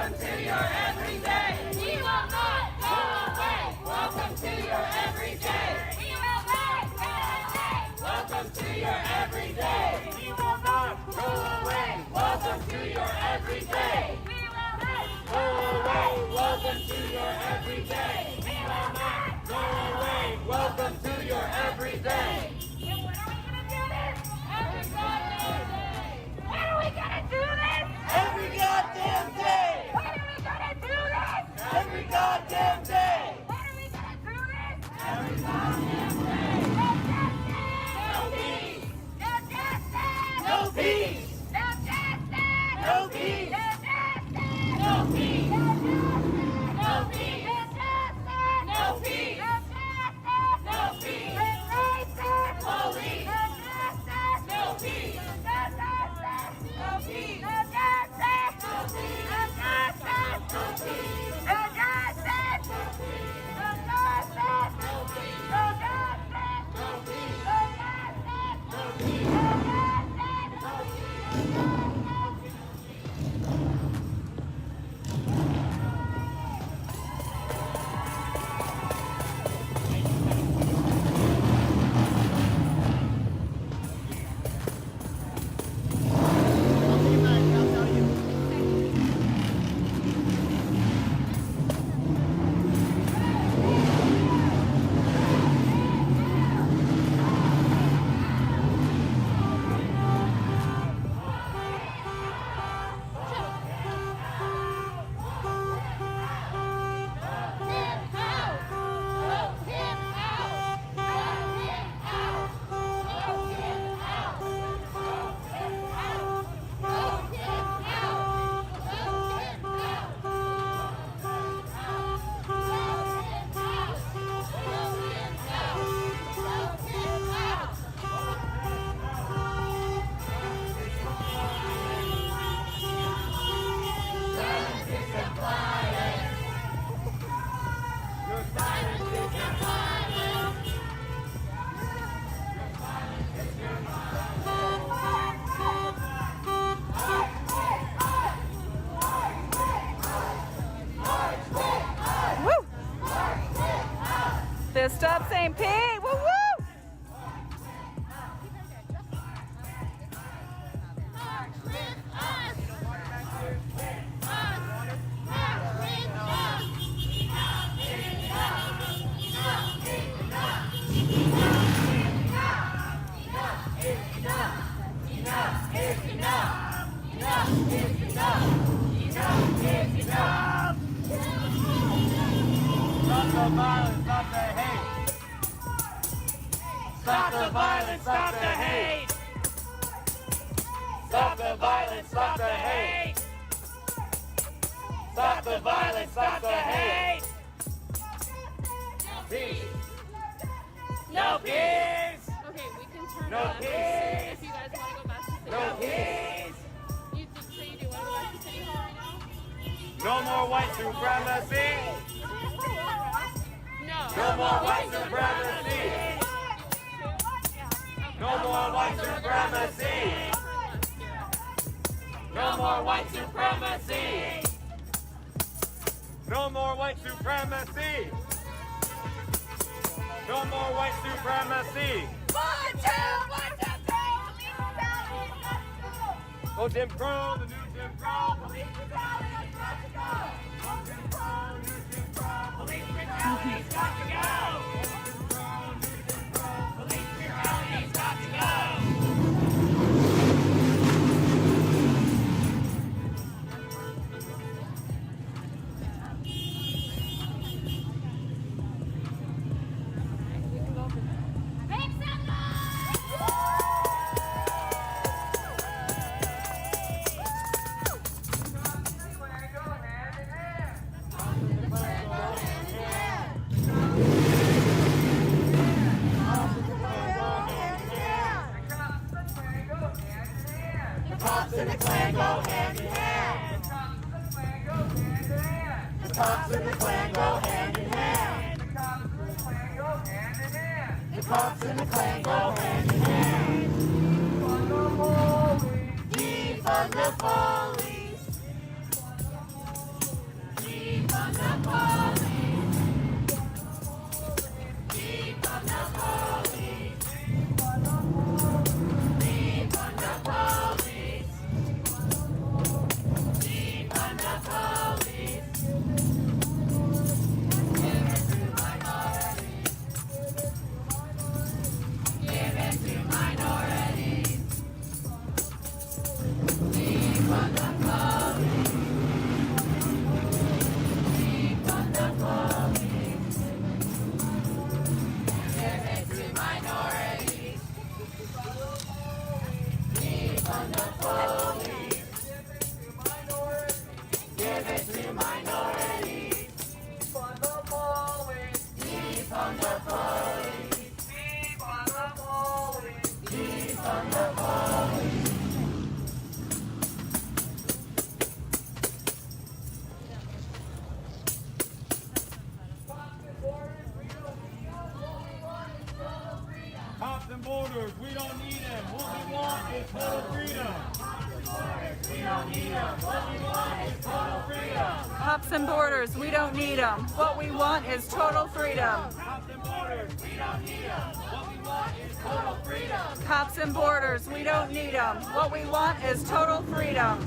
Welcome to your everyday. We will not go away. Welcome to your everyday. We will not go away. Welcome to your everyday. We will not go away. Welcome to your everyday. We will not Go away. Welcome to your everyday. We will not Go away. Welcome to your everyday. And when are we gonna do this? Every goddamn day. When are we gonna do this? Every goddamn day. When are we gonna do this? Every goddamn day. When are we gonna do this? Every goddamn day. No justice! No peace. No justice! No peace. No justice! No peace. No justice! No peace. No peace! No peace. No peace! With racist Police. No justice! No peace. No justice! No peace. No justice! No peace. No justice! No peace. No justice! No peace. No justice! No peace. No justice! No peace. No justice! No peace. No justice! Fist up, St. Pete! Woo woo! March with us! March with us! Enough is enough! Enough is enough! Enough is enough! Enough is enough! Enough is enough! Enough is enough! Stop the violence, stop the hate. Stop the violence, stop the hate. Stop the violence, stop the hate. Stop the violence, stop the hate. Peace. No peace. Okay, we can turn No left peace. if you guys want to go back to City No Hall. peace. You think so you do want to go back to City Hall right now? No more white supremacy. No. No more white supremacy. No more white supremacy. No more white supremacy. No more white supremacy. No more white supremacy. 1, 2, 1, 2, 3! Police brutality is got to go! Oh, Jim Crow, the new Jim Crow. Police brutality has got to go! Oh, Jim Crow, new Jim Crow. Police brutality's got to go! Police brutality's got to go. Make some noise! Cops and the Klan go hand in hand. The cops and the Klan go hand in hand. The cops and the Klan go hand in hand. Defund the police. Defund the police. Give it to minorities. Defund the police. Defund the police. Defund the police. Defund the police. Cops and borders, we don't need them. What we want is total freedom. We don't need them. What we want is total freedom. Cops and borders, we don't need them. What we want is total freedom. Cops and borders, we don't need them. What we want is total freedom. Cops and borders, we don't need them. What we want is total freedom.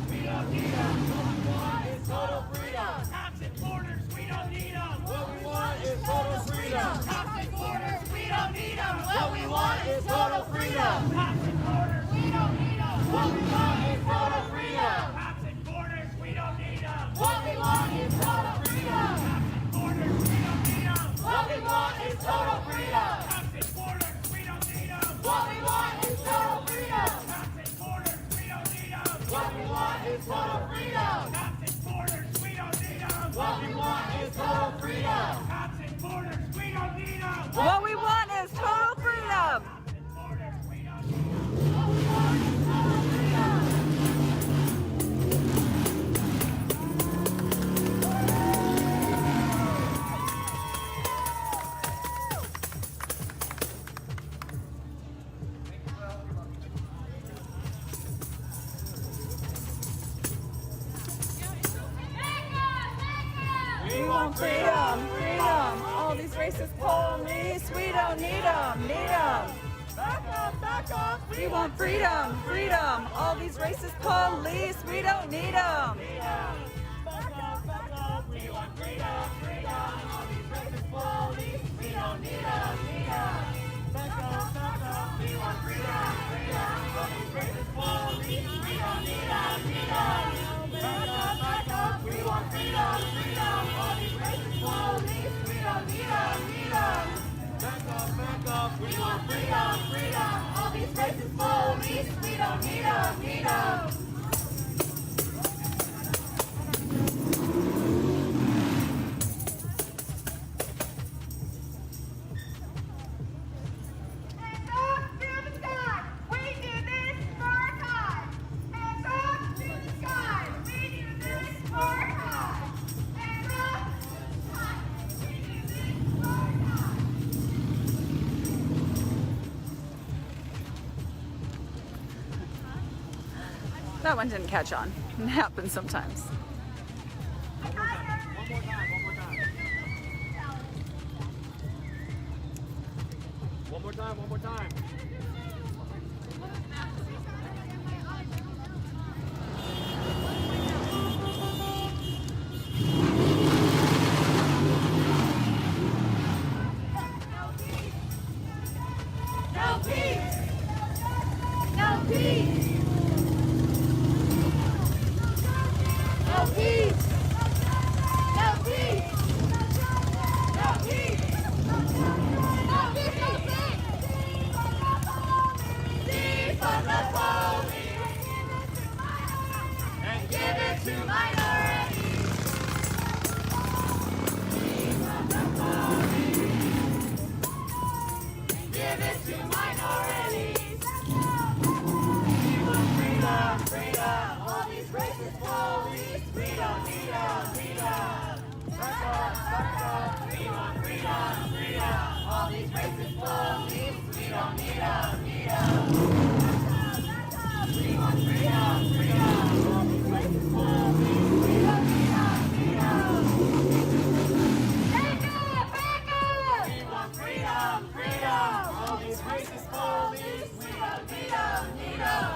We don't need them. What we want is total freedom. Cops and borders, we don't need them. What we want is total freedom. Cops and borders, we don't need them. What we want is total freedom. Cops and borders, we don't need them. What we want is total freedom. Cops and borders, we don't need them. What we want is total freedom. Cops and borders, we don't need them. What we want is total freedom. Cops and borders, we don't need them. What we want is total freedom. Cops and borders, we don't need them. What we want is total freedom. Cops and borders, we don't need them. What we want is total freedom. Cops and borders, we don't need them. What we want is total freedom. Cops and borders, we don't need them. What we want is total freedom. We want freedom, freedom. All these racist police, we don't need them, need them. Back up, back up. We want freedom, freedom. All these racist police, we don't need them. Back up, back up. We want freedom, freedom. All these racist police, we don't need them, need them. Back up, back up. We want freedom, freedom. All these racist police, we don't need them, need them. Back up, back up. We want freedom, freedom. All these racist police, we don't need them, need them. Back up. We want freedom, freedom. All these racist police, we don't need them, need them. Hands up to the sky. We do this for our cause. Hands up to the sky. We do this for our cause. Hands up to the sky. We do this for our cause. That one didn't catch on. It happens sometimes. One more time. No peace! No peace! No peace! No peace! No peace! No peace! Defund the police! And give it to minorities! Defund the police! Give it to minorities! We want freedom, freedom! All these racist police, we don't need them, need them! Back up! We want freedom, freedom! All these racist police, we don't need them, need them! We want freedom, freedom! All these racist police, we don't need them, need them! Back up! We want freedom, freedom! All these racist police, we don't need them, need them!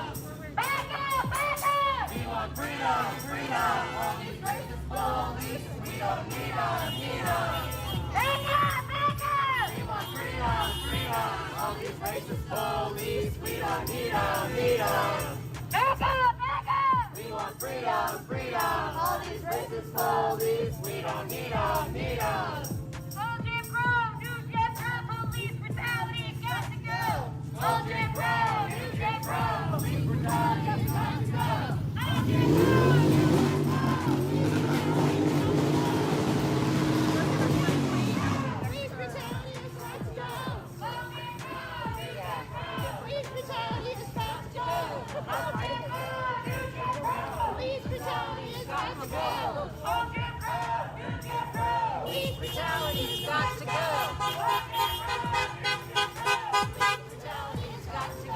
Back up! We want freedom, freedom! All these racist police, we don't need them, need them! Back up! We want freedom, freedom! All these racist police, we don't need them, need them! Back up! We want freedom, freedom! All these racist police, we don't need them, need them! Old Jim Crow, new Jim Crow, police brutality, got to go! Old Jim Crow, new Jim Crow, brutality has got to go. Police brutality has got to go. Police brutality has got to go. Brutality has got to go.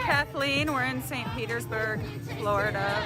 Kathleen, we're in St. Petersburg, Florida.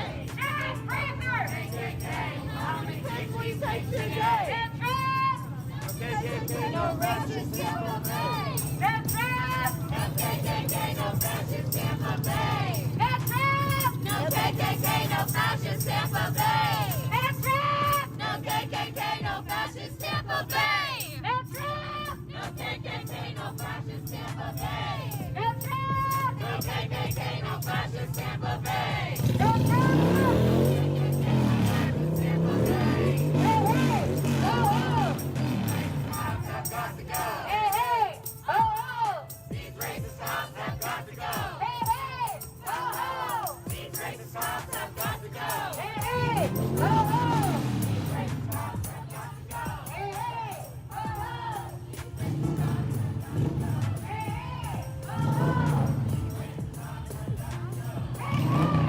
No racist camp of Bay. That's right. No KKK, no fascist camp of Bay. That's right. No KKK, no fascist camp of Bay. That's right. No KKK, no fascist camp of Bay. That's right. No KKK, no fascist camp of Bay. That's right. No KKK, no fascist camp of Bay. That's right. Hey, hey, ho, ho! These racist cops have got to go! Hey, hey, ho, ho! These racist cops have got to go! Hey, hey, ho, ho! These racist cops have got to go! Hey, hey, ho, ho! Hey, hey, ho, ho! Hey, hey!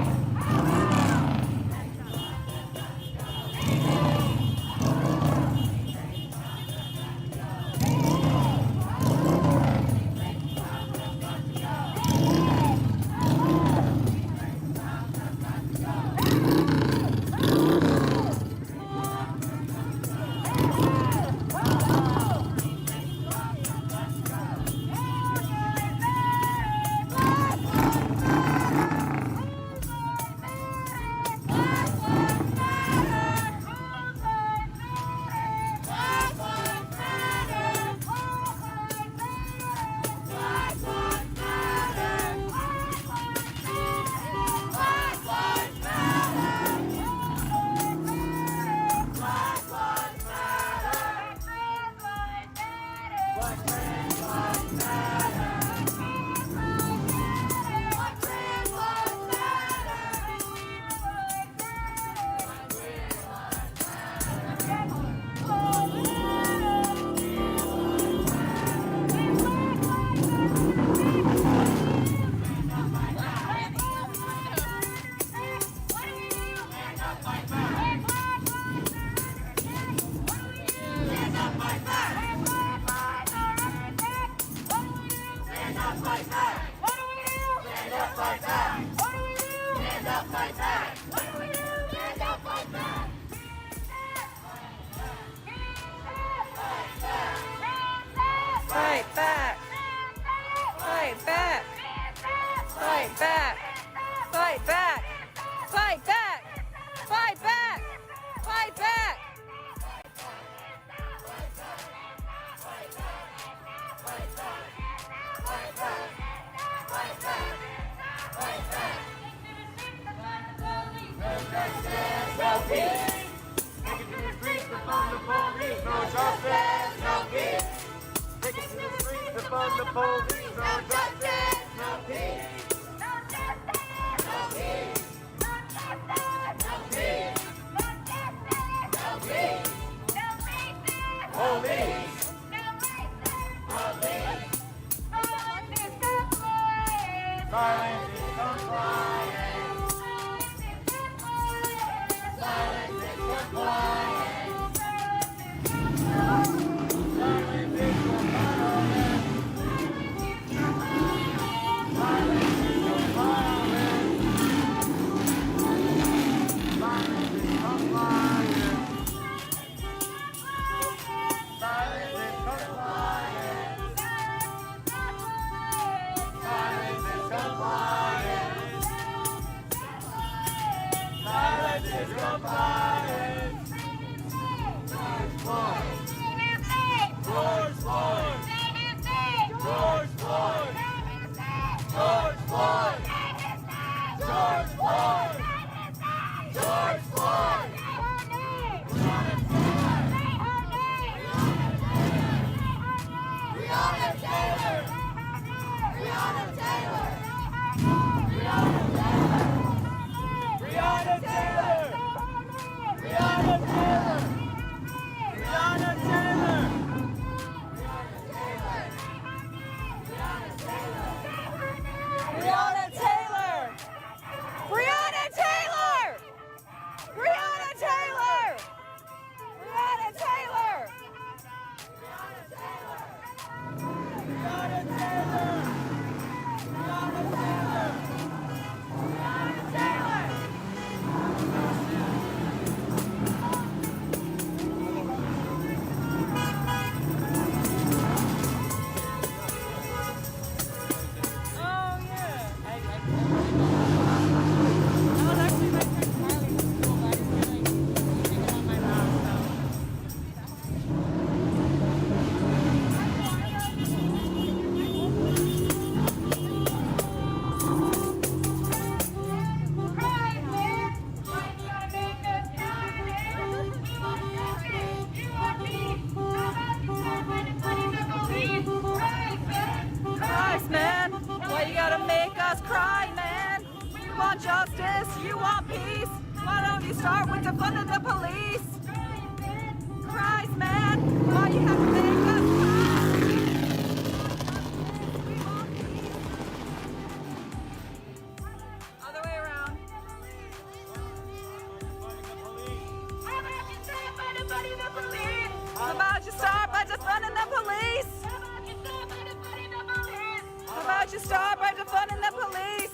just cry, man. We want justice, you want peace. Why don't you start with defunding the police? Cries, man. Why you have to make us cry? We want peace. Other way around. How about you start by defunding the police? How about you start by defunding the police? How about you start by defunding the police?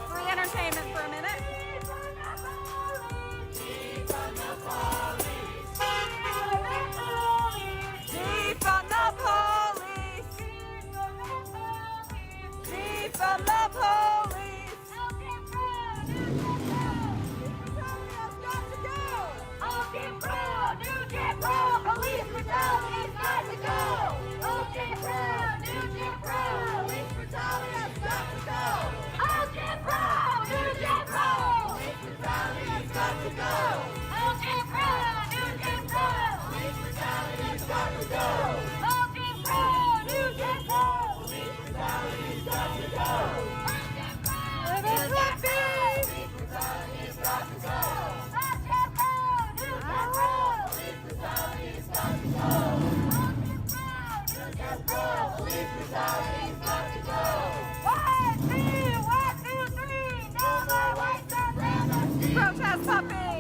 Free entertainment for a minute. Defund the police. Defund the police. Defund the police. Police brutality's got to go. Old Jim Crow, new Jim Crow. Police brutality's got to go. Old Jim Crow, new Jim Crow. Police brutality's got to go. Old Jim Crow, new Jim Crow. Police brutality's got to go. Old Jim Crow, new Jim Crow. Police brutality's got to go. Old Jim Crow, new Jim Crow. Police brutality's got to go. Old Jim Crow, new Jim Crow. Police brutality's got to go. Police brutality's got to go. 1, 2, 1, 2, 3. No more white supremacy. Protest puppy.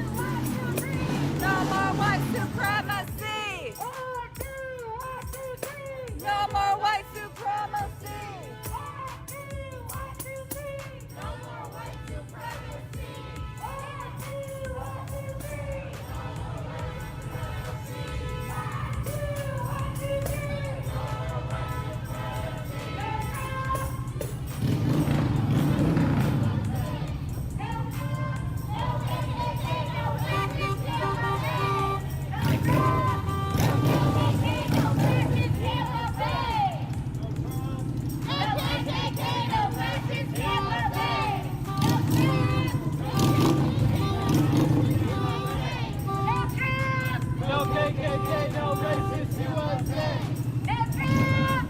1, 2, 3. No more white supremacy. 1, 2, 1, 2, 3. No more white supremacy. 1, 2, 1, 2, 3. No more white supremacy. 1, 2, 1, 2, 3. No KKK, no racist USA.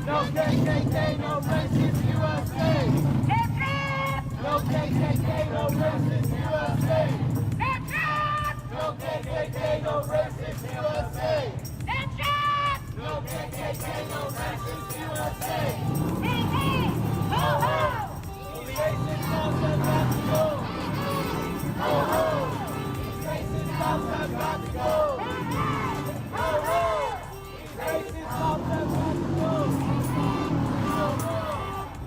No KKK, no racist USA. No KKK, no racist USA. No KKK, no racist USA. No KKK, no racist USA. Racist cops have got to go. Ho ho. These racist cops have got to go. Ho ho. These racist cops have got to go. Ho ho.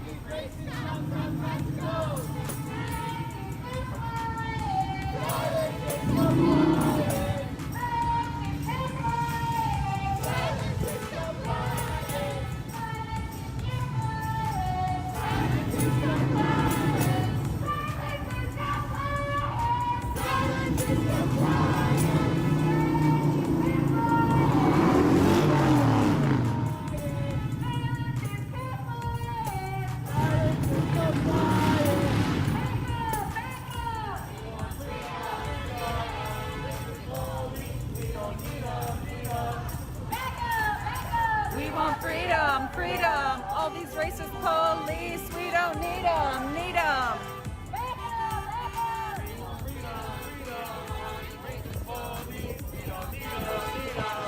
These racist cops have got to go. Violence is compliance. Violence is compliance. Violence is compliance. Violence is compliance. We want freedom, freedom. All these racist police, we don't need them, need them. We want freedom, freedom. All these racist police, we don't need them, need them.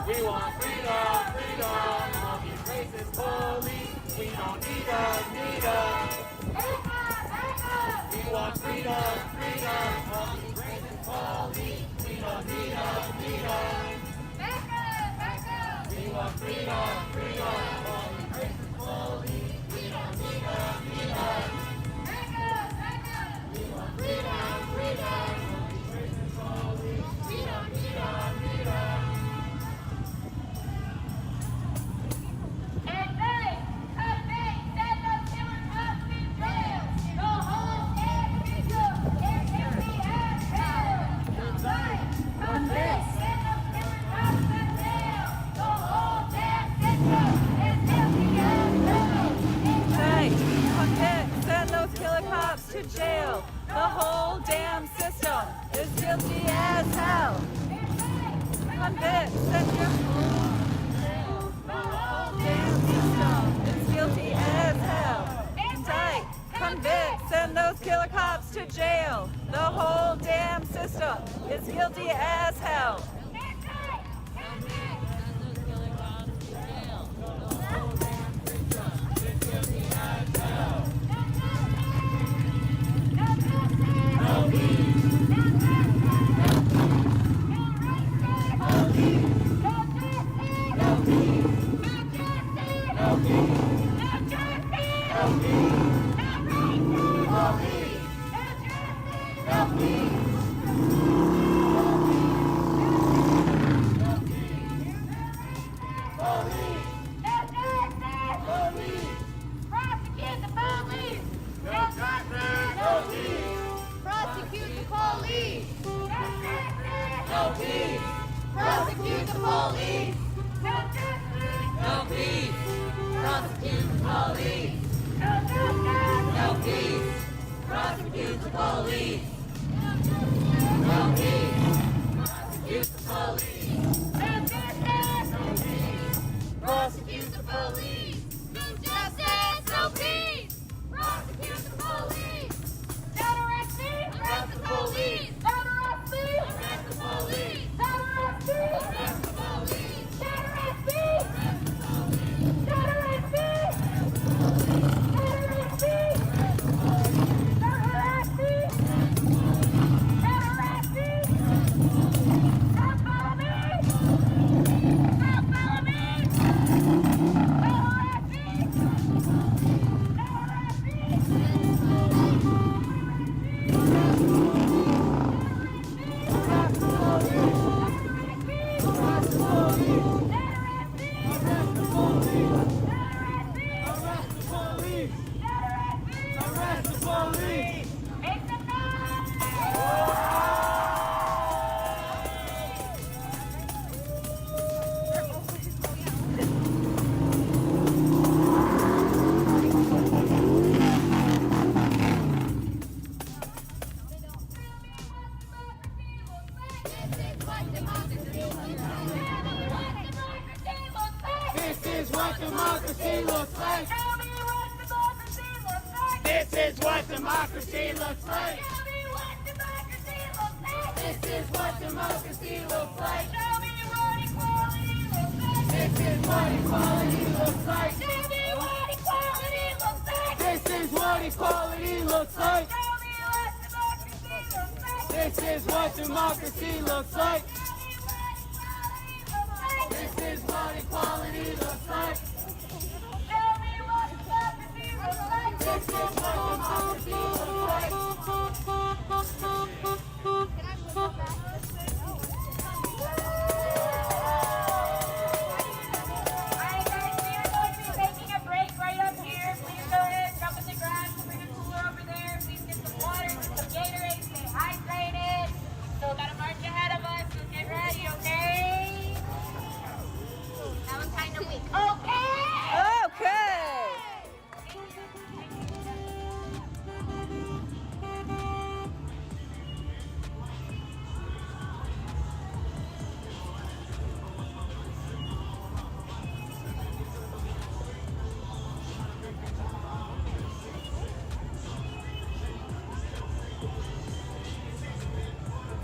We want freedom, freedom. All these racist police, we don't need them, need them. We want freedom, freedom. All these racist police, we don't need them, need them. We want freedom, freedom. All these racist police, we don't need them, need them. On this. is guilty as hell.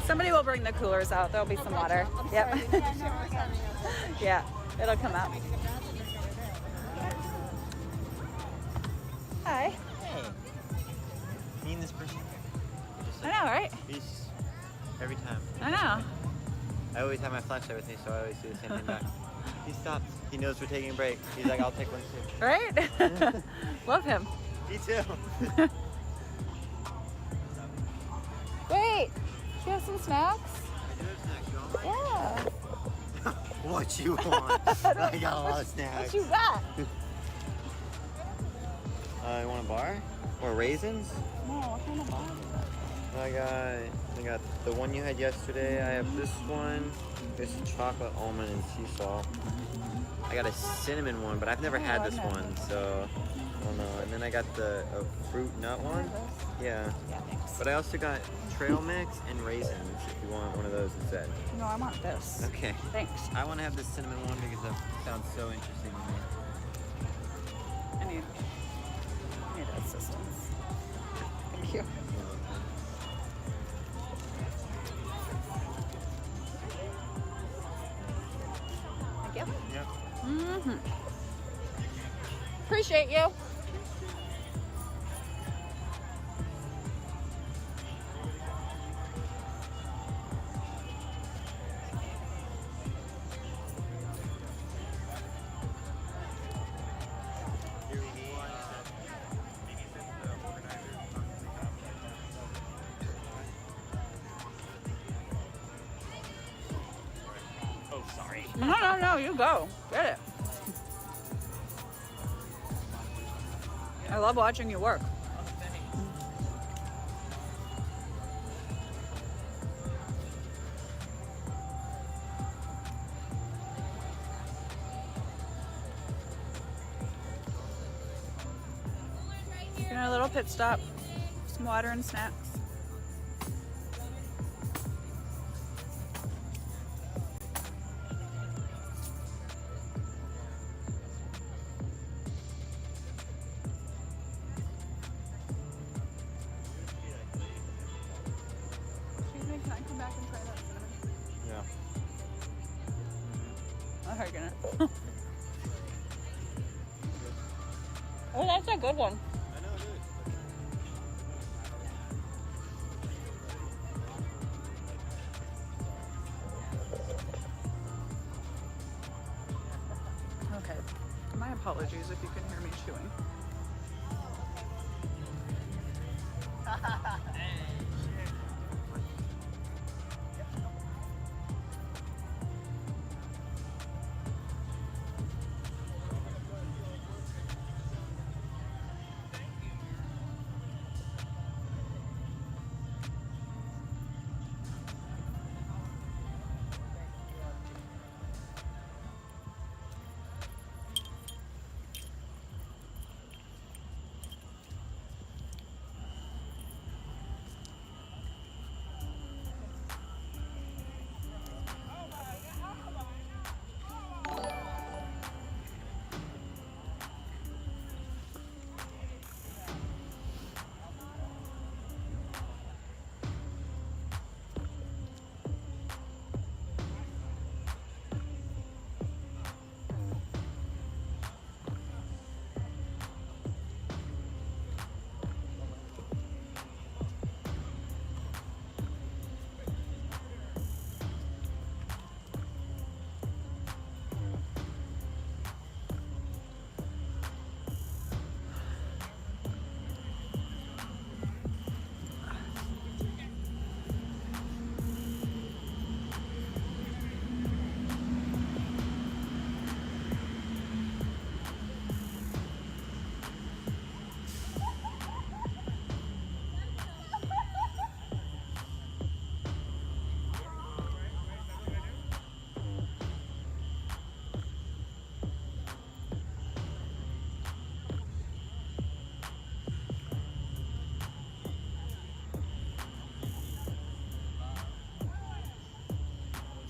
Somebody will bring the coolers out. There'll be some water. Yep. Yeah, it'll come out. Hi. Hey. Me and this person. I know, right? He's every time. I know. I always have my flashlight with me, so I always do the same thing back. He stops. He knows we're taking a break. He's like, I'll take one too. Right? Love him. Me too. Wait, do you have some snacks? I do have snacks. You want mine? Yeah. What you want? I got a lot of snacks. What you got? You want a bar? Or raisins? No, what kind of bar is I got the one you had yesterday. I have this one. This chocolate almond and sea salt. I got a cinnamon one, but I've never had this one, so I don't know. And then I got the fruit nut one. Yeah. Yeah, thanks. But I also got trail mix and raisins if you want one of those instead. No, I want this. Okay. Thanks. I want to have the cinnamon one because that sounds so interesting to me. I need assistance. Thank you. you. Yep. Mm-hmm. Appreciate you. Oh, sorry. No, you go. Get it. I love watching you work. Doing a little pit stop, some water and snacks. Excuse me, can I come back and try that cinnamon? Yeah. I'm hugging it. Oh, that's a good one. I know it is. Okay. My apologies if you can hear me chewing.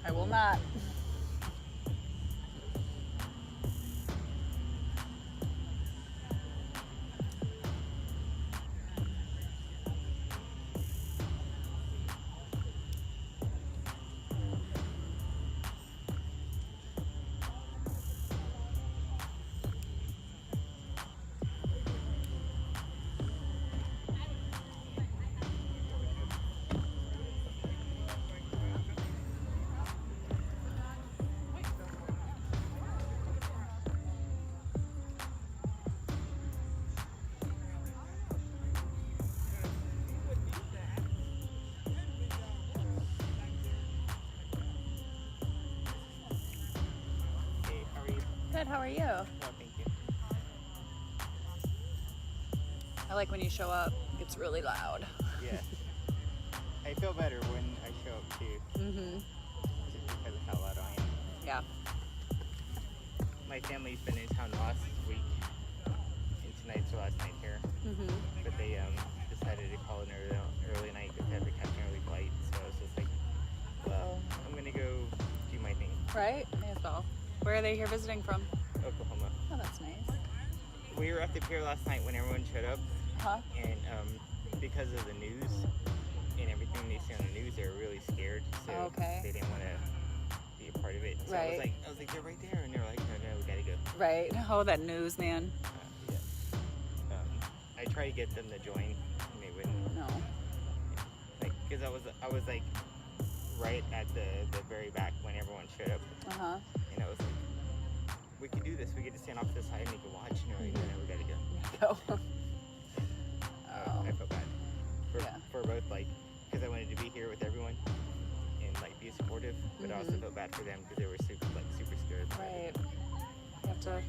I will not. Good, how are you? Oh, thank you. I like when you show up. It's really loud. Yeah. I feel better when I show up too. Mm-hmm. Just because of how loud I am. Yeah. My family's been in town last week, and tonight's the last night here. Mm-hmm. But they decided to call an early night because they have to catch an early flight. So I was just like, well, I'm gonna go do my thing. Right? May as well. Where are they here visiting from? Oklahoma. Oh, that's nice. We were at the pier last night when everyone showed up, Huh? and because of the news and everything they see on the news, they were really scared. So Okay. they didn't want to be a part of it. So Right. I was like, they're right there, and Right. Oh, that news, man. Yeah. I try to get them to join, and they wouldn't. No. Like, because I was like right at the very back when everyone showed up, Uh-huh. and I was like, we could do this. We could just stand off to the side and they could watch. And they're like, no, we gotta go. Go. Oh. I felt bad Yeah. for both, like, because I wanted to be here with everyone and like be supportive, but I also felt bad for them because they were super scared. Right. You have to,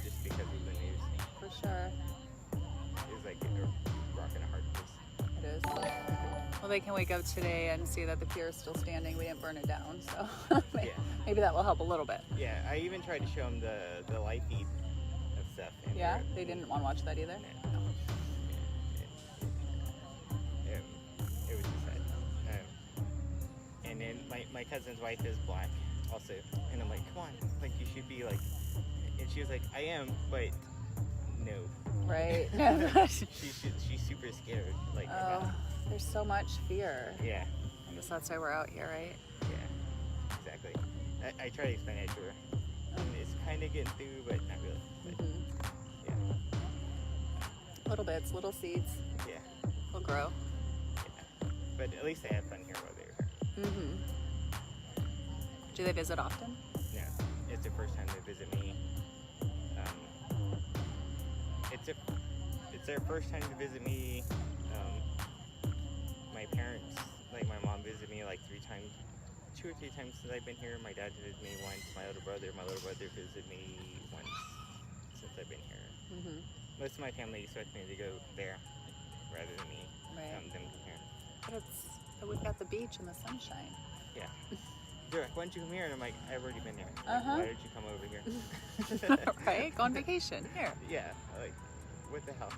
Just because of the news. for sure. It was like a rock and a hard place. It is. Well, they can wake up today and see that the pier is still standing. We didn't burn it down, so maybe that will help a little bit. Yeah, I even tried to show them the live feed of stuff. And Yeah, they didn't want to watch that either. No. It was just sad. And then my cousin's wife is black also, and I'm like, come on, like you should be like, and she was like, I am, but no. Right. She's super scared. Like, There's so much fear. yeah, I guess that's why we're out here, right? yeah, exactly. I try to explain it to her, and it's kind of getting through, but not really. But, yeah, Little bits, little seeds. yeah, Will grow. yeah. But at least they had fun here while they were here. Do they visit often? No, it's the first time they visit me. It's their first time to visit me. My parents, like my mom, visited me like 2 or 3 times since I've been here. My dad visited me once. My little brother visited me once since I've been here. Most of my family expect me to go there rather than me them here. But we've got the beach and the sunshine. Yeah. They're like, why don't you come here? And I'm like, I've already been there. Like, why did you come over here? Right? Go on vacation. Here. Yeah, like, what the hell?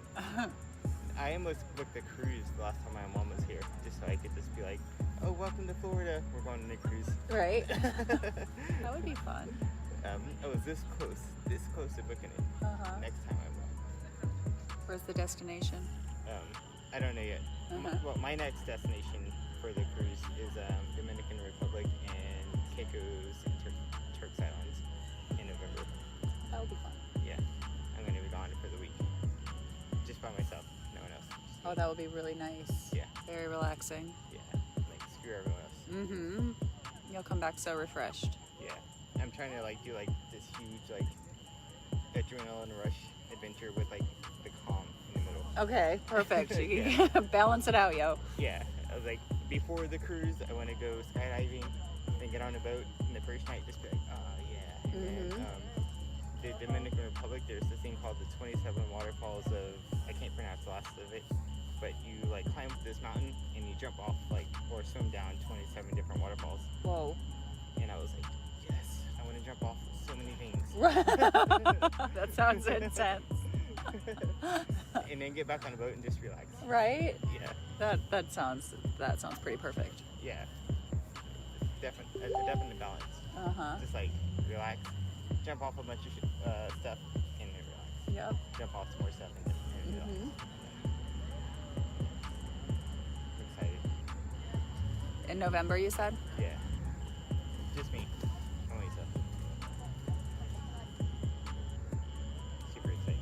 I almost booked a cruise the last time my mom was here, just so I could just be like, oh, welcome to Florida. We're going on a cruise. Right. That would be fun. I was this close to booking it. Next time I will. Where's the destination? I don't know yet. Well, my next destination for the cruise is Dominican Republic and Caicos and Turks Islands in November. That would be fun. Yeah, I'm going to be gone for the week. Just by myself, no one else. Just Oh, me. that would be really nice. Yeah. Very relaxing. Yeah, like screw everyone else. You'll come back so refreshed. Yeah, I'm trying to like do like this huge like adrenaline rush adventure with like the calm in the middle. Okay, perfect. Yeah. Balance it out, yo. Yeah, I was like, before the cruise, I want to go skydiving, then get on a boat, and the first night just be like, oh yeah. And then the Dominican Republic, there's this thing called the 27 waterfalls of, I can't pronounce the last of it, but you like climb this mountain and you jump off like, or swim down 27 different waterfalls. Whoa. And I was like, yes, I want to jump off so many things. That sounds intense. And then get back on a boat and just relax. Right? Yeah. That sounds pretty perfect. Yeah. A definite balance. Just like relax, jump off a bunch of stuff, and then relax. Yep. Jump off some more stuff and then relax. I'm excited. In November, you said? Yeah. Just me. Only myself. Super exciting.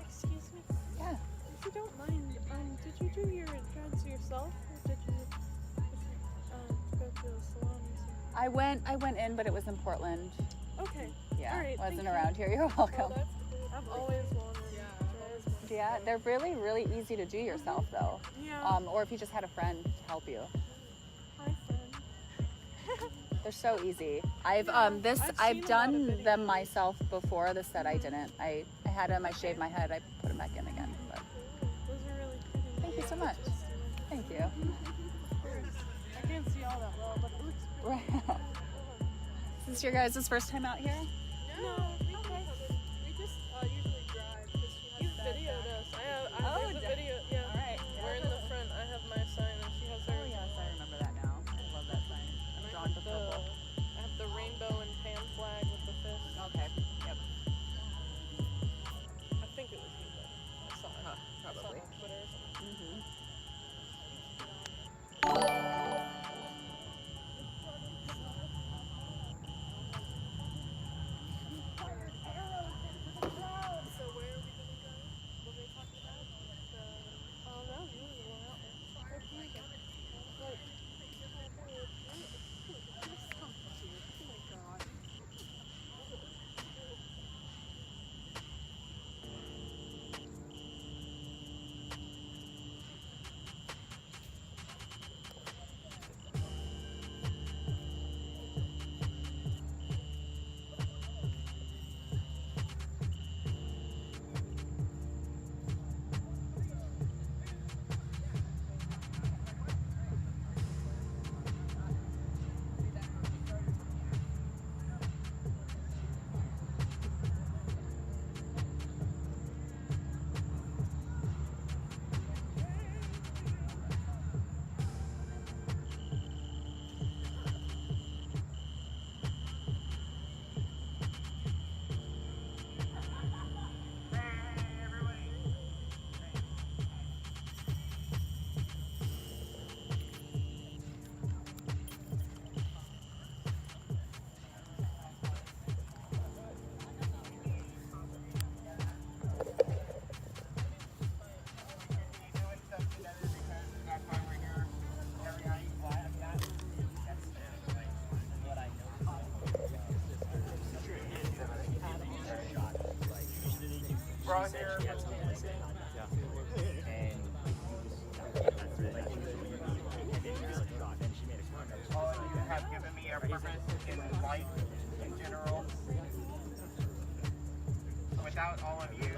Excuse me? Yeah. If you don't mind, did you do your dreads yourself, or did you go to a salon? I went in, but it was in Portland. Okay. Yeah. All right, Wasn't thank you. around here. You're welcome. Oh, that's cool. I've always wanted dreads. Yeah, they're really, really easy to do yourself, though. Yeah. Or if you just had a friend to help you. Hi, friend. They're so easy. I've Yeah, I've seen I've a lot done of them videos. myself before. This set I didn't. I had them, I shaved my head, I put them back in again. But Those are really pretty. thank you so much. Thank you. I can't see all that well, but it looks pretty. Right. Is this your guys' first time out here? No, we just usually drive because she has videoed us. There's a video, yeah. All right. We're in the front. I have my sign and she has hers. Oh yes, I remember that now. I love that sign. I'm drawn to purple. I have the rainbow and tan flag with the fist. Okay. Yep. I think it was you, but I saw it. I saw it on Twitter or something. So where are we gonna go? What are they talking about? Oh no, you were the one out there. We're all here. All of you have given me a purpose in life in general. Without all of you,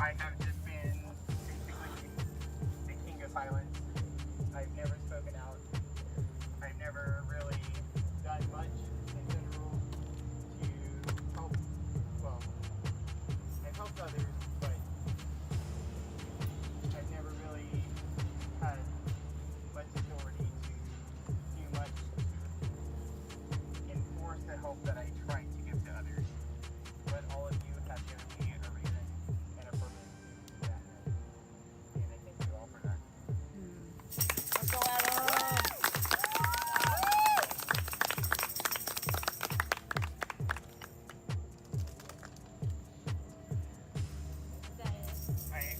I have just been basically the king of silence. I've never spoken out. I've never really done much in general to help, well, I've helped others, but I've never really had much authority to do much to enforce the help that I try to give to others. But all of you have given me a reason and a purpose to do that. And I thank you all for that. Let's go, Adam!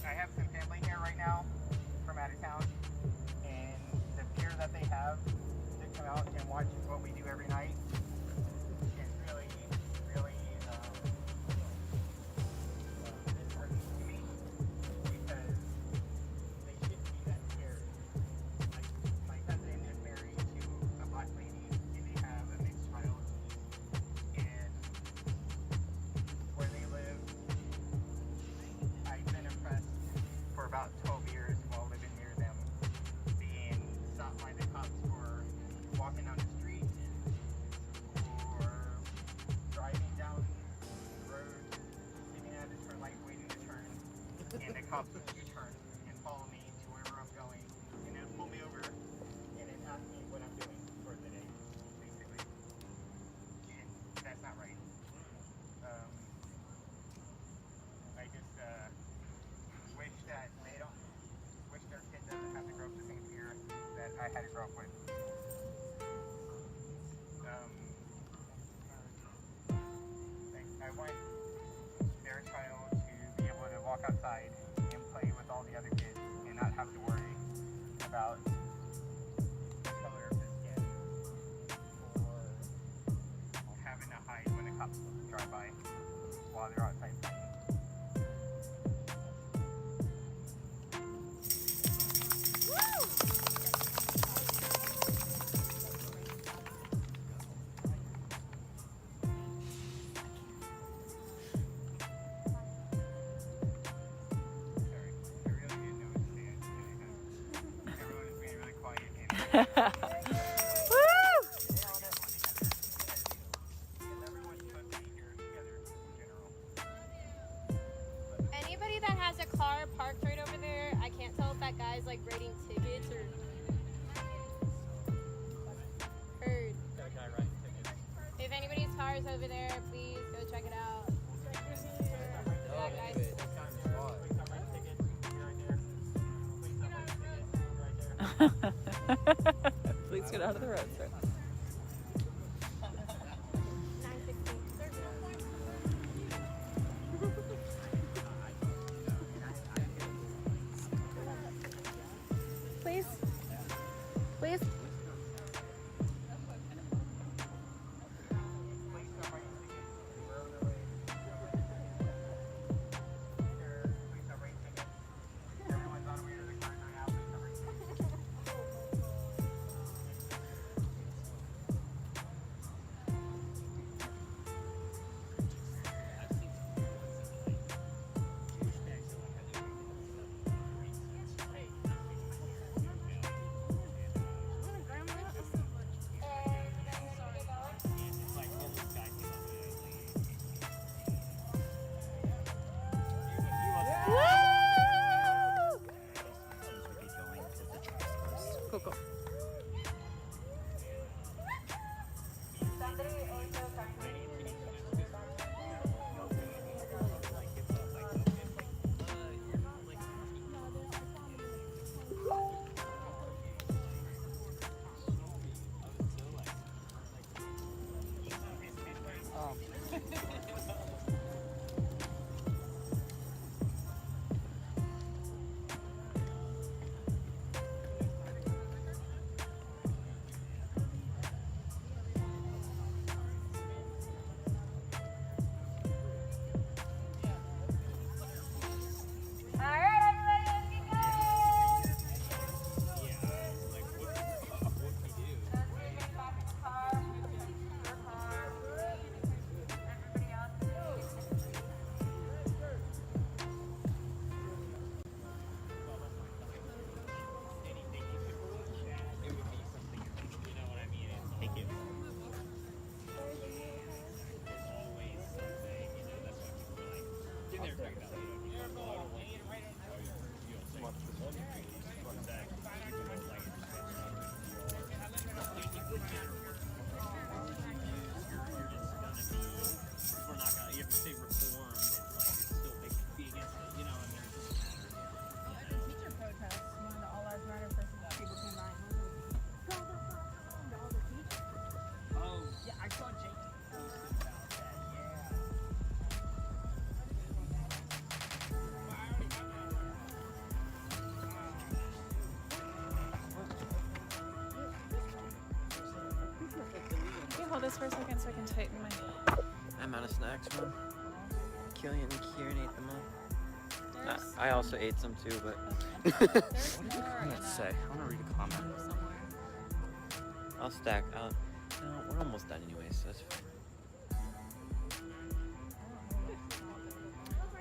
I have some family here right now from out of town, and the fear that they have to come out and watch what we do every night is really, really disheartening to me, because they shouldn't be that scared. Like, my cousin is married to a black lady, and they have a mixed child, and where they live, I've been impressed for about 12 years while living near them, being stopped by the cops for walking down the street or driving down the road, sitting at a turn light waiting to turn, and the cops would turn and follow me to wherever I'm going, and then pull me over and then ask me what I'm doing for the day, basically. And that's not right. I just wish that they don't, wish their kid doesn't have to grow up the same fear that I had to grow up with. I want their child to be able to walk outside and play with all the other kids and not have to worry about the color of his skin or having to hide when the cops drive by while they're outside playing. Anybody that has a car parked right over there, I can't tell if that guy's like writing tickets or. Heard. Got a guy writing tickets. If anybody's car is over there, please go check it out. Yeah, guys. Please get out of the road, sir. 916. Please. Please. Cool, cool. Hold this for a second so I can tighten my. I'm out of snacks, man. Killian and Kieran ate them all. I also ate some too, but. There's more in Let's that say. I want to read a comment. somewhere. I'll stack. No, we're almost done anyway, so that's fine.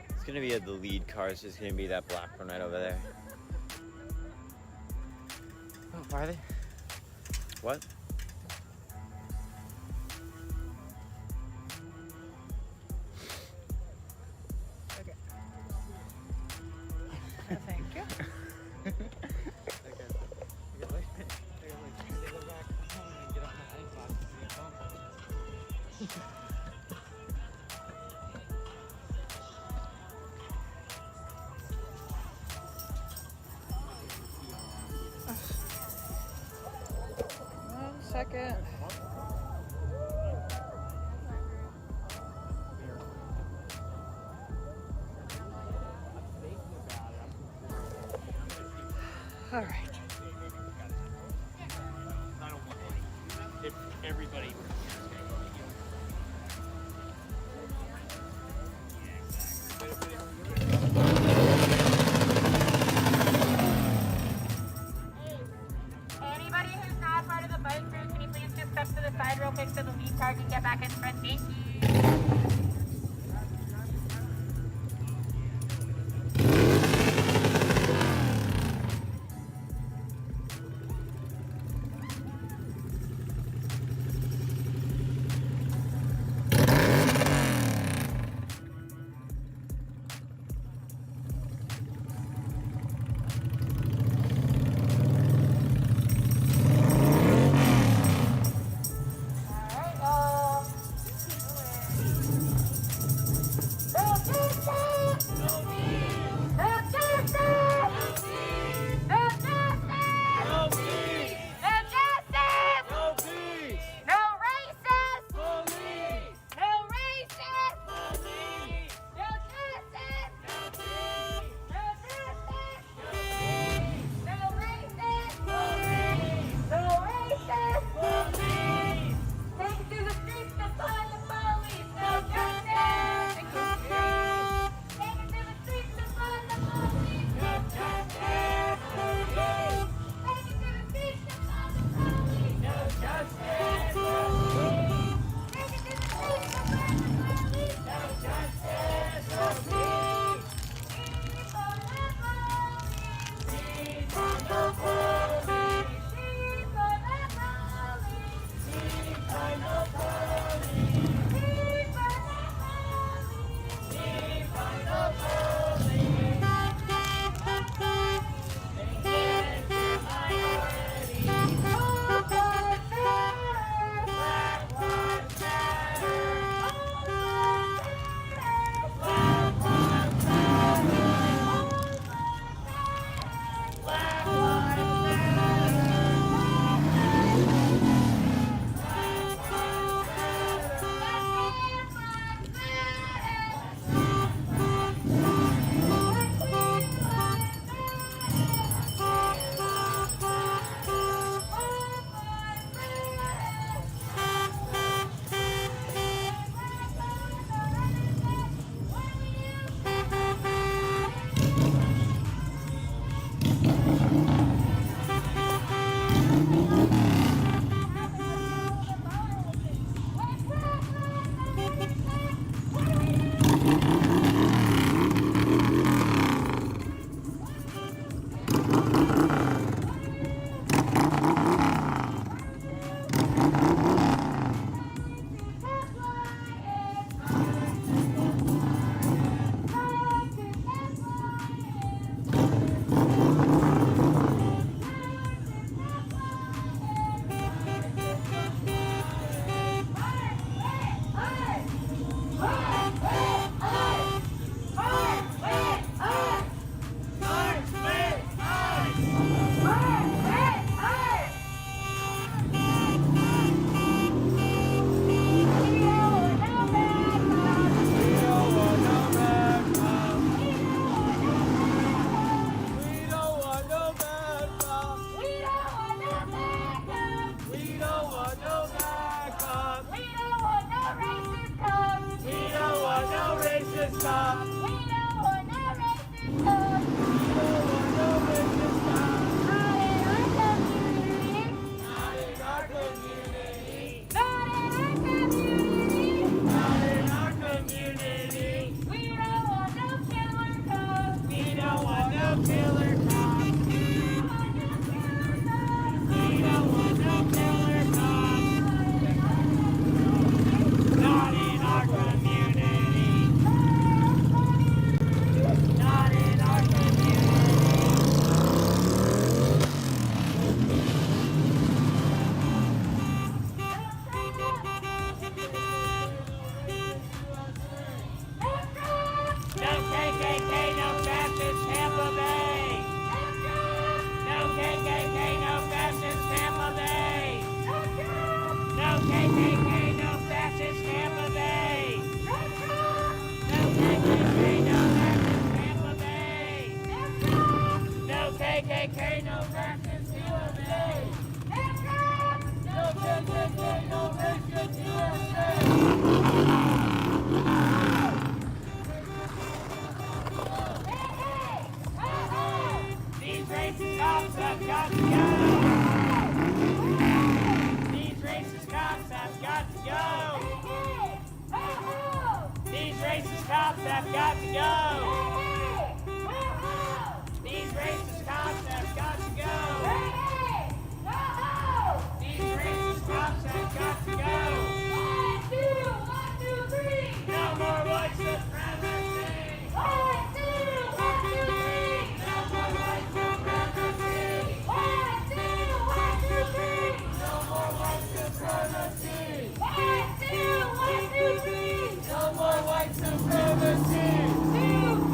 It's gonna be the lead car. It's just gonna be that black one right over there. Oh, why are they? What? Thank you. One second. All right. I don't want if everybody. Anybody who's not part of the bike crew, can you please just step to the side real quick so the lead car can get back in front? Thank you. cops. We don't want no racist cops. No racist cops. Not in our community. Not in our community. Not in our community. Not in our community. We don't want no killer cops. We don't want no killer cops. We don't want no killer cops. Not in our community. Not in our community. No KKK, no fascist Tampa Bay. No KKK, no fascist Tampa Bay. No KKK, no fascist Tampa Bay. No KKK, no fascist Tampa Bay. No KKK, no fascist Tampa Bay. No KKK, no fascist USA. These racist cops have got to go. These racist cops have got to go. These racist cops have got to go. These racist cops have got to go. These racist cops have got to go. 1, 2, 3. No more white supremacy. 1, 2, 3. No more white supremacy. 1, 2, 3. No more white supremacy. 1, 2, 3. No more white supremacy. 2,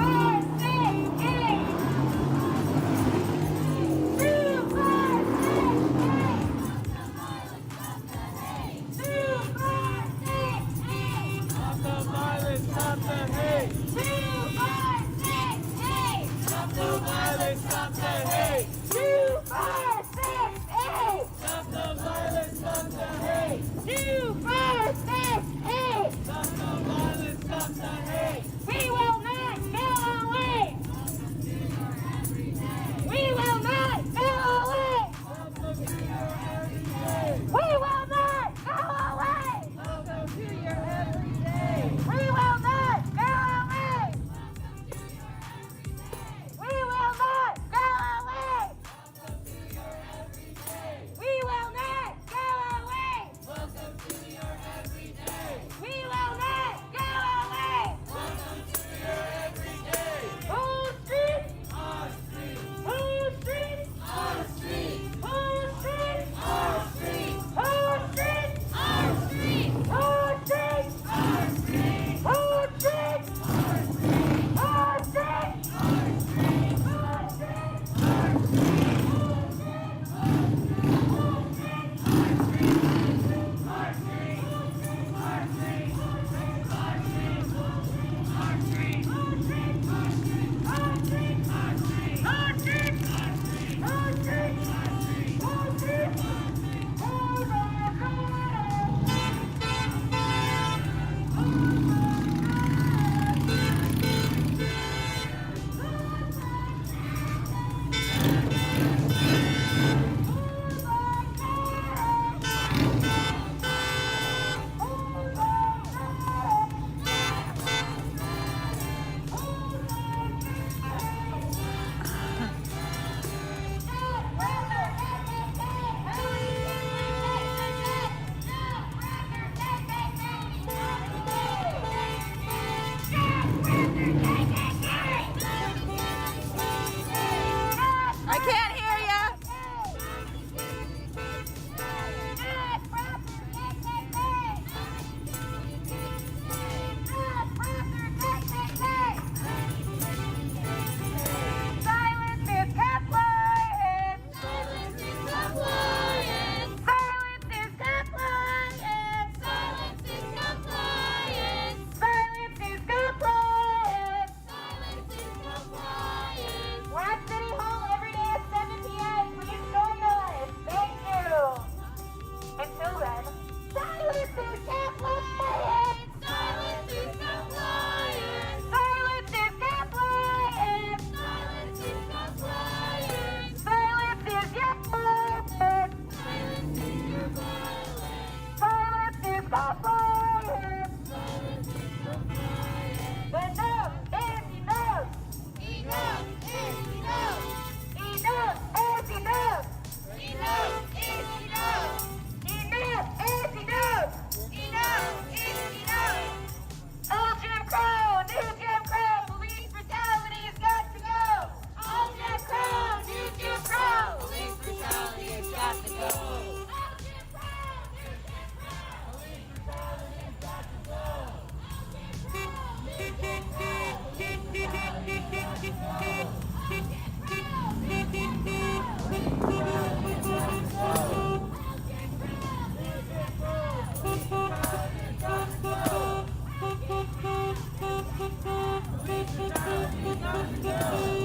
Back up!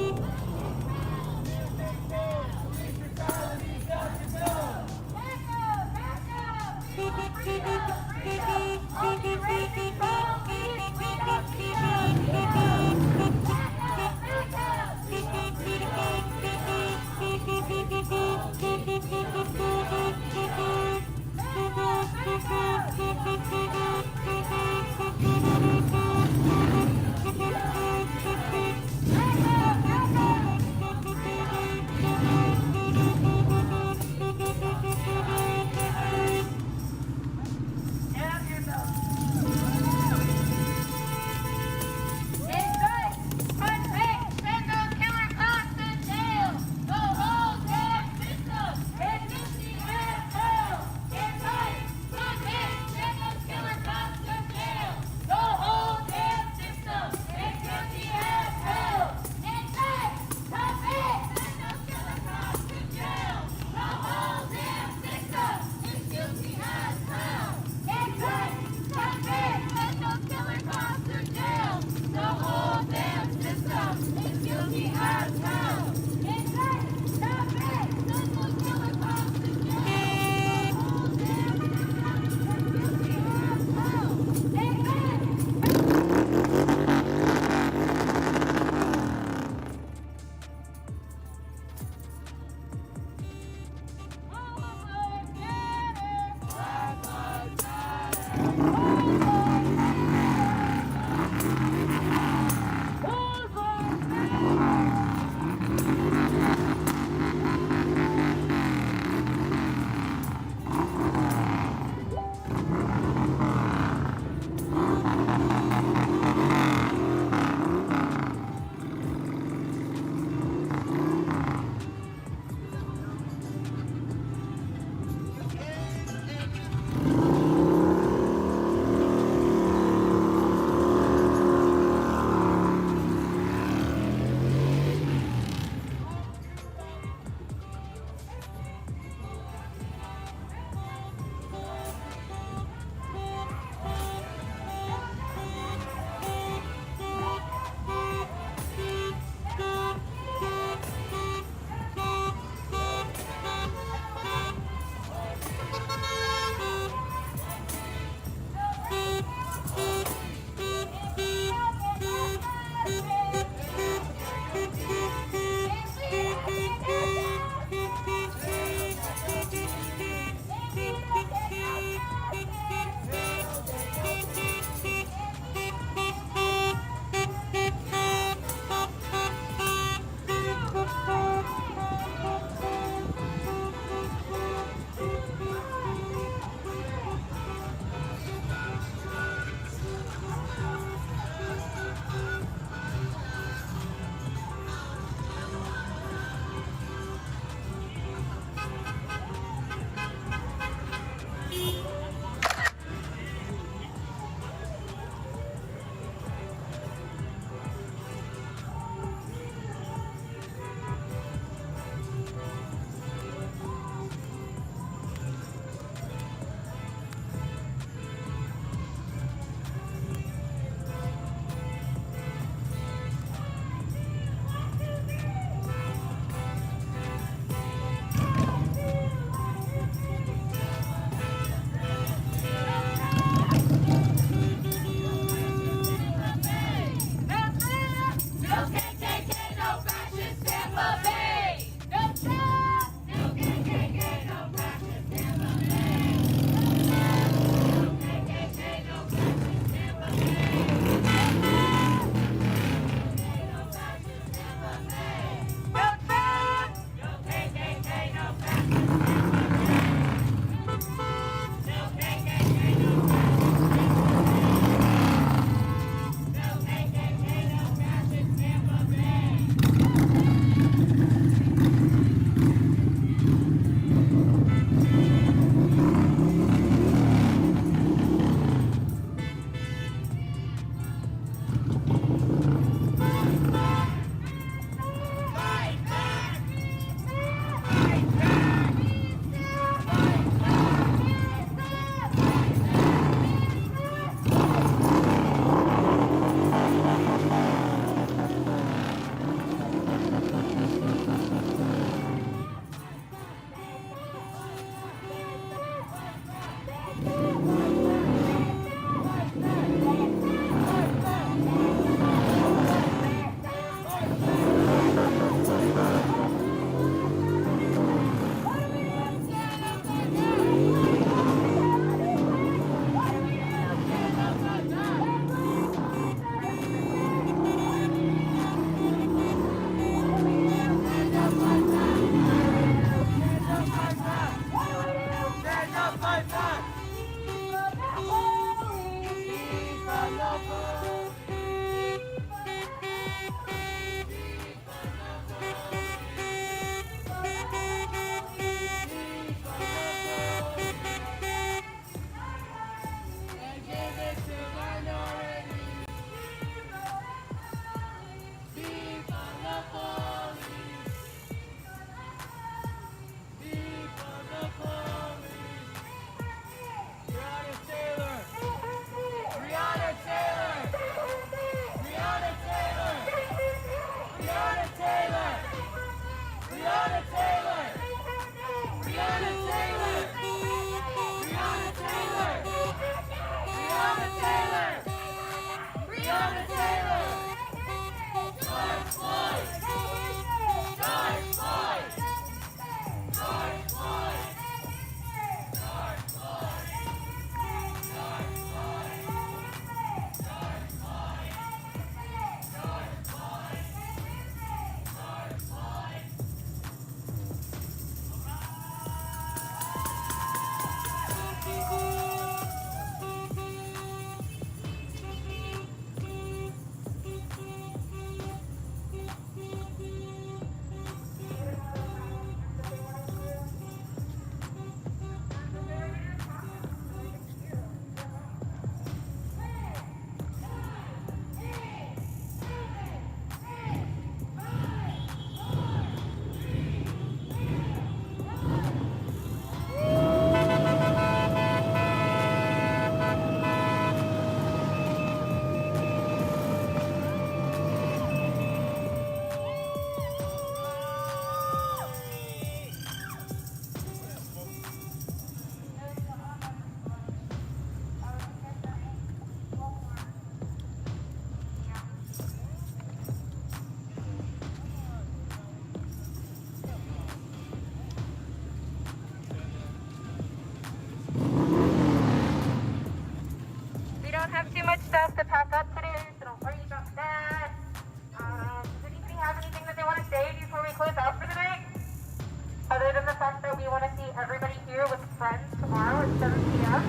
everybody here with friends tomorrow at 7 p.m.?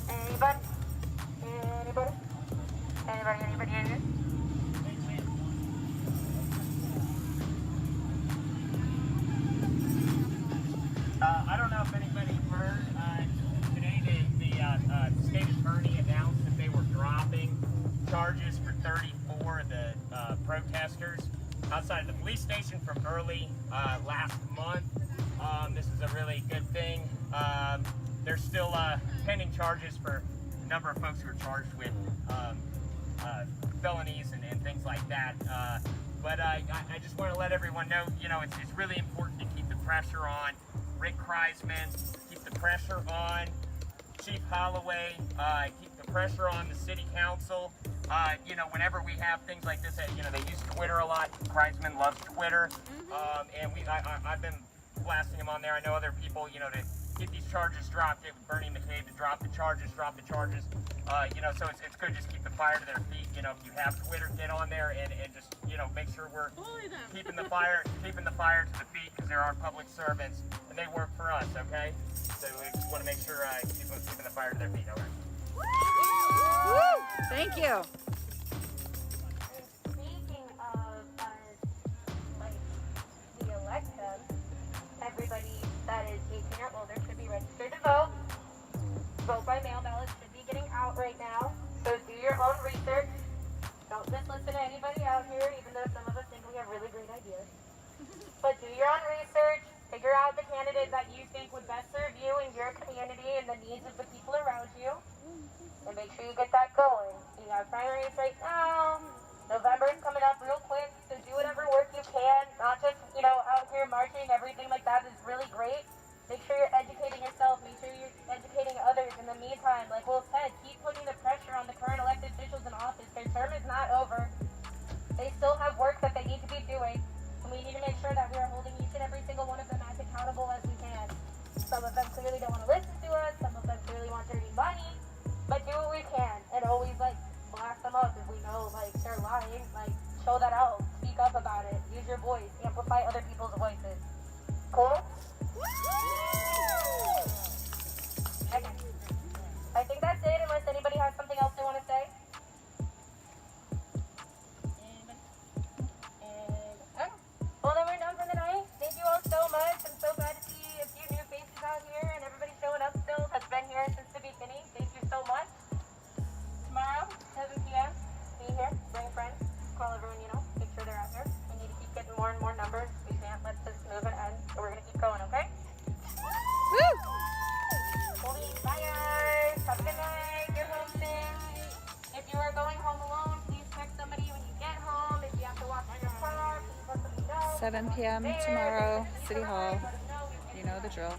Anybody? Anybody? Anybody? I don't know if anybody heard, today the state attorney announced that they were dropping charges for 34 of the protesters outside of the police station from early last month. This is a really good thing. There's still pending charges for a number of folks who are charged with felonies and things like that. But I just want to let everyone know, it's really important to keep the pressure on Rick Kreisman, keep the pressure on Chief Holloway, keep the pressure on the city council. Whenever we have things like this, they use Twitter a lot. Kreisman loves Twitter. And I've been blasting him on there. I know other people, to get these charges dropped, Bernie McCabe to drop the charges. So it's good, just keep the fire to their feet. If you have Twitter, get on there and just, make sure we're keeping the fire to the feet, because there are public servants and they work for us, okay? So we just want to make sure keeping the fire to their feet, all right? Woo! Thank you. Speaking of we elect them, everybody that is 18 or older should be registered to vote. Vote by mail ballots should be getting out right now, so do your own research. Don't just listen to anybody out here, even though some of us think we have really great ideas. But do your own research, figure out the candidate that you think would best serve you and your community and the needs of the people around you, and make sure you get that going. You have primaries right now. November is coming up real quick, so do whatever work you can, not just, out here marching. Everything like that is really great. Make sure you're educating yourself, make sure you're educating others. In the meantime, like Will said, keep putting the pressure on the current elected officials in office. Their term is not over. They still have work that they need to be doing, and we need to make sure that we are holding each and every single one of them as accountable as we can. Some of them clearly don't want to listen to us, some of them clearly want dirty money, but do what we can, and always, blast them up if we know, they're lying. Show that out, speak up about it, use your voice, amplify other people's voices. Cool? Okay. I think that's it, unless anybody has something else they want to say. Well, then we're done for the night. Thank you all so much. I'm so glad to see a few new faces out here, and everybody showing up still has been here since the beginning. Thank you so much. Tomorrow, 7 p.m., be here, bring friends, call everyone make sure they're out here. We need to keep getting more and more numbers. We can't let this move and end, so we're going to keep going, okay? Woo! Bye, guys. Have a good night. Get home safe. If you are going home alone, please text somebody when you get home. If you have to walk to your car, please let somebody know. 7 p.m. tomorrow, City Hall. You know the drill.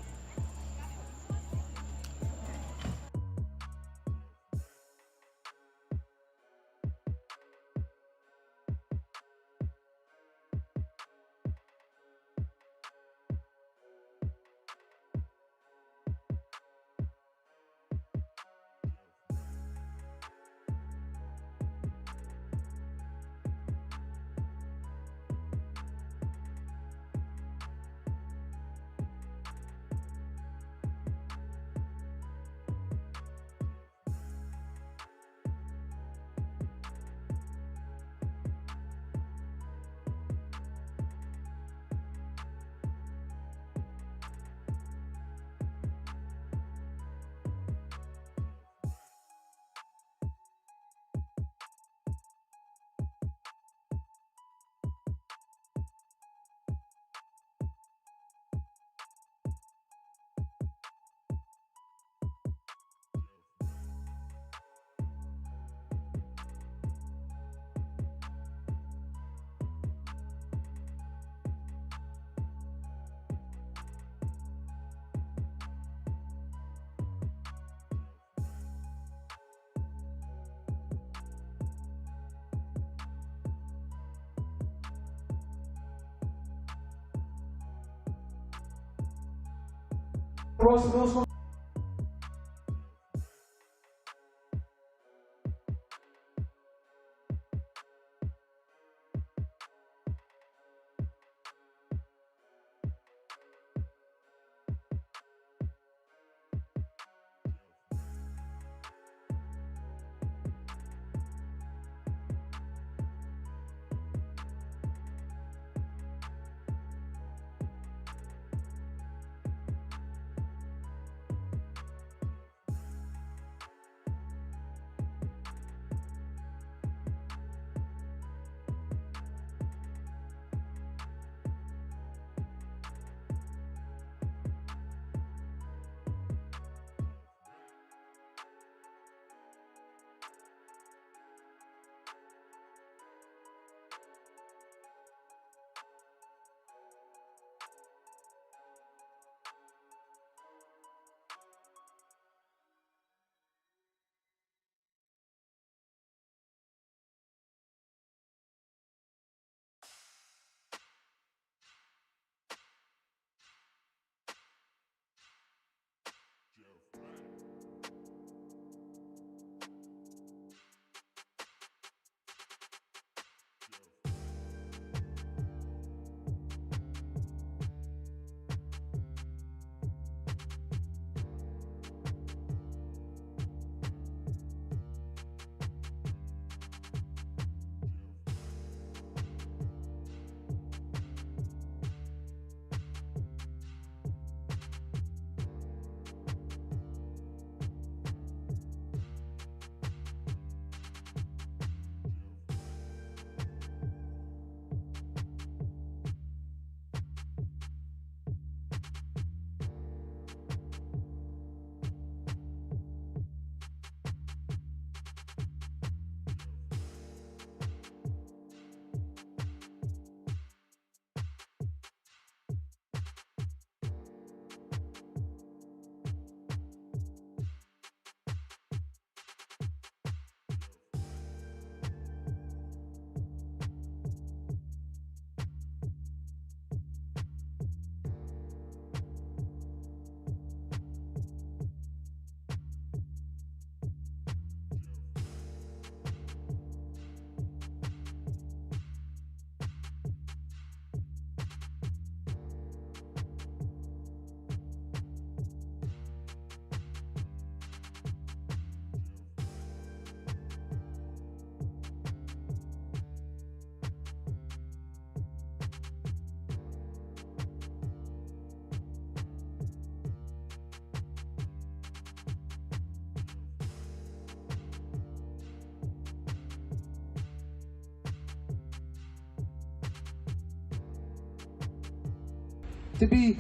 to be.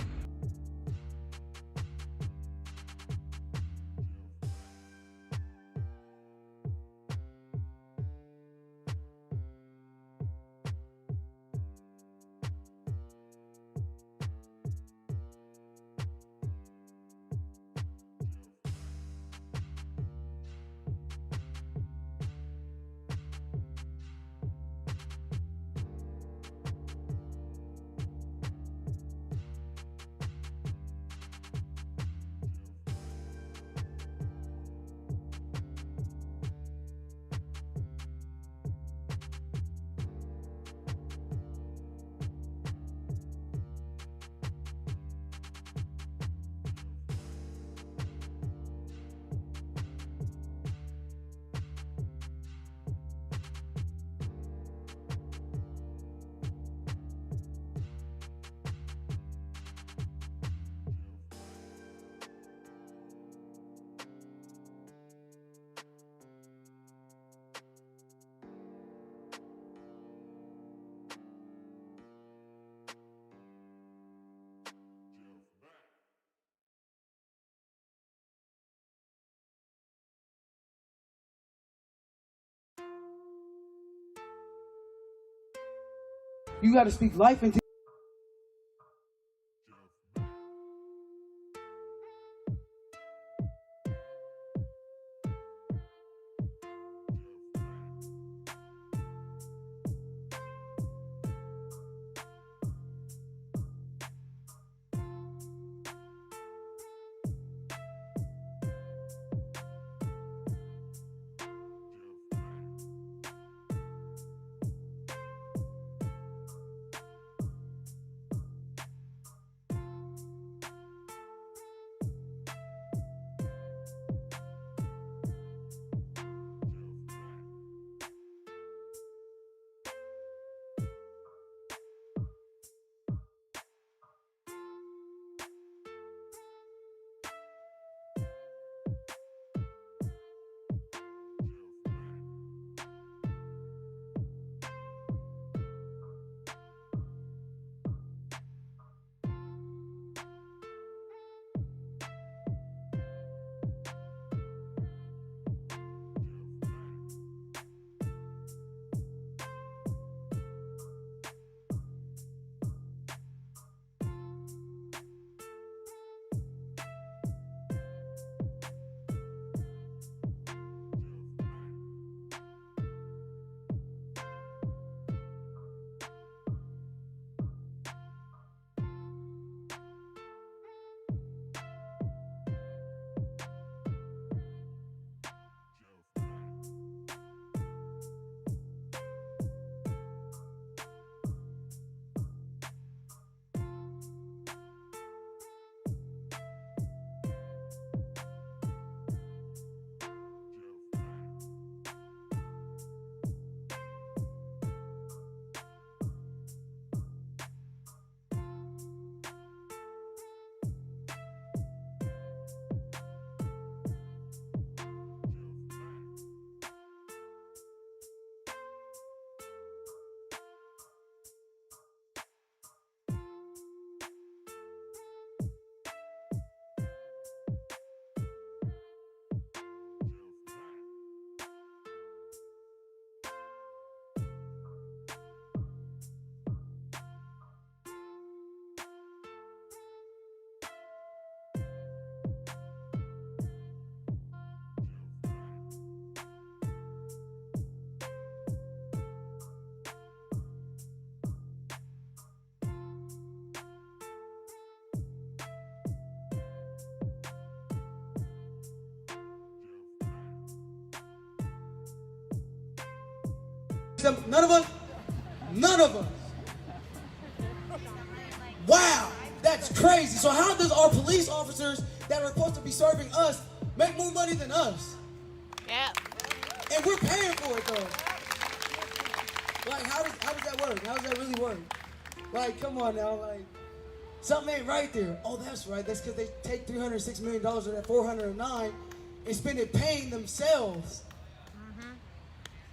You got to speak life into. None of us. Wow, that's crazy. So how does our police officers that are supposed to be serving us make more money than us? Yeah. And we're paying for it though. Like, how does that work? How does that really work? Like, come on now, like, something ain't right there. Oh, that's right. That's because they take $306 million of that 409 and spend it paying themselves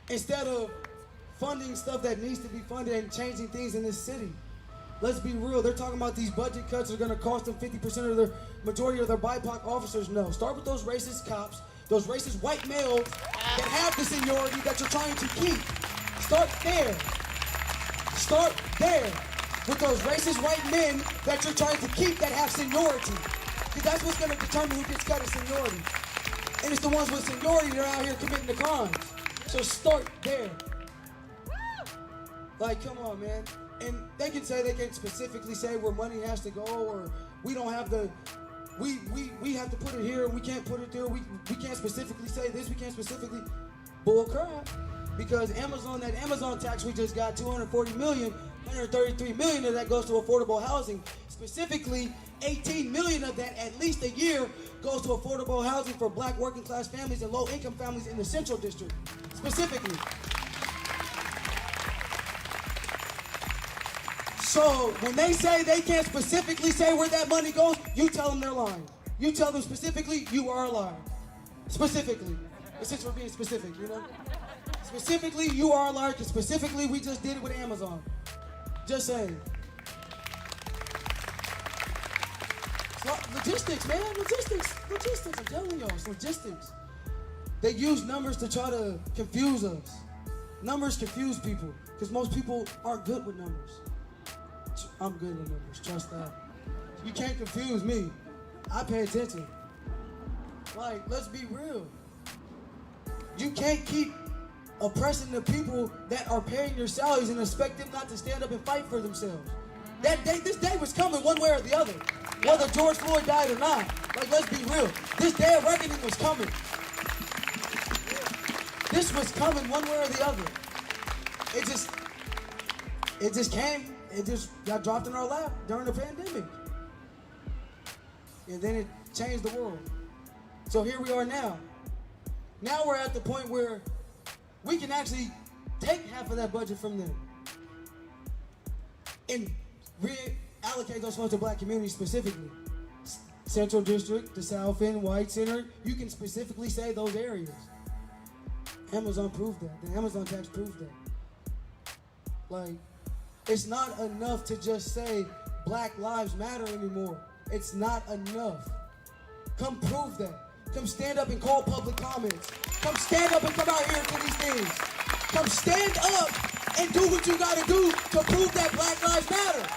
instead of funding stuff that needs to be funded and changing things in this city. let's be real. They're talking about these budget cuts are going to cost them 50% of their majority of their BIPOC officers. No, start with those racist cops, those racist white males that have the seniority that you're trying to keep. Start there. Start there with those racist white men that you're trying to keep that have seniority. Because that's what's going to determine who gets cut of seniority. And it's the ones with seniority that are out here committing the crimes. So start there. Like, come on, man. And they can specifically say where money has to go, or we don't have the, we have to put it here, we can't put it there, we can't specifically say this, we can't specifically, bull crap. Because Amazon, that Amazon tax we just got, 240 million, 133 million of that goes to affordable housing. Specifically, 18 million of that, at least a year, goes to affordable housing for black working class families and low income families in the Central District, specifically. So when they say they can't specifically say where that money goes, you tell them they're lying. You tell them specifically, you are a liar. Specifically. Since we're being specific, you know? Specifically, you are a liar, because specifically, we just did it with Amazon. Just saying. Logistics, man, logistics. I'm telling y'all, it's logistics. They use numbers to try to confuse us. Numbers confuse people, because most people aren't good with numbers. I'm good with numbers, trust that. You can't confuse me. I pay attention. Like, let's be real. You can't keep oppressing the people that are paying your salaries and expect them not to stand up and fight for themselves. That day, this day was coming one way or the other. Whether George Floyd died or not. Like, let's be real. This day of reckoning was coming. This was coming one way or the other. It just came. It just got dropped in our lap during the pandemic. And then it changed the world. So here we are now. Now we're at the point where we can actually take half of that budget from them and reallocate those funds to black communities specifically. Central District, the South End, White Center, you can specifically say those areas. Amazon proved that. The Amazon tax proved that. Like, it's not enough to just say Black Lives Matter anymore. It's not enough. Come prove that. Come stand up and call public comments. Come stand up and come out here and do these things. Come stand up and do what you gotta do to prove that Black Lives Matter.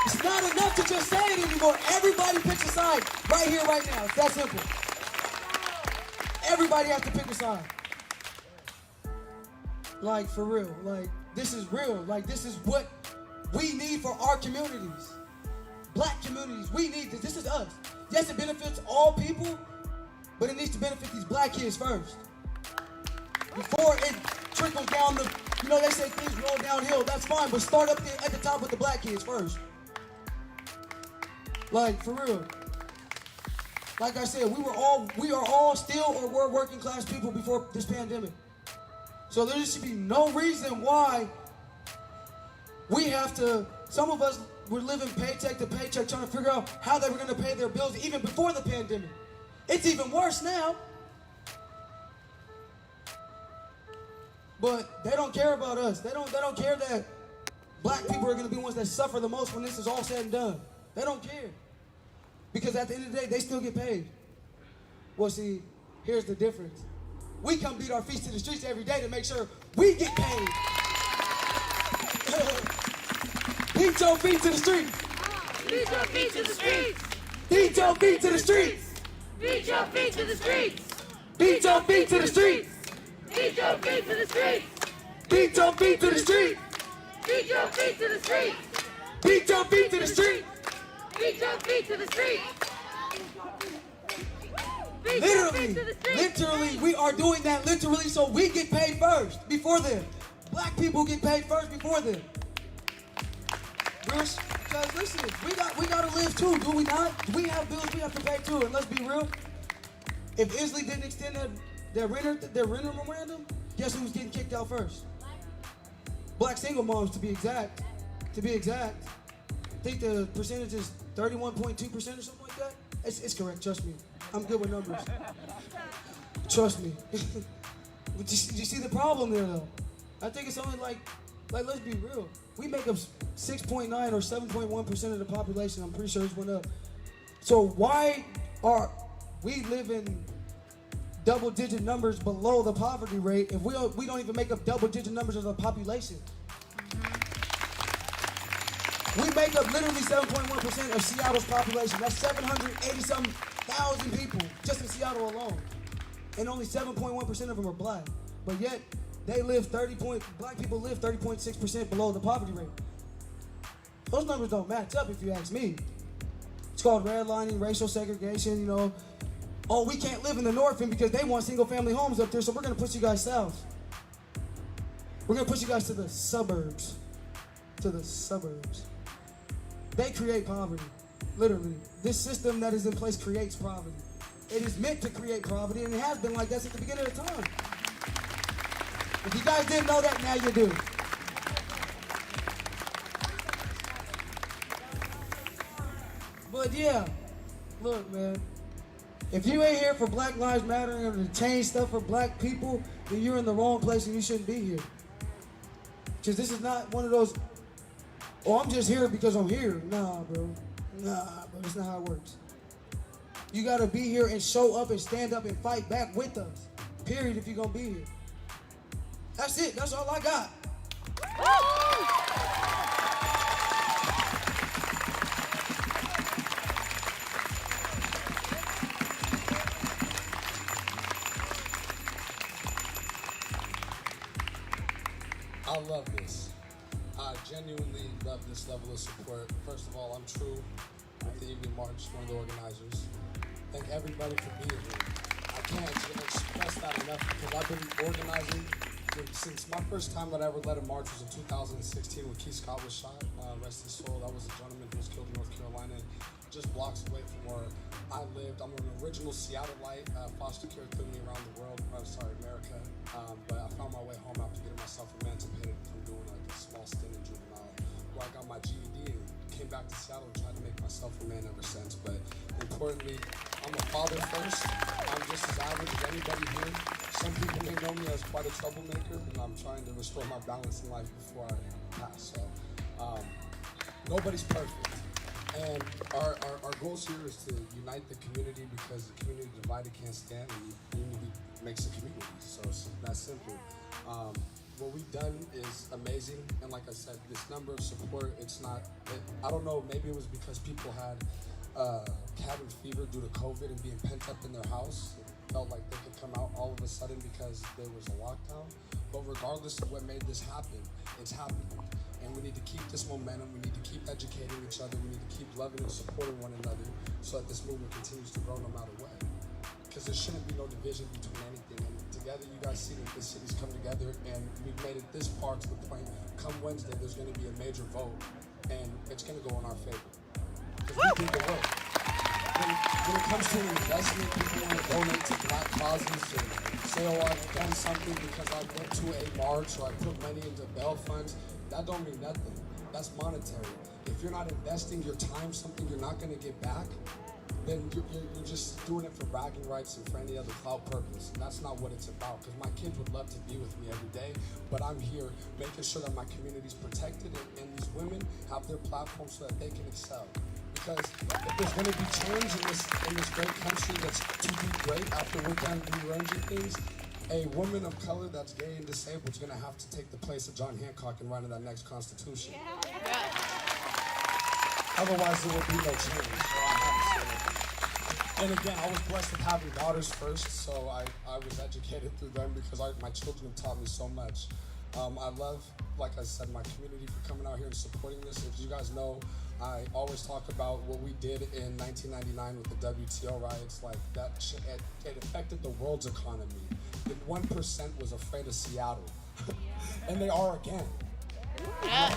It's not enough to just say it anymore. Everybody picks a side right here, right now. It's that simple. Everybody has to pick a side. Like, for real. Like, this is real. Like, this is what we need for our communities. Black communities, we need this. This is us. Yes, it benefits all people, but it needs to benefit these black kids first. Before it trickles down the, you know, they say things roll downhill. That's fine, but start up there at the top with the black kids first. Like, for real. Like I said, we are all still or were working class people before this pandemic. So there should be no reason why we have to, some of us were living paycheck to paycheck trying to figure out how they were going to pay their bills even before the pandemic. It's even worse now. But they don't care about us. They don't care that black people are going to be the ones that suffer the most when this is all said and done. They don't care. Because at the end of the day, they still get paid. Well, see, here's the difference. We come beat our feet to the streets every day to make sure we get paid. Beat your feet to the streets. Beat your feet to the streets. Beat your feet to the streets. Beat your feet to the streets. Beat your feet to the streets. Beat your feet to the streets. Beat your feet to the streets. Beat your feet to the streets. Beat your feet to the streets. Beat your feet to the streets. Literally, we are doing that literally so we get paid first, before them. Black people get paid first before them. Because listen, we gotta live too, do we not? We have bills we have to pay too, and let's be real. If Isley didn't extend their renter memorandum, guess who was getting kicked out first? Black single moms, to be exact. I think the percentage is 31.2% or something like that. It's correct, trust me. I'm good with numbers. Trust me. But you see the problem there, though? I think it's only like Like, let's be real. We make up 6.9 or 7.1% of the population. I'm pretty sure it's went up. So why are we living double-digit numbers below the poverty rate if we don't even make up double-digit numbers of the population? We make up literally 7.1% of Seattle's population. That's 780-something thousand people just in Seattle alone. And only 7.1% of them are black. But yet, black people live 30.6% below the poverty rate. Those numbers don't match up if you ask me. It's called redlining, racial segregation, you know. Oh, we can't live in the north end because they want single-family homes up there, so we're going to push you guys south. We're going to push you guys to the suburbs. To the suburbs. They create poverty, literally. This system that is in place creates poverty. It is meant to create poverty, and it has been like that since the beginning of time. If you guys didn't know that, now you do. But yeah, look, man. If you ain't here for Black Lives Matter and to change stuff for black people, then you're in the wrong place and you shouldn't be here. Because this is not one of those, oh, I'm just here because I'm here. Nah, bro. That's not how it works. You gotta be here and show up and stand up and fight back with us. Period, if you're gonna be here. That's it. That's all I got. I love this. I genuinely love this level of support. First of all, I'm True with the Evening March, one of the organizers. Thank everybody for being here. I can't express that enough because I've been organizing since my first time that I ever led a march was in 2016 when Keith Scott was shot. Rest his soul. That was a gentleman who was killed in North Carolina, just blocks away from where I lived. I'm an original Seattleite. Foster care took me around the world. America. But I found my way home after getting myself emancipated from doing like a small stint in juvenile, where I got my GED and came back to Seattle and tried to make myself a man ever since. But importantly, I'm a father first. I'm just as average as anybody here. Some people may know me as quite a troublemaker, and I'm trying to restore my balance in life before I pass. So nobody's perfect. And our goals here is to unite the community because the community divided can't stand, and unity makes a community. So it's that simple. What we've done is amazing, and like I said, this number of support, I don't know, maybe it was because people had cabin fever due to COVID and being pent up in their house. It felt like they could come out all of a sudden because there was a lockdown. But regardless of what made this happen, it's happening. And we need to keep this momentum, we need to keep educating each other, we need to keep loving and supporting one another so that this movement continues to grow no matter what. Because there shouldn't be no division between anything. And together, you guys see that the city's come together, and we've made it this far to the point, come Wednesday, there's going to be a major vote, and it's going to go in our favor. Because we did the work. When it comes to investment, people want to donate to black causes and say, oh, I've done something because I went to a march or I put money into bail funds. That don't mean nothing. That's monetary. If you're not investing your time, something you're not going to get back, then you're just doing it for bragging rights and for any other clout purpose. And that's not what it's about, because my kids would love to be with me every day, but I'm here making sure that my community's protected and these women have their platform so that they can excel. Because if there's going to be change in this great country that's to be great after we're done rearranging things, a woman of color that's gay and disabled is going to have to take the place of John Hancock and write in that next Constitution. Yeah. Otherwise, there will be no change. So I have to say that. And again, I was blessed with having daughters first, so I was educated through them because my children have taught me so much. I love, like I said, my community for coming out here and supporting this. If you guys know, I always talk about what we did in 1999 with the WTO riots. Like that, it affected the world's economy. The 1% was afraid of Seattle, and they are again. Yeah.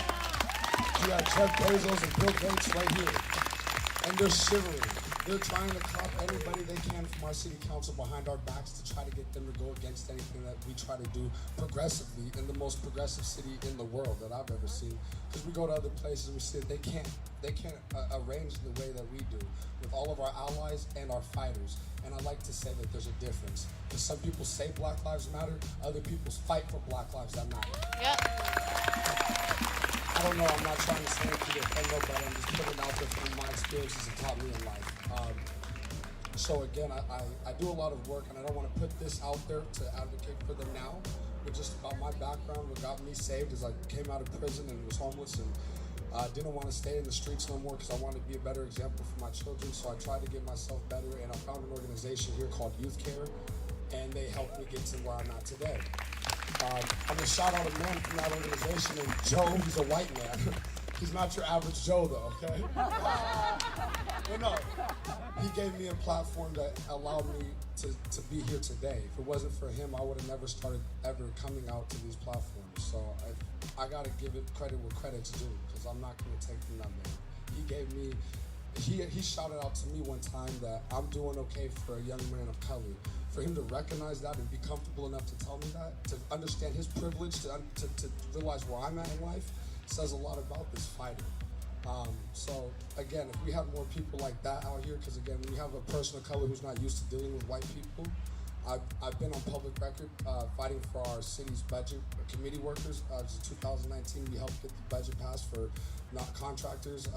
You got Jeff Bezos and Bill Gates right here, and they're shivering. They're trying to cop anybody they can from our city council behind our backs to try to get them to go against anything that we try to do progressively in the most progressive city in the world that I've ever seen. Because we go to other places and we see that they can't arrange the way that we do with all of our allies and our fighters. And I like to say that there's a difference. Because some people say Black Lives Matter, other people fight for Black Lives that matter. Yep. I don't know, I'm not trying to say anything to offend nobody, I'm just putting it out there from my experiences that taught me in life. So again, I do a lot of work, and I don't want to put this out there to advocate for them now, but just about my background. What got me saved is I came out of prison and was homeless, and didn't want to stay in the streets no more because I wanted to be a better example for my children. So I tried to get myself better, and I found an organization here called Youth Care, and they helped me get to where I'm at today. I'm gonna shout out a man from that organization named Joe. He's a white man. He's not your average Joe though, okay? But no, he gave me a platform that allowed me to be here today. If it wasn't for him, I would have never started ever coming out to these platforms. So I gotta give it credit where credit's due, because I'm not gonna take from that man. He gave me, he shouted out to me one time that I'm doing okay for a young man of color. For him to recognize that and be comfortable enough to tell me that, to understand his privilege, to realize where I'm at in life, says a lot about this fighter. So again, if we have more people like that out here, because again, when you have a person of color who's not used to dealing with white people, I've been on public record fighting for our city's budget committee workers. In 2019, we helped get the budget passed for not contractors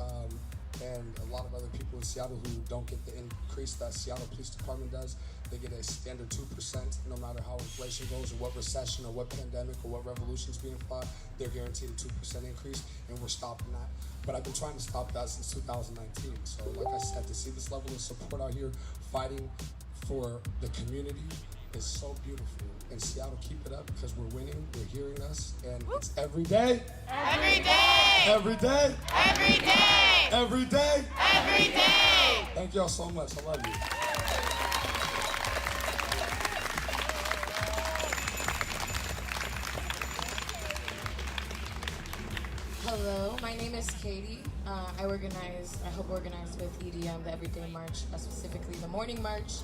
and a lot of other people in Seattle who don't get the increase that Seattle Police Department does. They get a standard 2%, no matter how inflation goes or what recession or what pandemic or what revolution's being fought, they're guaranteed a 2% increase, and we're stopping that. But I've been trying to stop that since 2019. So like I said, to see this level of support out here fighting for the community is so beautiful. And Seattle, keep it up, because we're winning, they're hearing us, and it's every day. Every day. Every day. Every day. Every day. Every day. Thank y'all so much. I love you. Hello, my name is Katie. I help organize with EDM, the Everyday March, specifically the morning march.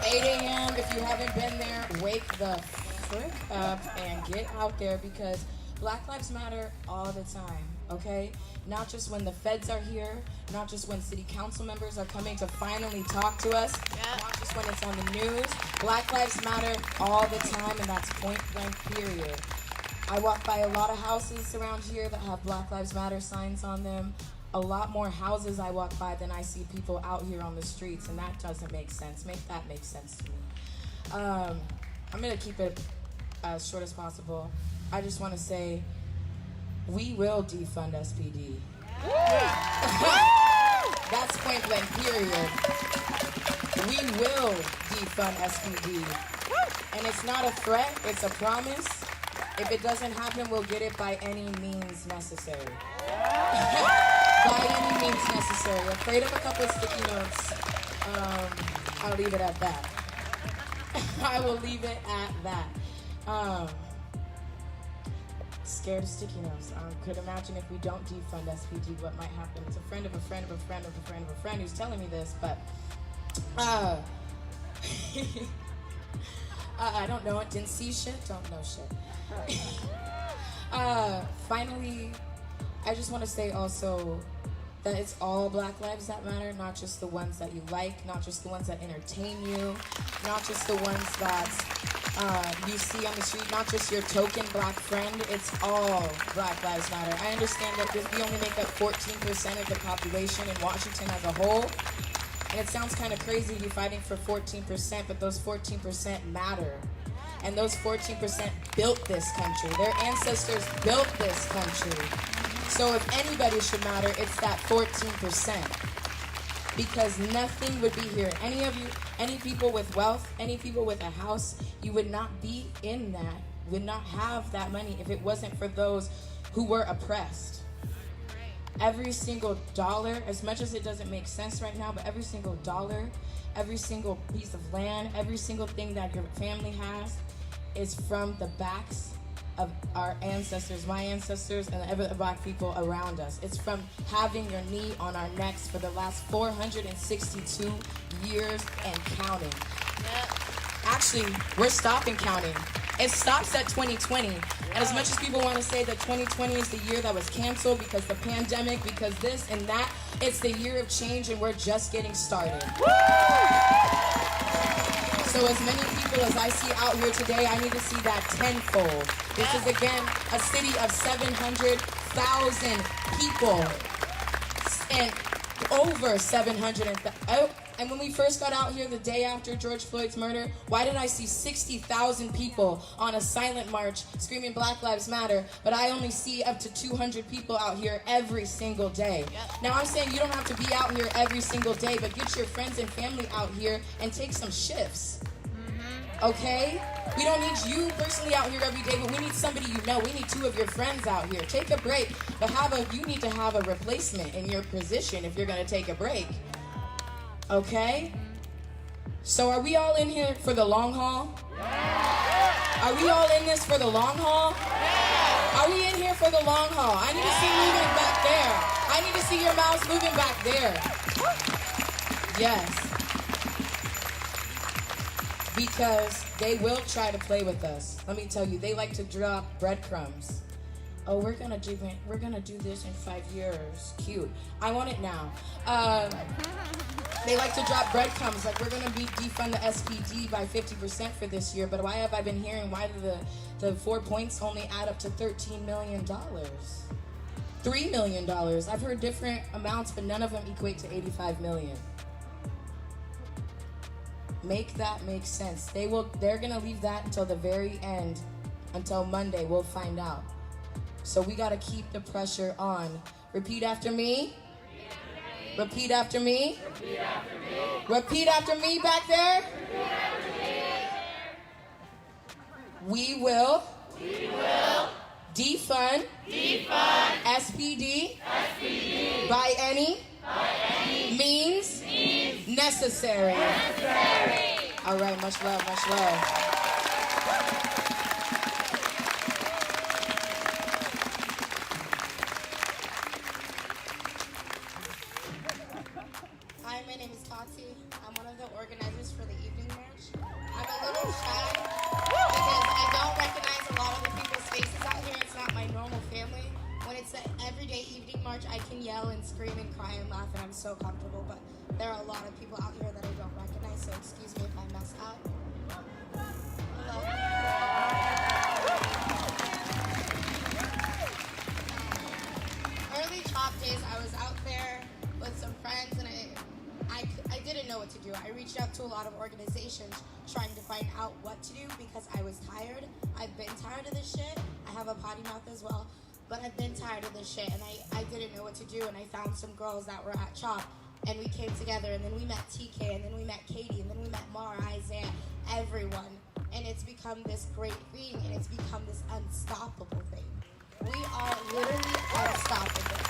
8 a.m. If you haven't been there, wake the frick up and get out there, because Black Lives Matter all the time, okay? Not just when the feds are here, not just when city council members are coming to finally talk to us, not just when it's on the news. Black Lives Matter all the time, and that's point blank, period. I walk by a lot of houses around here that have Black Lives Matter signs on them. A lot more houses I walk by than I see people out here on the streets, and that doesn't make sense. Make that make sense to me. I'm gonna keep it as short as possible. I just want to say, we will defund SPD. That's point blank, period. We will defund SPD. And it's not a threat, it's a promise. If it doesn't happen, we'll get it by any means necessary. By any means necessary. Afraid of a couple of sticky notes. I'll leave it at that. I will leave it at that. Scared of sticky notes. Could imagine if we don't defund SPD, what might happen. It's a friend of a friend of a friend of a friend of a friend who's telling me this, but I don't know it. Didn't see shit. Don't know shit. Finally, I just want to say also that it's all Black lives that matter, not just the ones that you like, not just the ones that entertain you, not just the ones that you see on the street, not just your token Black friend. It's all Black lives matter. I understand that we only make up 14% of the population in Washington as a whole, and it sounds kind of crazy to be fighting for 14%, but those 14% matter. And those 14% built this country. Their ancestors built this country. So if anybody should matter, it's that 14%. Because nothing would be here. Any of you, any people with wealth, any people with a house, you would not be in that, would not have that money if it wasn't for those who were oppressed. Every single dollar, as much as it doesn't make sense right now, but every single dollar, every single piece of land, every single thing that your family has is from the backs of our ancestors, my ancestors, and the other Black people around us. It's from having your knee on our necks for the last 462 years and counting. Actually, we're stopping counting. It stops at 2020. And as much as people want to say that 2020 is the year that was canceled because the pandemic, because this and that, it's the year of change, and we're just getting started. So as many people as I see out here today, I need to see that tenfold. This is again a city of 700,000 people. And over 700,000. And when we first got out here the day after George Floyd's murder, why did I see 60,000 people on a silent march screaming Black Lives Matter, but I only see up to 200 people out here every single day? Now I'm saying you don't have to be out here every single day, but get your friends and family out here and take some shifts. Okay? We don't need you personally out here every day, but we need somebody you know. We need 2 of your friends out here. Take a break, but you need to have a replacement in your position if you're going to take a break. Okay? So are we all in here for the long haul? Are we all in this for the long haul? Are we in here for the long haul? I need to see moving back there. I need to see your mouths moving back there. Yes. Because they will try to play with us. Let me tell you, they like to drop breadcrumbs. Oh, we're gonna do this in 5 years. Cute. I want it now. They like to drop breadcrumbs, like we're gonna defund the SPD by 50% for this year. But why have I been hearing? Why do the 4 points only add up to $13 million? $3 million. I've heard different amounts, but none of them equate to 85 million. Make that make sense. They're gonna leave that until the very end, until Monday. We'll find out. So we gotta keep the pressure on. Repeat after me. Repeat after me. Repeat after me. Repeat after me back there. Repeat after me. We will defund SPD by any means necessary. All right, much love, much love. Hi, my name is Tati. I'm one of the organizers for the evening march. I'm a little shy because I don't recognize a lot of the people's faces out here. It's not my normal family. When it's an everyday evening march, I can yell and scream and cry and laugh, and I'm so comfortable. But there are a lot of people out here that I don't recognize, so excuse me if I mess up. Hello. Early chop days, I was out there with some friends, and I didn't know what to do. I reached out to a lot of organizations trying to find out what to do because I was tired. I've been tired of this shit. I have a potty mouth as well, but I've been tired of this shit, and I didn't know what to do, and I found some girls that were at CHOP, and we came together, and then we met TK, and then we met Katie, and then we met Mara, Isaiah, everyone, and it's become this great thing, and it's become this unstoppable thing. We are literally unstoppable.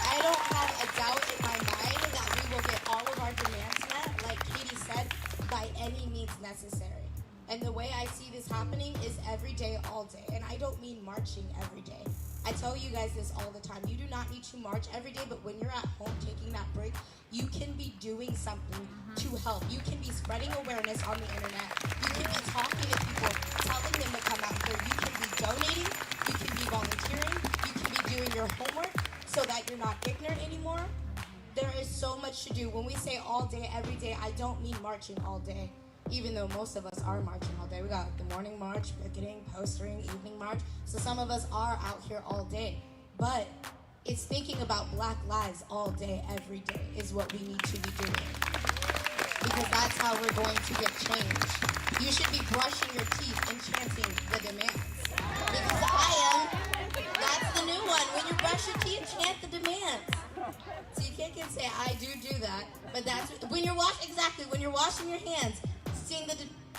I don't have a doubt in my mind that we will get all of our demands met, like Katie said, by any means necessary. And the way I see this happening is every day, all day. And I don't mean marching every day. I tell you guys this all the time. You do not need to march every day, but when you're at home taking that break, you can be doing something to help. You can be spreading awareness on the internet. You can be talking to people, telling them to come out here. You can be donating. You can be volunteering. You can be doing your homework so that you're not ignorant anymore. There is so much to do. When we say all day, every day, I don't mean marching all day, even though most of us are marching all day. We got the morning march, picketing, postering, evening march. So some of us are out here all day. But it's thinking about Black lives all day, every day is what we need to be doing. Because that's how we're going to get change. You should be brushing your teeth and chanting the demands. Because that's the new one. When you brush your teeth, chant the demands. So you can't say, I do that. But that's, when you're washing your hands, sing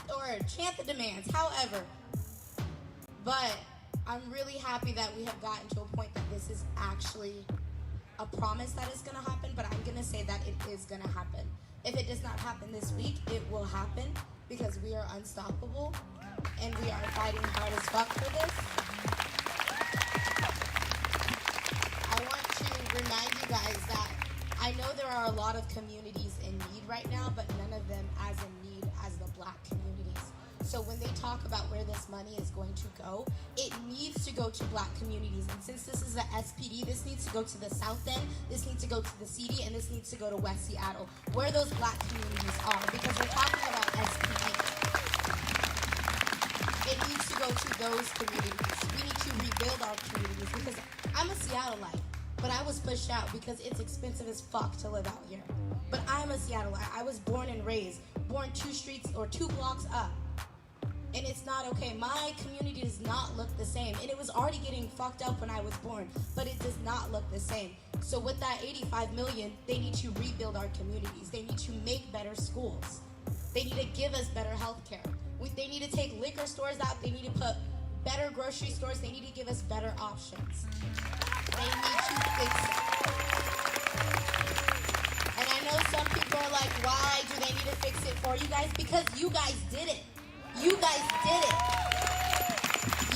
or chant the demands, however. But I'm really happy that we have gotten to a point that this is actually a promise that is going to happen, but I'm going to say that it is going to happen. If it does not happen this week, it will happen because we are unstoppable and we are fighting hard as fuck for this. I want to remind you guys that I know there are a lot of communities in need right now, but none of them as in need as the Black communities. So when they talk about where this money is going to go, it needs to go to Black communities. And since this is the SPD, this needs to go to the South End, this needs to go to the CD, and this needs to go to West Seattle, where those Black communities are. Because we're talking about SPD. It needs to go to those communities. We need to rebuild our communities because I'm a Seattleite, but I was pushed out because it's expensive as fuck to live out here. But I'm a Seattleite. I was born and raised, born 2 streets or 2 blocks up. And it's not okay. My community does not look the same. And it was already getting fucked up when I was born, but it does not look the same. So with that 85 million, they need to rebuild our communities. They need to make better schools. They need to give us better health care. They need to take liquor stores out. They need to put better grocery stores. They need to give us better options. They need to fix it. And I know some people are like, why do they need to fix it for you guys? Because you guys did it. You guys did it.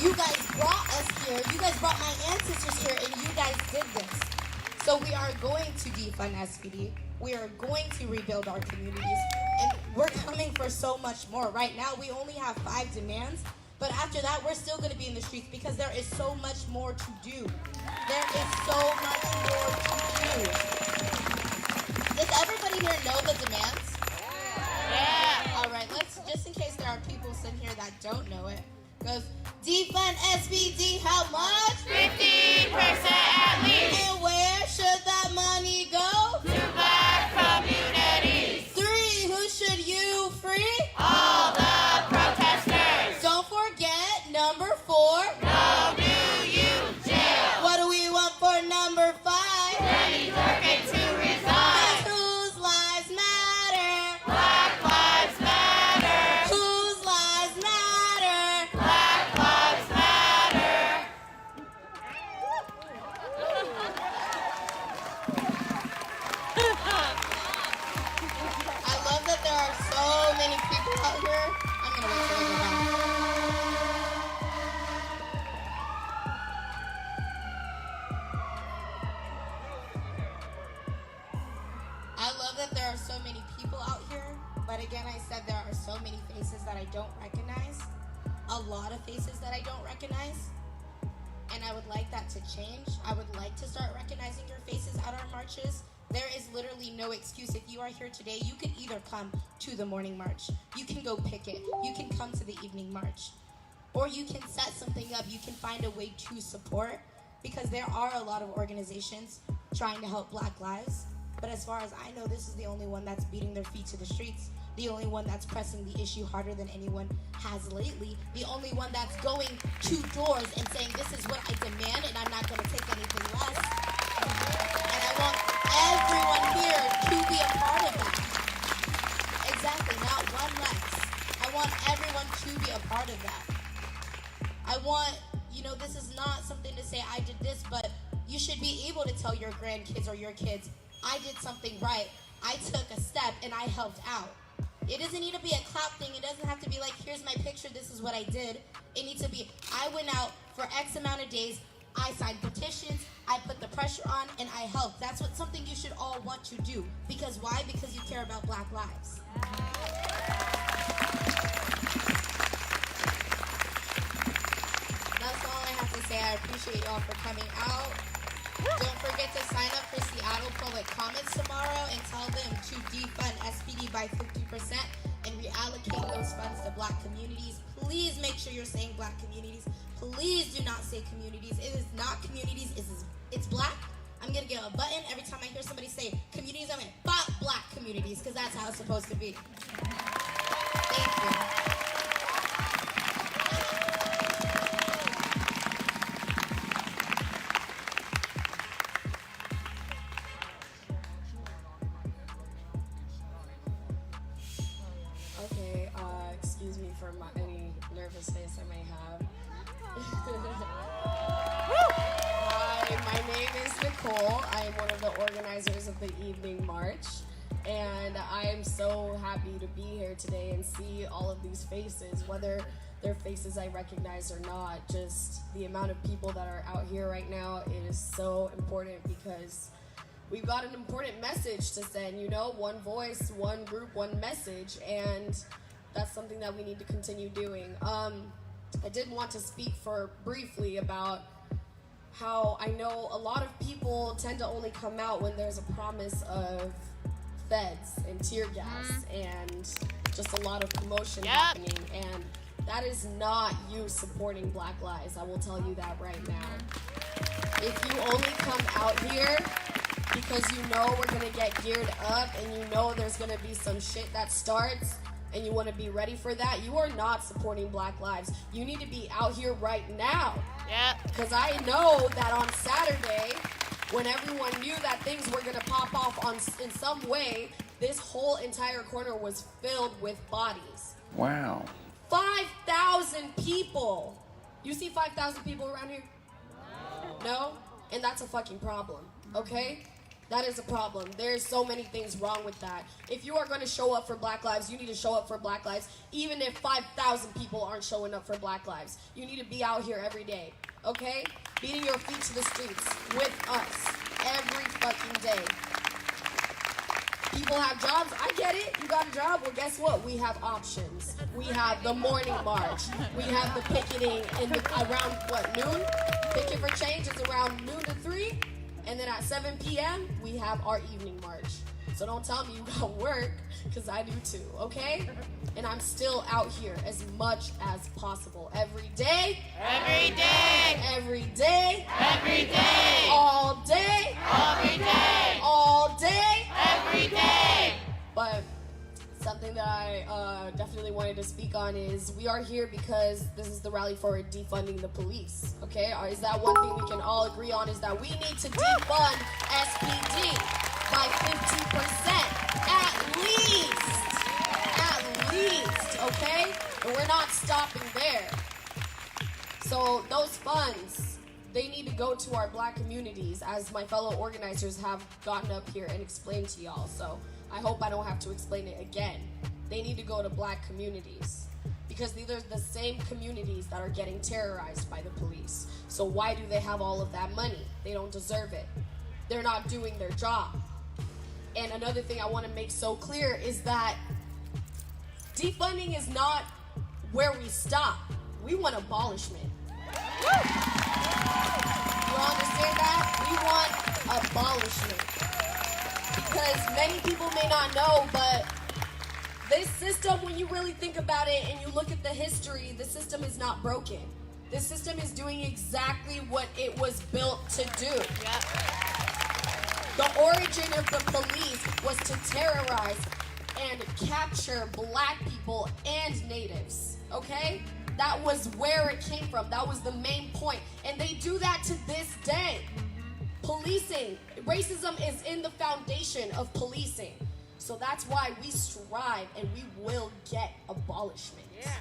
You guys brought us here. You guys brought my ancestors here, and you guys did this. So we are going to defund SPD. We are going to rebuild our communities. And we're coming for so much more. Right now, we only have 5 demands. But after that, we're still going to be in the streets because there is so much more to do. There is so much more to do. Does everybody here know the demands? Yeah. All right, let's, just in case there are people sitting here that don't know it, goes, defund SPD, how much? 50% at least. And where should that money go? To Black communities. 3, who should you free? All the protesters. Don't forget number 4. No new youth jail. What do we want for number 5? Lenny Durkin to resign. Whose lives matter? Black lives matter. Whose lives matter? Black lives matter. I love that there are so many people out here. I'm gonna wait till they go back. I love that there are so many people out here, but again, I said there are so many faces that I don't recognize. A lot of faces that I don't recognize. And I would like that to change. I would like to start recognizing your faces at our marches. There is literally no excuse. If you are here today, you can either come to the morning march, you can go picket, you can come to the evening march, or you can set something up. You can find a way to support, because there are a lot of organizations trying to help Black lives. But as far as I know, this is the only one that's beating their feet to the streets, the only one that's pressing the issue harder than anyone has lately, the only one that's going to doors and saying, this is what I demand and I'm not going to take anything less. And I want everyone here to be a part of that. Exactly, not one less. I want everyone to be a part of that. I want, this is not something to say I did this, but you should be able to tell your grandkids or your kids, I did something right. I took a step and I helped out. It doesn't need to be a clap thing. It doesn't have to be like, here's my picture, this is what I did. It needs to be, I went out for X amount of days, I signed petitions, I put the pressure on, and I helped. That's something you should all want to do. Because why? Because you care about Black lives. That's all I have to say. I appreciate y'all for coming out. Don't forget to sign up for Seattle Public Comments tomorrow and tell them to defund SPD by 50% and reallocate those funds to Black communities. Please make sure you're saying Black communities. Please do not say communities. It is not communities. It's Black. I'm going to get a button every time I hear somebody say communities. I'm going to Black communities, because that's how it's supposed to be. Thank you. Okay, excuse me for any nervousness I may have. Hi, my name is Nicole. I am one of the organizers of the evening march, and I am so happy to be here today and see all of these faces, whether they're faces I recognize or not. Just the amount of people that are out here right now, it is so important, because we've got an important message to send, one voice, one group, one message, and that's something that we need to continue doing. I did want to speak briefly about how I know a lot of people tend to only come out when there's a promise of feds and tear gas and just a lot of commotion happening, and that is not you supporting Black lives. I will tell you that right now. If you only come out here because you know we're gonna get geared up and you know there's gonna be some shit that starts and you want to be ready for that, you are not supporting Black lives. You need to be out here right now. Yeah. Because I know that on Saturday, when everyone knew that things were going to pop off in some way, this whole entire corner was filled with bodies. Wow. 5,000 people. You see 5,000 people around here? No? And that's a fucking problem, okay? That is a problem. There's so many things wrong with that. If you are going to show up for Black lives, you need to show up for Black lives, even if 5,000 people aren't showing up for Black lives. You need to be out here every day, okay? Beating your feet to the streets with us every fucking day. People have jobs. I get it. You got a job. Well, guess what? We have options. We have the morning march. We have the picketing around, what, noon? Picket for Change is around noon to 3. And then at 7 p.m., we have our evening march. So don't tell me you got work, because I do too, okay? And I'm still out here as much as possible. Every day. Every day. Every day. Every day. All day. Every day. All day. Every day. But something that I definitely wanted to speak on is we are here because this is the rally for defunding the police, okay? Is that one thing we can all agree on, is that we need to defund SPD by 50% at least, okay? And we're not stopping there. So those funds, they need to go to our Black communities, as my fellow organizers have gotten up here and explained to y'all. So I hope I don't have to explain it again. They need to go to Black communities because these are the same communities that are getting terrorized by the police. So why do they have all of that money? They don't deserve it. They're not doing their job. And another thing I want to make so clear is that defunding is not where we stop. We want abolishment. You understand that? We want abolishment. Because many people may not know, but this system, when you really think about it and you look at the history, the system is not broken. This system is doing exactly what it was built to do. Yep. The origin of the police was to terrorize and capture Black people and natives, okay? That was where it came from. That was the main point. And they do that to this day. Policing, racism is in the foundation of policing. So that's why we strive and we will get abolishment. Yeah.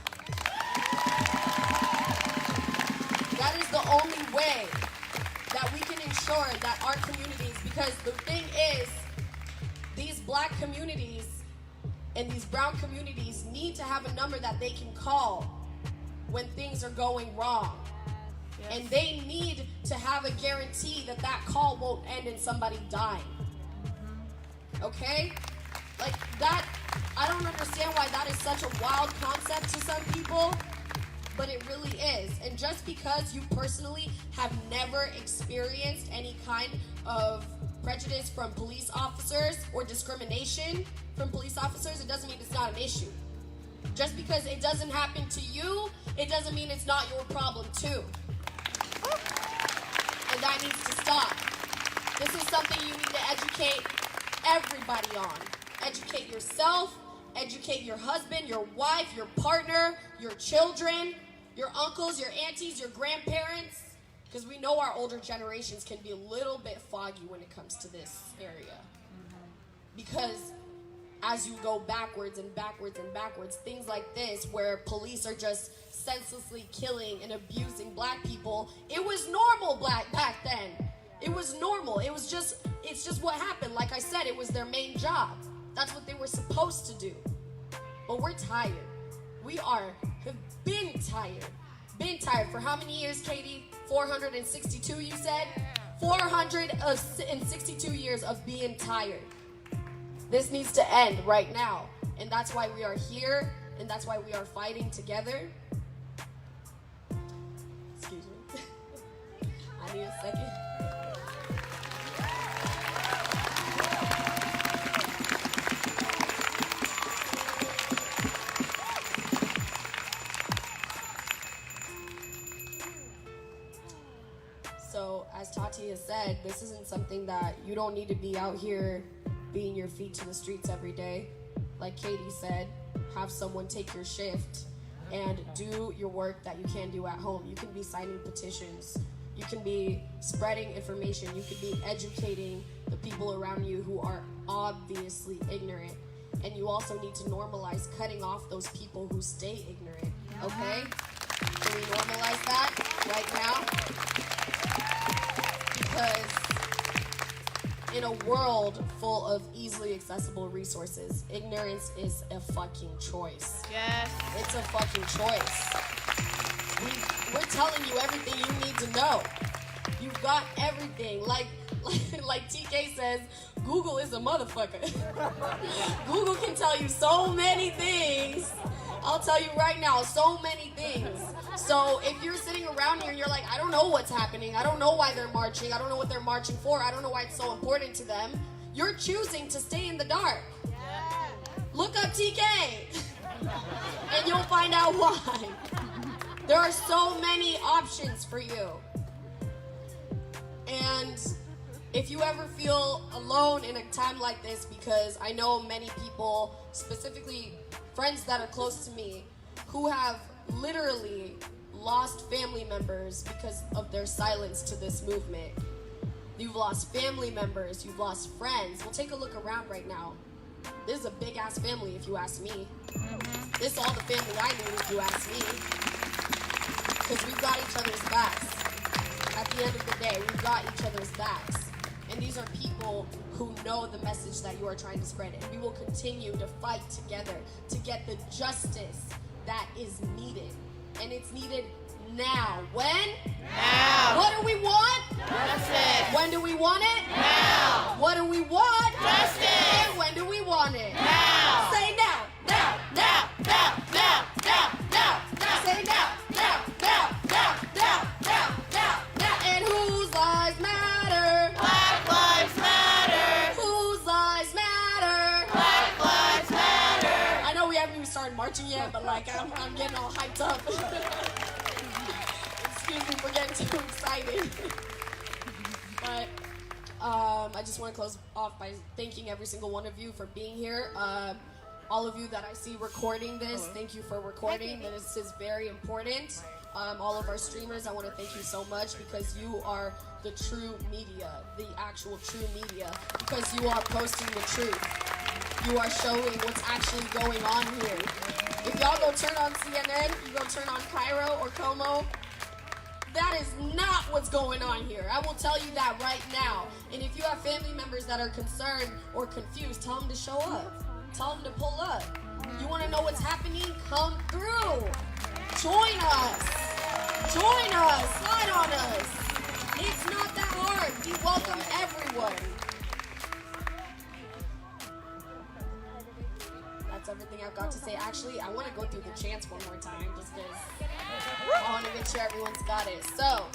That is the only way that we can ensure that our communities, because the thing is, these Black communities and these brown communities need to have a number that they can call when things are going wrong. Yes. And they need to have a guarantee that that call won't end in somebody dying. Okay? Like that, I don't understand why that is such a wild concept to some people, but it really is. And just because you personally have never experienced any kind of prejudice from police officers or discrimination from police officers, it doesn't mean it's not an issue. Just because it doesn't happen to you, it doesn't mean it's not your problem too. And that needs to stop. This is something you need to educate everybody on. Educate yourself, educate your husband, your wife, your partner, your children, your uncles, your aunties, your grandparents. Because we know our older generations can be a little bit foggy when it comes to this area. Because as you go backwards and backwards and backwards, things like this where police are just senselessly killing and abusing Black people, it was normal back then. It was normal. It's just what happened. Like I said, it was their main job. That's what they were supposed to do. But we're tired. We have been tired. Been tired for how many years, Katie? 462, you said? 462 years of being tired. This needs to end right now. And that's why we are here, and that's why we are fighting together. Excuse me. I need a second. also, as Tati has said, this isn't something that you don't need to be out here beating your feet to the streets every day. Like Katie said, have someone take your shift and do your work that you can do at home. You can be signing petitions. You can be spreading information. You can be educating the people around you who are obviously ignorant. And you also need to normalize cutting off those people who stay ignorant, okay? Can we normalize that right now? Because in a world full of easily accessible resources, ignorance is a fucking choice. Yes. It's a fucking choice. We're telling you everything you need to know. You've got everything. Like TK says, Google is a motherfucker. Google can tell you so many things. I'll tell you right now, so many things. So if you're sitting around here and you're like, I don't know what's happening. I don't know why they're marching. I don't know what they're marching for. I don't know why it's so important to them. You're choosing to stay in the dark. Look up TK. And you'll find out why. There are so many options for you. And if you ever feel alone in a time like this, because I know many people, specifically friends that are close to me, who have literally lost family members because of their silence to this movement. You've lost family members, you've lost friends. Well, take a look around right now. This is a big ass family if you ask me. This is all the family I need if you ask me. Because we've got each other's backs. At the end of the day, we've got each other's backs. And these are people who know the message that you are trying to spread. And we will continue to fight together to get the justice that is needed. And it's needed now. When? Now. What do we want? Justice. When do we want it? Now. What do we want? Justice. And when do we want it? Now. Say now. Now. Now. Now. Now. Now. Now. Now. Say now. Now. Now. Now. Now. Now. Now. Now. And whose lives matter? Black lives matter. Whose lives matter? Black lives matter. I know we haven't even started marching yet, but like I'm getting all hyped up. Excuse me for getting too excited. But I just want to close off by thanking every single one of you for being here. All of you that I see recording this, thank you for recording. This is very important. All of our streamers, I want to thank you so much because you are the true media, the actual true media, because you are posting the truth. You are showing what's actually going on here. If y'all go turn on CNN, you go turn on Cairo or Como, that is not what's going on here. I will tell you that right now. And if you have family members that are concerned or confused, tell them to show up. Tell them to pull up. You want to know what's happening? Come through. Join us. Join us. Slide on us. It's not that hard. We welcome everyone. That's everything I've got to say. Actually, I want to go through the chants one more time just because I want to make sure everyone's got it. So,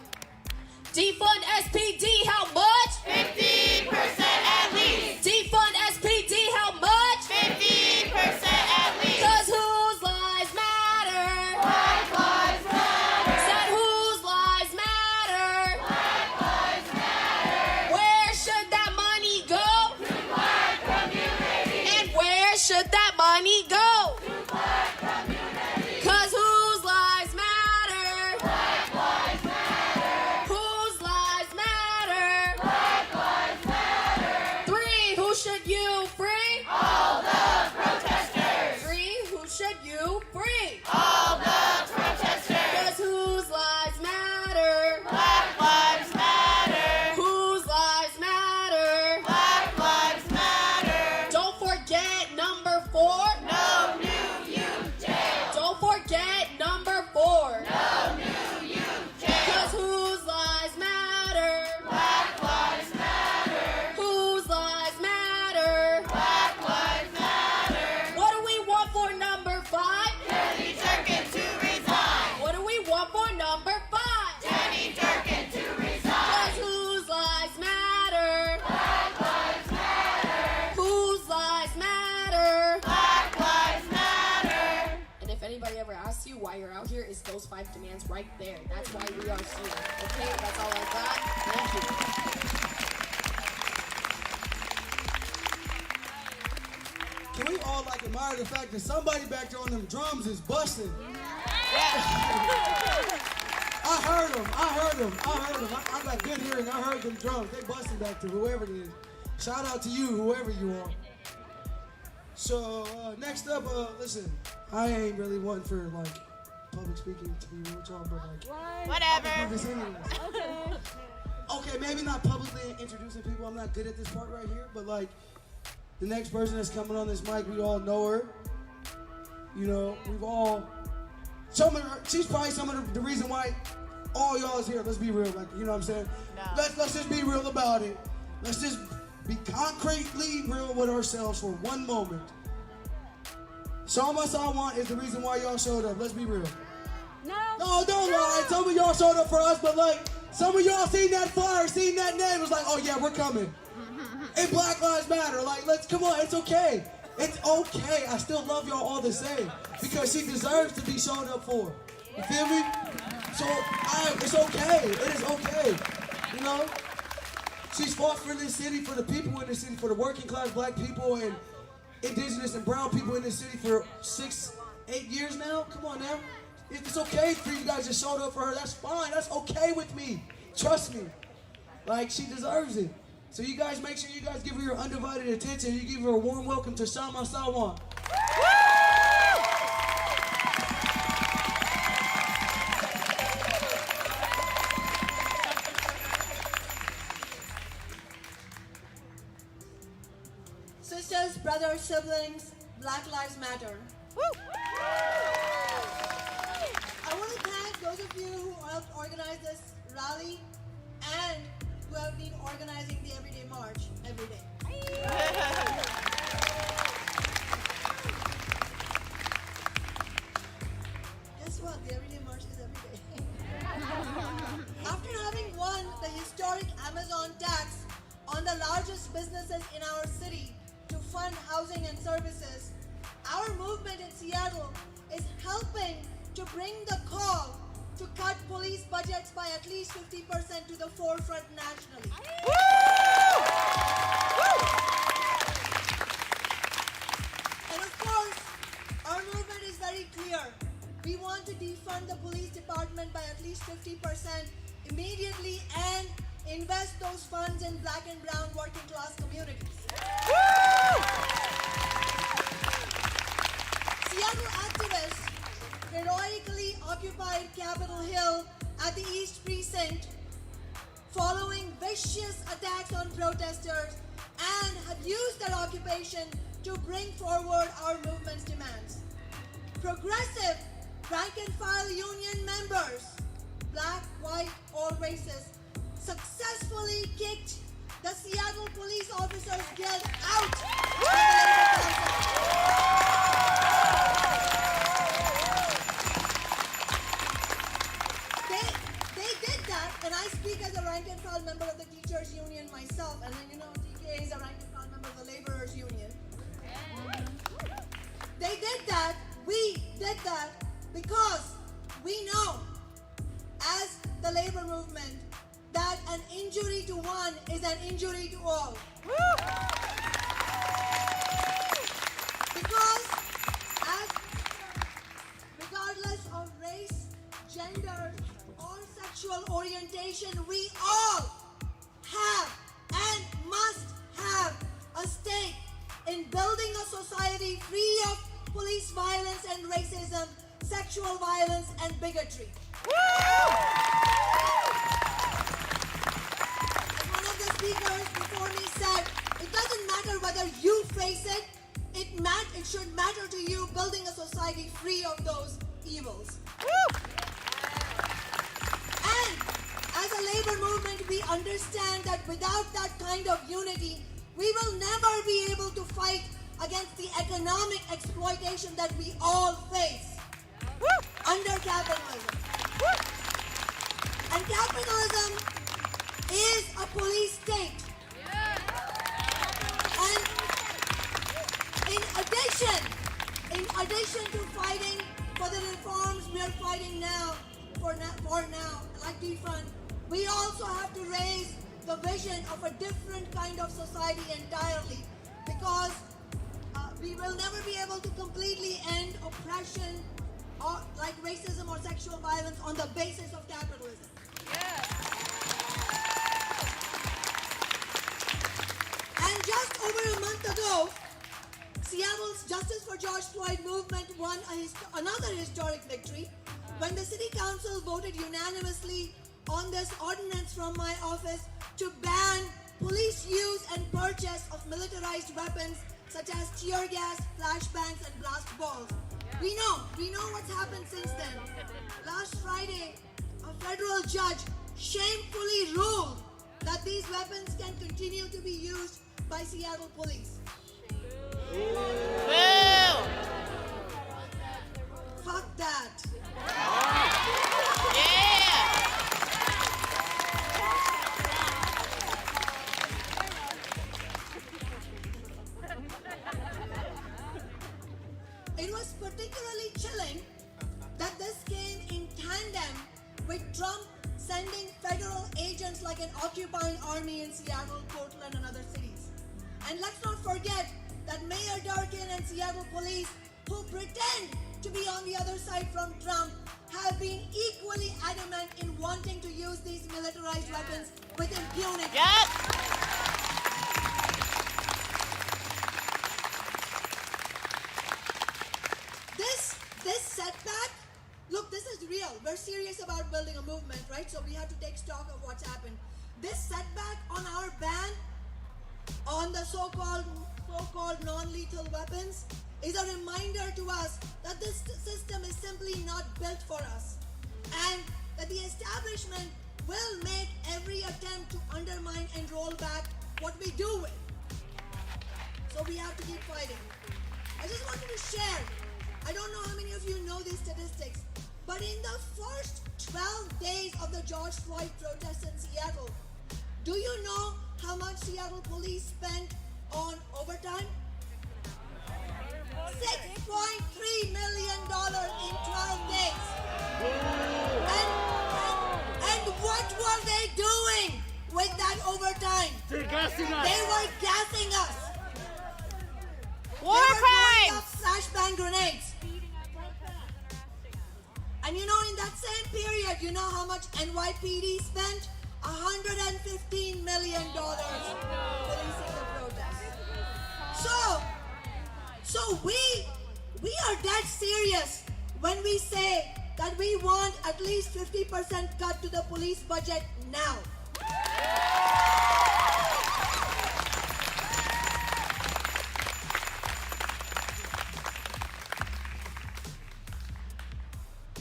defund SPD, how much? 50% at least. Defund SPD, how much? 50% at least. Cause whose lives matter? Black lives matter. Said whose lives matter? Black lives matter. Where should that money go? To black communities. And where should that money go? To black communities. Cause whose lives matter? Black lives matter. Whose lives matter? Black lives matter. 3, who should you free? All the protesters. 3, who should you free? All the protesters. Cause whose lives matter? Black lives matter. Whose lives matter? Black lives matter. Don't forget number 4. No new youth jail. Don't forget number 4. No new youth jail. Cause whose lives matter? Black lives matter. Whose lives matter? Black lives matter. What do we want for number 5? Jenny Durkin to resign. What do we want for number 5? Jenny Durkin to Cause resign. whose lives matter? Black lives matter. Whose lives matter? Black lives matter. And if anybody ever asks you why you're out here, it's those 5 demands right there. That's why we are here. Okay, that's all I got. Thank you. Can we all like admire the fact that somebody back there on them drums is busting? I heard them. I got good hearing. I heard them drums. They busting back there, whoever it is. Shout out to you, whoever you are. So next up, listen, I ain't really one for like public speaking to be real with y'all, but like Whatever. I'll do this anyways. Okay, maybe not publicly introducing people. I'm not good at this part right here, but like the next person that's coming on this mic, we all know her. You know, we've all. She's probably some of the reason why all y'all is here. Let's be real, like you know what I'm saying. No. Let's just be real about it. Let's just be concretely real with ourselves for one moment. Some of us all want is the reason why y'all showed up. Let's be real. No, don't lie. Some of y'all showed up for us, but like some of y'all seen that flyer, seen that name, was like, oh yeah, we're coming. And Black Lives Matter. Like, let's come on. It's okay. It's okay. I still love y'all all the same because she deserves to be shown up for. You feel me? So it's okay. It is okay. You know. She's fought for this city, for the people in this city, for the working class black people and indigenous and brown people in this city for 6-8 years now. Come on now. It's okay for you guys to show up for her. That's fine. That's okay with me. Trust me. Like, she deserves it. So you guys make sure you guys give her your undivided attention. You give her a warm welcome to Shama Sawan. Sisters, brothers, siblings, Black Lives Matter. I want to thank those of you who helped organize this rally and who have been organizing the Everyday March every day. Guess what? The Everyday March is every day. After having won the historic Amazon tax on the largest businesses in our city to fund housing and services, our movement in Seattle is helping to bring the call to cut police budgets by at least 50% to the forefront nationally. And of course, our movement is very clear. We want to defund the police department by at least 50% immediately and invest those funds in black and brown working class communities. Seattle activists heroically occupied Capitol Hill at the East Precinct following vicious attacks on protesters and have used that occupation to bring forward our movement's demands. Progressive rank-and-file union members, black, white, or racist, successfully kicked the Seattle Police Officers Guild out of the Labor Council. They did that, and I speak as a rank-and-file member of the Teachers Union myself, and then you know TK is a rank-and-file member of the Laborers Union. They did that, we did that, because we know, as the labor movement, that an injury to one is an injury to all. Because regardless of race, gender, or sexual orientation, we all have and must have a stake in building a society free of police violence and racism, sexual violence and bigotry. One of the speakers before me said, it doesn't matter whether you face it, it should matter to you building a society free of those evils. And as a labor movement, we understand that without that kind of unity, we will never be able to fight against the economic exploitation that we all face under capitalism. And capitalism is a police state. And in addition to fighting for the reforms we are fighting now, like defund, we also have to raise the vision of a different kind of society entirely, because we will never be able to completely end oppression or like racism or sexual violence on the basis of capitalism. And just over a month ago, Seattle's Justice for George Floyd movement won another historic victory when the City Council voted unanimously on this ordinance from my office to ban police use and purchase of militarized weapons such as tear gas, flashbangs, and blast balls. We know what's happened since then. Last Friday, a federal judge shamefully ruled that these weapons can continue to be used by Seattle police. Fuck that. It was particularly chilling that this came in tandem with Trump sending federal agents like an occupying army in Seattle, Portland, and other cities. And let's not forget that Mayor Durkin and Seattle police, who pretend to be on the other side from Trump, have been equally adamant in wanting to use these militarized weapons with impunity. This setback, look, this is real. We're serious about building a movement, right? So we have to take stock of what's happened. This setback on our ban on the so-called non-lethal weapons is a reminder to us that this system is simply not built for us, and that the establishment will make every attempt to undermine and roll back what we do with. So we have to keep fighting. I just wanted to share, I don't know how many of you know these statistics, but in the first 12 days of the George Floyd protests in Seattle, do you know how much Seattle police spent on overtime? $6.3 million in 12 days. And what were they doing with that overtime? They're gassing us. They were gassing us. War crimes! Flashbang grenades. And you know, in that same period, you know how much NYPD spent? $115 million policing the protest. So we are that serious when we say that we want at least 50% cut to the police budget now.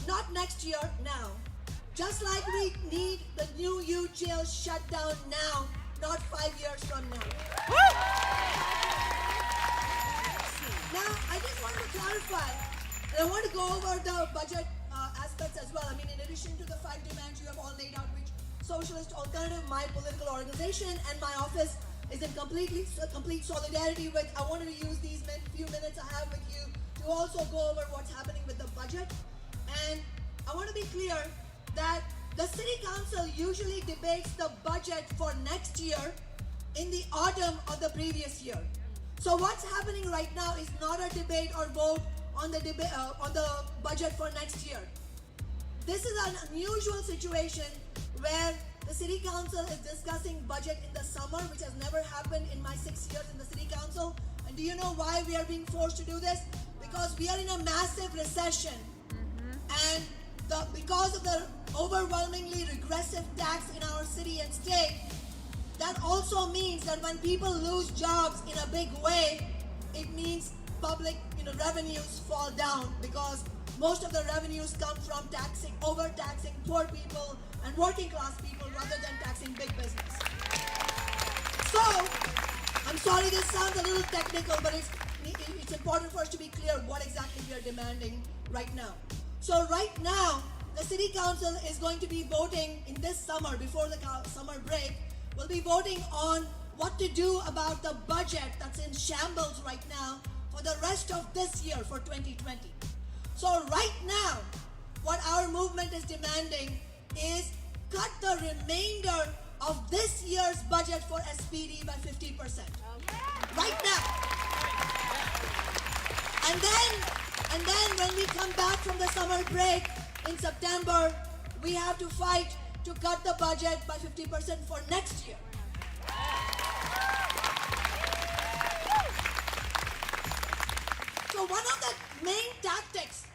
Not next year, now. Just like we need the new U jail shut down now, not 5 years from now. Now, I just want to clarify, and I want to go over the budget aspects as well. I mean, in addition to the 5 demands you have all laid out, which Socialist Alternative, my political organization, and my office is in complete solidarity with, I wanted to use these few minutes I have with you to also go over what's happening with the budget. And I want to be clear that the City Council usually debates the budget for next year in the autumn of the previous year. So what's happening right now is not a debate or vote on the budget for next year. This is an unusual situation where the City Council is discussing budget in the summer, which has never happened in my 6 years in the City Council. And do you know why we are being forced to do this? Because we are in a massive recession. And because of the overwhelmingly regressive tax in our city and state, that also means that when people lose jobs in a big way, it means public revenues fall down, because most of the revenues come from overtaxing poor people and working class people rather than taxing big business. So, I'm sorry this sounds a little technical, but it's important for us to be clear what exactly we are demanding right now. So right now, the City Council is going to be voting in this summer, before the summer break, we'll be voting on what to do about the budget that's in shambles right now for the rest of this year, for 2020. So right now, what our movement is demanding is cut the remainder of this year's budget for SPD by 50%. Right now. And then when we come back from the summer break in September, we have to fight to cut the budget by 50% for next year. So one of the main tactics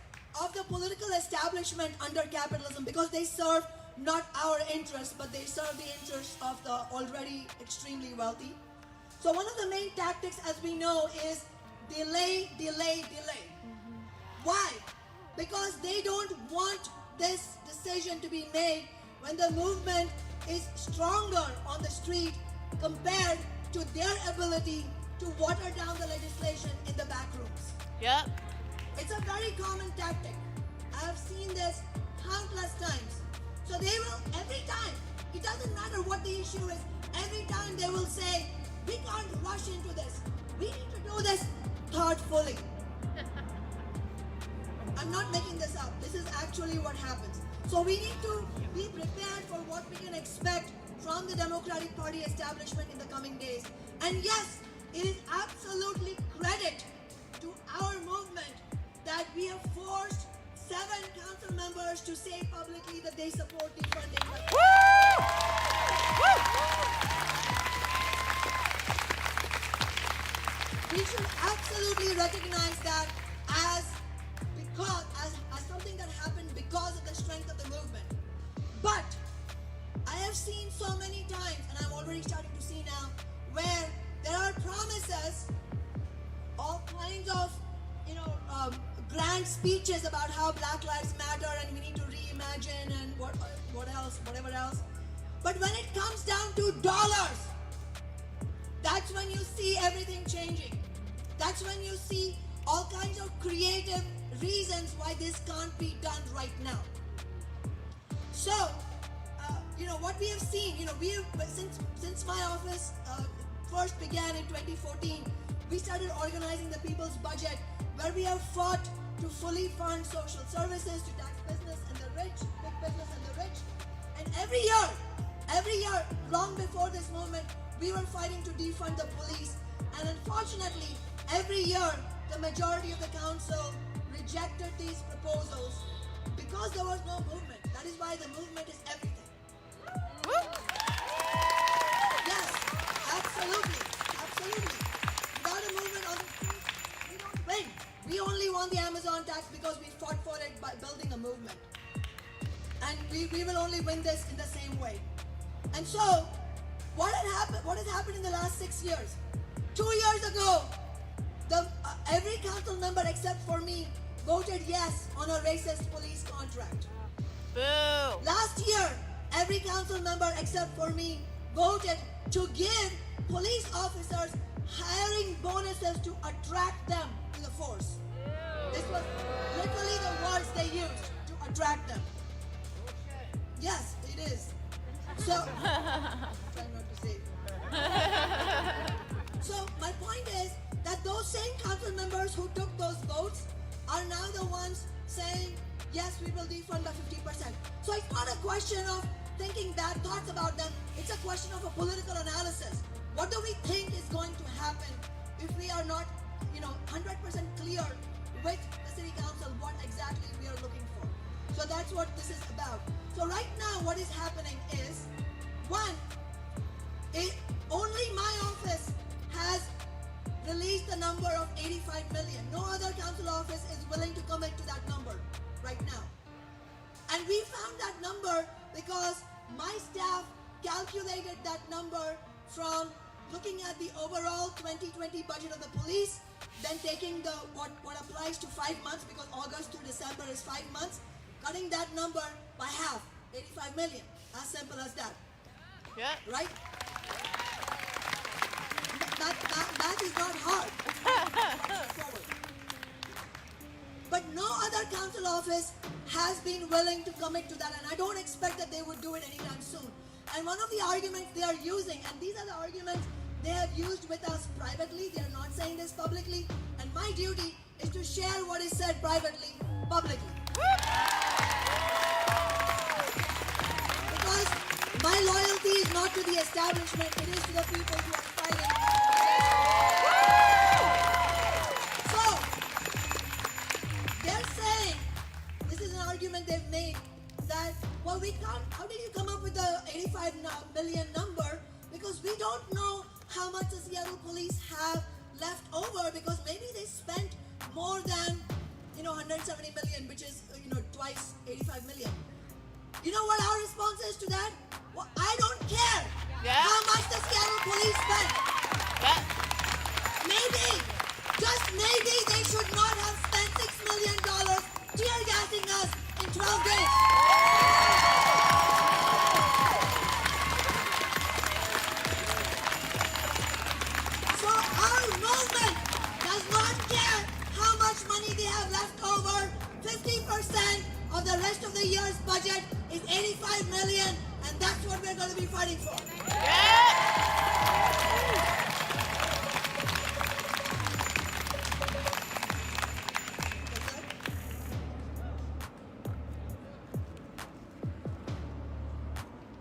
of the political establishment under capitalism, because they serve not our interests, but they serve the interests of the already extremely wealthy. So one of the main tactics, as we know, is delay, delay, delay. Why? Because they don't want this decision to be made when the movement is stronger on the street compared to their ability to water down the legislation in the back rooms. Yep. It's a very common tactic. I have seen this countless times. So they will, every time, it doesn't matter what the issue is, every time they will say, we can't rush into this. We need to do this thoughtfully. I'm not making this up. This is actually what happens. So we need to be prepared for what we can expect from the Democratic Party establishment in the coming days. And yes, it is absolutely credit to our movement that we have forced 7 council members to say publicly that they support defunding. We should absolutely recognize that as something that happened because of the strength of the movement. But I have seen so many times, and I'm already starting to see now, where there are promises, all kinds of, grand speeches about how Black Lives Matter and we need to reimagine and whatever else. But when it comes down to dollars, that's when you see everything changing. That's when you see all kinds of creative reasons why this can't be done right now. So, what we have seen, we have, since my office first began in 2014, we started organizing the People's Budget, where we have fought to fully fund social services to tax business and the rich, big business and the rich. And every year, long before this movement, we were fighting to defund the police. And unfortunately, every year, the majority of the council rejected these proposals because there was no movement. That is why the movement is everything. Yes, absolutely. Without a movement on the street, we don't win. We only won the Amazon tax because we fought for it by building a movement. And we will only win this in the same way. And so, what has happened in the last 6 years? 2 years ago, every council member except for me voted yes on a racist police contract. Boo! Last year, every council member except for me voted to give police officers hiring bonuses to attract them to the force. This was literally the words they used to attract them. Yes, it is. So, try not to say. So my point is that those same council members who took those votes are now the ones saying, yes, we will defund by 50%. So it's not a question of thinking bad thoughts about them. It's a question of a political analysis. What do we think is going to happen if we are not, 100% clear with the city council what exactly we are looking for? So that's what this is about. So right now what is happening is, one, only my office has released the number of 85 million. No other council office is willing to commit to that number right now. And we found that number because my staff calculated that number from looking at the overall 2020 budget of the police, then taking the what applies to 5 months, because August to December is 5 months, cutting that number by half, 85 million. As simple as that. Yeah. Right? Math is not hard. But no other council office has been willing to commit to that, and I don't expect that they would do it anytime soon. And one of the arguments they are using, and these are the arguments they have used with us privately, they are not saying this publicly, and my duty is to share what is said privately, publicly. Because not to the establishment, it is to the people who are fighting. So, they're saying, this is an argument they've made, that, well, we can't, how did you come up with the 85 million number? Because we don't know how much the Seattle police have left over, because maybe they spent more than 170 million, which is twice 85 million. You know what our response is to that? Well, I don't care how much the Seattle police spent. Maybe, just maybe, they should not have spent $6 million tear gassing us in 12 days. So our movement does not care how much money they have left over. 50% of the rest of the year's budget is 85 million, and that's what we're going to be fighting for.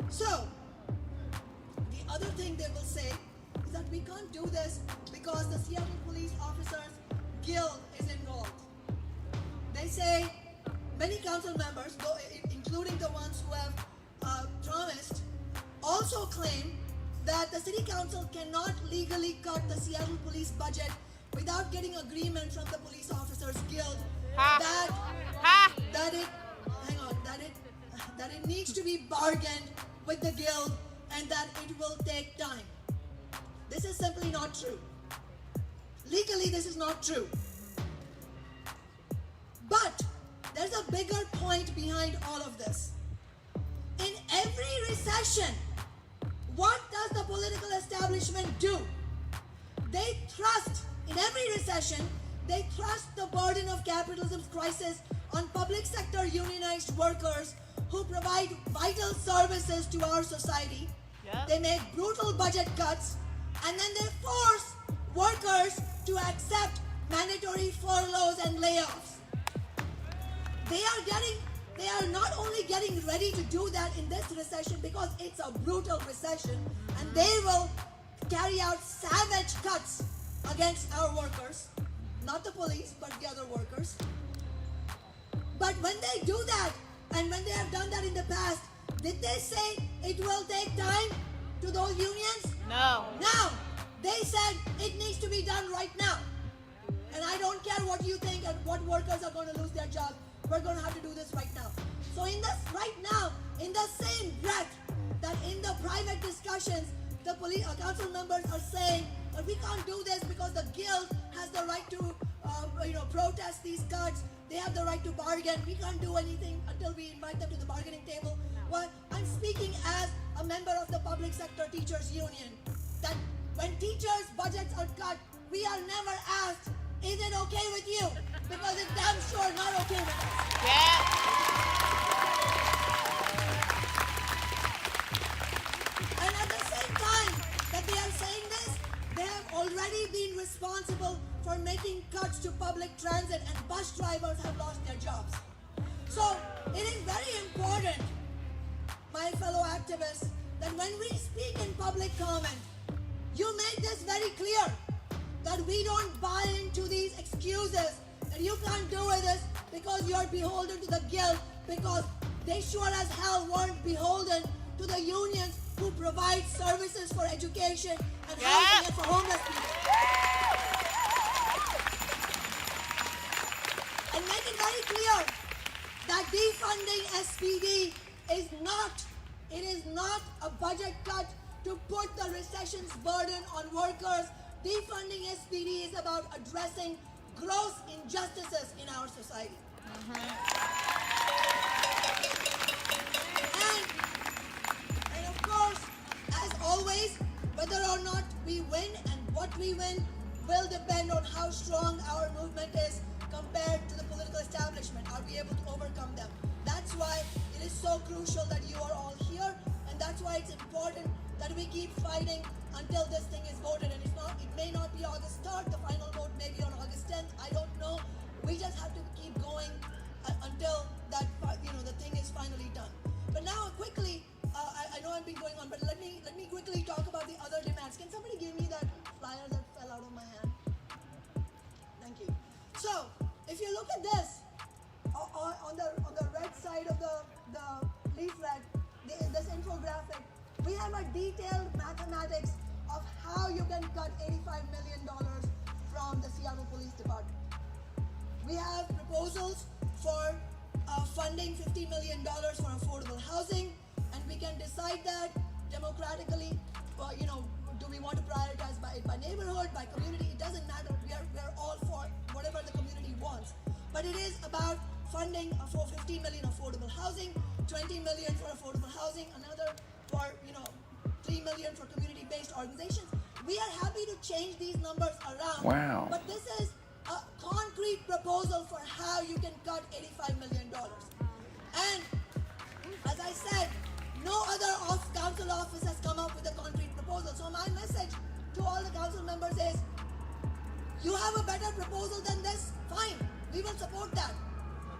So, the other thing they will say is that we can't do this because the Seattle Police Officers Guild is involved. They say many council members, including the ones who have promised, also claim that the city council cannot legally cut the Seattle police budget without getting agreement from the Police Officers Guild that it needs to be bargained with the guild and that it will take time. This is simply not true. Legally, this is not true. But there's a bigger point behind all of this. In every recession, what does the political establishment do? They thrust, in every recession, they thrust the burden of capitalism's crisis on public sector unionized workers who provide vital services to our society. They make brutal budget cuts, and then they force workers to accept mandatory furloughs and layoffs. They are not only getting ready to do that in this recession because it's a brutal recession, and they will carry out savage cuts against our workers, not the police, but the other workers. But when they do that, and when they have done that in the past, did they say it will take time to those unions? No. No. They said it needs to be done right now. And I don't care what you think and what workers are going to lose their jobs. We're going to have to do this right now. So in this right now, in the same breath that in the private discussions, the police council members are saying that we can't do this because the guild has the right to protest these cuts. They have the right to bargain. We can't do anything until we invite them to the bargaining table. Well, I'm speaking as a member of the Public Sector Teachers Union, that when teachers' budgets are cut, we are never asked, is it okay with you? Because it's damn sure not okay with us. And at the same time that they are saying this, they have already been responsible for making cuts to public transit, and bus drivers have lost their jobs. So it is very important, my fellow activists, that when we speak in public comment, you make this very clear, that we don't buy into these excuses that you can't do this because you're beholden to the guild, because they sure as hell weren't beholden to the unions who provide services for education and housing and for homeless people. And make it very clear that defunding SPD is not a budget cut to put the recession's burden on workers. Defunding SPD is about addressing gross injustices in our society. And of course, as always, whether or not we win and what we win will depend on how strong our movement is compared to the political establishment. Are we able to overcome them? That's why it is so crucial that you are all here, and that's why it's important that we keep fighting until this thing is voted. And it may not be August 3rd, the final vote may be on August 10th, I don't know. We just have to keep going until that the thing is finally done. But now quickly, I know I've been going on, but let me quickly talk about the other demands. Can somebody give me that flyer that fell out of my hand? Thank you. So, if you look at this, on the right side of the leaflet, this infographic, we have a detailed mathematics of how you can cut $85 million from the Seattle Police Department. We have proposals for funding $50 million for affordable housing, and we can decide that democratically. Do we want to prioritize by neighborhood, by community? It doesn't matter. We're all for whatever the community wants. But it is about funding for $50 million affordable housing, $20 million for affordable housing, another for $3 million for community-based organizations. We are happy to change these numbers around. Wow. But this is a concrete proposal for how you can cut $85 million. And as I said, no other council office has come up with a concrete proposal. So my message to all the council members is, you have a better proposal than this? Fine, we will support that.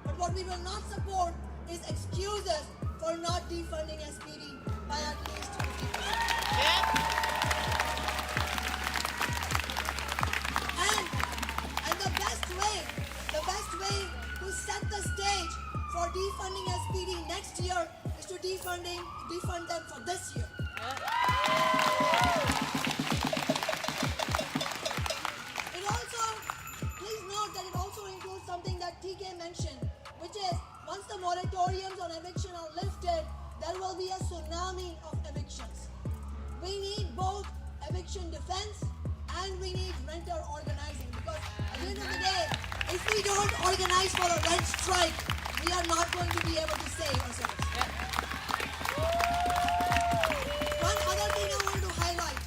But what we will not support is excuses for not defunding SPD by at least 50%. And the best way to set the stage for defunding SPD next year is to defund them for this year. Please note that it also includes something that TK mentioned, which is once the moratoriums on eviction are lifted, there will be a tsunami of evictions. We need both eviction defense and we need renter organizing, because at the end of the day, if we don't organize for a rent strike, we are not going to be able to save ourselves. One other thing I wanted to highlight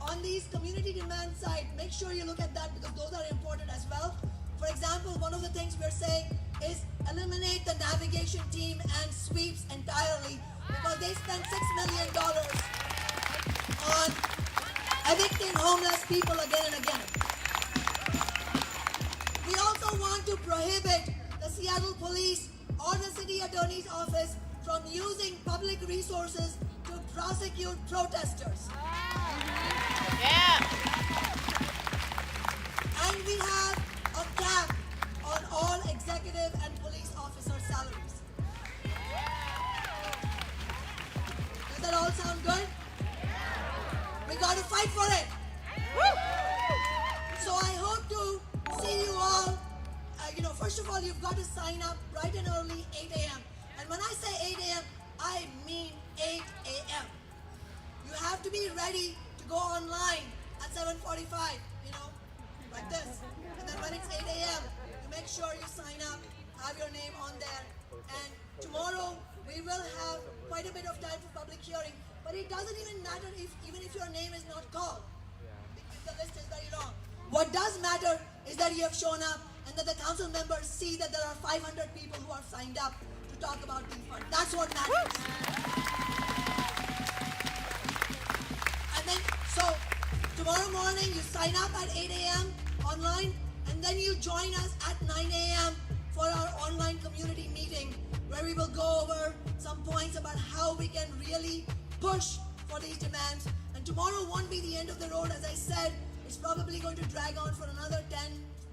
on these community demand side, make sure you look at that because those are important as well. For example, one of the things we're saying is eliminate the navigation team and sweeps entirely, because they spend $6 million on evicting homeless people again and again. We also want to prohibit the Seattle Police or the City Attorney's Office from using public resources to prosecute protesters. Yeah. And we have a cap on all executive and police officer salaries. Does that all sound good? We got to fight for it. So I hope to see you all. First of all, you've got to sign up bright and early, 8 a.m. And when I say 8 a.m., I mean 8 a.m. You have to be ready to go online at 7:45, like this. And then when it's 8 a.m., you make sure you sign up, have your name on there. And tomorrow, we will have quite a bit of time for public hearing. But it doesn't even matter even if your name is not called, because the list is very long. What does matter is that you have shown up and that the council members see that there are 500 people who are signed up to talk about defund. That's what matters. And then, so tomorrow morning you sign up at 8 a.m. online, and then you join us at 9 a.m. for our online community meeting, where we will go over some points about how we can really push for these demands. And tomorrow won't be the end of the road. As I said, it's probably going to drag on for another 10,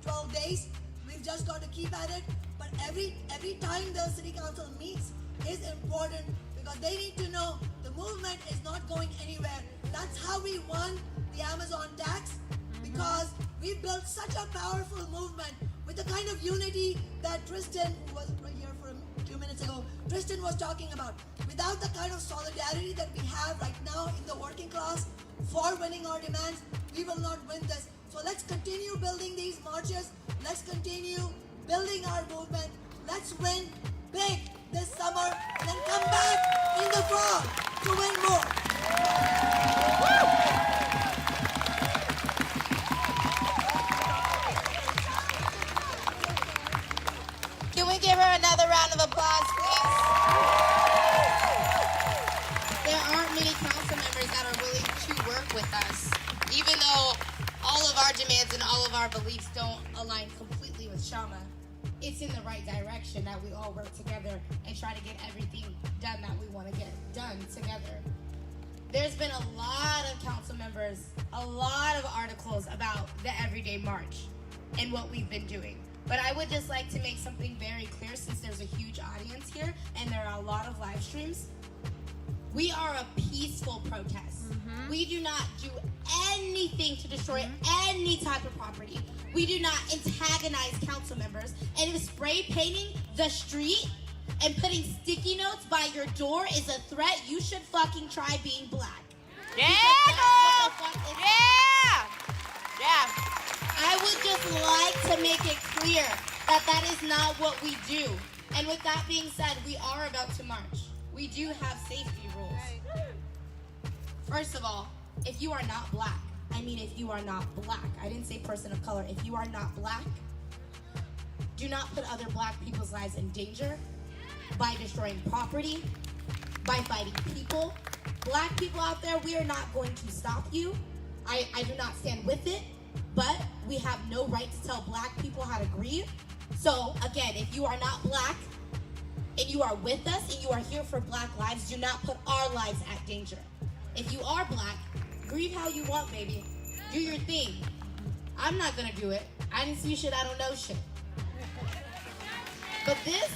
12 days. We've just got to keep at it. But every time the city council meets is important, because they need to know the movement is not going anywhere. That's how we won the Amazon tax, because we built such a powerful movement with the kind of unity that Tristan, who was right here for a few minutes ago, Tristan was talking about. Without the kind of solidarity that we have right now in the working class for winning our demands, we will not win this. So let's continue building these marches. Let's continue building our movement. Let's win big this summer and then come back in the fall to win more. Can we give her another round of applause, please? There aren't many council members that are willing to work with us, even though all of our demands and all of our beliefs don't align completely with Shama. it's in the right direction that we all work together and try to get everything done that we want to get done together. There's been a lot of council members, a lot of articles about the Everyday March and what we've been doing. But I would just like to make something very clear, since there's a huge audience here and there are a lot of live streams. We are a peaceful protest. We do not do anything to destroy any type of property. We do not antagonize council members. And if spray painting the street and putting sticky notes by your door is a threat, you should fucking try being black. Yeah, girl! Yeah! Yeah. I would just like to make it clear that that is not what we do. And with that being said, we are about to march. We do have safety rules. First of all, if you are not black, I mean if you are not black, I didn't say person of color, if you are not black, do not put other black people's lives in danger by destroying property, by fighting people. Black people out there, we are not going to stop you. I do not stand with it, but we have no right to tell black people how to grieve. So again, if you are not black and you are with us and you are here for black lives, do not put our lives at danger. If you are black, grieve how you want, baby. Do your thing. I'm not gonna do it. I didn't see shit, I don't know shit. But this,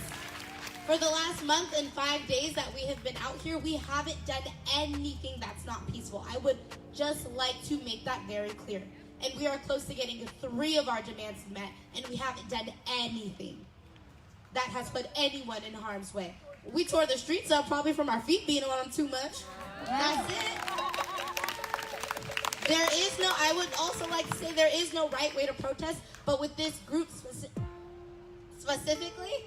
for the last month and 5 days that we have been out here, we haven't done anything that's not peaceful. I would just like to make that very clear. And we are close to getting 3 of our demands met, and we haven't done anything that has put anyone in harm's way. We tore the streets up probably from our feet being on them too much. That's it. There is no, I would also like to say there is no right way to protest, but with this group specifically,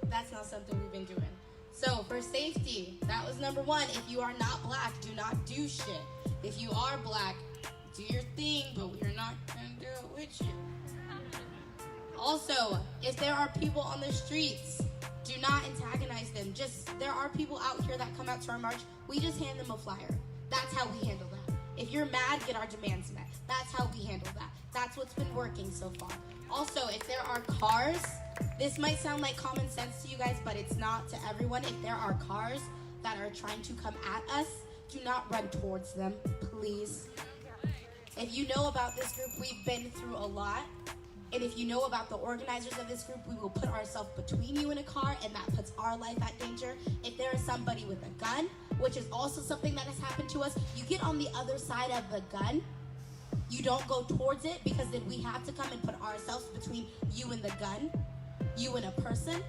that's not something we've been doing. So for safety, that was number 1. If you are not black, do not do shit. If you are black, do your thing, but we're not gonna do it with you. Also, if there are people on the streets, do not antagonize them. There are people out here that come out to our march, we just hand them a flyer. That's how we handle that. If you're mad, get our demands met. That's how we handle that. That's what's been working so far. Also, if there are cars, this might sound like common sense to you guys, but it's not to everyone. If there are cars that are trying to come at us, do not run towards them, please. If you know about this group, we've been through a lot. And if you know about the organizers of this group, we will put ourselves between you and a car, and that puts our life at danger. If there is somebody with a gun, which is also something that has happened to us, you get on the other side of the gun. You don't go towards it, because then we have to come and put ourselves between you and the gun, you and a person,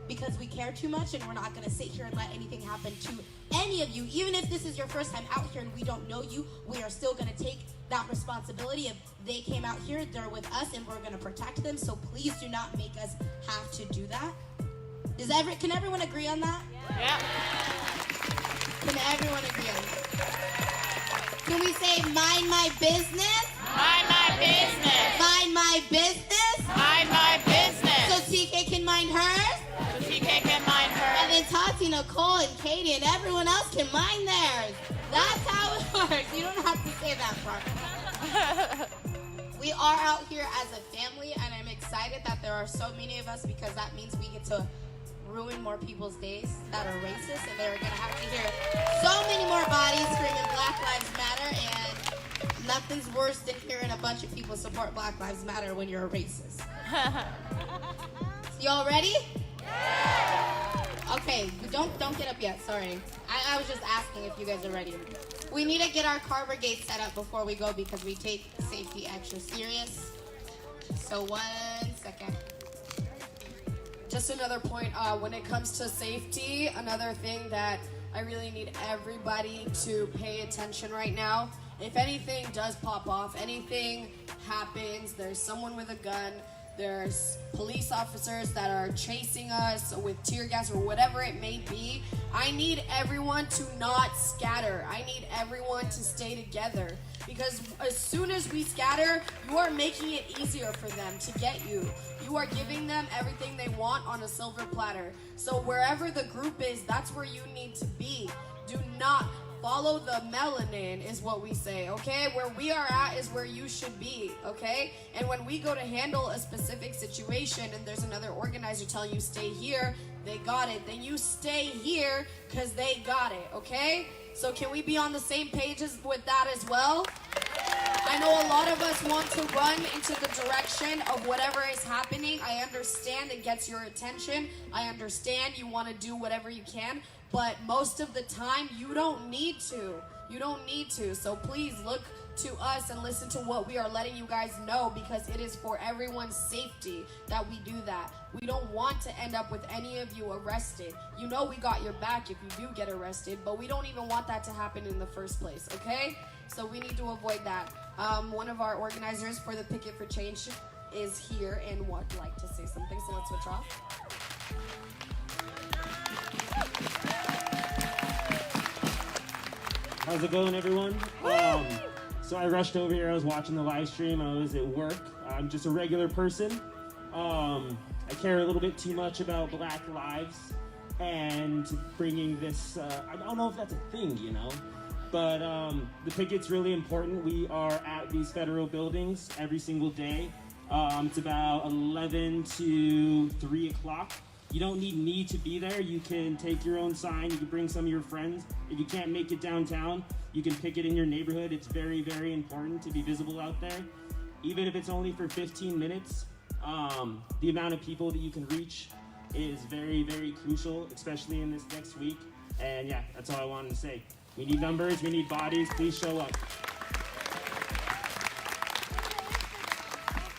because we care too much, and we're not going to sit here and let anything happen to any of you. Even if this is your first time out here and we don't know you, we are still going to take that responsibility. If they came out here, they're with us, and we're going to protect them. So please do not make us have to do that. Can everyone agree on that? Yeah. Can everyone agree on that? Can we say, mind my business? Mind my business. Mind my business? Mind my business. So TK can mind hers? So TK can mind hers. And then Tati, Nicole, and Katie, and everyone else can mind theirs. That's how it works. You don't have to say that part. We are out here as a family, and I'm excited that there are so many of us, because that means we get to ruin more people's days that are racist, and they're going to have to hear so many more bodies screaming Black Lives Matter, and nothing's worse than hearing a bunch of people support Black Lives Matter when you're a racist. Y'all ready? Yeah. Okay, don't get up yet, sorry. I was just asking if you guys are ready. We need to get our car brigade set up before we go, because we take safety extra serious. So 1 second. Just another point, when it comes to safety, another thing that I really need everybody to pay attention right now. If anything does pop off, anything happens, there's someone with a gun, there's police officers that are chasing us with tear gas or whatever it may be, I need everyone to not scatter. I need everyone to stay together. Because as soon as we scatter, you are making it easier for them to get you. You are giving them everything they want on a silver platter. So wherever the group is, that's where you need to be. Do not fall follow the melanin is what we say, okay? Where we are at is where you should be, okay? And when we go to handle a specific situation and there's another organizer telling you stay here, they got it, then you stay here because they got it, okay? So can we be on the same page with that as well? I know a lot of us want to run into the direction of whatever is happening. I understand it gets your attention. I understand you want to do whatever you can, but most of the time you don't need to. You don't need to. So please look to us and listen to what we are letting you guys know, because it is for everyone's safety that we do that. We don't want to end up with any of you arrested. You know we got your back if you do get arrested, but we don't even want that to happen in the first place, okay? So we need to avoid that. One of our organizers for the Picket for Change is here and would like to say something, so let's switch off. How's it going, everyone? So I rushed over here. I was watching the live stream. I was at work. I'm just a regular person. I care a little bit too much about Black lives and bringing this. I don't know if that's a thing, you know, but the picket's really important. We are at these federal buildings every single day. It's about 11 to 3 o'clock. You don't need me to be there. You can take your own sign. You can bring some of your friends. If you can't make it downtown, you can picket in your neighborhood. It's very, very important to be visible out there. Even if it's only for 15 minutes, the amount of people that you can reach is very, very crucial, especially in this next week. And yeah, that's all I wanted to say. We need numbers, we need bodies, please show up.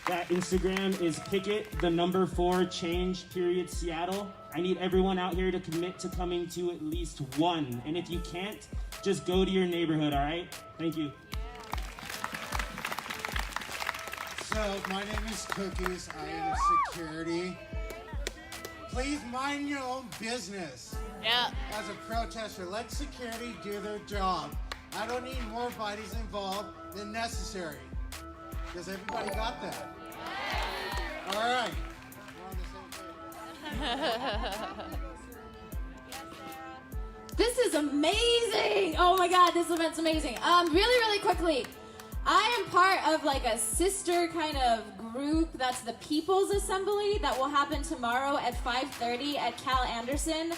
That Instagram is picket4change Seattle. I need everyone out here to commit to coming to at least one. And if you can't, just go to your neighborhood, all right? Thank you. So, my name is Cookies. I am security. Please mind your own business. Yeah. As a protester, let security do their job. I don't need more bodies involved than necessary. Does everybody got that? All right. This is amazing! Oh my god, this event's amazing. Really quickly, I am part of like a sister kind of group that's the People's Assembly that will happen tomorrow at 5:30 at Cal Anderson.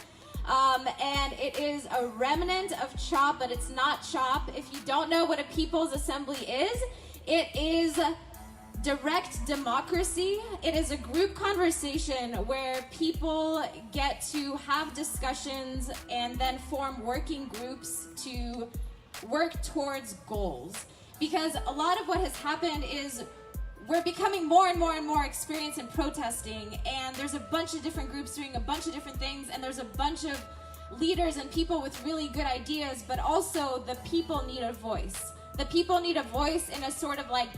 And it is a remnant of CHOP, but it's not CHOP. If you don't know what a People's Assembly is, it is direct democracy. It is a group conversation where people get to have discussions and then form working groups to work towards goals. Because a lot of what has happened is we're becoming more and more experienced in protesting, and there's a bunch of different groups doing a bunch of different things, and there's a bunch of leaders and people with really good ideas, but also the people need a voice. The people need a voice in a sort of like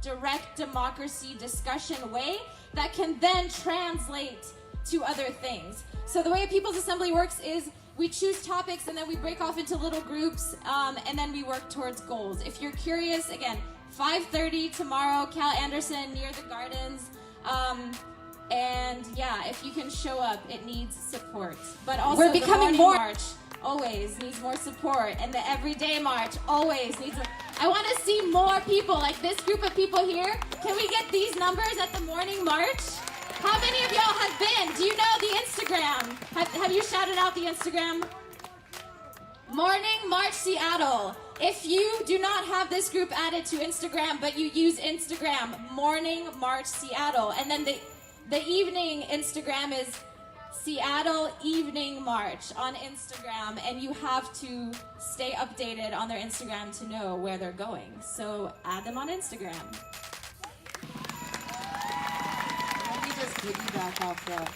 direct democracy discussion way that can then translate to other things. So the way a People's Assembly works is we choose topics and then we break off into little groups, and then we work towards goals. If you're curious, again, 5:30 tomorrow, Cal Anderson near the gardens. And yeah, if you can show up, it needs support. But also we're becoming the morning march always needs more support, and the everyday march always needs I want to see more people like this group of people here. Can we get these numbers at the morning march? How many of y'all have been? Do you know the Instagram? Have you shouted out the Instagram? Morning March Seattle. If you do not have this group added to Instagram, but you use Instagram, Morning March Seattle, and then the evening Instagram is Seattle Evening March on Instagram, and you have to stay updated on their Instagram to know where they're going. So add them on Instagram. Let me just piggyback off that.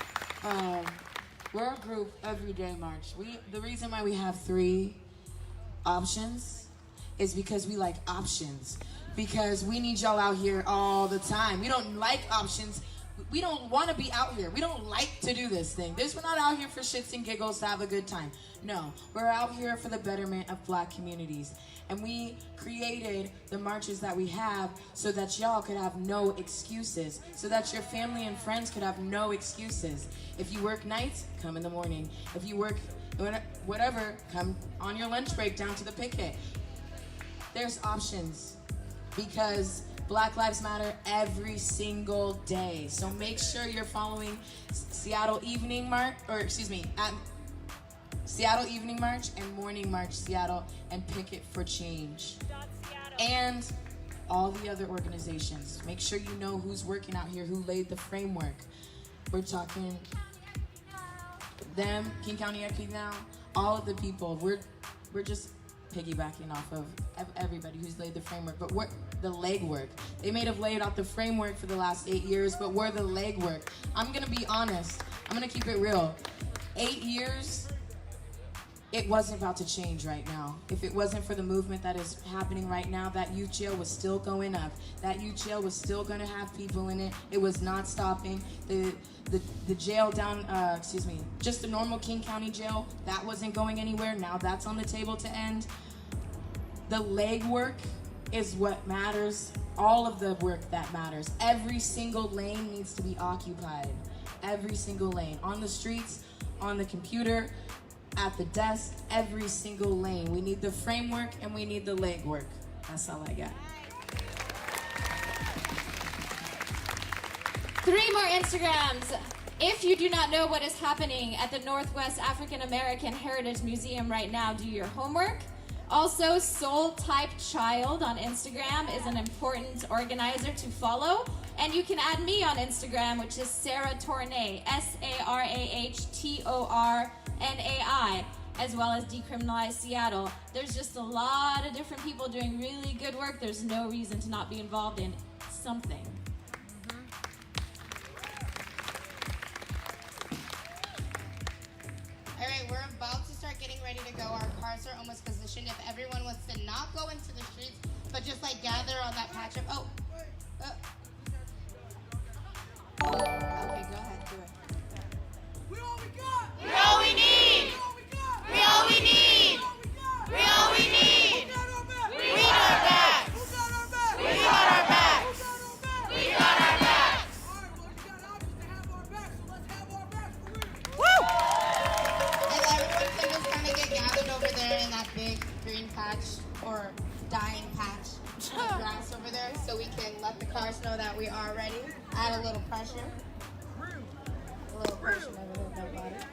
We're a group everyday march. The reason why we have 3 options is because we like options. Because we need y'all out here all the time. We don't like options. We don't want to be out here. We don't like to do this thing. We're not out here for shits and giggles to have a good time. No, we're out here for the betterment of Black communities. And we created the marches that we have so that y'all could have no excuses. So that your family and friends could have no excuses. If you work nights, come in the morning. If you work whatever, come on your lunch break down to the picket. There's options because Black Lives Matter every single day. So make sure you're following Seattle Evening March, Seattle Evening March and Morning March Seattle and Picket for Change. And all the other organizations. Make sure you know who's working out here, who laid the framework. We're talking them, King County Equity Now, all of the people. We're just piggybacking off of everybody who's laid the framework, but we're the legwork. They may have laid out the framework for the last 8 years, but we're the legwork. I'm gonna be honest. I'm gonna keep it real. 8 years, it wasn't about to change right now. If it wasn't for the movement that is happening right now, that youth jail was still going up. That youth jail was still gonna have people in it. It was not stopping. The jail down, just the normal King County jail, that wasn't going anywhere. Now that's on the table to end. The legwork is what matters. All of the work that matters. Every single lane needs to be occupied. Every single lane. On the streets, on the computer, at the desk, every single lane. We need the framework and we need the legwork. That's all I got. 3 more Instagrams. If you do not know what is happening at the Northwest African American Heritage Museum right now, do your homework. Also, Soul Type Child on Instagram is an important organizer to follow. And you can add me on Instagram, which is Sarah Tornay, SarahTornai, as well as Decriminalize Seattle. There's just a lot of different people doing really good work. There's no reason to not be involved in something. All right, we're about to start getting ready to go. Our cars are almost positioned. If everyone wants to not go into the streets, but just like gather on that patch of, okay, go ahead, do it. We all we got. We all we need. We all we need. We all we need. We got our backs. We got our backs. We got our backs. Woo! And everyone can just kind of get gathered over there in that big green patch or dying patch of grass over there, so we can let the cars know that we are ready. Add a little pressure. A little pressure, never heard that about it.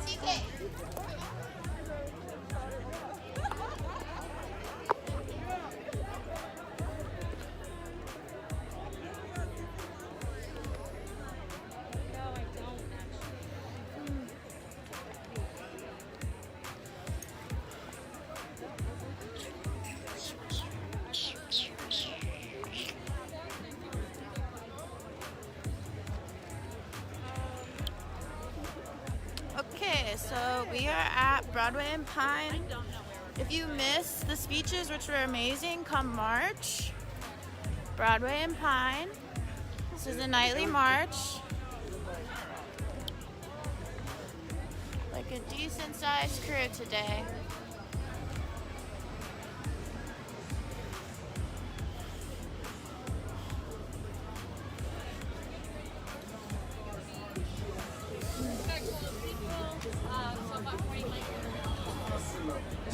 TK. Okay, so we are at Broadway and Pine. If you missed the speeches, which were amazing, come March. Broadway and Pine. This is a nightly march. Like a decent sized crew today.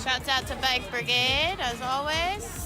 Shouts out to Bike Brigade, as always.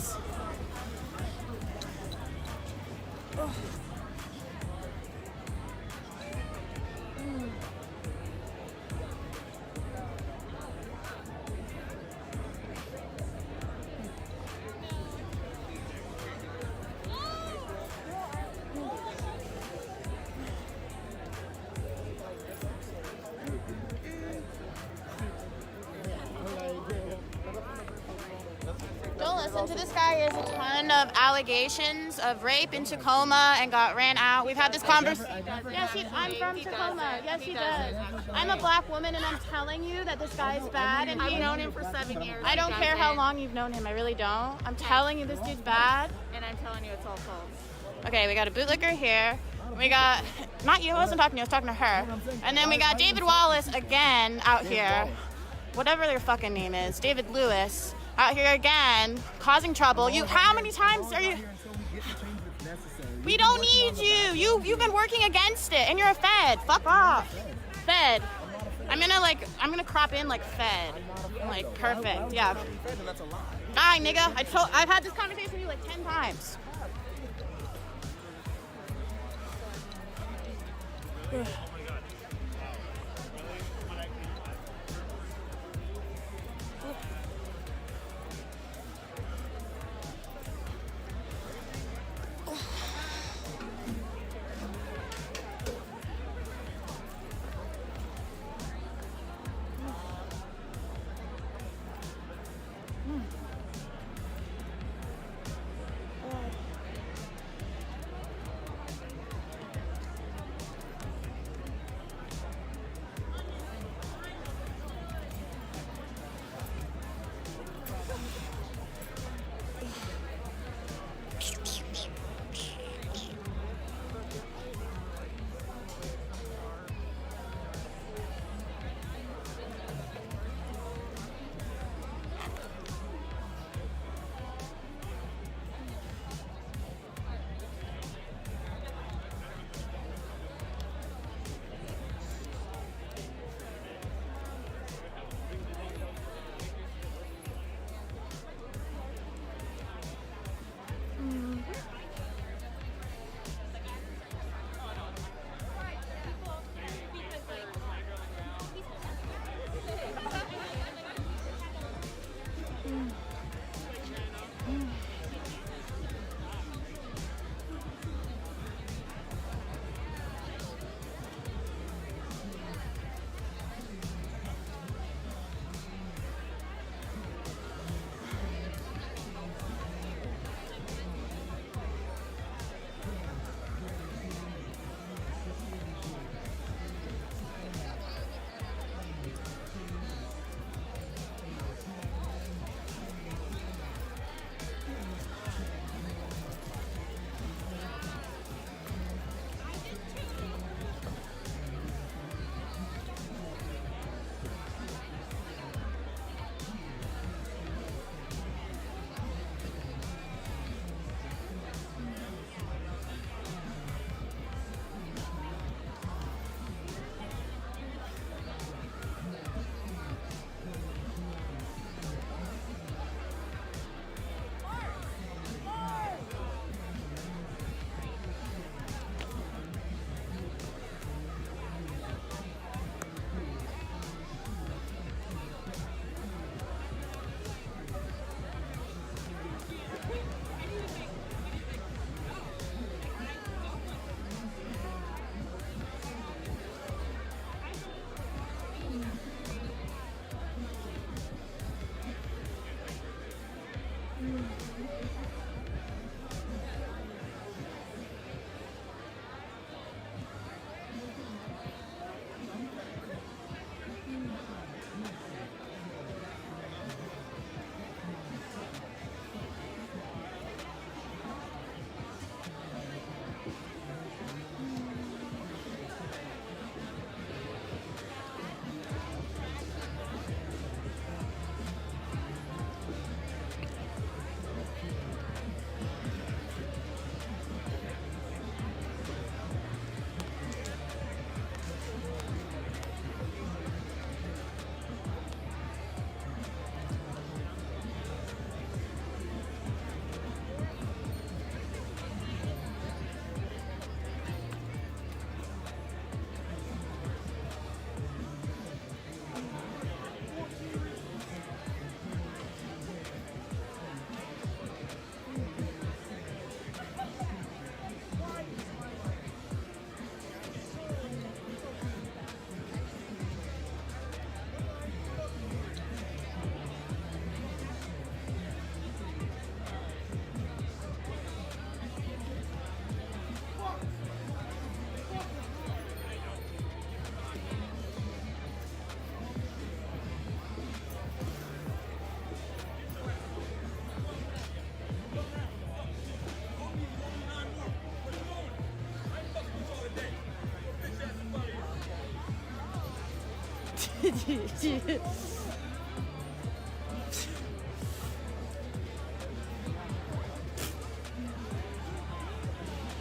Don't listen to this guy. He has a ton of allegations of rape in Tacoma and got ran out. We've had this conversation. Yes, I'm from Tacoma. Yes, he does. I'm a black woman, and I'm telling you that this guy is bad. And I've known him for 7 years. I don't care how long you've known him. I really don't. I'm telling you, this dude's bad. And I'm telling you, it's all false. Okay, we got a bootlicker here. We got, not you, I wasn't talking to you, I was talking to her. And then we got David Wallace again out here. Whatever their fucking name is. David Lewis. out here again, causing trouble. How many times are you? We don't need you. You've been working against it, and you're a Fed. Fuck off, Fed. I'm gonna crop in like Fed. Like perfect, yeah. Bye, nigga. I've had this conversation with you like 10 times.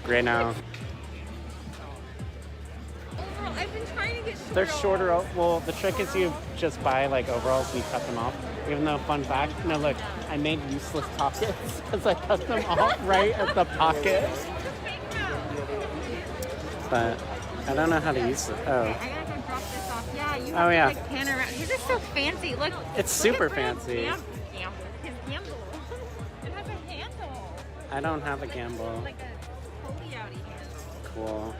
right now. I've been trying to get short. They're shorter. Well, the trick is you just buy like overalls and you cut them off. Even though, fun fact, no, look, I made useless pockets because I cut them off right at the pocket. But I don't know how to use it. Oh. I gotta go drop this off. Yeah, you Oh, have yeah. to like pan around. His is so fancy. Look. It's super fancy. His gamble. It has a handle. I don't have a gamble. Like a holy outy handle. Cool.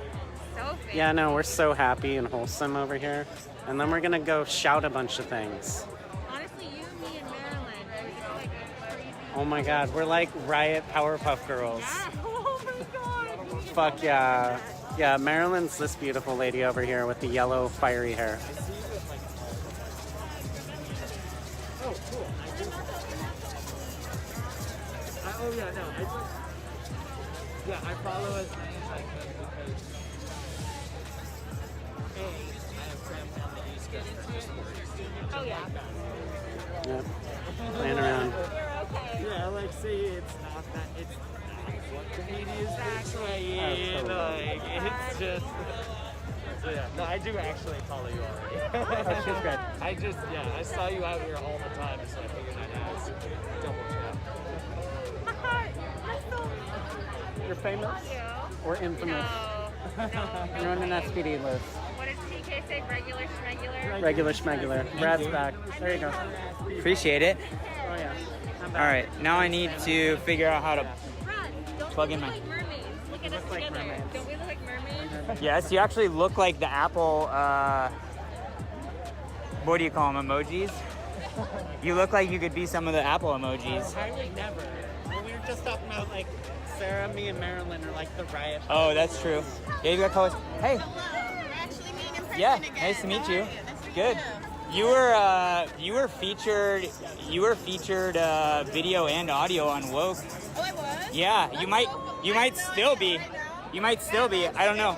So fancy. Yeah, no, we're so happy and wholesome over here. And then we're gonna go shout a bunch of things. Honestly, you, me, and Marilyn. We're just like a crazy. Oh my god, we're like Riot Powerpuff Girls. Yeah. Oh my god. Fuck yeah. Yeah, Marilyn's this beautiful lady over here with the yellow fiery hair. Oh, cool. Oh yeah, no. I follow as many as I can because I have family on the East Coast. Oh yeah. Yep. Playing around. Yeah, like see, it's not that. It's what the media is portraying. Absolutely. Like it's just. So yeah, no, I do actually follow you already. Oh, she's great. I saw you out here all the time, so I figured I'd ask. Double check. You're famous? Or infamous? No. You're on an SPD list. What does TK say? Regular schmegular? Regular schmegular. Brad's back. There you go. Appreciate it. Oh yeah. All right, now I need to figure out how to plug in my. Like mermaids. Look at us together. Don't we look like mermaids? Yes, you actually look like the Apple. What do you call them? Emojis? You look like you could be some of the Apple emojis. I would never. We were just talking about like Sarah, me, and Marilyn are like the Riot. Oh, that's true. Yeah, you got colors. Hey. Yeah, nice to meet you. Good. You were featured video and audio on Woke. Oh, I was? Yeah, you might still be. You might still be. I don't know.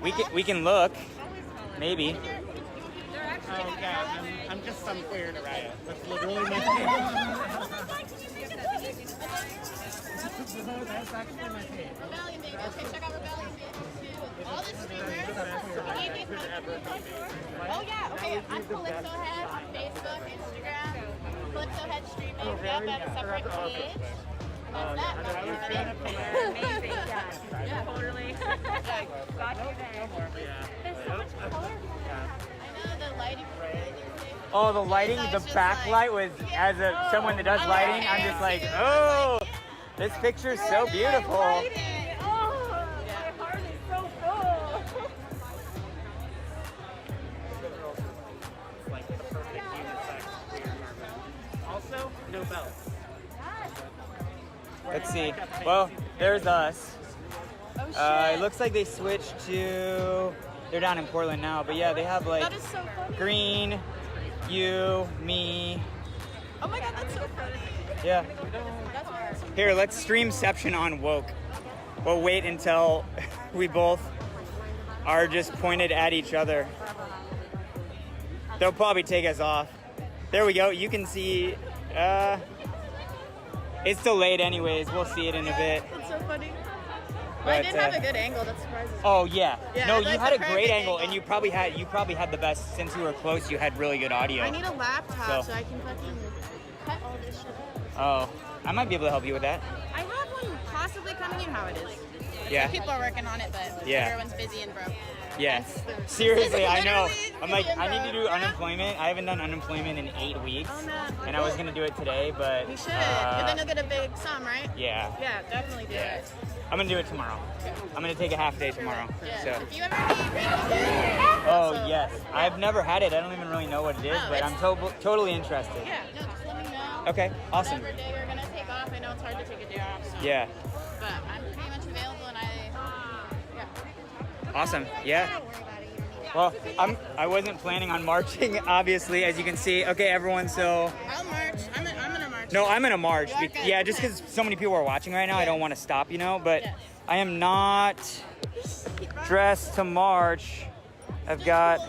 We can look. Maybe. Oh god, I'm just some queer to Riot. That's literally my name. That's actually my name. Rebellion, baby. Okay, check out Rebellion, baby. All the streamers. Oh, yeah. Okay, I'm Calypso Head on Facebook, Instagram. Calypso Head streaming. Yep, I have a separate page. That's that. Amazing. Yeah, totally. Got you there. There's so much color. I know, the lighting. Oh, the lighting, the backlight was, as someone that does lighting, I'm just like, oh, this picture's so beautiful. Oh, my heart is so full. Like the perfect unisex queer garment. Also, no belts. Let's see. Well, there's us. It looks like they switched to, they're down in Portland now, but yeah, they have like That is so funny. green, you, me. Oh my god, that's so funny. Yeah. That's awesome. Here, let's streamception on Woke. We'll wait until we both are just pointed at each other. They'll probably take us off. There we go. You can see, it's delayed anyways. We'll see it in a bit. That's so funny. Well, But, I did have a good angle. That surprises me. Oh yeah. Yeah, No, that's you had a a great perfect angle, and you probably had the best. Since you were close, you had really good audio. I need a laptop So- so I can fucking cut all this shit out. Oh, I might be able to help you with that. I have one possibly coming in. How it is. Yeah. People are working on it, but Yeah. everyone's busy and broke. Yeah. Seriously, I know. Literally, I'm like, busy and I need to broke. do unemployment. I haven't done unemployment in 8 weeks, Oh, man. and I was gonna do it today, but You should. But then you'll get a big sum, right? yeah. Yeah, definitely do Yeah. it. I'm gonna do it tomorrow. I'm gonna take a half day tomorrow. Yeah. So. If you ever need Hooligan, Oh also- yes, I've never had it. I don't even really know what it is, Oh, but I'm totally interested. Yeah, no, just let me know. Okay, awesome. Whatever day you're gonna take off. I know it's hard to take a day off. So. Yeah. But I'm pretty much available, and yeah. Awesome. Yeah. Well, I wasn't planning on marching, obviously, as you can see. Okay, everyone. So. I'll march. I'm gonna march. No, I'm gonna march. You are good. Yeah, just because so many people are watching right now, I don't want to stop, you know. But I am not dressed to march. I've got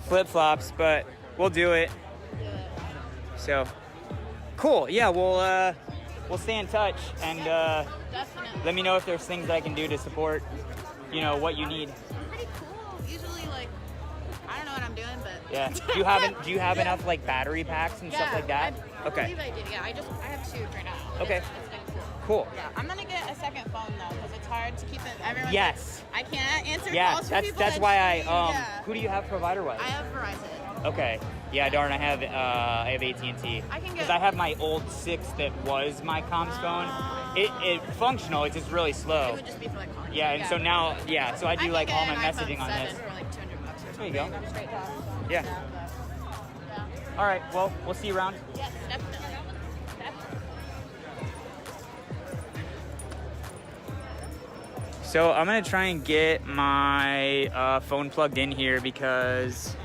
flip-flops, but we'll do it. So, cool. Yeah, well, we'll stay in touch and Definitely. let me know if there's things that I can do to support, you know, what you need. Pretty cool. Usually, like, I don't know what I'm doing, but Yeah. Do you have enough like battery packs and stuff like that? I Okay. believe I did. Yeah, I have 2 right now. Okay. It's been cool. Cool. Yeah, I'm gonna get a second phone though, because it's hard to keep it. Everyone's Yes. like, I can't answer Yeah, calls from people. that's why I yeah. who do you have provider-wise? I have Verizon. Okay. Yeah, darn, I have AT&T. I can get- Because I have my old 6 that was my comms phone. It's functional. It's just really slow. It would just be for like calling. Yeah, and so now, so I do can like get all my an iPhone messaging on 7 this. for like $200 or There you go. something. I'm straight talk. Yeah. All right. Well, we'll see you around. Yes, definitely. So I'm gonna try and get my phone plugged in here because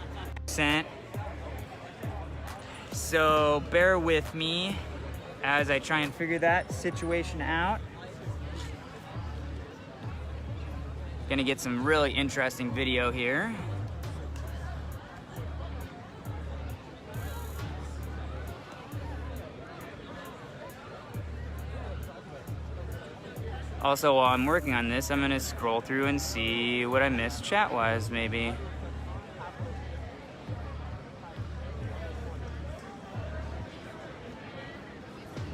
so bear with me as I try and figure that situation out. Gonna get some really interesting video here. Also, while I'm working on this, I'm gonna scroll through and see what I missed chat-wise, maybe.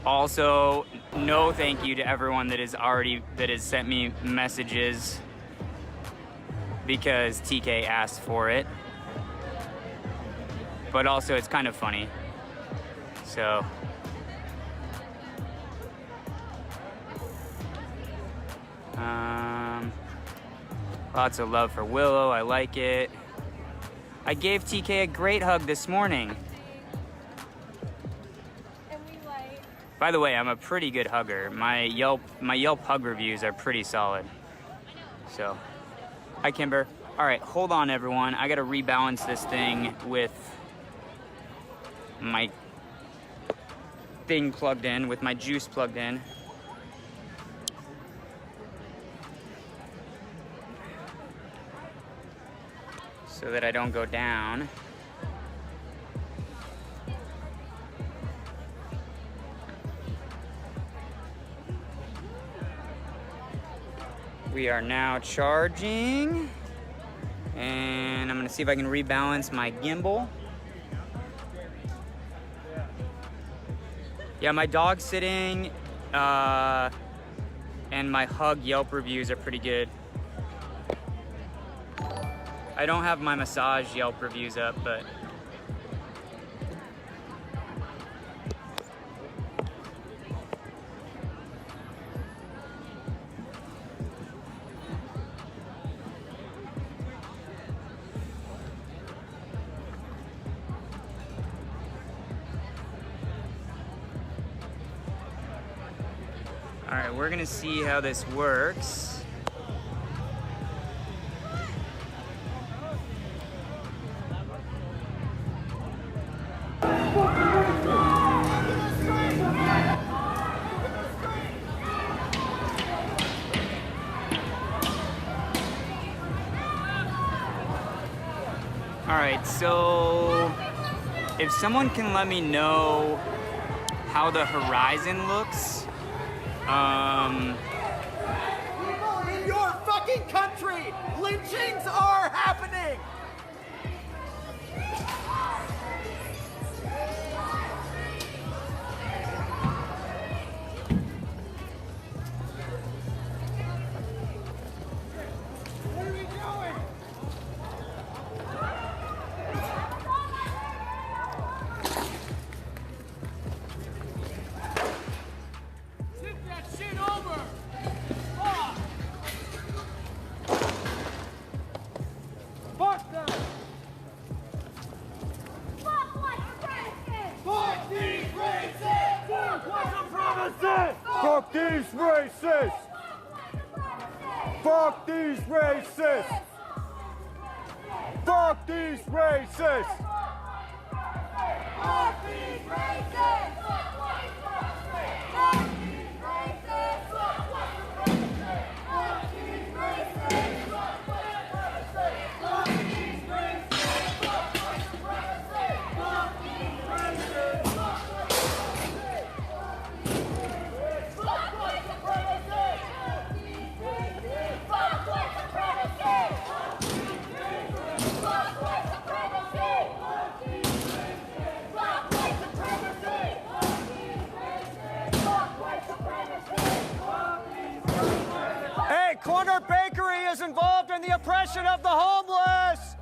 Also, no thank you to everyone that has sent me messages because TK asked for it. But also, it's kind of funny. So. Lots of love for Willow, I like it. I gave TK a great hug this morning. By the way, I'm a pretty good hugger. My Yelp hug reviews are pretty solid. So, hi Kimber. All right, hold on everyone. I gotta rebalance this thing with my thing plugged in, with my juice plugged in. So that I don't go down. We are now charging. And I'm gonna see if I can rebalance my gimbal. Yeah, my dog sitting and my hug Yelp reviews are pretty good. I don't have my massage Yelp reviews up, but all right, we're gonna see how this works. All right, so if someone can let me know how the horizon looks, In your fucking country, lynchings are happening! What are we doing? Tip that shit over! Fuck! Fuck them! Fuck white supremacists! Fuck these racists! Fuck white supremacists! Fuck these racists! Fuck these racists! Fuck these racists! Fuck these racists! Fuck white supremacists! Fuck these racists! Fuck white supremacists! Fuck these racists! Fuck white supremacists! Fuck these racists! Fuck white supremacists! Fuck these racists! Fuck white supremacists! Corner Bakery is involved in the oppression of the homeless.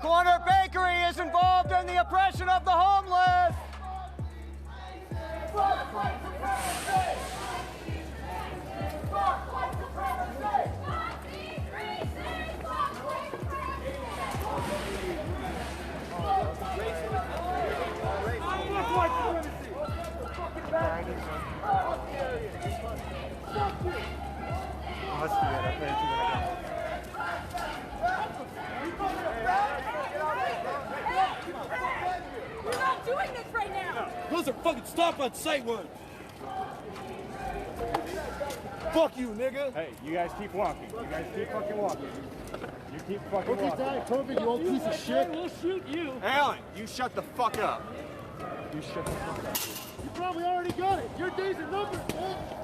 Corner Bakery is involved in the oppression of the homeless. We're not doing this right now! Those are fucking stop on sight words. Fuck you, nigga. Hey, you guys keep walking. You guys keep fucking walking. You keep fucking Okay, walking. Dad, COVID, you old piece of shit. We'll shoot you. Alan, you shut the fuck up. You shut the fuck up. You probably already got it. Your days are numbered, bitch.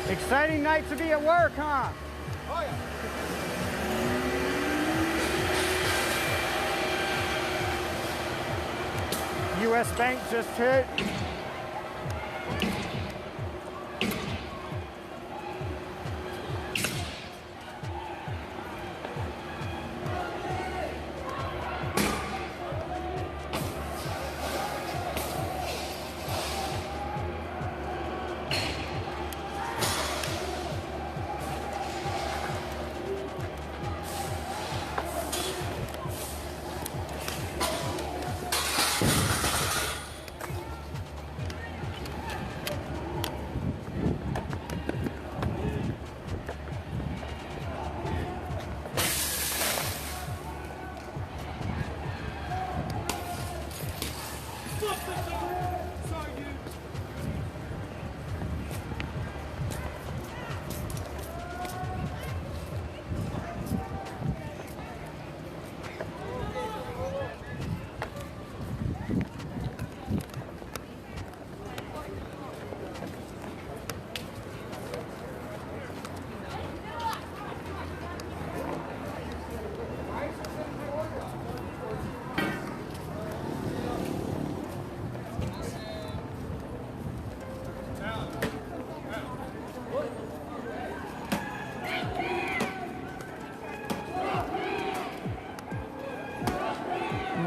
Exciting night to be at work, huh? Oh, yeah. U.S. Bank just hit.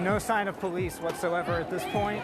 No sign of police whatsoever at this point.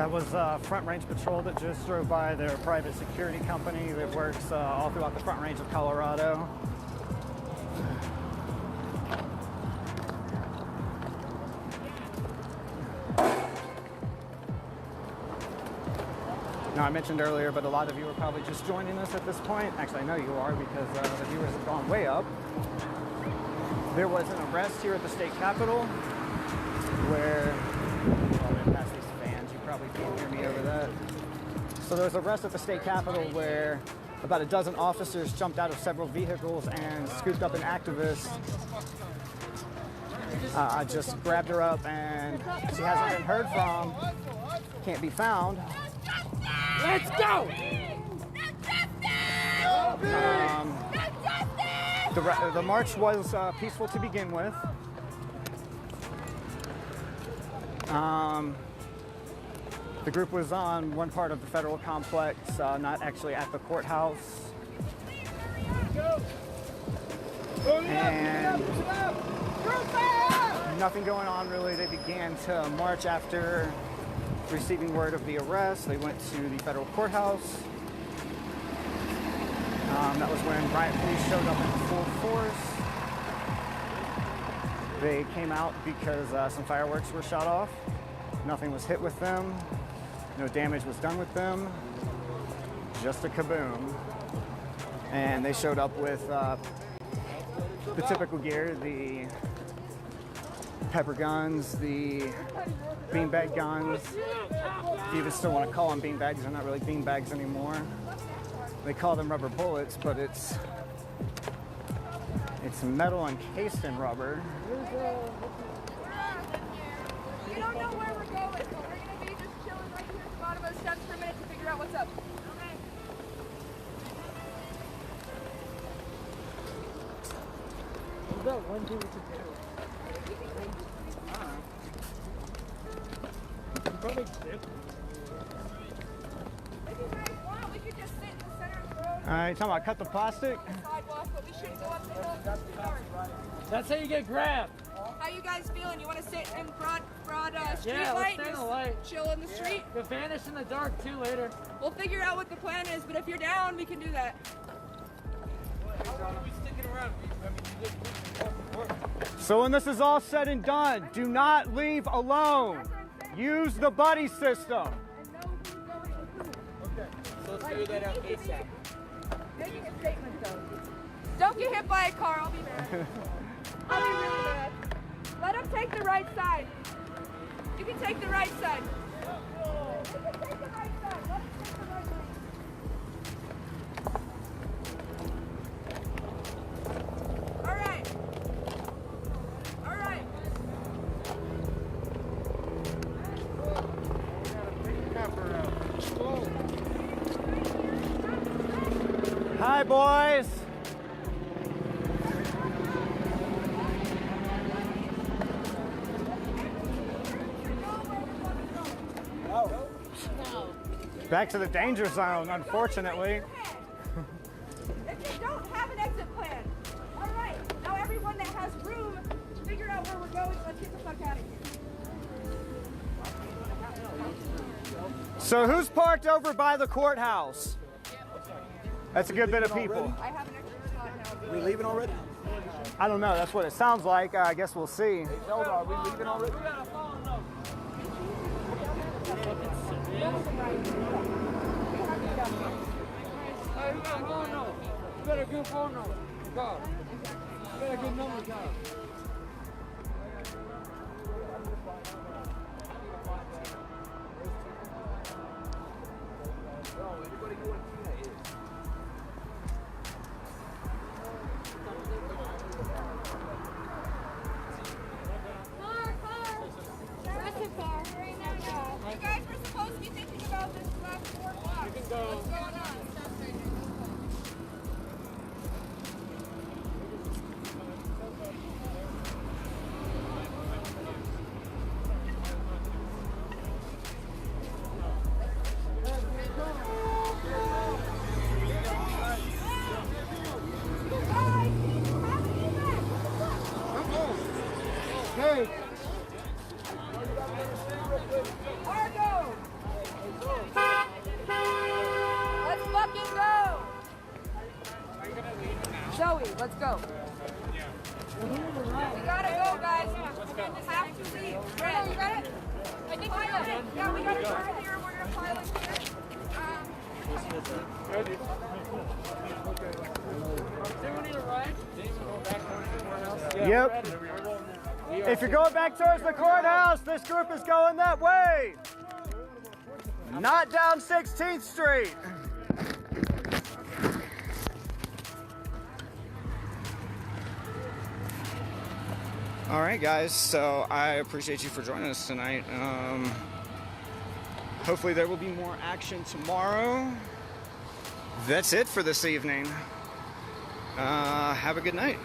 That was Front Range Patrol that just drove by. Their private security company that works all throughout the Front Range of Colorado. Now, I mentioned earlier, but a lot of you are probably just joining us at this point. Actually, I know you are because the viewers have gone way up. There was an arrest here at the state capitol where, well, they're past these fans, you probably can't hear me over that. So there was an arrest at the state capitol where about a dozen officers jumped out of several vehicles and scooped up an activist. I just grabbed her up and she hasn't been heard from, can't be found. Let's go! The march was peaceful to begin with. The group was on one part of the federal complex, not actually at the courthouse. And nothing going on really. They began to march after receiving word of the arrest. They went to the federal courthouse. That was when riot police showed up in full force. They came out because some fireworks were shot off. Nothing was hit with them. No damage was done with them. Just a kaboom. And they showed up with the typical gear, the pepper guns, the beanbag guns. If you even still want to call them beanbags, they're not really beanbags anymore. They call them rubber bullets, but it's metal encased in rubber. We don't know where we're going, but we're going to be just chilling right here at the bottom of the steps for a minute to figure out what's up. Okay. We've got one thing to do. Probably dip. If you guys want, we could just sit in the center of the road. All right, talking about cut the plastic? Sidewalk, but we shouldn't go up the hill. That's how you get grabbed. How you guys feeling? You want to sit in broad street Yeah, light? let's stay in the light. Chill in the street? You'll vanish in the dark too later. We'll figure out what the plan is, but if you're down, we can do that. So when this is all said and done, do not leave alone. Use the buddy system. So let's figure that out ASAP. Making a statement though. Don't get hit by a car, I'll be mad. I'll be really mad. Let him take the right side. You can take the right side. You can take the right side. Let him take the right side. All right. All right. Hi, boys. Back to the danger zone, unfortunately. If you don't have an exit plan, all right. Now everyone that has room, figure out where we're going. Let's get the fuck out of here. So who's parked over by the courthouse? That's a good bit of people. I have an extra spot now. We leaving already? I don't know. That's what it sounds like. I guess we'll see. Are we leaving already? You got a good phone number. God. You got a good number, God. You guys were supposed to be thinking about this last 4 o'clock. What's going on? Zoe, let's go. We gotta go, guys. Have to leave. Brenda, you got it? I think we got it. Yeah, we gotta try here. We're gonna pile it here. Yep. If you're going back towards the courthouse, this group is going that way. Not down 16th Street. All right, guys, so I appreciate you for joining us tonight. Hopefully there will be more action tomorrow. That's it for this evening. Have a good night.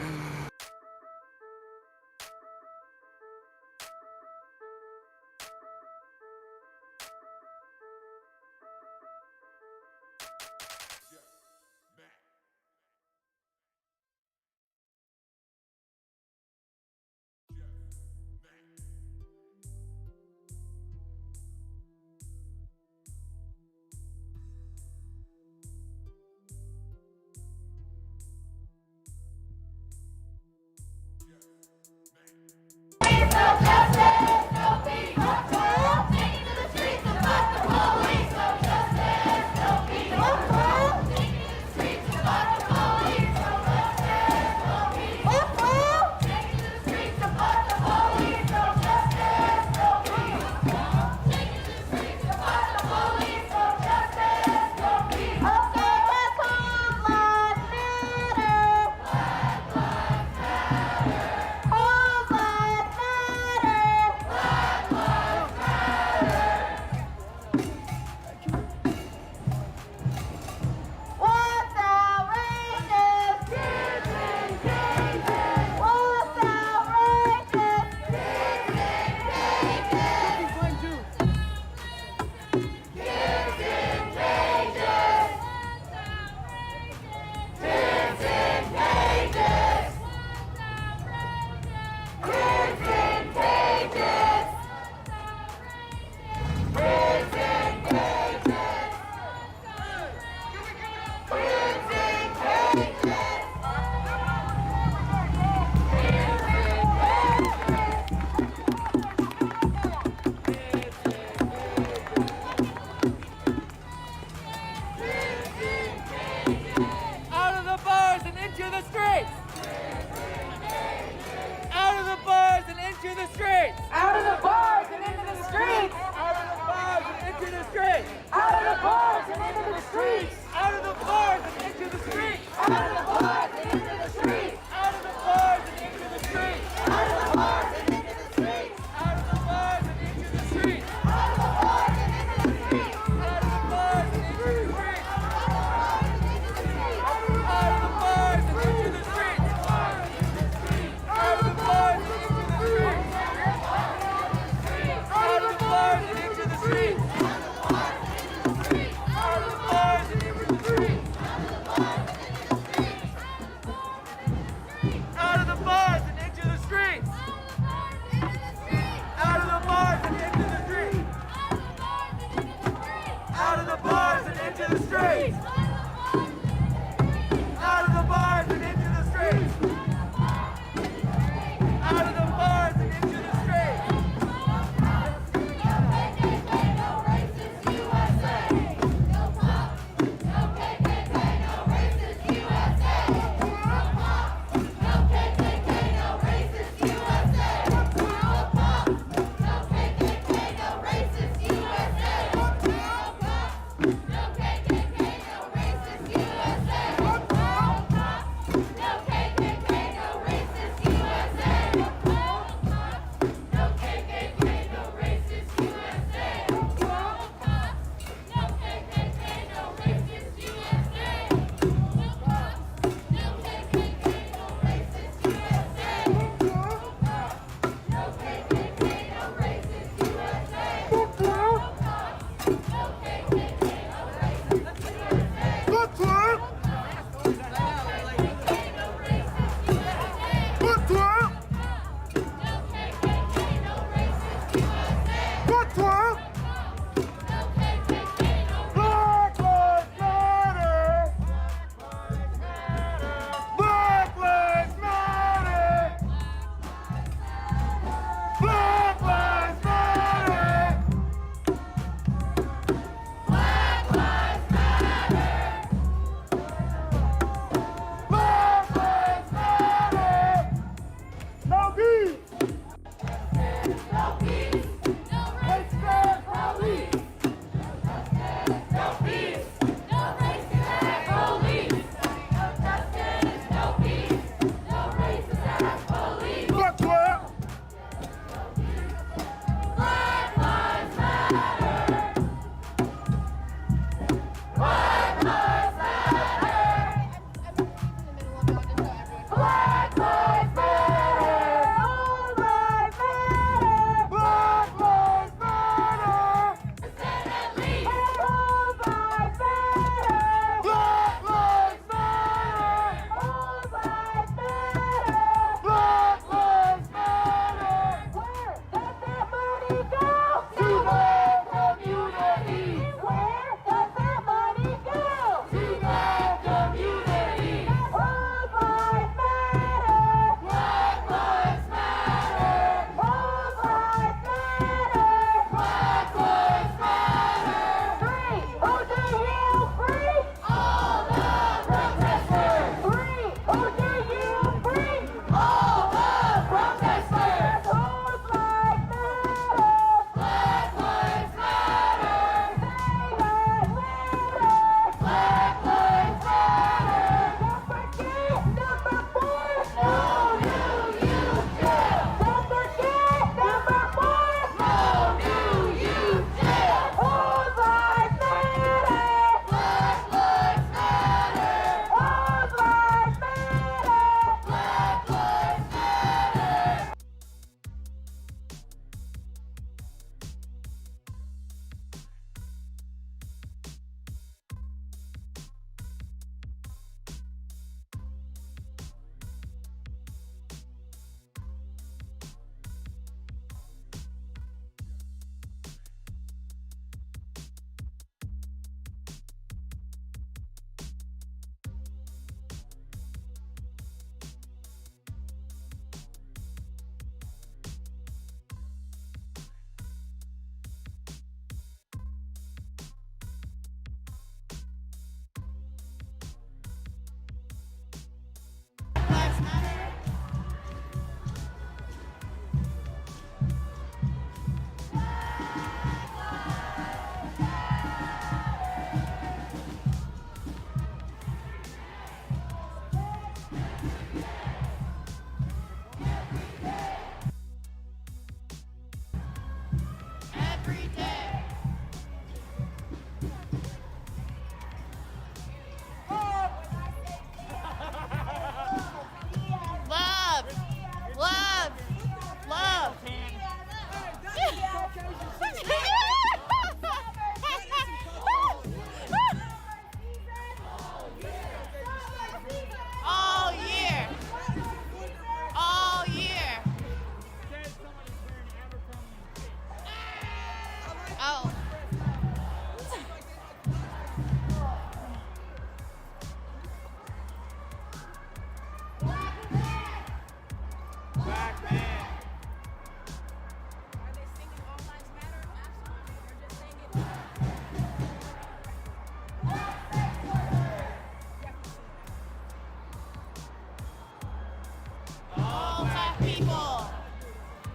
black people.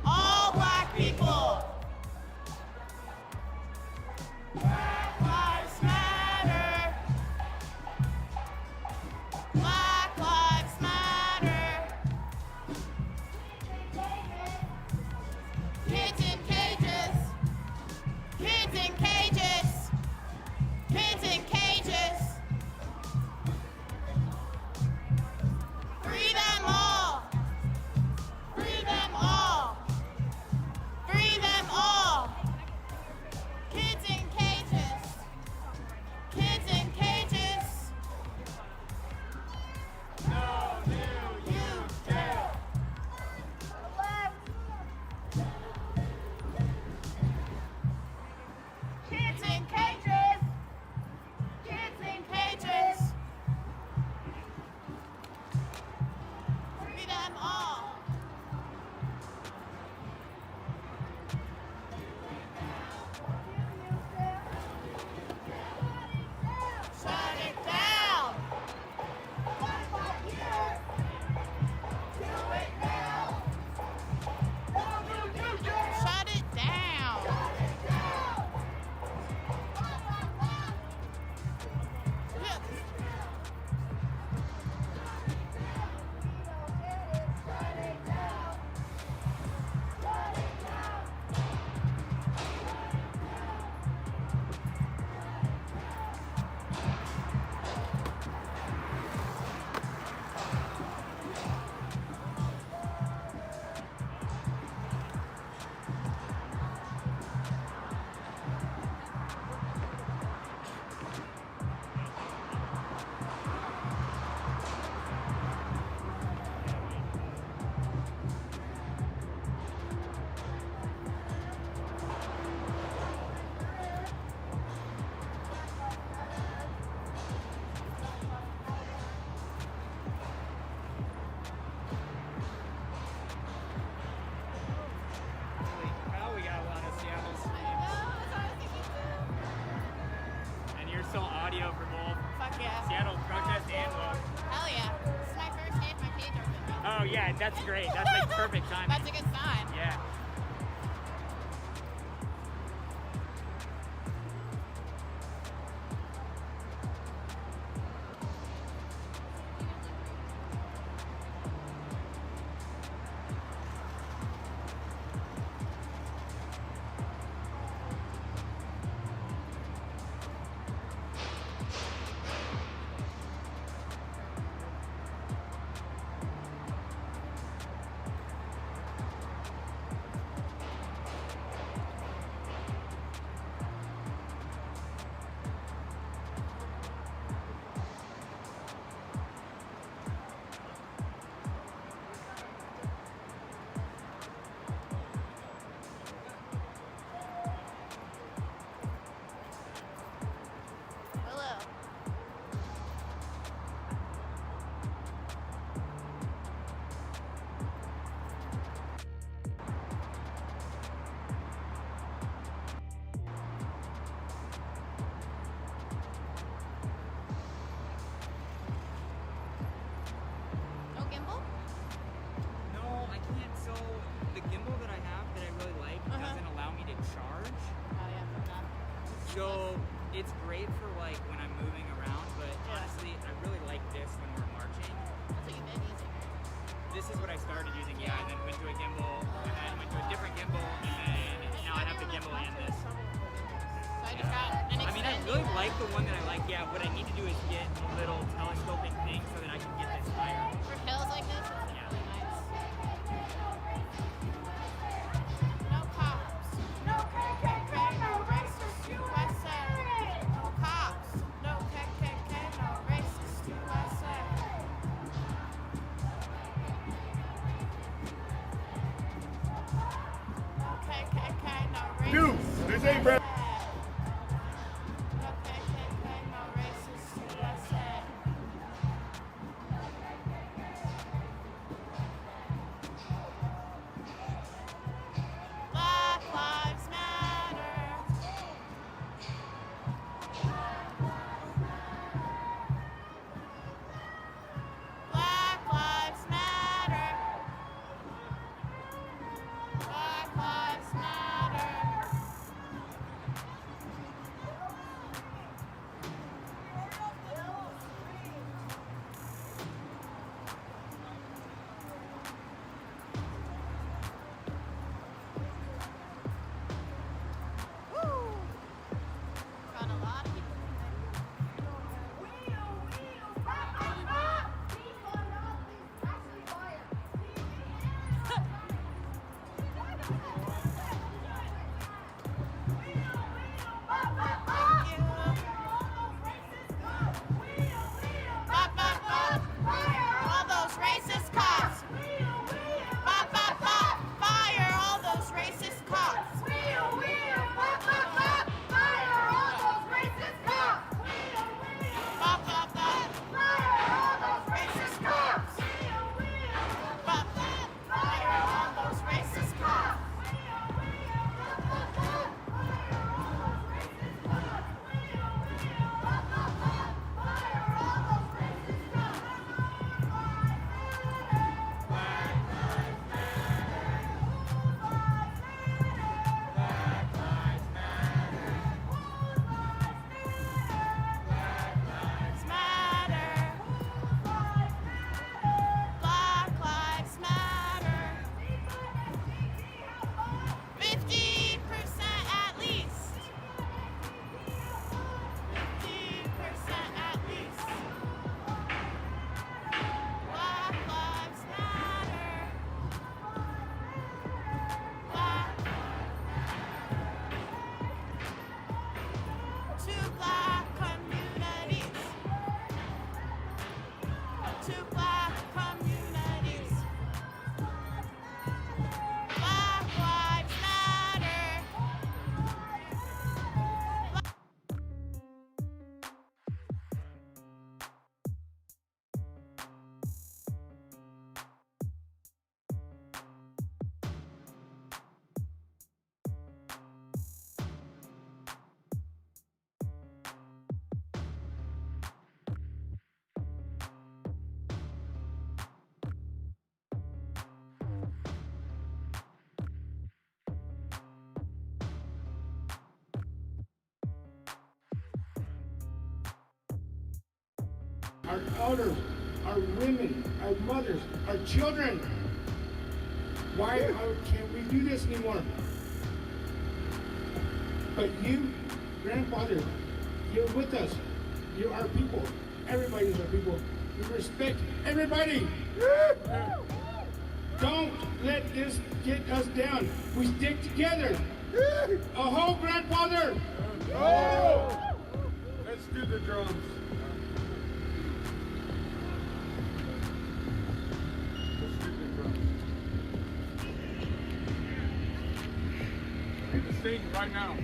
All black people. Black lives matter. Black lives matter. Kids in cages. Kids in cages. Kids in cages. Free them all. Free them all. Free them all. Kids in cages. Kids in cages. No new youth jail. Kids in cages. Kids in cages. Free them all. Shut it down. Shut it down. Oh, we got a lot of Seattle streams. And you're still audio for both. Fuck yeah. Seattle protest and vote. Hell yeah. This is my first day at my page open. Oh yeah, that's great. That's like perfect timing. That's a good sign. Yeah. Hello. No gimbal? No, I can't. So the gimbal that I have that I really like doesn't allow me to charge. Oh yeah, for that. So it's great for like when I'm moving around, but honestly, I really like this when we're marching. That's what you've been using, right? This is what I started using, yeah, and then went to a gimbal, and then went to a different gimbal, and then now I have the gimbal and this. So I just got an I mean, I really like the one that I like. Yeah, what I need to do is get a little telescoping thing so that I can get this higher. For hills like this, it's Yeah. really nice. No cops. No KKK. No racist USA. No cops. No KKK. No racist USA. No KKK. No racist Dude, this ain't bad. No KKK. No racist USA. Black lives matter. Black lives matter. to black communities. Black Lives Matter. Our elders, our women, our mothers, our children. Why can't we do this anymore? But you, grandfather, you're with us. You're our people. Everybody's our people. We respect everybody. Don't let this get us down. We stick together. Aho, grandfather! Oh! Let's do the drums. Need to sing right now.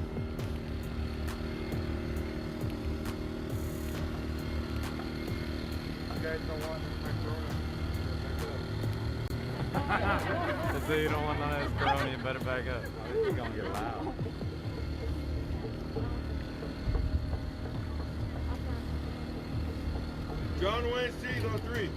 You guys don't want my corona. Let's say you don't want none of this corona, you better back up. It's gonna get loud. John Wayne C's on 3.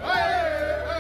Hey!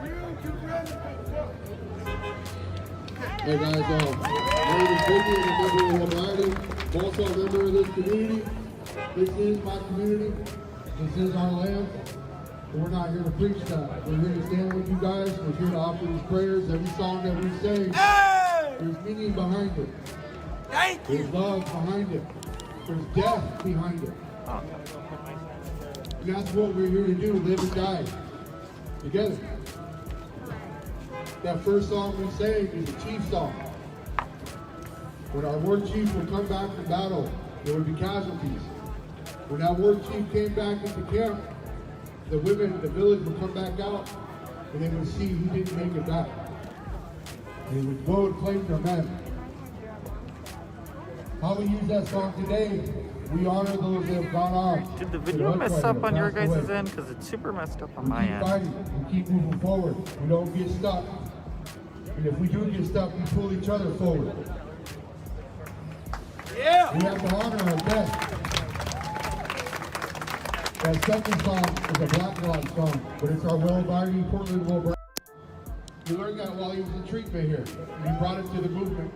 Hey guys, my name is Vicky and I'm a member of Mobilizing. I'm also a member of this community. This is my community. This is our land. But we're not here to preach that. We're here to stand with you guys. We're here to offer these prayers. Every song that we sing, there's meaning behind it. There's love behind it. There's death behind it. And that's what we're here to do, live and die together. That first song we sang is a chief song. When our war chief would come back from battle, there would be casualties. When that war chief came back into camp, the women in the village would come back out and they would see who didn't make it back. They would go and claim their men. How we use that song today, we honor those that have gone on. Did the video mess up on your guys' end? Because it's super messed up on my end. Fighting. We keep moving forward. We don't get stuck. And if we do get stuck, we pull each other forward. Yeah. We have to honor our death. That second song is a Black Lodge song, but it's our well-abiding Portland Will Brown. We learned that while he was in treatment here. And he brought it to the movement,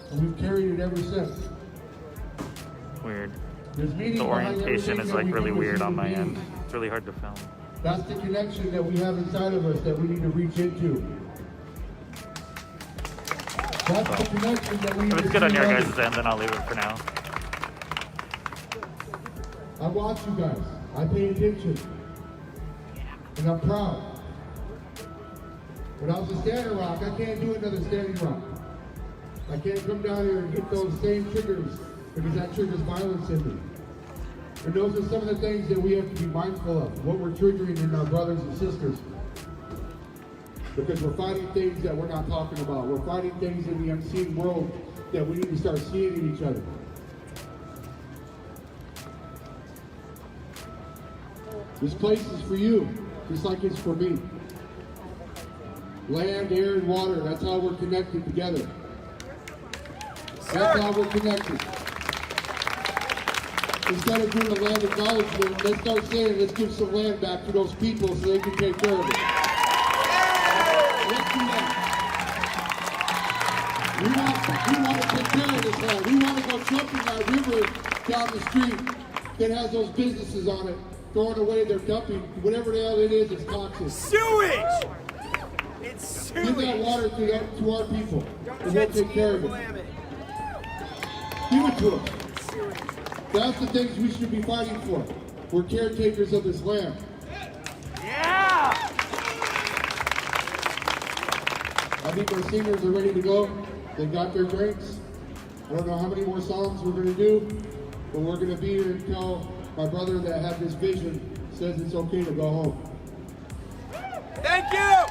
and we've carried it ever since. Weird. The orientation is like really weird on my end. It's really hard to film. That's the connection that we have inside of us that we need to reach into. That's the connection that we need to If it's good on your guys' end, then I'll leave it for now. I watch you guys. I pay attention. And I'm proud. When I was a Standing Rock, I can't do another Standing Rock. I can't come down here and get those same triggers because that triggers violence in me. And those are some of the things that we have to be mindful of, what we're triggering in our brothers and sisters. Because we're fighting things that we're not talking about. We're fighting things in the unseen world that we need to start seeing in each other. This place is for you, just like it's for me. Land, air, and water, that's how we're connected together. That's how we're connected. Instead of doing a land acknowledgement, let's start saying, let's give some land back to those people so they can take care of it. Let's do that. We want to take care of this land. We want to go jumping that river down the street that has those businesses on it, throwing away their dumping, whatever the hell it is, it's toxic. Sewage! It's sewage! Give that water to our people, and we'll take care of it. Give it to us. That's the things we should be fighting for. We're caretakers of this land. Yeah! I think our singers are ready to go. They got their drinks. I don't know how many more songs we're going to do, but we're going to be here until my brother that had this vision says it's okay to go home. Thank you!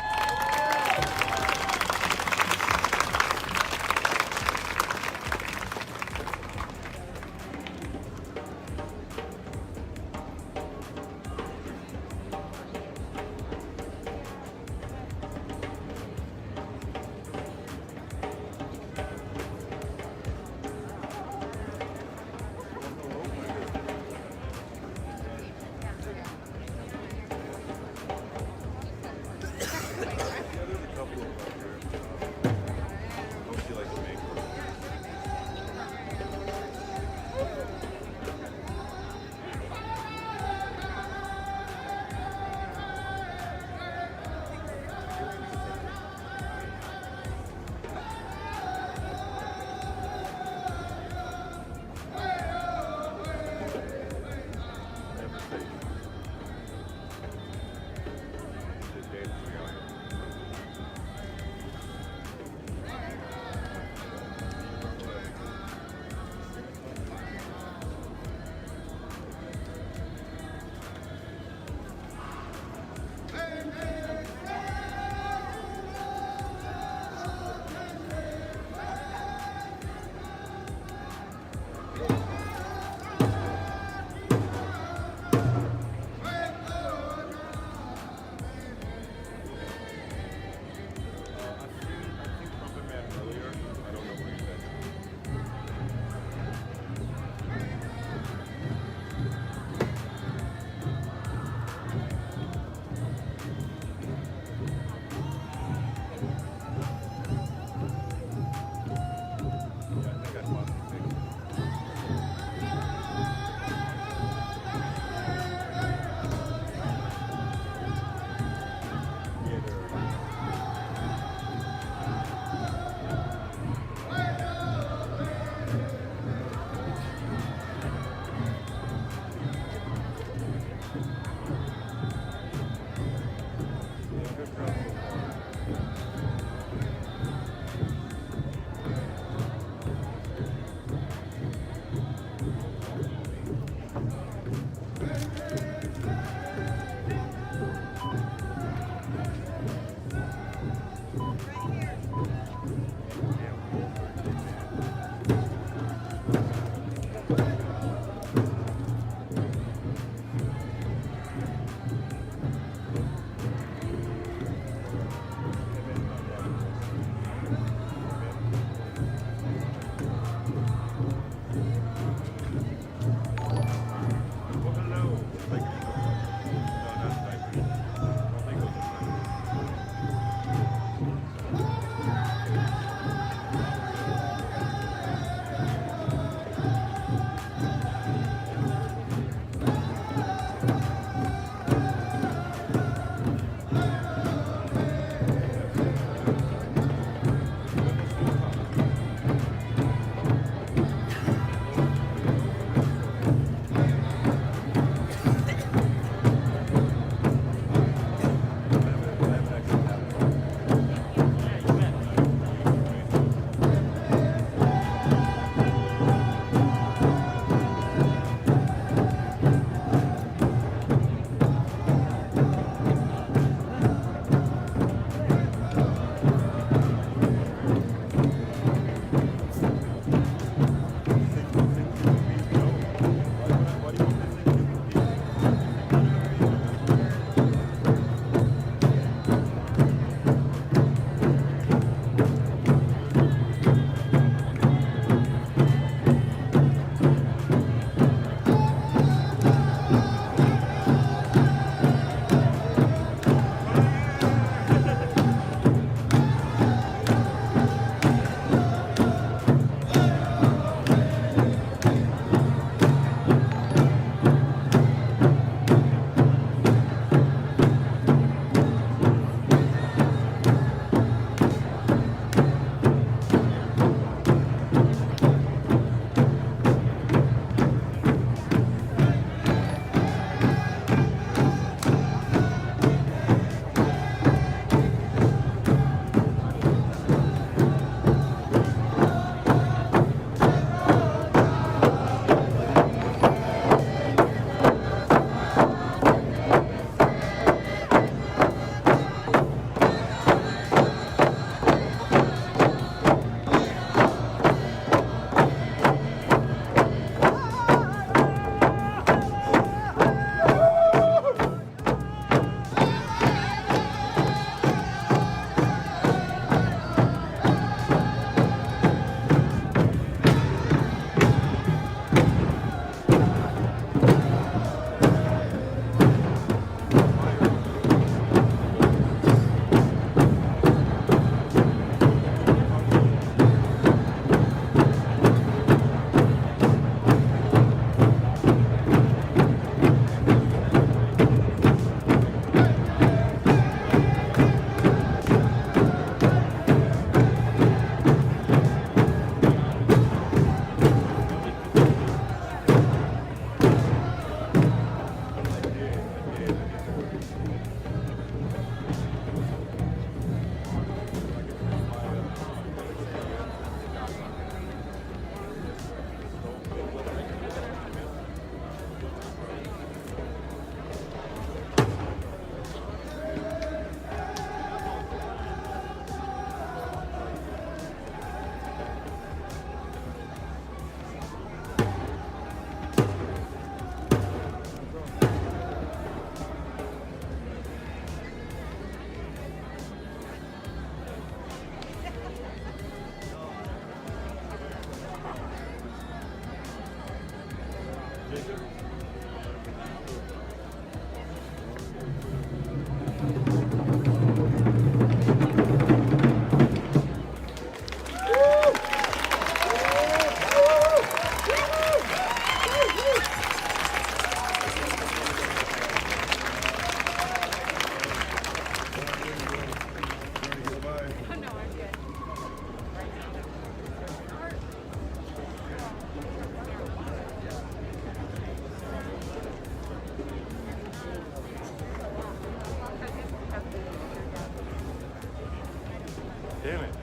damn it.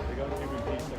They got Cuban pizza.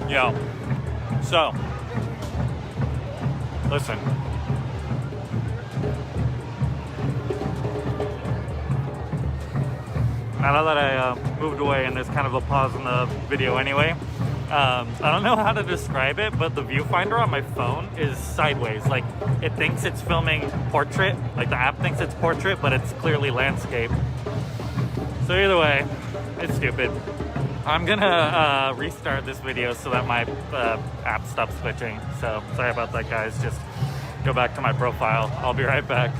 Yo, so, listen. Now that I moved away and there's kind of a pause in the video anyway, I don't know how to describe it, but the viewfinder on my phone is sideways. Like, it thinks it's filming portrait, like the app thinks it's portrait, but it's clearly landscape. So either way, it's stupid. I'm gonna restart this video so that my app stops switching. So sorry about that, guys. Just go back to my profile. I'll be right back.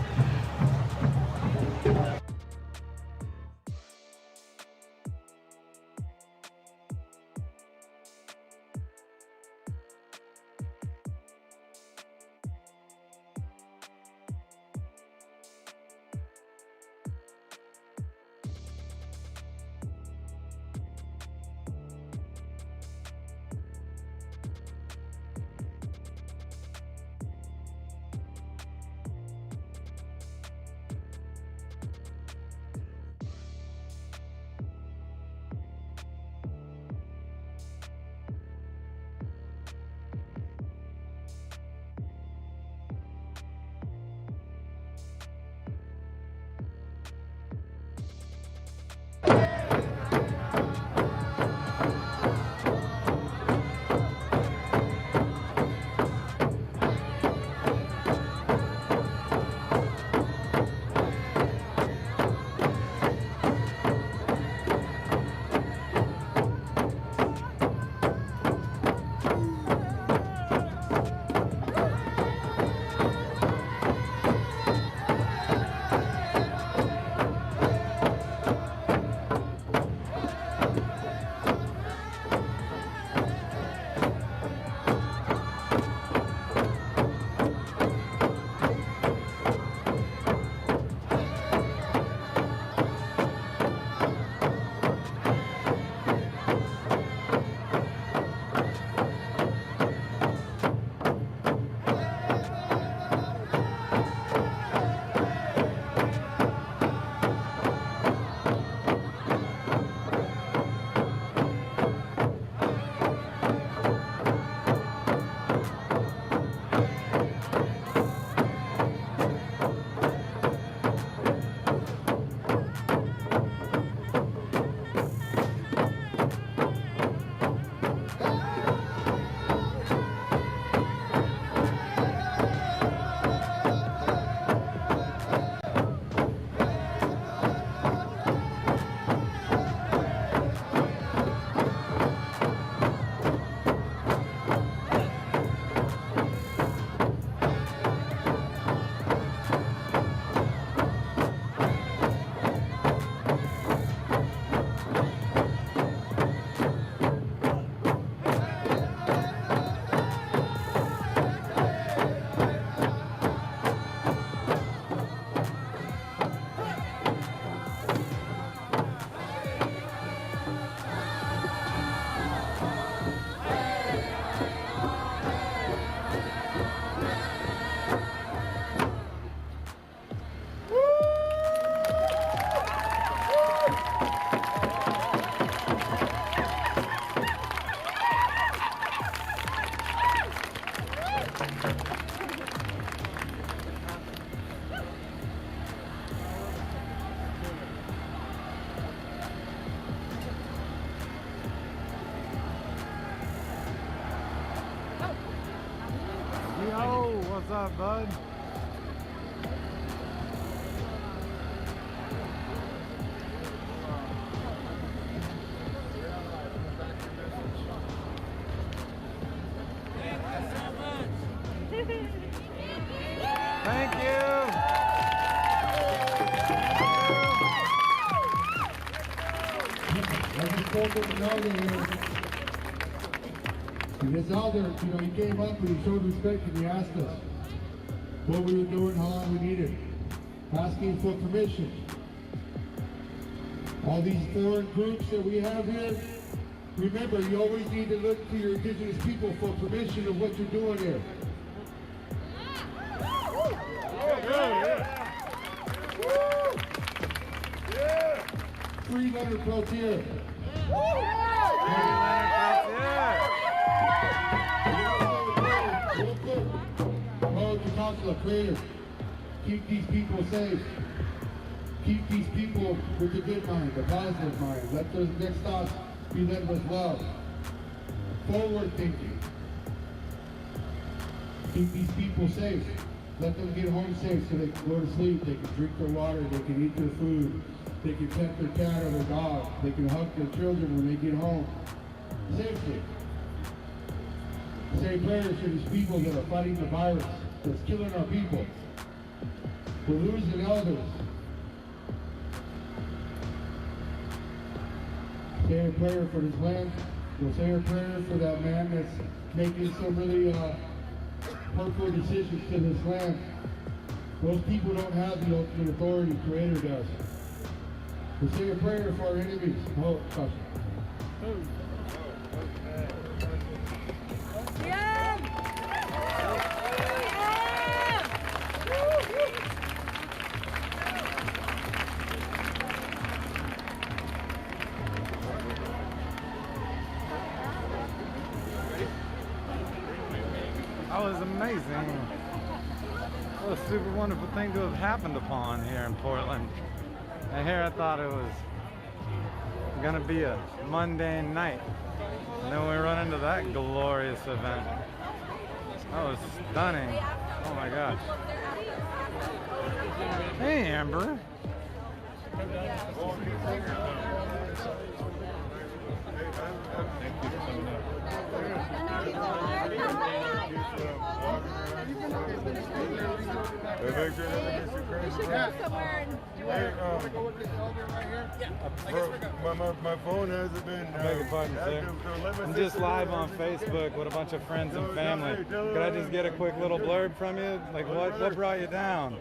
What's up, bud? Thank you. I just spoke with an elder here. And this elder, he came up and he showed respect and he asked us what we were doing, how long we needed, asking for permission. All these foreign groups that we have here, remember, you always need to look to your indigenous people for permission of what you're doing here. Free Leonard Peltier. Oh, the council of creators. Keep these people safe. Keep these people with the good mind, the positive mind. Let those next thoughts be led with love. Forward thinking. Keep these people safe. Let them get home safe so they can go to sleep, they can drink their water, they can eat their food, they can pet their cat or their dog, they can hug their children when they get home. Safely. Say prayers for these people that are fighting the virus that's killing our people. We're losing elders. Say a prayer for this land. We'll say a prayer for that man that's making some really hurtful decisions to this land. Those people don't have the ultimate authority, Creator does. We'll say a prayer for our enemies. Oh, gosh. That was amazing. What a super wonderful thing to have happened upon here in Portland. And here I thought it was gonna be a mundane night. And then we run into that glorious event. That was stunning. Oh my gosh. Hey, Amber. My phone hasn't been. I'm just live on Facebook with a bunch of friends and family. Could I just get a quick little blurb from you? Like what brought you down?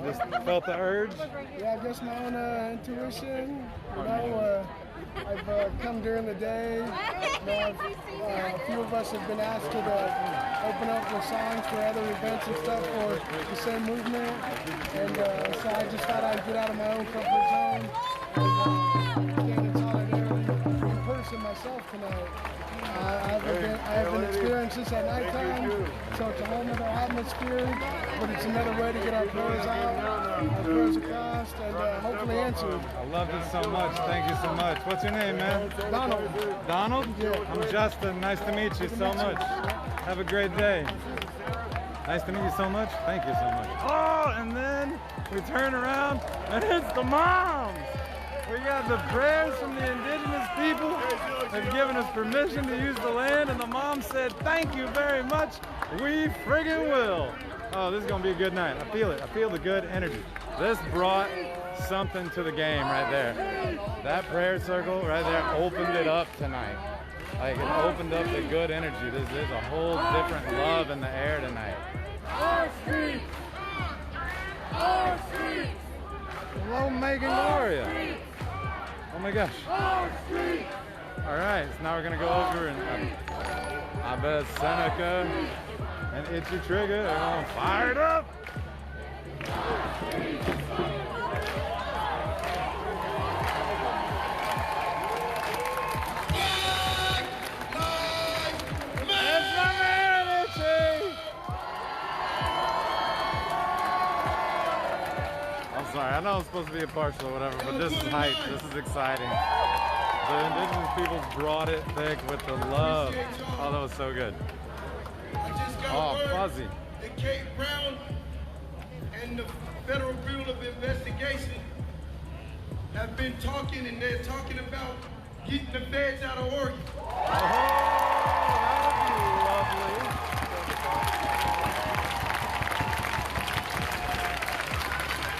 Just felt the urge? Yeah, just my own intuition. I've come during the day. A few of us have been asked to open up the songs for other events and stuff for the same movement. And so I just thought I'd get out of my own comfort zone and stand in solidarity in person myself tonight. I've been experiencing this at nighttime, so it's a whole other atmosphere, but it's another way to get our prayers out, our prayers across, and hopefully answered. I love this so much. Thank you so much. What's your name, man? Donald. Donald? Yeah. I'm Justin. Nice to meet you so much. Have a great day. Nice to meet you so much. Thank you so much. Oh, and then we turn around, and it's the moms. We got the prayers from the indigenous people. They've given us permission to use the land, and the mom said, thank you very much. We friggin' will. Oh, this is gonna be a good night. I feel it. I feel the good energy. This brought something to the game right there. That prayer circle right there opened it up tonight. Like, it opened up the good energy. There's a whole different love in the air tonight. Our streets! Our streets! Hello, Megan Gloria. Oh my gosh. All right, so now we're gonna go over and I bet Seneca and Itchy Trigger are all fired up. That's my man, Itchy. I'm sorry, I know I'm supposed to be impartial or whatever, but this is hype. This is exciting. The indigenous peoples brought it thick with the love. Oh, that was so good. Oh, fuzzy. that Kate Brown and the Federal Bureau of Investigation have been talking, and they're talking about getting the feds out of Oregon.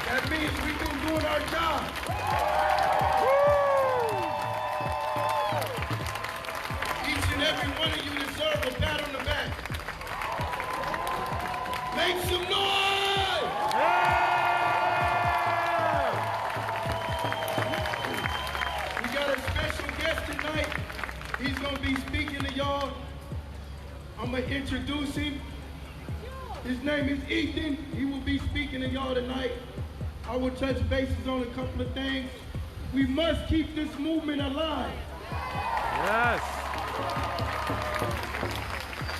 That means we've been doing our job. Each and every one of you deserve a pat on the back. Make some noise! We got a special guest tonight. He's gonna be speaking to y'all. I'm gonna introduce him. His name is Ethan. He will be speaking to y'all tonight. I will touch bases on a couple of things. We must keep this movement alive. Yes.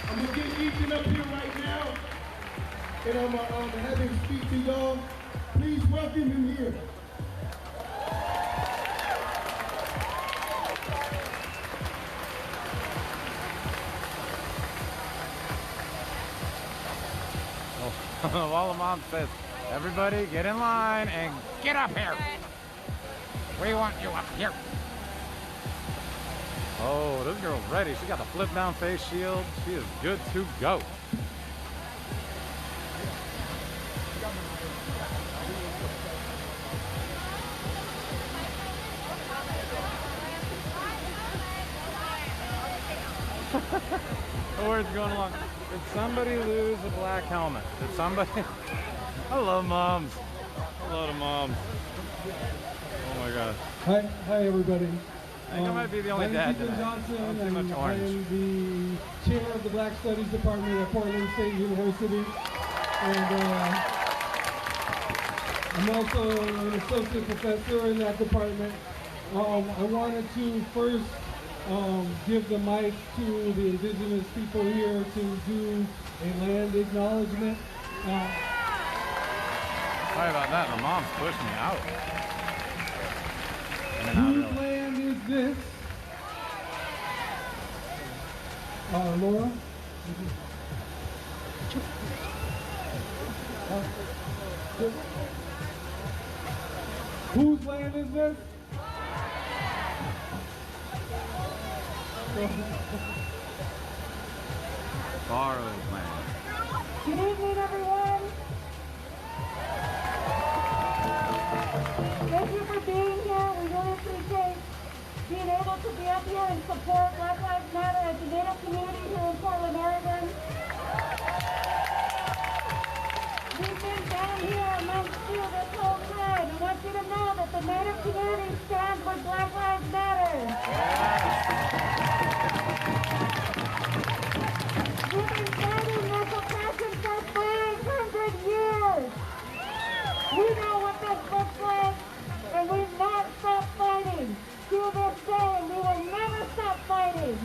I'm gonna get Ethan up here right now, and I'm gonna have him speak to y'all. Please welcome him here. While the mom says, everybody get in line and get up here. We want you up here. Oh, this girl's ready. She got the flip down face shield. She is good to go. The word's going along. Did somebody lose a black helmet? Did somebody? I love moms. I love the moms. Oh my god. Hi everybody. I think I might be the only dad Ethan today. Johnson, I'm too and much I orange. am the chair of the Black Studies Department at Portland State University. And I'm also an associate professor in that department. I wanted to first give the mic to the indigenous people here to do a land acknowledgement. Sorry about that. The mom's pushed me out. Whose land is this? Laura? Whose land is this? Borrowed land. Good evening, everyone. Thank you for being here. We really appreciate being able to be up here and support Black Lives Matter as a Native community here in Portland, Oregon. We've been down here amongst you this whole time. I want you to know that the Native community stands with Black Lives Matter. We've been fighting this oppression for 500 years. We know what this looks like, and we've not stopped fighting to this day, and we will never stop fighting.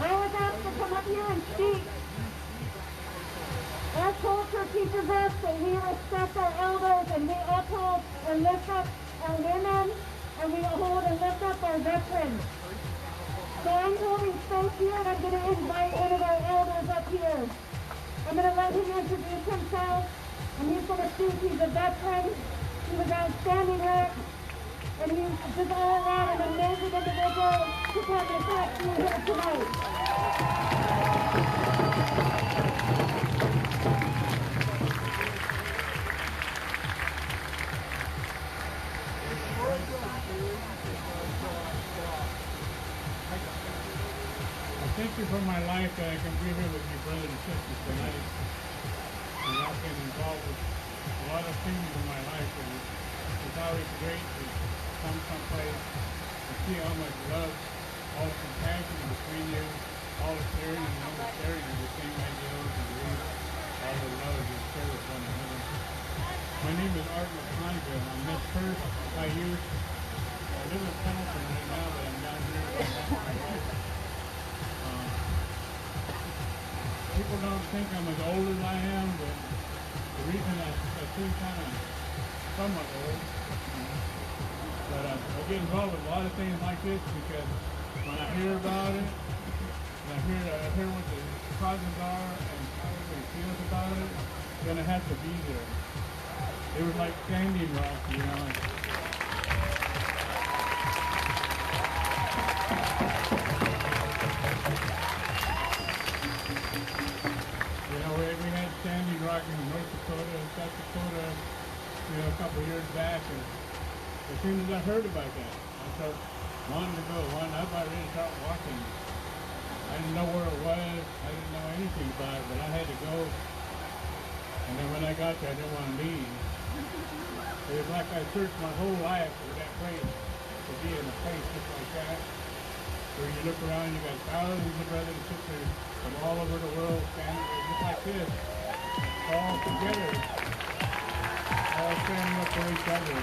I was asked to come up here and speak. Our culture teaches us that we respect our elders, and we uphold and lift up our women, and we hold and lift up our veterans. So I'm holding space here, and I'm going to invite one of our elders up here. I'm going to let him introduce himself, and he's going to speak. He's a veteran. He was outstanding work, and he's just all around an amazing individual to come and talk to you here tonight. Thank you for my life that I can be here with you brothers and sisters tonight. And I've been involved with a lot of things in my life, and it's always great to come someplace and see how much love, all the compassion between you, all the sharing and understanding of the same ideals and beliefs, all the love you share with one another. My name is Art McConaughey. I'm Miss First by youth. I live in Pendleton right now, but I'm down here with my wife. People don't think I'm as old as I am, but the reason I seem kind of somewhat old, but I get involved with a lot of things like this because when I hear about it, when I hear what the causes are and how everybody feels about it, then I have to be there. It was like Standing Rock, you know. You know, we had Standing Rock in North Dakota and South Dakota, you know, a couple of years back, and as soon as I heard about that, I started wanting to go. I was ready to start walking. I didn't know where it was. I didn't know anything about it, but I had to go. And then when I got there, I didn't want to leave. It was like I searched my whole life for that place, to be in a place just like that, where you look around, you got thousands of brothers and sisters from all over the world standing there just like this, all together, all standing up for each other.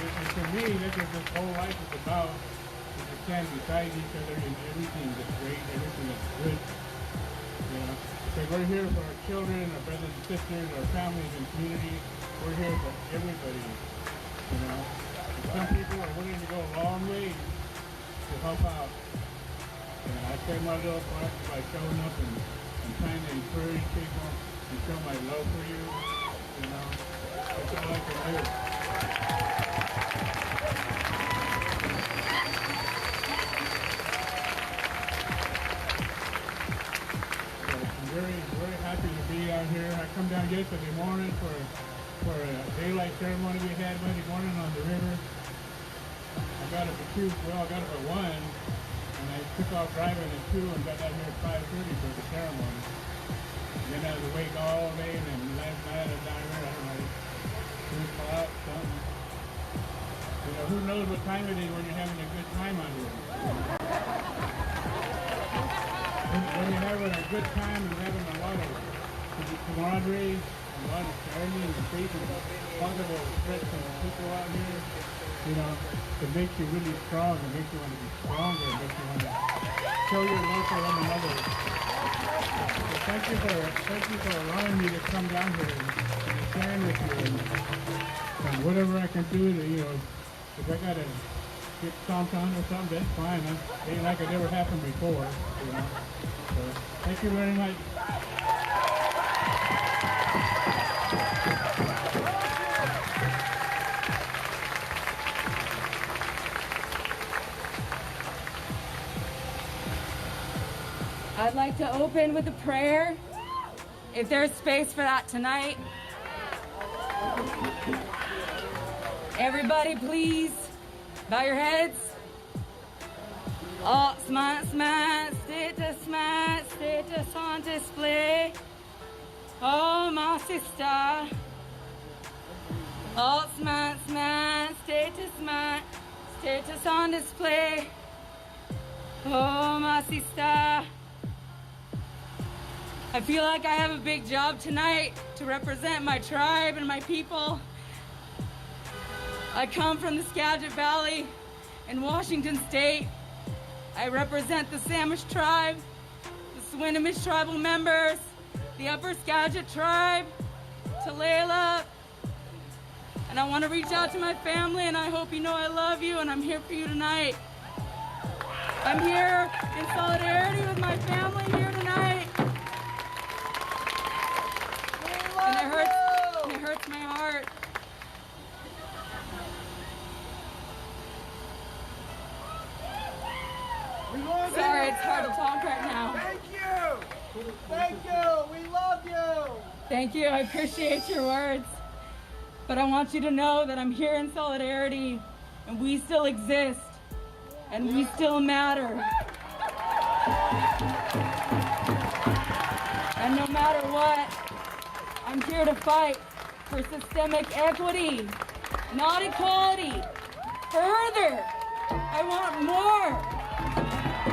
And for me, that's what this whole life is about, is to stand beside each other in everything that's great, everything that's good. You know, because we're here for our children, our brothers and sisters, our families and community. We're here for everybody. You know, and some people are willing to go a long way to help out. And I play my little part by showing up and trying to encourage people and show my love for you. You know, that's all I can do. Very happy to be out here. I come down yesterday morning for a daylight ceremony we had Monday morning on the river. I got up at 1, and I took off driving at 2 and got down here at 5:30 for the ceremony. And then I was awake all day, and then last night I was down here, I don't know, 2 o'clock, something. You know, who knows what time it is when you're having a good time out here. When you're having a good time and having a lot of camaraderie, a lot of sharing and faith and positive expression of people out here, you know, it makes you really strong. It makes you want to be stronger. It makes you want to show your love for one another. So thank you for allowing me to come down here and share with you and whatever I can do to, you know, if I gotta get stomped on or something, that's fine. It ain't like it never happened before, you know. So, thank you very much. I'd like to open with a prayer, if there's space for that tonight. Everybody, please, bow your heads. Oh, smart, status on display. Oh, my sister. Oh, smart, status on display. Oh, my sister. I feel like I have a big job tonight to represent my tribe and my people. I come from the Skagit Valley in Washington State. I represent the Samish tribe, the Swinomish tribal members, the Upper Skagit tribe, Tulalip. And I want to reach out to my family, and I hope you know I love you, and I'm here for you tonight. I'm here in solidarity with my family here tonight. And it hurts my heart. Sorry, it's hard to talk right now. Thank you. Thank you. We love you. Thank you. I appreciate your words. But I want you to know that I'm here in solidarity, and we still exist, and we still matter. And no matter what, I'm here to fight for systemic equity, not equality. Further, I want more.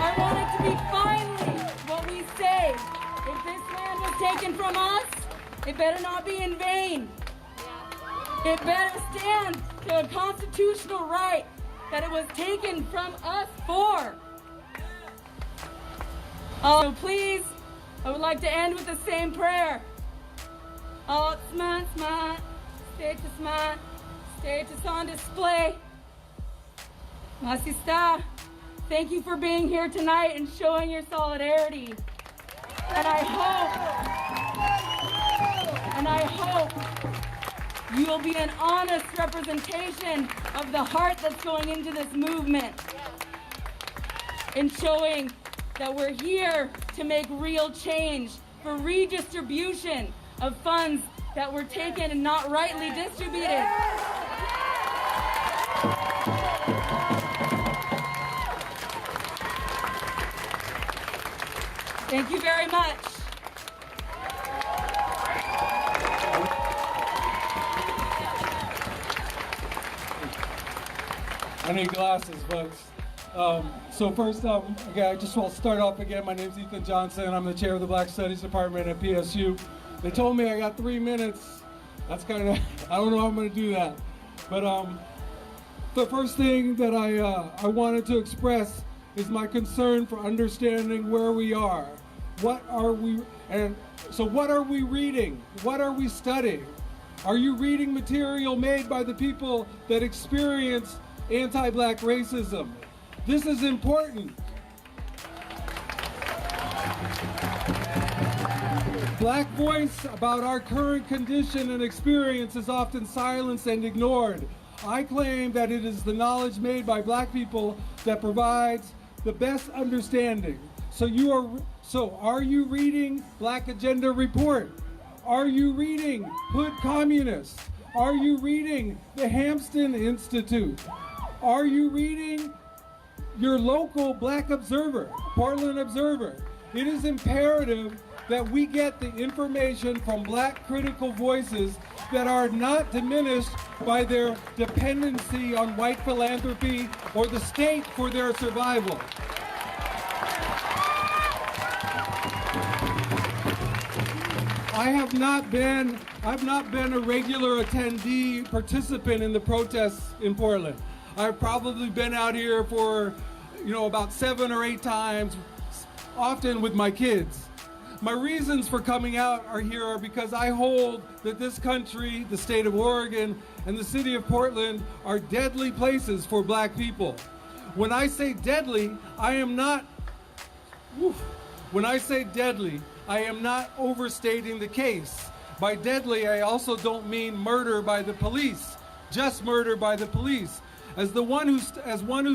I want it to be finally what we say. If this land was taken from us, it better not be in vain. It better stand to a constitutional right that it was taken from us for. So please, I would like to end with the same prayer. Oh, smart, status on display. Así está. Thank you for being here tonight and showing your solidarity. And I hope you will be an honest representation of the heart that's going into this movement and showing that we're here to make real change for redistribution of funds that were taken and not rightly distributed. Thank you very much. I need glasses, folks. So first, okay, I just want to start off again. My name's Ethan Johnson. I'm the chair of the Black Studies Department at PSU. They told me I got 3 minutes. That's kind of, I don't know how I'm going to do that. But the first thing that I wanted to express is my concern for understanding where we are. What are we, and so what are we reading? What are we studying? Are you reading material made by the people that experience anti-Black racism? This is important. Black voice about our current condition and experience is often silenced and ignored. I claim that it is the knowledge made by Black people that provides the best understanding. So are you reading Black Agenda Report? Are you reading Hood Communists? Are you reading the Hampton Institute? Are you reading your local Black Observer, Portland Observer? It is imperative that we get the information from Black critical voices that are not diminished by their dependency on white philanthropy or the state for their survival. I've not been a regular attendee, participant in the protests in Portland. I've probably been out here for, about 7 or 8 times, often with my kids. My reasons for coming out are because I hold that this country, the state of Oregon, and the city of Portland are deadly places for Black people. When I say deadly, I am not overstating the case. By deadly, I also don't mean murder by the police, just murder by the police. As one who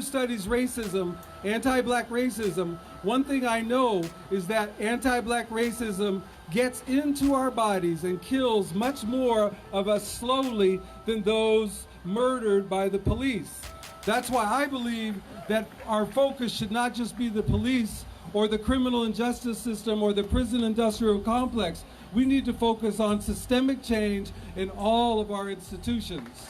studies racism, anti-Black racism, one thing I know is that anti-Black racism gets into our bodies and kills much more of us slowly than those murdered by the police. That's why I believe that our focus should not just be the police or the criminal injustice system or the prison industrial complex. We need to focus on systemic change in all of our institutions.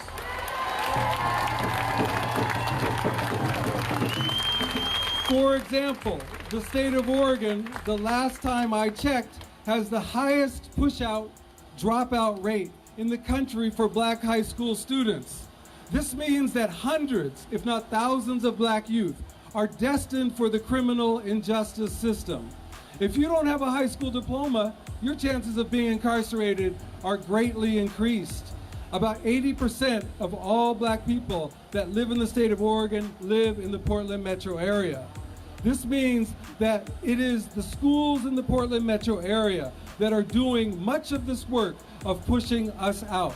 For example, the state of Oregon, the last time I checked, has the highest push-out dropout rate in the country for Black high school students. This means that hundreds, if not thousands of Black youth are destined for the criminal injustice system. If you don't have a high school diploma, your chances of being incarcerated are greatly increased. About 80% of all Black people that live in the state of Oregon live in the Portland metro area. This means that it is the schools in the Portland metro area that are doing much of this work of pushing us out.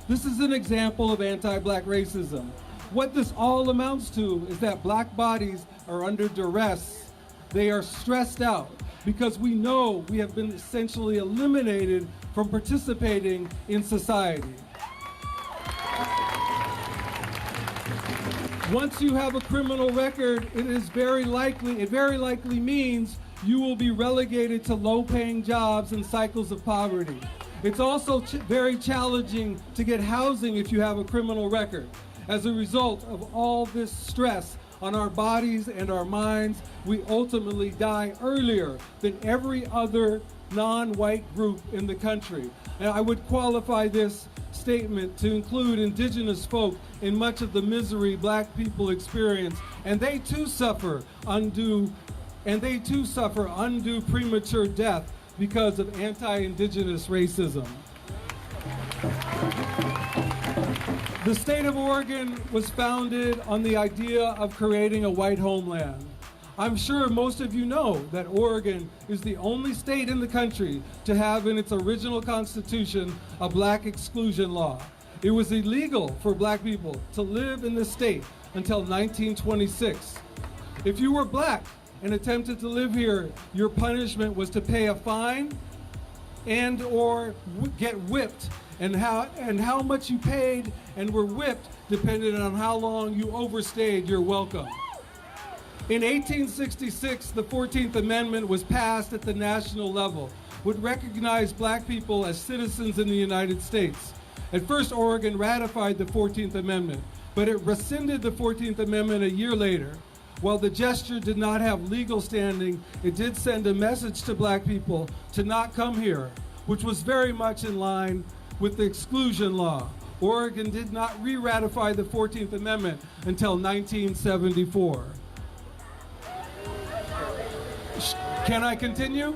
This is an example of anti-Black racism. What this all amounts to is that Black bodies are under duress. They are stressed out because we know we have been essentially eliminated from participating in society. Once you have a criminal record, it very likely means you will be relegated to low-paying jobs and cycles of poverty. It's also very challenging to get housing if you have a criminal record. As a result of all this stress on our bodies and our minds, we ultimately die earlier than every other non-white group in the country. And I would qualify this statement to include indigenous folk in much of the misery Black people experience, and they too suffer undue premature death because of anti-indigenous racism. The state of Oregon was founded on the idea of creating a white homeland. I'm sure most of you know that Oregon is the only state in the country to have in its original constitution a black exclusion law. It was illegal for black people to live in the state until 1926. If you were black and attempted to live here, your punishment was to pay a fine and or get whipped. And how much you paid and were whipped depended on how long you overstayed your welcome. In 1866, the 14th Amendment was passed at the national level, which recognized black people as citizens in the United States. At first, Oregon ratified the 14th Amendment, but it rescinded the 14th Amendment a year later. While the gesture did not have legal standing, it did send a message to black people to not come here, which was very much in line with the exclusion law. Oregon did not re-ratify the 14th Amendment until 1974. Can I continue?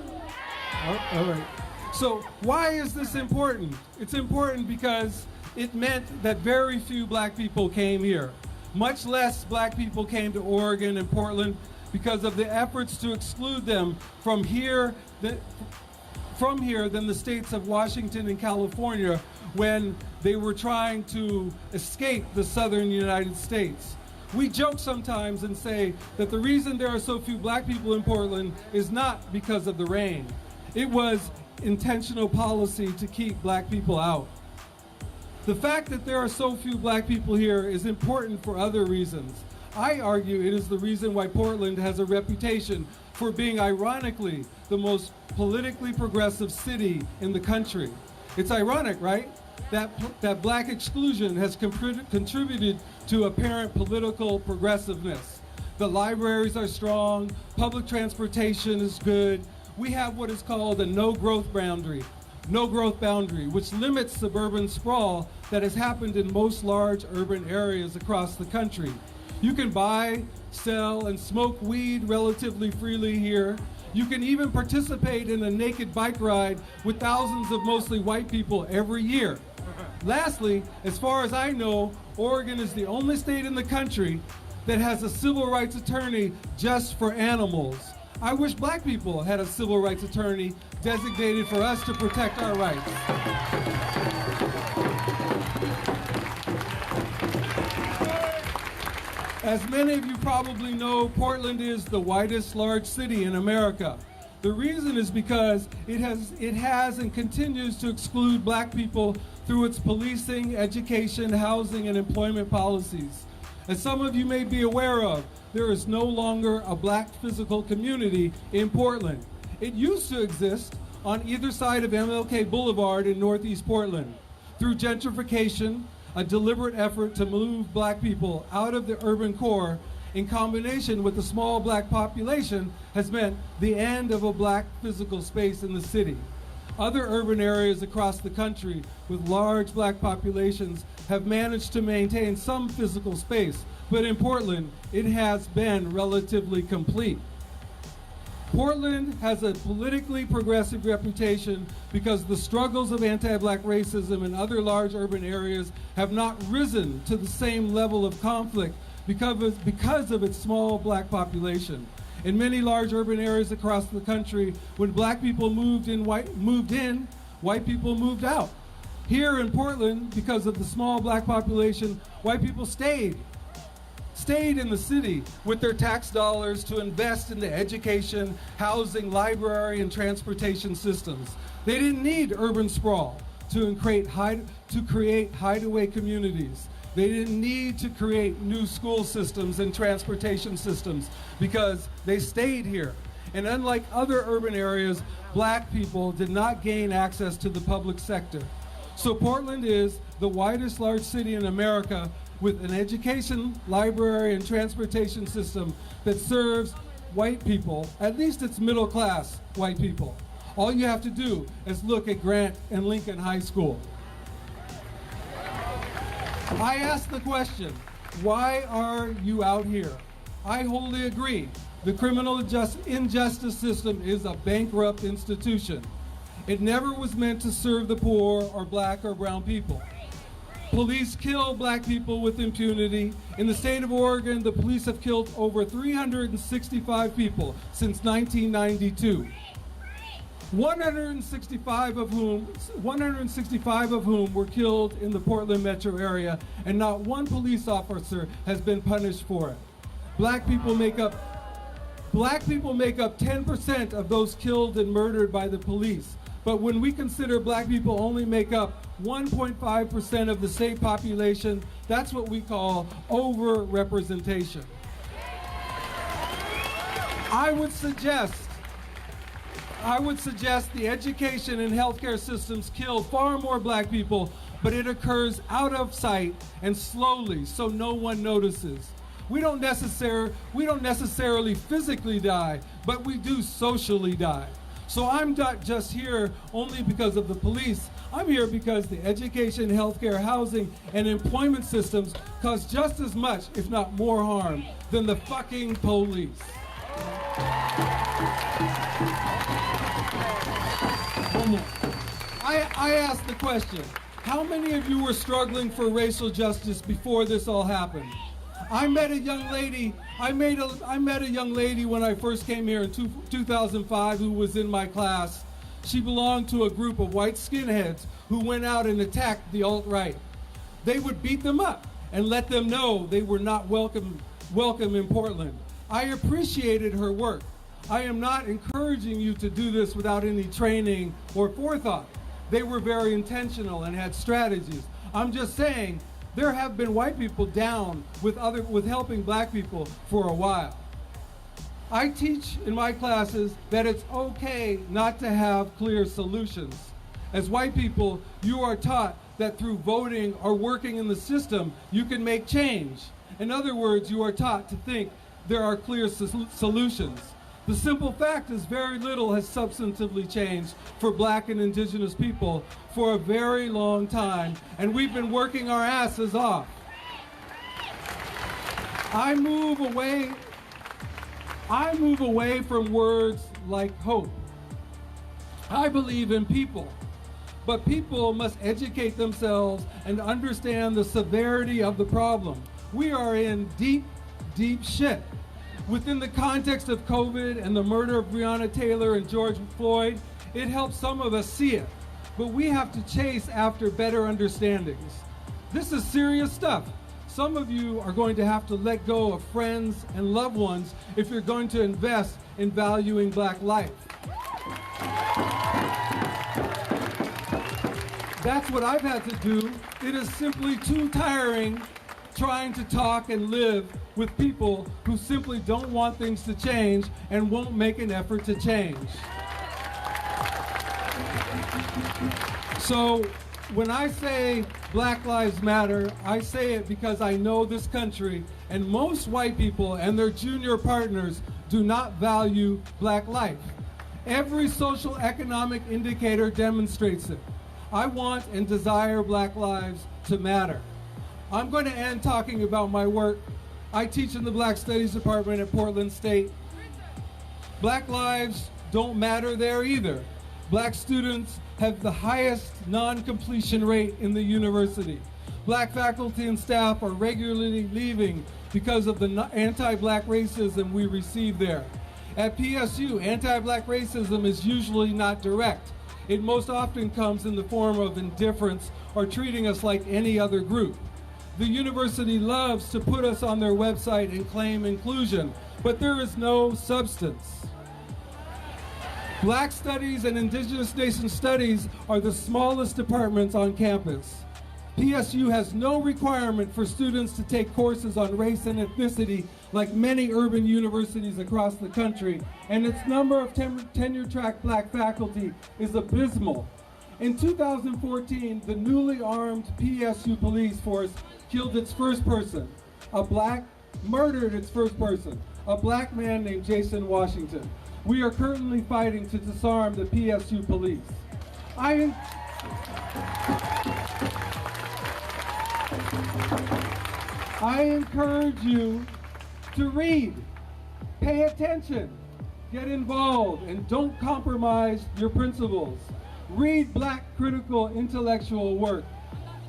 All right. So why is this important? It's important because it meant that very few black people came here. Much less black people came to Oregon and Portland because of the efforts to exclude them from here than the states of Washington and California when they were trying to escape the southern United States. We joke sometimes and say that the reason there are so few black people in Portland is not because of the rain. It was intentional policy to keep black people out. The fact that there are so few black people here is important for other reasons. I argue it is the reason why Portland has a reputation for being, ironically, the most politically progressive city in the country. It's ironic, right? That black exclusion has contributed to apparent political progressiveness. The libraries are strong, public transportation is good. We have what is called a no-growth boundary, which limits suburban sprawl that has happened in most large urban areas across the country. You can buy, sell, and smoke weed relatively freely here. You can even participate in a naked bike ride with thousands of mostly white people every year. Lastly, as far as I know, Oregon is the only state in the country that has a civil rights attorney just for animals. I wish black people had a civil rights attorney designated for us to protect our rights. As many of you probably know, Portland is the whitest large city in America. The reason is because it has and continues to exclude black people through its policing, education, housing, and employment policies. As some of you may be aware of, there is no longer a black physical community in Portland. It used to exist on either side of MLK Boulevard in Northeast Portland. Through gentrification, a deliberate effort to move black people out of the urban core in combination with the small black population has meant the end of a black physical space in the city. Other urban areas across the country with large black populations have managed to maintain some physical space, but in Portland, it has been relatively complete. Portland has a politically progressive reputation because the struggles of anti-black racism in other large urban areas have not risen to the same level of conflict because of its small black population. In many large urban areas across the country, when black people moved in, white people moved out. Here in Portland, because of the small black population, white people stayed in the city with their tax dollars to invest in the education, housing, library, and transportation systems. They didn't need urban sprawl to create hideaway communities. They didn't need to create new school systems and transportation systems because they stayed here. And unlike other urban areas, black people did not gain access to the public sector. So Portland is the whitest large city in America with an education, library, and transportation system that serves white people, at least it's middle class white people. All you have to do is look at Grant and Lincoln High School. I ask the question, why are you out here? I wholly agree. The criminal injustice system is a bankrupt institution. It never was meant to serve the poor or black or brown people. Police kill black people with impunity. In the state of Oregon, the police have killed over 365 people since 1992. 165 of whom were killed in the Portland metro area, and not one police officer has been punished for it. Black people make up 10% of those killed and murdered by the police. But when we consider black people only make up 1.5% of the state population, that's what we call over-representation. I would suggest the education and healthcare systems kill far more black people, but it occurs out of sight and slowly, so no one notices. We don't necessarily physically die, but we do socially die. So I'm not just here only because of the police. I'm here because the education, healthcare, housing, and employment systems cause just as much, if not more harm, than the fucking police. One more. I asked the question, how many of you were struggling for racial justice before this all happened? I met a young lady when I first came here in 2005 who was in my class. She belonged to a group of white skinheads who went out and attacked the alt-right. They would beat them up and let them know they were not welcome in Portland. I appreciated her work. I am not encouraging you to do this without any training or forethought. They were very intentional and had strategies. I'm just saying, there have been white people down with helping black people for a while. I teach in my classes that it's okay not to have clear solutions. As white people, you are taught that through voting or working in the system, you can make change. In other words, you are taught to think there are clear solutions. The simple fact is very little has substantively changed for black and indigenous people for a very long time, and we've been working our asses off. I move away from words like hope. I believe in people, but people must educate themselves and understand the severity of the problem. We are in deep, deep shit. Within the context of COVID and the murder of Breonna Taylor and George Floyd, it helps some of us see it, but we have to chase after better understandings. This is serious stuff. Some of you are going to have to let go of friends and loved ones if you're going to invest in valuing black life. That's what I've had to do. It is simply too tiring trying to talk and live with people who simply don't want things to change and won't make an effort to change. So when I say Black Lives Matter, I say it because I know this country and most white people and their junior partners do not value black life. Every social economic indicator demonstrates it. I want and desire black lives to matter. I'm going to end talking about my work. I teach in the Black Studies Department at Portland State. Black lives don't matter there either. Black students have the highest non-completion rate in the university. Black faculty and staff are regularly leaving because of the anti-black racism we receive there. At PSU, anti-black racism is usually not direct. It most often comes in the form of indifference or treating us like any other group. The university loves to put us on their website and claim inclusion, but there is no substance. Black Studies and Indigenous Nation Studies are the smallest departments on campus. PSU has no requirement for students to take courses on race and ethnicity like many urban universities across the country, and its number of tenure-track black faculty is abysmal. In 2014, the newly armed PSU police force killed its first person. Murdered its first person, a black man named Jason Washington. We are currently fighting to disarm the PSU police. I encourage you to read, pay attention, get involved, and don't compromise your principles. Read black critical intellectual work.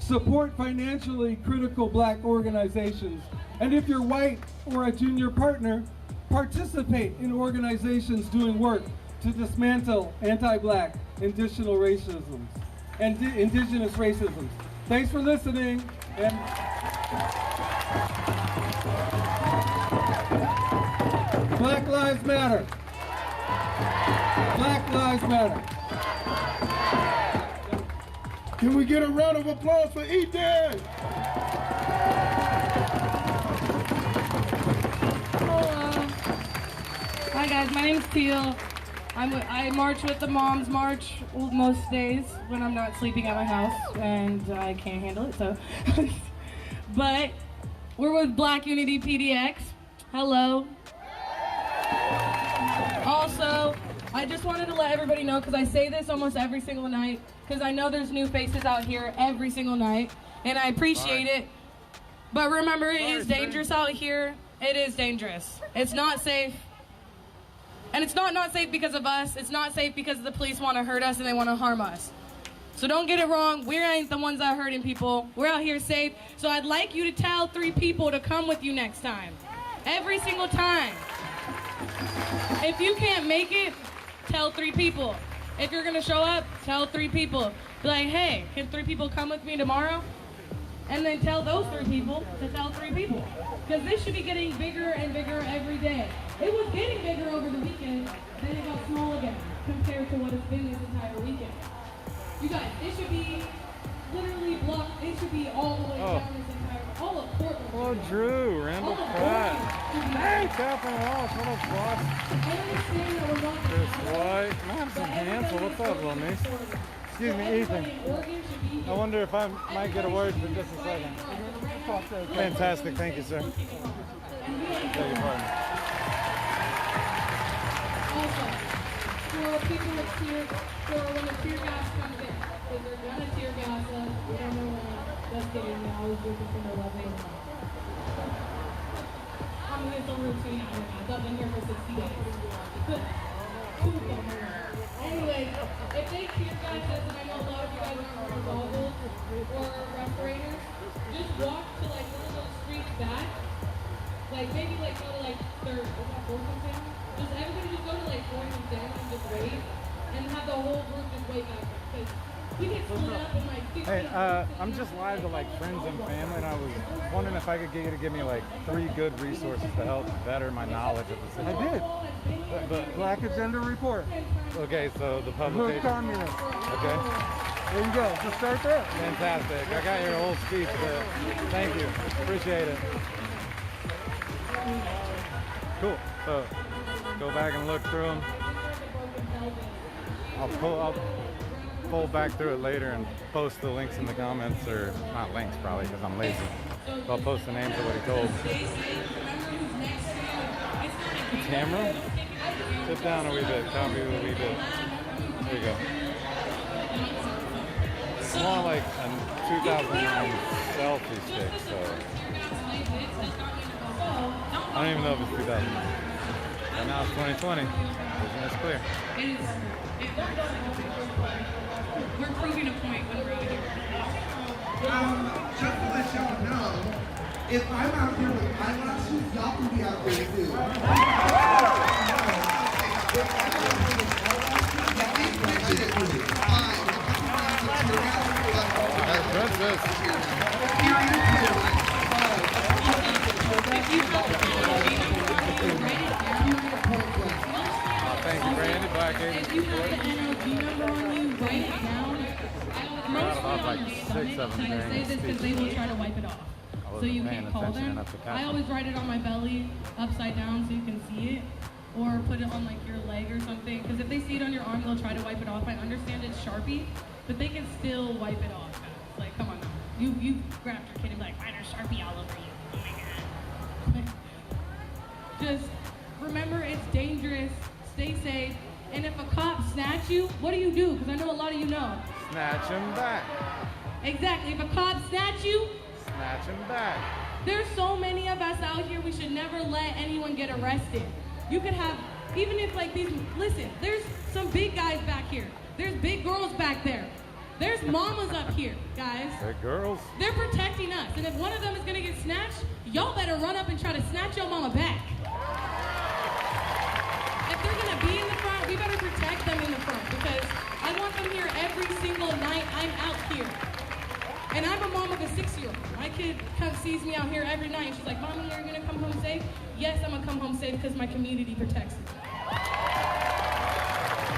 Support financially critical black organizations. And if you're white or a junior partner, participate in organizations doing work to dismantle anti-black indigenous racism. Thanks for listening. And Black Lives Matter. Black Lives Matter. Can we get a round of applause for Ethan? Hello. Hi guys, my name's Teal. I march with the Moms March most days when I'm not sleeping at my house and I can't handle it, so. But we're with Black Unity PDX. Hello. Also, I just wanted to let everybody know, because I say this almost every single night, because I know there's new faces out here every single night, and I appreciate it. But remember, it is dangerous out here. It is dangerous. It's not safe. And it's not safe because of us. It's not safe because the police want to hurt us and they want to harm us. So don't get it wrong. We ain't the ones that are hurting people. We're out here safe. So I'd like you to tell 3 people to come with you next time. Every single time. If you can't make it, tell 3 people. If you're going to show up, tell 3 people. Be like, hey, can 3 people come with me tomorrow? And then tell those 3 people to tell 3 people. Because this should be getting bigger and bigger every day. It was getting bigger over the weekend, then it got small again, compared to what it's been this entire weekend. You guys, it should be literally blocked. It should be all the way down this entire, all of Portland. Oh, Drew, Randall Pratt. Hey, Catherine Walsh, what up, boss? Chris White, Madison Hansel, what's up, little niece? Excuse me, Ethan. I wonder if I might get a word for just a second. Fantastic, thank you, sir. Beg your pardon. Also, for people with for when the tear gas comes in, if they're gonna tear gas us, we don't know when. Just kidding, they're always looking for their love name. I'm gonna get some routine out of it. I've been here for 60 days. Anyway, if they tear gas us, and I know a lot of you guys aren't goggles or respirators, just walk to like one of those streets back. Like maybe like go to like third, is that fourth and down? Just everybody just go to like fourth and down and just wait, and have the whole group just wait back there. Because we get split up in like 50. Hey, I'm just live to like friends and family, and I was wondering if I could get you to give me like 3 good resources to help better my knowledge of the situation. I did. But Black Agenda Report. okay, so the publication. Hood Communist. Okay. There you go. Just start there. Fantastic. I got your whole speech, but thank you. Appreciate it. Cool. So go back and look through them. I'll pull back through it later and post the links in the comments, or not links probably because I'm lazy. So I'll post the names of what he told. Camera? Sit down a wee bit. Copy a wee bit. There you go. I want like a 2009 selfie stick, so I don't even know if it's 2009. But now it's 2020. Vision is clear. We're proving a point when we're out here. Just to let y'all know, if I'm out here with eyelashes, y'all can be out there too. Thank you, Brandy. Black If you have the NLG number on you, write it down. Most people don't understand it, and I say this because they will try to wipe it off. So you can't call them. I always write it on my belly, upside down, so you can see it. Or put it on like your leg or something. Because if they see it on your arm, they'll try to wipe it off. I understand it's Sharpie, but they can still wipe it off. Like, come on now. You grabbed your kid and be like, why there's Sharpie all over you? Oh my God. Just remember, it's dangerous. Stay safe. And if a cop snatch you, what do you do? Because I know a lot of you know. Snatch him back. Exactly. If a cop snatch you, snatch him back. There's so many of us out here, we should never let anyone get arrested. You could have, even if like these, listen, there's some big guys back here. There's big girls back there. There's mamas up here, guys. Hey, girls. They're protecting us. And if one of them is gonna get snatched, y'all better run up and try to snatch your mama back. If they're gonna be in the front, we better protect them in the front because I want them here every single night I'm out here. And I'm a mom of a 6-year-old. My kid sees me out here every night and she's like, Mommy, you're gonna come home safe? Yes, I'm gonna come home safe because my community protects me.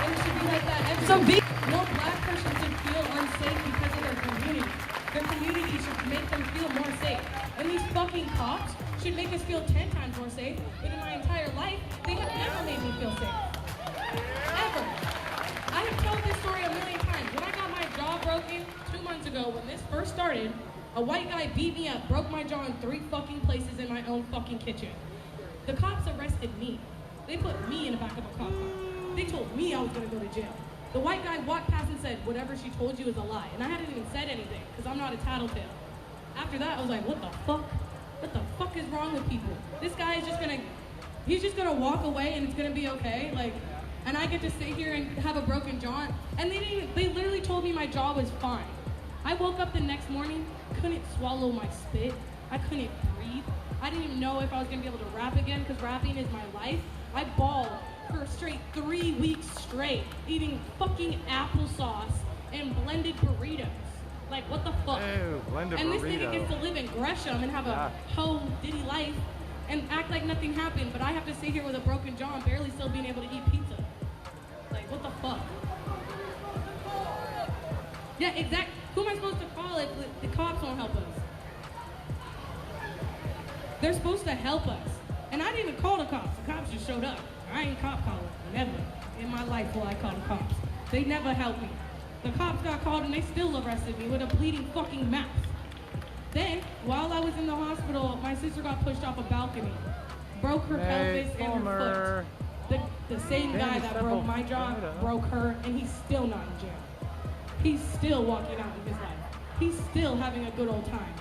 And it should be like that every no black person should feel unsafe because of their community. Their community should make them feel more safe. And these fucking cops should make us feel 10 times more safe. But in my entire life, they have never made me feel safe. Ever. I have told this story a million times. When I got my jaw broken 2 months ago, when this first started, a white guy beat me up, broke my jaw in 3 fucking places in my own fucking kitchen. The cops arrested me. They put me in the back of a cop car. They told me I was gonna go to jail. The white guy walked past and said, whatever she told you is a lie. And I hadn't even said anything, because I'm not a tattletale. After that, I was like, what the fuck? What the fuck is wrong with people? This guy is he's just gonna walk away and it's gonna be okay? Like, and I get to sit here and have a broken jaw. And they literally told me my jaw was fine. I woke up the next morning, couldn't swallow my spit. I couldn't breathe. I didn't even know if I was gonna be able to rap again, because rapping is my life. I bawled for straight 3 weeks straight, eating fucking applesauce and blended burritos. Like, what the fuck? Ew, blended and this burrito. nigga gets to live in Gresham and have a whole ditty life and act like nothing happened, but I have to sit here with a broken jaw and barely still being able to eat pizza. Like, what the fuck? Yeah, exactly. Who am I supposed to call if the cops won't help us? They're supposed to help us. And I didn't even call the cops. The cops just showed up. I ain't cop calling. Never. In my life will I call the cops. They never helped me. The cops got called and they still arrested me with a bleeding fucking mouth. Then, while I was in the hospital, my sister got pushed off a balcony. Broke her pelvis and her foot. The same guy that broke my jaw broke her, and he's still not in jail. He's still walking out in his life. He's still having a good old time.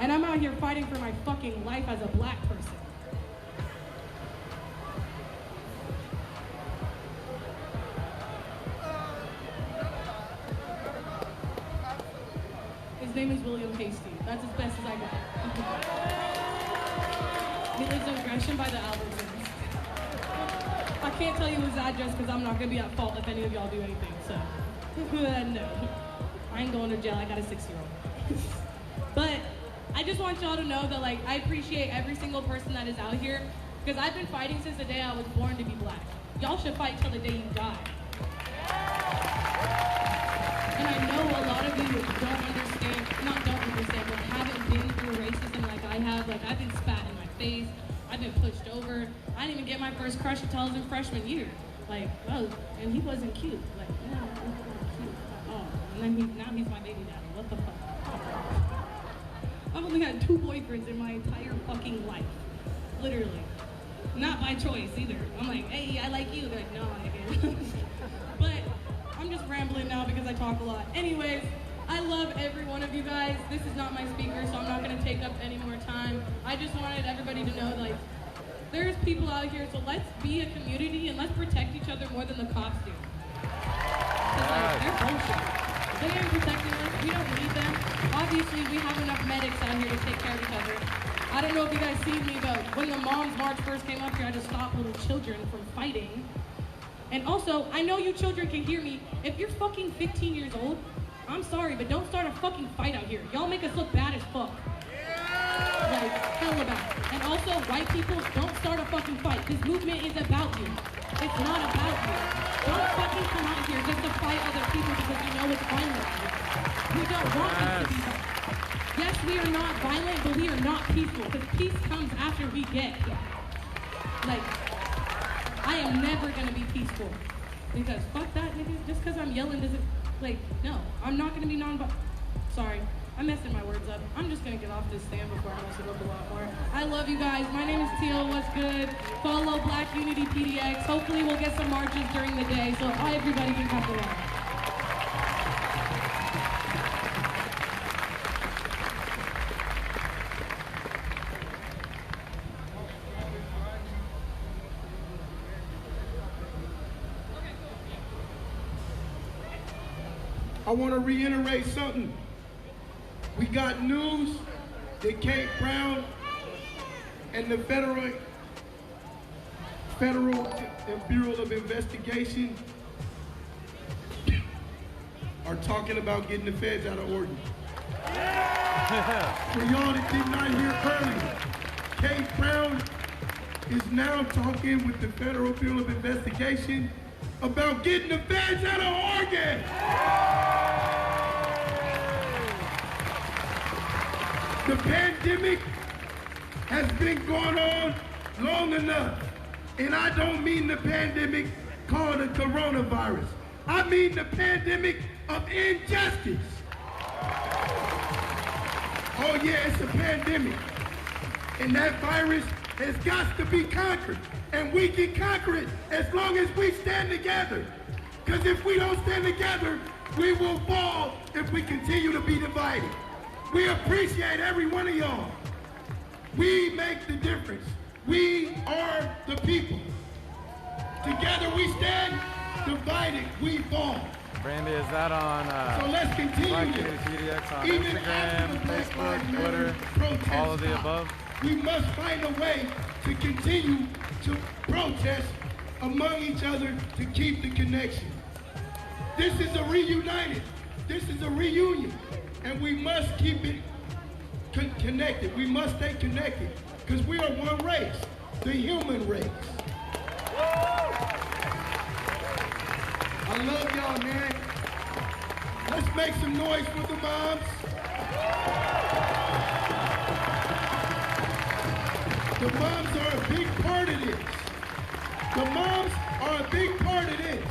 And I'm out here fighting for my fucking life as a black person. His name is William Hasty. That's as best as I got. He lives in Gresham by the Albertsons. I can't tell you his address because I'm not going to be at fault if any of y'all do anything, so. No. I ain't going to jail. I got a 6-year-old. But I just want y'all to know that, like, I appreciate every single person that is out here because I've been fighting since the day I was born to be black. Y'all should fight till the day you die. And I know a lot of you don't understand, but haven't been through racism like I have. Like, I've been spat in my face, I've been pushed over. I didn't even get my first crush until I was in freshman year. Like, oh, and he wasn't cute. Like, no, he wasn't cute at all. And then now he's my baby daddy. What the fuck? I've only had 2 boyfriends in my entire fucking life. Literally. Not by choice either. I'm like, hey, I like you. They're like, no, nigga. But I'm just rambling now because I talk a lot. Anyways, I love every one of you guys. This is not my speaker, so I'm not going to take up any more time. I just wanted everybody to know, like, there's people out here, so let's be a community and let's protect each other more than the cops do. Because, like, they're bullshit. They ain't protecting us. We don't need them. Obviously, we have enough medics out here to take care of each other. I don't know if you guys see me, but when the Moms March first came up here, I just stopped little children from fighting. And also, I know you children can hear me. If you're fucking 15 years old, I'm sorry, but don't start a fucking fight out here. Y'all make us look bad as fuck. Like, hell about it. And also, white people, don't start a fucking fight. This movement is about you. It's not about you. Don't fucking come out here just to fight other people because you know it's violent. We don't want this to be violent. Yes, we are not violent, but we are not peaceful, because peace comes after we get here. Like, I am never gonna be peaceful, because fuck that, nigga. Just because I'm yelling doesn't, like, no, I'm not gonna be non-violent. Sorry, I'm messing my words up. I'm just gonna get off this stand before I mess it up a lot more. I love you guys. My name is Teal. What's good? Follow Black Unity PDX. Hopefully we'll get some marches during the day so everybody can come along. I want to reiterate something. We got news that Kate Brown and the Federal Bureau of Investigation are talking about getting the feds out of Oregon. For y'all that did not hear earlier, Kate Brown is now talking with the Federal Bureau of Investigation about getting the feds out of Oregon. The pandemic has been going on long enough. And I don't mean the pandemic called the coronavirus. I mean the pandemic of injustice. Oh yeah, it's a pandemic. And that virus has got to be conquered. And we can conquer it as long as we stand together. Because if we don't stand together, we will fall if we continue to be divided. We appreciate every one of y'all. We make the difference. We are the people. Together we stand, divided we fall. Brandy, is that on so let's continue PDX on Instagram, Facebook, Twitter, all of the above? We must find a way to continue to protest among each other to keep the connection. This is a reunited. This is a reunion. And we must keep it connected. We must stay connected because we are one race, the human race. I love y'all, man. Let's make some noise for the moms. The moms are a big part of this. The moms are a big part of this.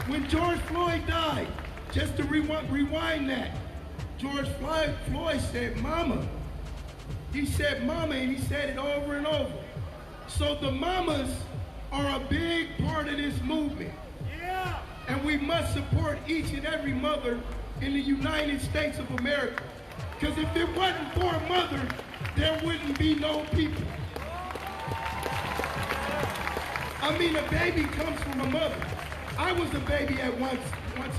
When George Floyd died, just to rewind that, George Floyd said, "Mama." He said, "Mama," and he said it over and over. So the mamas are a big part of this movement. Yeah. And we must support each and every mother in the United States of America. Because if it wasn't for a mother, there wouldn't be no people. I mean, a baby comes from a mother. I was a baby at once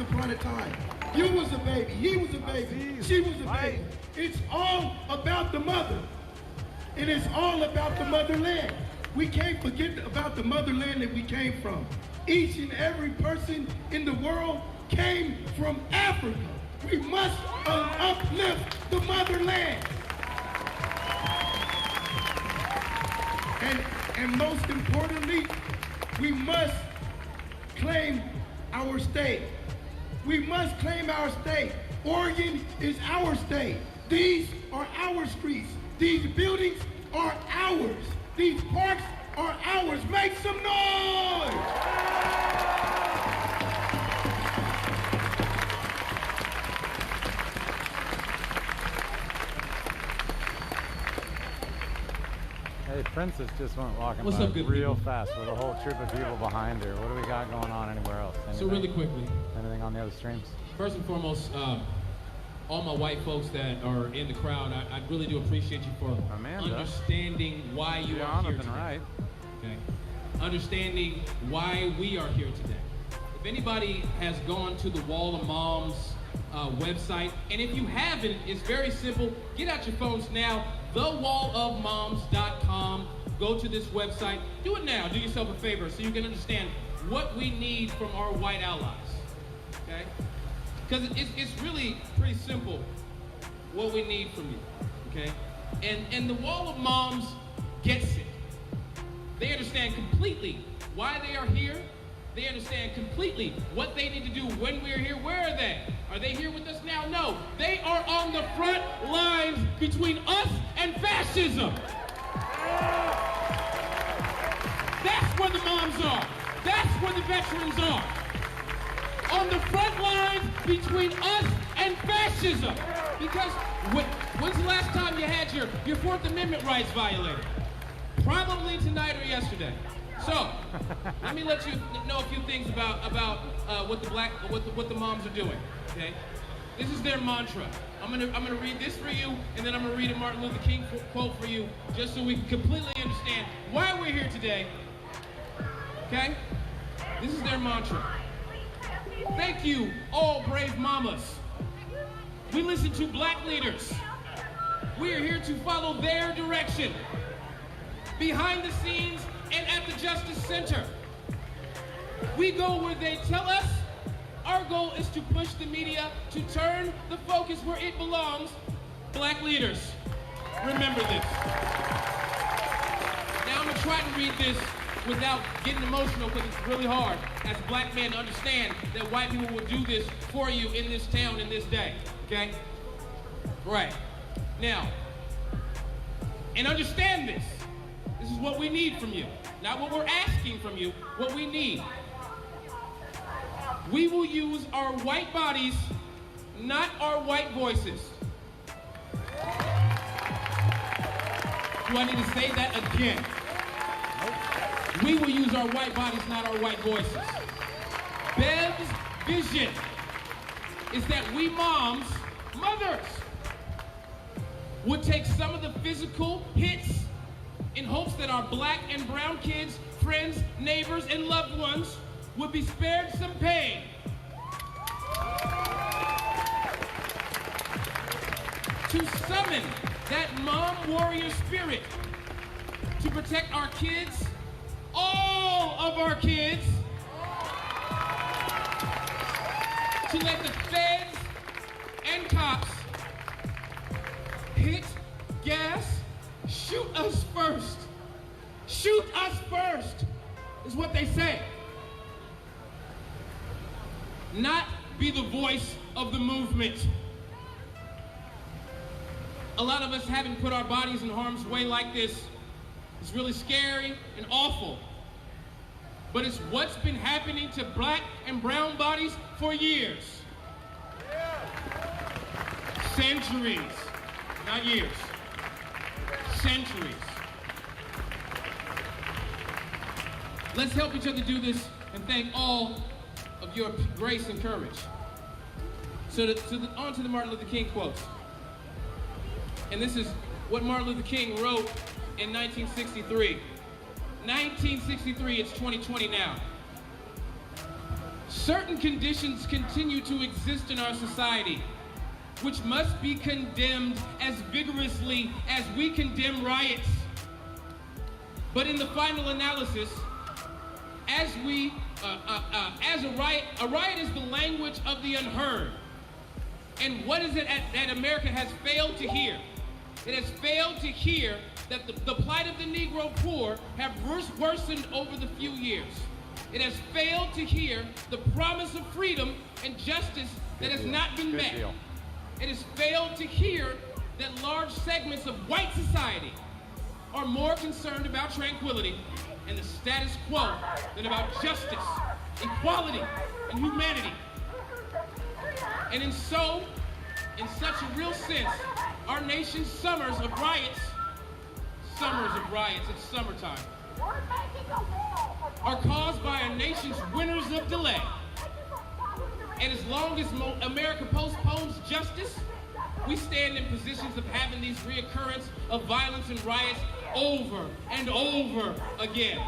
upon a time. You was a baby, he was a baby, she was a baby. It's all about the mother. And it's all about the motherland. We can't forget about the motherland that we came from. Each and every person in the world came from Africa. We must uplift the motherland. And most importantly, we must claim our state. We must claim our state. Oregon is our state. These are our streets. These buildings are ours. These parks are ours. Make some noise! Hey, Princess just went walking by real fast with a whole troop of people behind her. What do we got going on anywhere else? So really quickly. Anything on the other streams? First and foremost, all my white folks that are in the crowd, I really do appreciate you for understanding why you are here today. Right. Okay. Understanding why we are here today. If anybody has gone to the Wall of Moms website, and if you haven't, it's very simple. Get out your phones now, thewallofmoms.com. Go to this website. Do it now. Do yourself a favor so you can understand what we need from our white allies. Okay? Because it's really pretty simple what we need from you. Okay? And the Wall of Moms gets it. They understand completely why they are here. They understand completely what they need to do when we're here. Where are they? Are they here with us now? No. They are on the front lines between us and fascism. That's where the moms are. That's where the veterans are. On the front lines between us and fascism. Because when's the last time you had your Fourth Amendment rights violated? Probably tonight or yesterday. So, let me let you know a few things about what the moms are doing. Okay, this is their mantra. I'm gonna read this for you, and then I'm gonna read a Martin Luther King quote for you, just so we can completely understand why we're here today. Okay, this is their mantra. Thank you, all brave mamas. We listen to black leaders. We are here to follow their direction. Behind the scenes and at the Justice Center. We go where they tell us. Our goal is to push the media to turn the focus where it belongs. Black leaders, remember this. Now I'm gonna try to read this without getting emotional because it's really hard as black men to understand that white people will do this for you in this town in this day, okay? Right. Now, and understand this. This is what we need from you. Not what we're asking from you, what we need. We will use our white bodies, not our white voices. Do I need to say that again? We will use our white bodies, not our white voices. Bev's vision is that we moms, mothers, would take some of the physical hits in hopes that our black and brown kids, friends, neighbors, and loved ones would be spared some pain. To summon that mom warrior spirit to protect our kids, all of our kids, to let the feds and cops hit gas, shoot us first. Shoot us first, is what they say. Not be the voice of the movement. A lot of us haven't put our bodies in harm's way like this. It's really scary and awful. But it's what's been happening to black and brown bodies for years. Centuries, not years. Centuries. Let's help each other do this and thank all of your grace and courage. So on to the Martin Luther King quotes. And this is what Martin Luther King wrote in 1963. 1963, it's 2020 now. Certain conditions continue to exist in our society, which must be condemned as vigorously as we condemn riots. But in the final analysis, as a riot is the language of the unheard. And what is it that America has failed to hear? It has failed to hear that the plight of the Negro poor have worsened over the few years. It has failed to hear the promise of freedom and justice that has not been met. It has failed to hear that large segments of white society are more concerned about tranquility and the status quo than about justice, equality, and humanity. And in such a real sense, our nation's summers of riots, it's summertime, are caused by a nation's winters of delay. And as long as America postpones justice, we stand in positions of having these reoccurrence of violence and riots over and over again.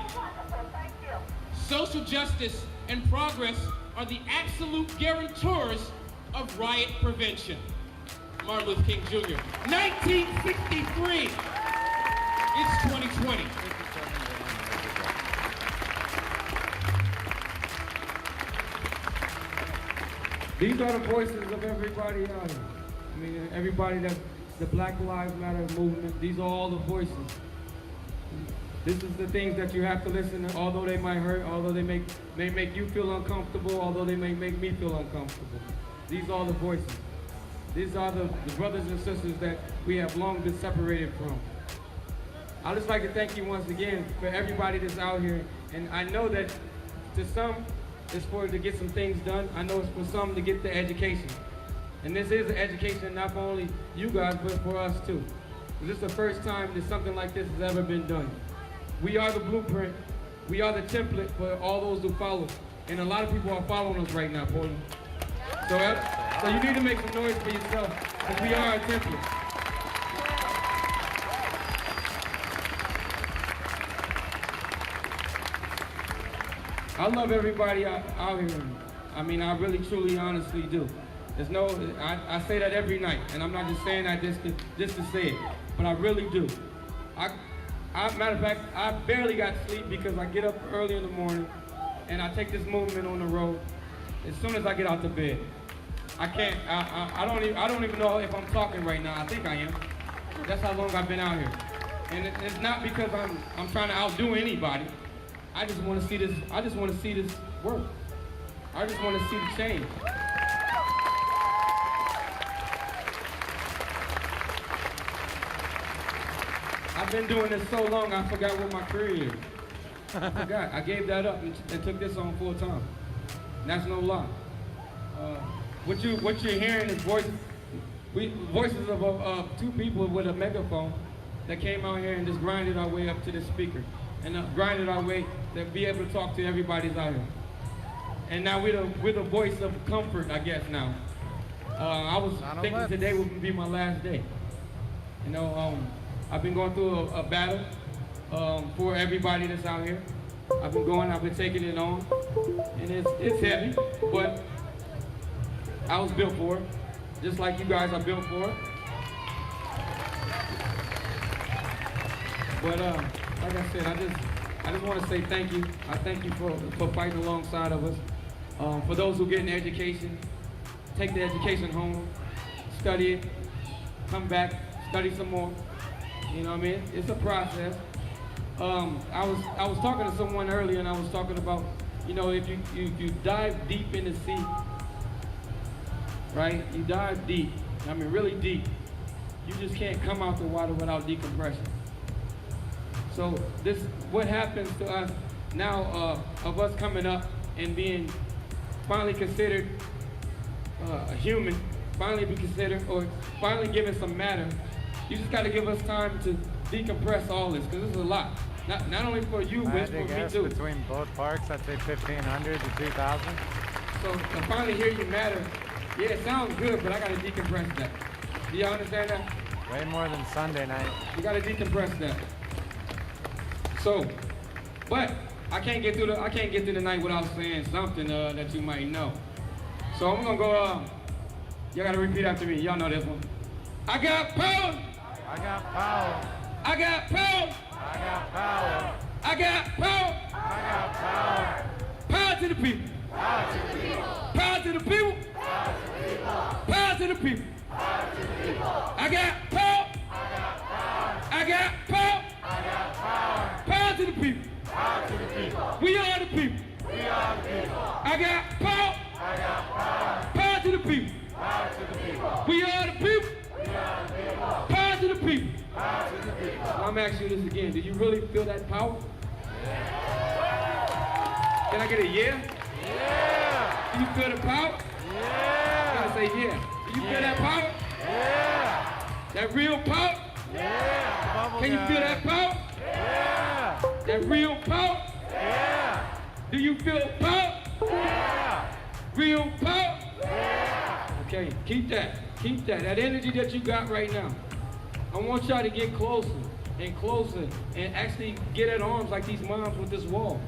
Social justice and progress are the absolute guarantors of riot prevention. Martin Luther King Jr. 1963. It's 2020. These are the voices of everybody out here. I mean, everybody that's the Black Lives Matter movement. These are all the voices. This is the things that you have to listen to, although they might hurt, although they may make you feel uncomfortable, although they may make me feel uncomfortable. These are the voices. These are the brothers and sisters that we have long been separated from. I'd just like to thank you once again for everybody that's out here. And I know that to some, it's for to get some things done. I know it's for some to get the education. And this is an education not for only you guys, but for us too. This is the first time that something like this has ever been done. We are the blueprint. We are the template for all those who follow. And a lot of people are following us right now, Portland. So you need to make some noise for yourself, because we are a template. I love everybody out here. I mean, I really, truly, honestly do. There's no, I say that every night, and I'm not just saying that just to say it, but I really do. Matter of fact, I barely got sleep because I get up early in the morning and I take this movement on the road as soon as I get out the bed. I can't, I don't even know if I'm talking right now. I think I am. That's how long I've been out here. And it's not because I'm trying to outdo anybody. I just want to see this, work. I just want to see the change. I've been doing this so long, I forgot what my career is. I forgot. I gave that up and took this on full time. And that's no lie. What you're hearing is voices of two people with a megaphone that came out here and just grinded our way up to the speaker. And grinded our way to be able to talk to everybody out here. And now we're the voice of comfort, I guess now. I was thinking today would be my last day. You know, I've been going through a battle for everybody that's out here. I've been taking it on, and it's heavy, but I was built for it, just like you guys are built for it. But like I said, I just want to say thank you. I thank you for fighting alongside of us. For those who get an education, take the education home, study it, come back, study some more. You know what I mean? It's a process. I was talking to someone earlier, and I was talking about, you know, if you dive deep in the sea, right? You dive deep. I mean, really deep. You just can't come out the water without decompression. So what happens to us now of us coming up and being finally considered a human, finally be considered, or finally given some matter. You just got to give us time to decompress all this, because this is a lot. Not only for you, but for me too. Between both parks, I'd say 1,500 to 2,000. So to finally hear you matter, yeah, it sounds good, but I got to decompress that. Do y'all understand that? Way more than Sunday night. You got to decompress that. So, but I can't get through the night without saying something that you might know. So I'm gonna go. Y'all gotta repeat after me. Y'all know this one. I got power. I got power. I got power. I got power. I got power. I got power. Power to the people. Power to the people. Power to the people. Power to the people. Power to the people. Power to the people. I got power. I got power. I got power. I got power. Power to the people. Power to the people. We are the people. We are the people. I got power. I got power. Power to the people. Power to the people. We are the people. We are the people. Power to the people. Power to the people. I'm asking you this again. Do you really feel that power? Yeah. Can I get a yeah? Yeah. Do you feel the power? Yeah. Gotta say yeah. Do you feel that power? Yeah. That real power? Yeah. Can you feel that power? Yeah. That real power? Yeah. Do you feel power? Yeah. Real power? Yeah. Okay, keep that. Keep that. That energy that you got right now. I want y'all to get closer and closer and actually get at arms like these moms with this wall.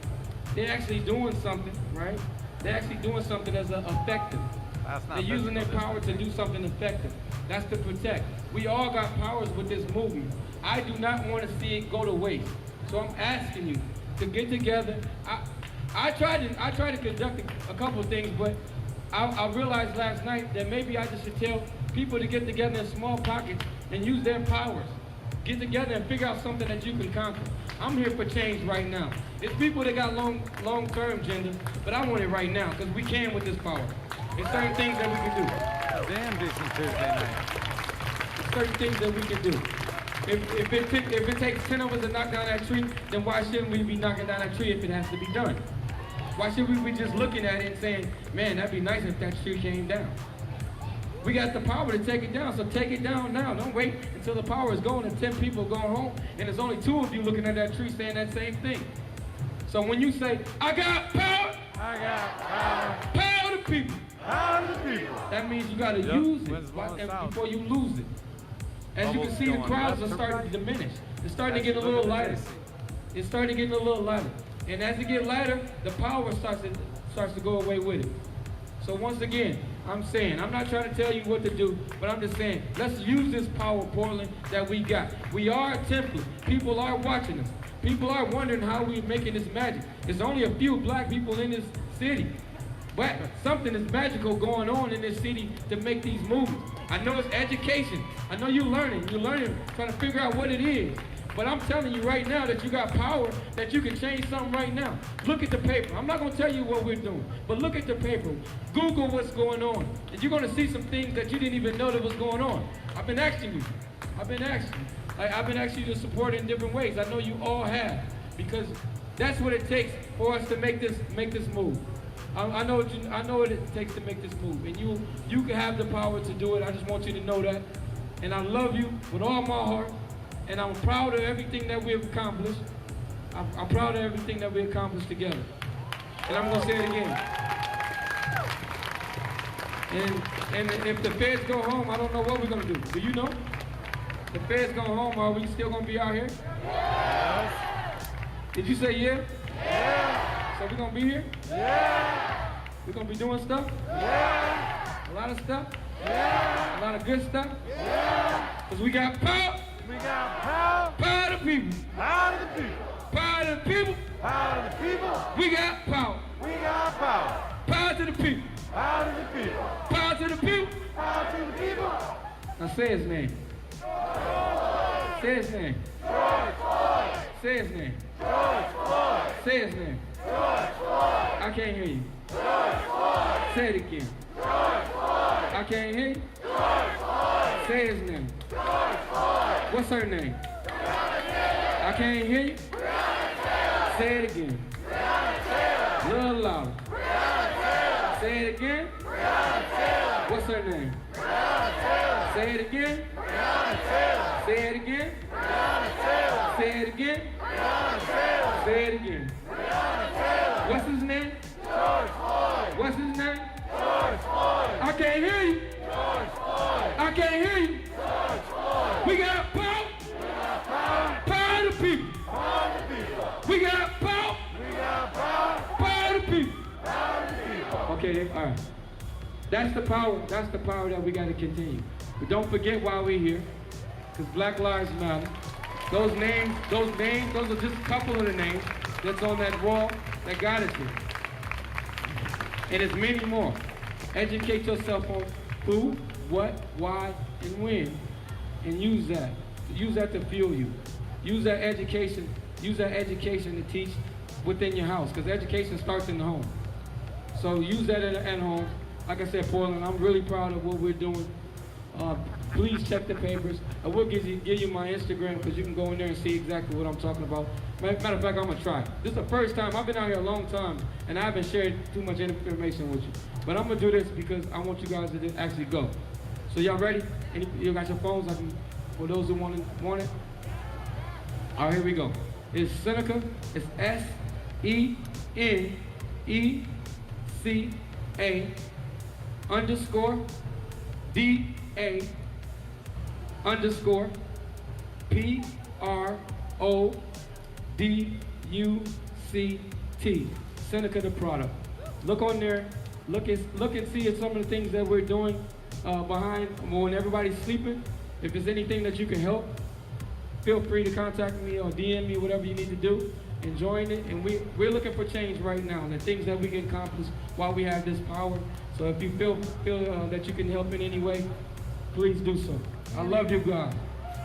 They're actually doing something, right? They're actually doing something that's effective. They're using their power to do something effective. That's to protect. We all got powers with this movement. I do not want to see it go to waste. So I'm asking you to get together. I tried to conduct a couple of things, but I realized last night that maybe I just should tell people to get together in small pockets and use their powers. Get together and figure out something that you can conquer. I'm here for change right now. It's people that got long-term agenda, but I want it right now because we can with this power. There's certain things that we can do. A damn decent Tuesday night. There's certain things that we can do. If it takes 10 of us to knock down that tree, then why shouldn't we be knocking down that tree if it has to be done? Why should we be just looking at it and saying, man, that'd be nice if that tree came down? We got the power to take it down, so take it down now. Don't wait until the power is gone and 10 people are going home, and there's only 2 of you looking at that tree saying that same thing. So when you say, I got power, I got power. Power to people. Power to people. That means you got to use it before you lose it. As you can see, the crowds are starting to diminish. It's starting to get a little lighter. It's starting to get a little lighter. And as it gets lighter, the power starts to go away with it. So once again, I'm saying, I'm not trying to tell you what to do, but I'm just saying, let's use this power, Portland, that we got. We are a template. People are watching us. People are wondering how we're making this magic. There's only a few black people in this city. But something is magical going on in this city to make these movements. I know it's education. I know you're learning, trying to figure out what it is. But I'm telling you right now that you got power, that you can change something right now. Look at the paper. I'm not going to tell you what we're doing, but look at the paper. Google what's going on, and you're going to see some things that you didn't even know that was going on. I've been asking you. I've been asking you to support in different ways. I know you all have, because that's what it takes for us to make this move. I know what it takes to make this move, and you can have the power to do it. I just want you to know that, and I love you with all my heart, and I'm proud of everything that we've accomplished. I'm proud of everything that we accomplished together, and I'm gonna say it again. And if the feds go home, I don't know what we're gonna do. Do you know? The feds go home, are we still gonna be out here? Yes. Did you say yeah? Yeah. So we're gonna be here? Yeah. We're gonna be doing stuff? Yeah. A lot of stuff? Yeah. A lot of good stuff? Yeah. Because we got power. We got power. Power to the people. Power to the people. Power to the people. Power to the people. We got power. We got power. Power to the people. Power to the people. Power to the people. Power to the people. Now say his name. Say his name. George Floyd. Say his name. George Floyd. Say his name. George Floyd. I can't hear you. George Floyd. Say it again. George Floyd. I can't hear you. George Floyd. Say his name. George Floyd. What's her name? I can't hear you. Say it again. A little louder. Say it again. What's her name? Say it again. Say it again. Say it again. Say it again. What's his name? George Floyd. What's his name? George Floyd. I can't hear you. George Floyd. I can't hear you. George Floyd. We got power. We got power. Power to the people. Power to the people. We got power. We got power. Power to the people. Power to the people. Okay, all right. That's the power. That's the power that we got to continue. But don't forget why we're here, because Black Lives Matter. Those names, those are just a couple of the names that's on that wall that got us here. And there's many more. Educate yourself on who, what, why, and when, and use that. Use that to fuel you. Use that education. Use that education to teach within your house, because education starts in the home. So use that at home. Like I said, Portland, I'm really proud of what we're doing. Please check the papers. I will give you my Instagram, because you can go in there and see exactly what I'm talking about. Matter of fact, I'm gonna try. This is the first time. I've been out here a long time, and I haven't shared too much information with you. But I'm gonna do this because I want you guys to actually go. So y'all ready? You got your phones? For those who want it. All right, here we go. It's Seneca. It's SENECA_DA_PRODUCT. Seneca the product. Look on there. Look and see if some of the things that we're doing behind when everybody's sleeping. If there's anything that you can help, feel free to contact me or DM me, whatever you need to do. Enjoying it, and we're looking for change right now, and the things that we can accomplish while we have this power. So if you feel that you can help in any way, please do so. I love you guys.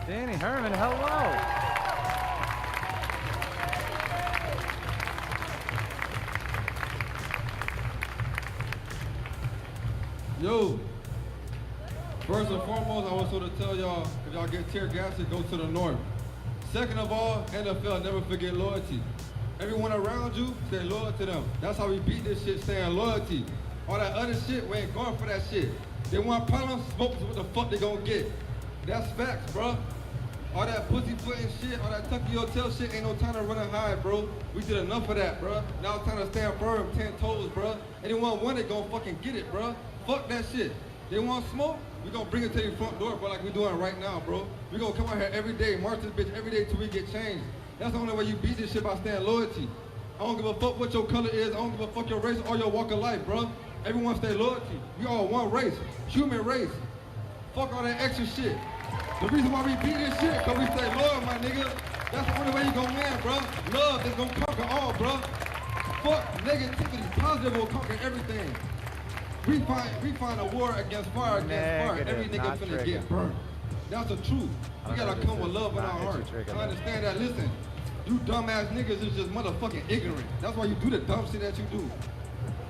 Danny Herman, hello. Yo, first and foremost, I want to tell y'all, if y'all get tear gassed, go to the north. Second of all, NFL, never forget loyalty. Everyone around you, stay loyal to them. That's how we beat this shit, staying loyalty. All that other shit, we ain't going for that shit. They want problems, smoke, what the fuck they gonna get? That's facts, bro. All that pussyfooting shit, all that Tucky Hotel shit, ain't no time to run and hide, bro. We did enough of that, bro. Now it's time to stand firm, 10 toes, bro. Anyone want it, gonna fucking get it, bro. Fuck that shit. They want smoke? We gonna bring it to your front door, bro, like we doing right now, bro. We gonna come out here every day, march this bitch every day till we get changed. That's the only way you beat this shit, by staying loyalty. I don't give a fuck what your color is. I don't give a fuck your race or your walk of life, bro. Everyone stay loyalty. We all one race, human race. Fuck all that extra shit. The reason why we beat this shit, cause we stay loyal, my nigga. That's the only way you gonna win, bro. Love is gonna conquer all, bro. Fuck negativity. Positive will conquer everything. We find a war against fire against fire. Every nigga finna get burned. That's the truth. We gotta come with love in our heart. I understand that. Listen, you dumbass niggas is just motherfucking ignorant. That's why you do the dumb shit that you do.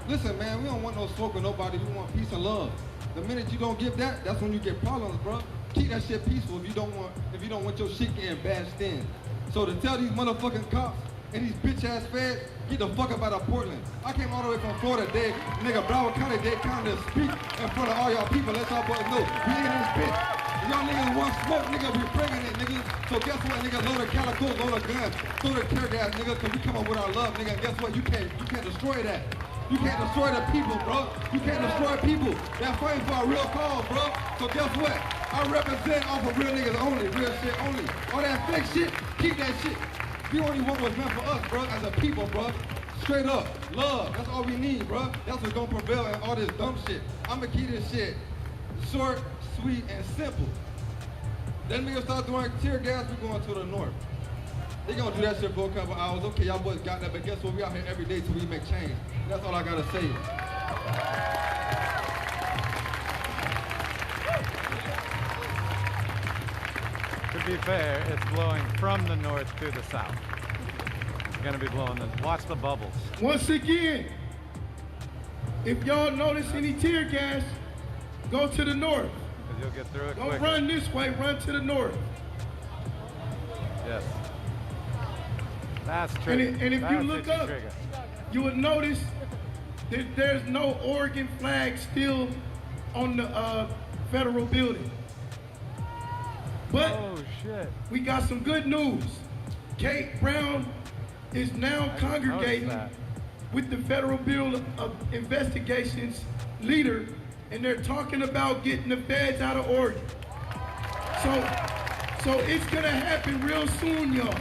Listen, man, we don't want no smoke with nobody. We want peace and love. The minute you don't give that, that's when you get problems, bro. Keep that shit peaceful if you don't want your shit getting bashed in. So to tell these motherfucking cops and these bitch ass feds, get the fuck up out of Portland. I came all the way from Florida, nigga, Broward County, Dade County to speak in front of all y'all people. Let y'all boys know we in this bitch. Y'all niggas want smoke, nigga, we bringing it, nigga. So guess what, nigga, load of calico, load of guns, throw the tear gas, nigga, cause we come up with our love, nigga, and guess what, you can't destroy that. You can't destroy the people, bro. You can't destroy people that fighting for a real cause, bro. So guess what? I represent off of real niggas only, real shit only. All that fake shit, keep that shit. We only want what's meant for us, bro, as a people, bro. Straight up, love, that's all we need, bro. That's what's gonna prevail in all this dumb shit. I'ma keep this shit short, sweet, and simple. Then niggas start throwing tear gas, we going to the north. They gonna do that shit for a couple hours. Okay, y'all boys got that, but guess what? We out here every day till we make change. That's all I gotta say. To be fair, it's blowing from the north to the south. It's gonna be blowing watch the bubbles. Once again, if y'all notice any tear gas, go to the north. Because you'll get through it Don't quicker. run this way, run to the north. Yes. That's true. And if you look up, you would notice that there's no Oregon flag still on the federal building. But we got some good news. Kate Brown is now congregating with the Federal Bureau of Investigations leader, and they're talking about getting the feds out of Oregon. So it's gonna happen real soon, y'all.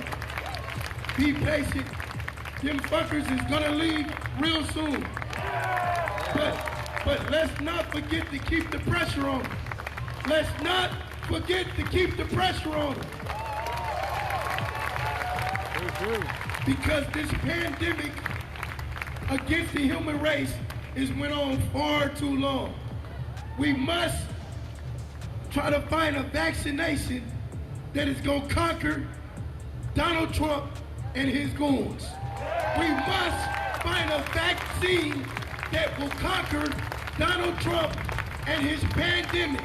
Be patient. Them fuckers is gonna leave real soon. But let's not forget to keep the pressure on them. Let's not forget to keep the pressure on them. Because this pandemic against the human race has went on far too long. We must try to find a vaccination that is gonna conquer Donald Trump and his goons. We must find a vaccine that will conquer Donald Trump and his pandemic.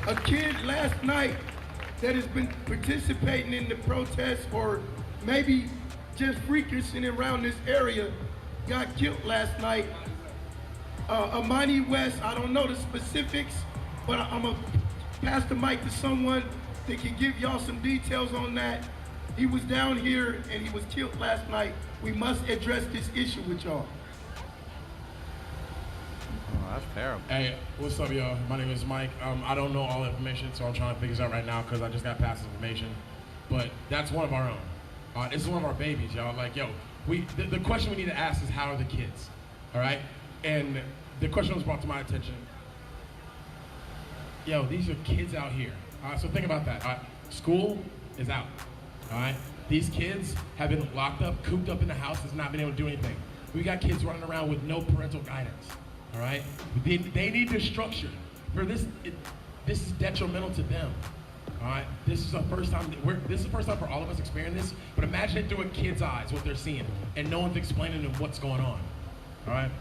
A kid last night that has been participating in the protests or maybe just freakishing around this area got killed last night. Amani West, I don't know the specifics, but I'm gonna pass the mic to someone that can give y'all some details on that. He was down here and he was killed last night. We must address this issue with y'all. Oh, that's terrible. Hey, what's up, y'all? My name is Mike. I don't know all the information, so I'm trying to figure this out right now because I just got past information. But that's one of our own. This is one of our babies, y'all. Like, yo, the question we need to ask is, how are the kids? All right? And the question was brought to my attention. Yo, these are kids out here. So think about that. School is out. All right? These kids have been locked up, cooped up in the house, has not been able to do anything. We got kids running around with no parental guidance. All right? They need the structure. For this is detrimental to them. All right? This is the first time for all of us experiencing this. But imagine it through a kid's eyes, what they're seeing, and no one's explaining to them what's going on. All right?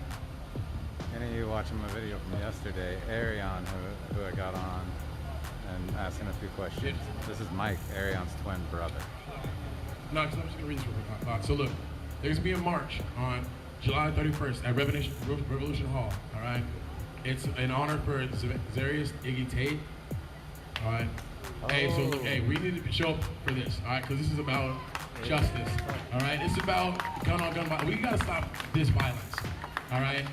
Any of you watching my video from yesterday, Arion, who I got on and asking a few questions. This is Mike, Arion's twin brother. No, I'm just going to read this real quick. So look, there's going to be a march on July 31st at Revolution Hall, all right? It's in honor for Zarius Iggy Tate, all right? Hey, so look, hey, we need to show up for this, all right? Because this is about justice, all right? It's about gun on gun violence. We got to stop this violence, all right?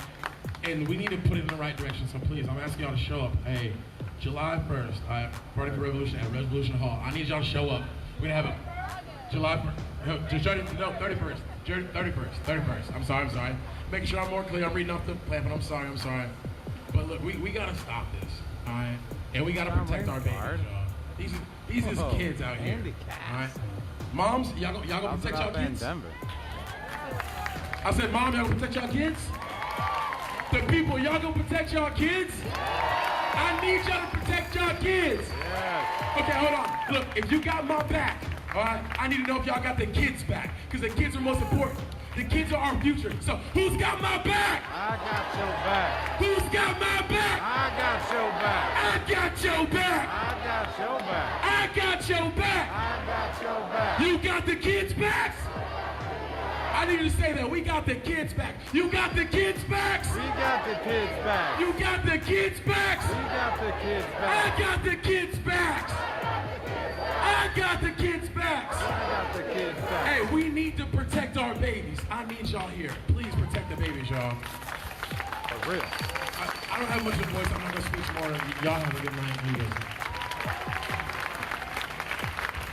And we need to put it in the right direction, so please, I'm asking y'all to show up. Hey, July 1st, Party for Revolution at Revolution Hall. I need y'all to show up. We're gonna have a July 1st. Just 31st. 31st. I'm sorry. Making sure I'm more clear. I'm reading off the plan, but I'm sorry. But look, we gotta stop this, all right? And we gotta protect our babies, y'all. These is kids out here, all right? Moms, y'all gonna protect y'all kids? I said, Mom, y'all gonna protect y'all kids? The people, y'all gonna protect y'all kids? I need y'all to protect y'all kids. Yes. Okay, hold on. Look, if you got my back, all right, I need to know if y'all got the kids back, because the kids are most important. The kids are our future. So who's got my back? I got your back. Who's got my back? I got your back. I got your back. I got your back. I got your back. I got your back. You got the kids' backs? I need you to say that. We got the kids' back. You got the kids' backs? We got the kids' backs. You got the kids' backs? We got the kids' backs. I got the kids' backs. I got the kids' backs. I got the kids' backs. Hey, we need to protect our babies. I need y'all here. Please protect the babies, y'all. For real. I don't have much of a voice. I'm not going to speak more. Y'all have a good night.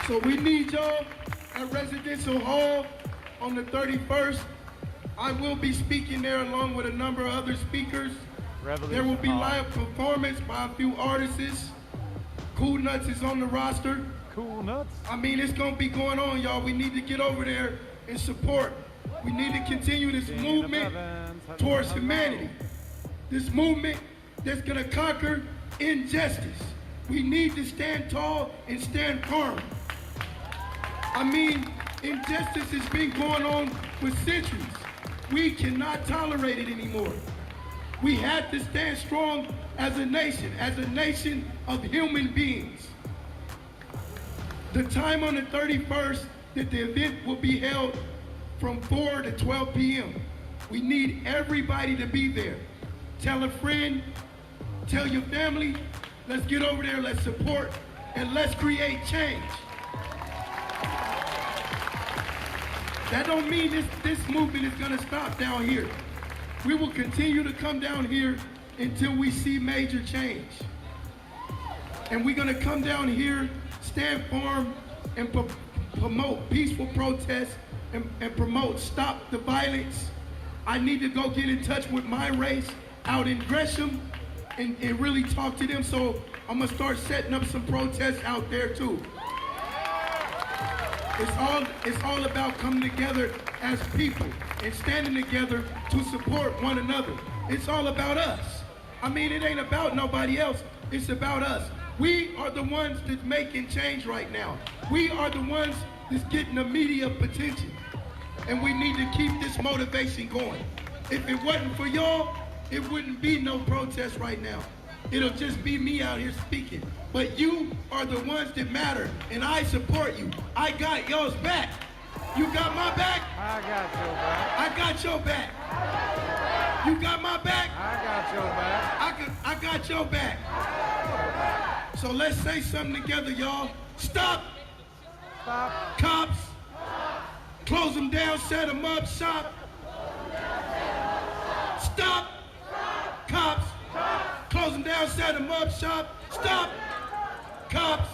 So we need y'all at Residential Hall on the 31st. I will be speaking there along with a number of other speakers. There will be live performance by a few artists. Cool Nuts is on the roster. Cool Nuts? I mean, it's going to be going on, y'all. We need to get over there and support. We need to continue this movement towards humanity. This movement that's going to conquer injustice. We need to stand tall and stand firm. I mean, injustice has been going on for centuries. We cannot tolerate it anymore. We have to stand strong as a nation of human beings. The time on the 31st that the event will be held from 4 to 12 p.m. We need everybody to be there. Tell a friend, tell your family, let's get over there, let's support, and let's create change. That don't mean this movement is gonna stop down here. We will continue to come down here until we see major change. And we're gonna come down here, stand firm, and promote peaceful protests and promote stop the violence. I need to go get in touch with my race out in Gresham and really talk to them. So I'm gonna start setting up some protests out there too. It's all about coming together as people and standing together to support one another. It's all about us. I mean, it ain't about nobody else. It's about us. We are the ones that's making change right now. We are the ones that's getting the media attention. And we need to keep this motivation going. If it wasn't for y'all, it wouldn't be no protest right now. It'll just be me out here speaking. But you are the ones that matter, and I support you. I got y'all's back. You got my back? I got your back. I got your back. You got my back? I got your back. I got your back. So let's say something together, y'all. Stop. Stop. Cops. Close them down, set them up, shop. Stop. Cops. Close them down, set them up, shop. Stop. Cops.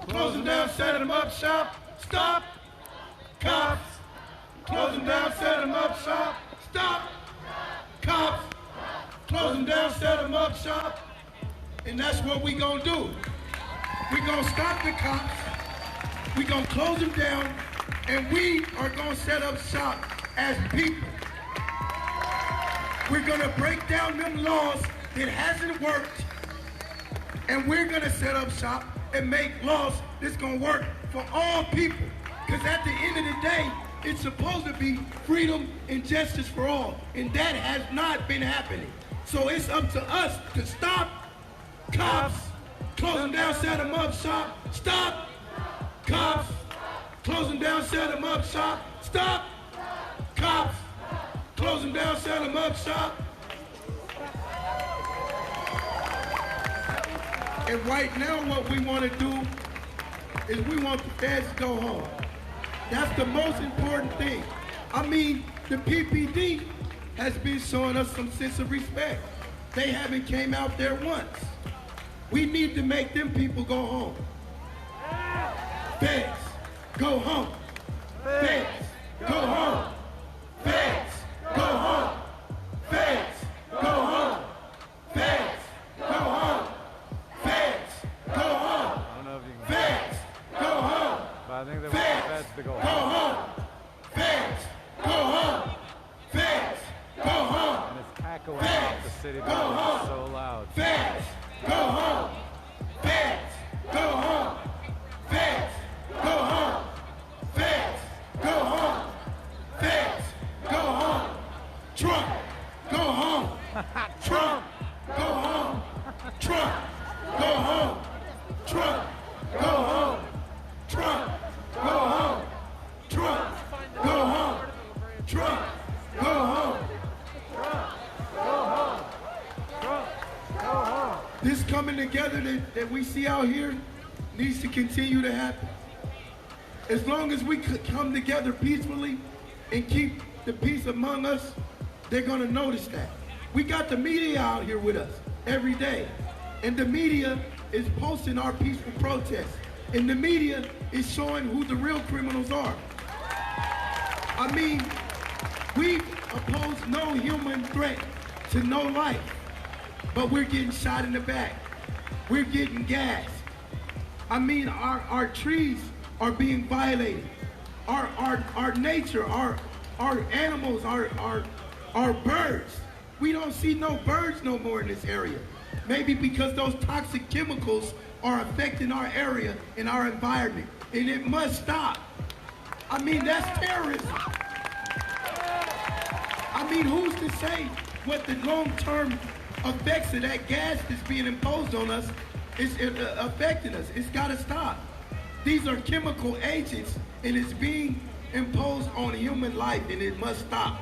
Close them down, set them up, shop. Stop. Cops. Close them down, set them up, shop. Stop. Cops. Close them down, set them up, shop. And that's what we gonna do. We gonna stop the cops. We gonna close them down, and we are gonna set up shop as people. We're gonna break down them laws that hasn't worked, and we're gonna set up shop and make laws that's gonna work for all people. Because at the end of the day, it's supposed to be freedom and justice for all, and that has not been happening. So it's up to us to stop cops, close them down, set them up, shop. Stop cops, close them down, set them up, shop. Stop cops, close them down, set them up, shop. And right now what we want to do is we want the feds to go home. That's the most important thing. I mean, the PPD has been showing us some sense of respect. They haven't came out there once. We need to make them people go home. Feds, go home. Feds, go home. Feds, go home. Feds, go home. Feds, go home. Feds, go home. I don't know if you can. Feds, go home. But I think they want Feds, the feds to go go home. home. Feds, go home. Feds, go home. And it's echoing Feds, off the city go building. home. It's so loud. Feds, go home. Feds, go home. Feds, go home. Feds, go home. Feds, go home. Trump, go home. Trump, go home. Trump, go home. Trump, go home. Trump, go home. Trump, go home. Trump, go home. This coming together that we see out here needs to continue to happen. As long as we come together peacefully and keep the peace among us, they're gonna notice that. We got the media out here with us every day. And the media is posting our peaceful protests. And the media is showing who the real criminals are. I mean, we oppose no human threat to no life. But we're getting shot in the back. We're getting gassed. I mean, our trees are being violated. Our nature, our animals, our birds. We don't see no birds no more in this area. Maybe because those toxic chemicals are affecting our area and our environment. And it must stop. I mean, that's terrorism. I mean, who's to say what the long-term effects of that gas that's being imposed on us is affecting us? It's got to stop. These are chemical agents, and it's being imposed on human life, and it must stop.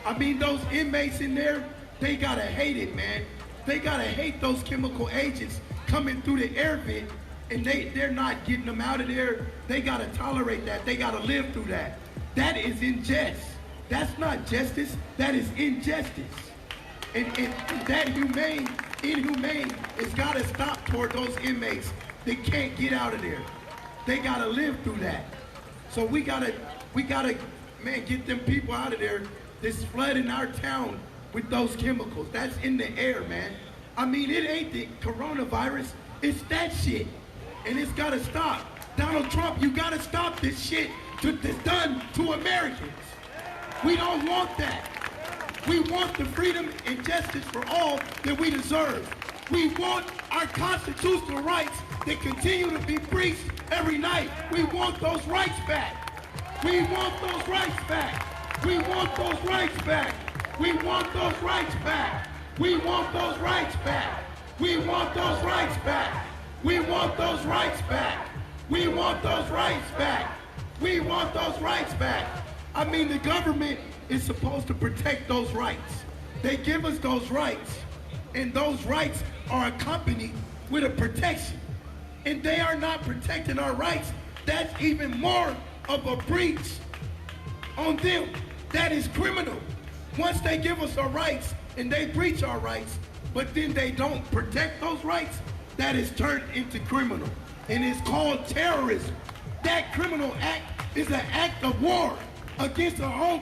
I mean, those inmates in there, they got to hate it, man. They got to hate those chemical agents coming through the air vent, and they're not getting them out of there. They got to tolerate that. They got to live through that. That is injustice. That's not justice. That is injustice. And that inhumane has got to stop toward those inmates that can't get out of there. They got to live through that. So we gotta, man, get them people out of there that's flooding our town with those chemicals. That's in the air, man. I mean, it ain't the coronavirus, it's that shit. And it's gotta stop. Donald Trump, you gotta stop this shit that's done to Americans. We don't want that. We want the freedom and justice for all that we deserve. We want our constitutional rights that continue to be breached every night. We want those rights back. We want those rights back. We want those rights back. We want those rights back. We want those rights back. We want those rights back. We want those rights back. We want those rights back. We want those rights back. I mean, the government is supposed to protect those rights. They give us those rights, and those rights are accompanied with a protection. And they are not protecting our rights. That's even more of a breach on them. That is criminal. Once they give us our rights and they breach our rights, but then they don't protect those rights, that is turned into criminal. And it's called terrorism. That criminal act is an act of war against our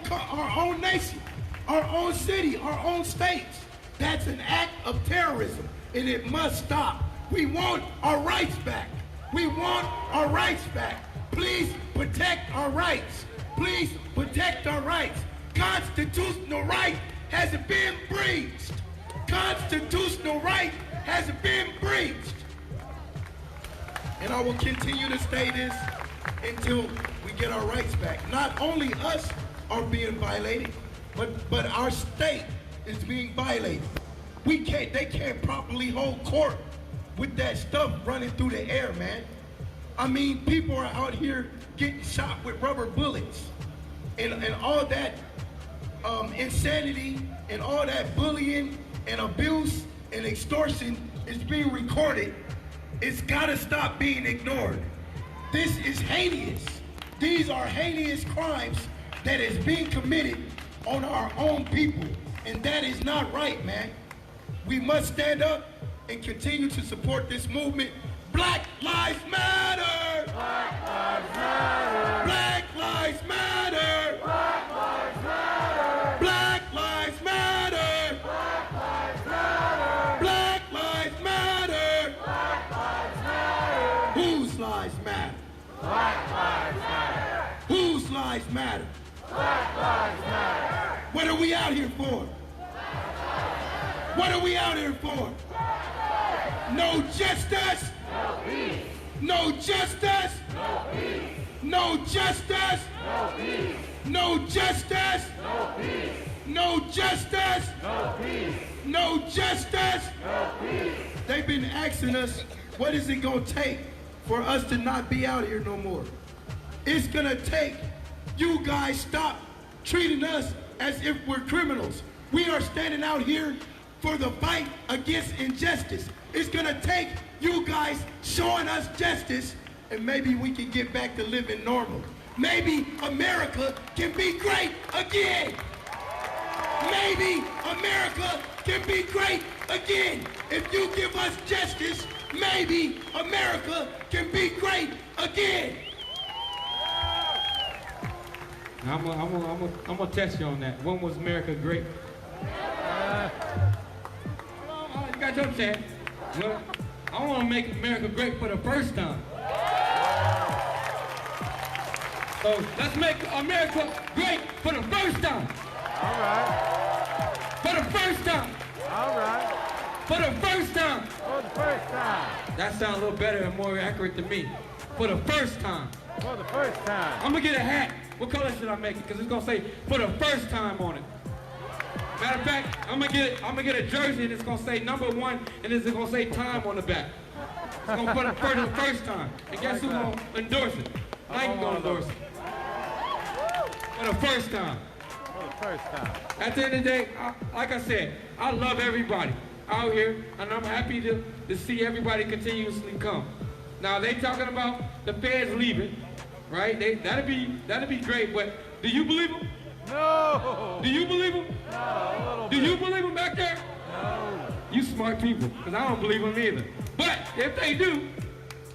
own nation, our own city, our own states. That's an act of terrorism, and it must stop. We want our rights back. We want our rights back. Please protect our rights. Please protect our rights. Constitutional right has been breached. Constitutional right has been breached. And I will continue to say this until we get our rights back. Not only us are being violated, but our state is being violated. They can't properly hold court with that stuff running through the air, man. I mean, people are out here getting shot with rubber bullets, and all that insanity and all that bullying and abuse and extortion is being recorded. It's gotta stop being ignored. This is heinous. These are heinous crimes that is being committed on our own people, and that is not right, man. We must stand up and continue to support this movement. Black Lives Matter! Black Lives Matter! Black Lives Lives Matter! Black Lives Matter! Black Lives Matter! Black Lives Matter! Black Lives Matter! Black Lives Matter! Whose lives matter? Black Lives Matter! Whose lives matter? Black Lives Matter! What are we out here for? What are we out here for? No justice! No peace! No justice! No peace! No justice! No peace! No justice! No peace! No justice! No peace! No justice! No peace! They've been asking us, what is it gonna take for us to not be out here no more? It's gonna take you guys stop treating us as if we're criminals. We are standing out here for the fight against injustice. It's gonna take you guys showing us justice, and maybe we can get back to living normal. Maybe America can be great again. Maybe America can be great again. If you give us justice, maybe America can be great again. I'm gonna test you on that. When was America great? You got your chance. Well, I want to make America great for the first time. So let's make America great for the first time. All right. For the first time. All right. For the first time. For the first time. That sounds a little better and more accurate to me. For the first time. For the first time. I'm gonna get a hat. What color should I make it? Because it's gonna say for the first time on it. Matter of fact, I'm gonna get a jersey and it's gonna say #1 and it's gonna say time on the back. It's gonna put it for the first time. And guess who's gonna endorse it? Nike gonna endorse it. For the first time. For the first time. At the end of the day, like I said, I love everybody out here, and I'm happy to see everybody continuously come. Now they talking about the feds leaving, right? That'd be great, but do you believe them? No. Do you believe them? No, a little Do you believe them back there? No. You smart people, because I don't believe them either. But if they do,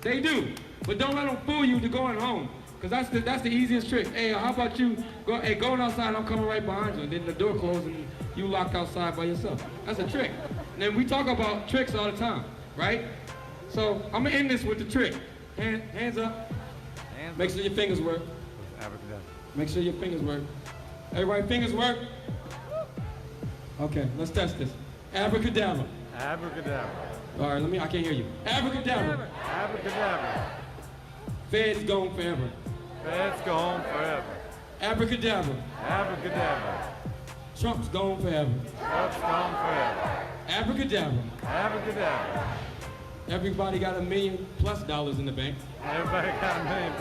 they do. But don't let them fool you to going home, because that's the easiest trick. Hey, how about you going outside, I'm coming right behind you, and then the door closes and you locked outside by yourself. That's a trick. And then we talk about tricks all the time, right? So I'm gonna end this with the trick. Hands up. Make sure your fingers work. Make sure your fingers work. Everybody, fingers work? Okay, let's test this. Abracadabra. Abracadabra. All right, I can't hear you. Abracadabra. Abracadabra. Feds gone forever. Feds gone forever. Abracadabra. Abracadabra. Trump's gone forever. Trump's gone forever. Abracadabra. Abracadabra. Everybody got $1 million+ in the bank. Everybody got $1 million+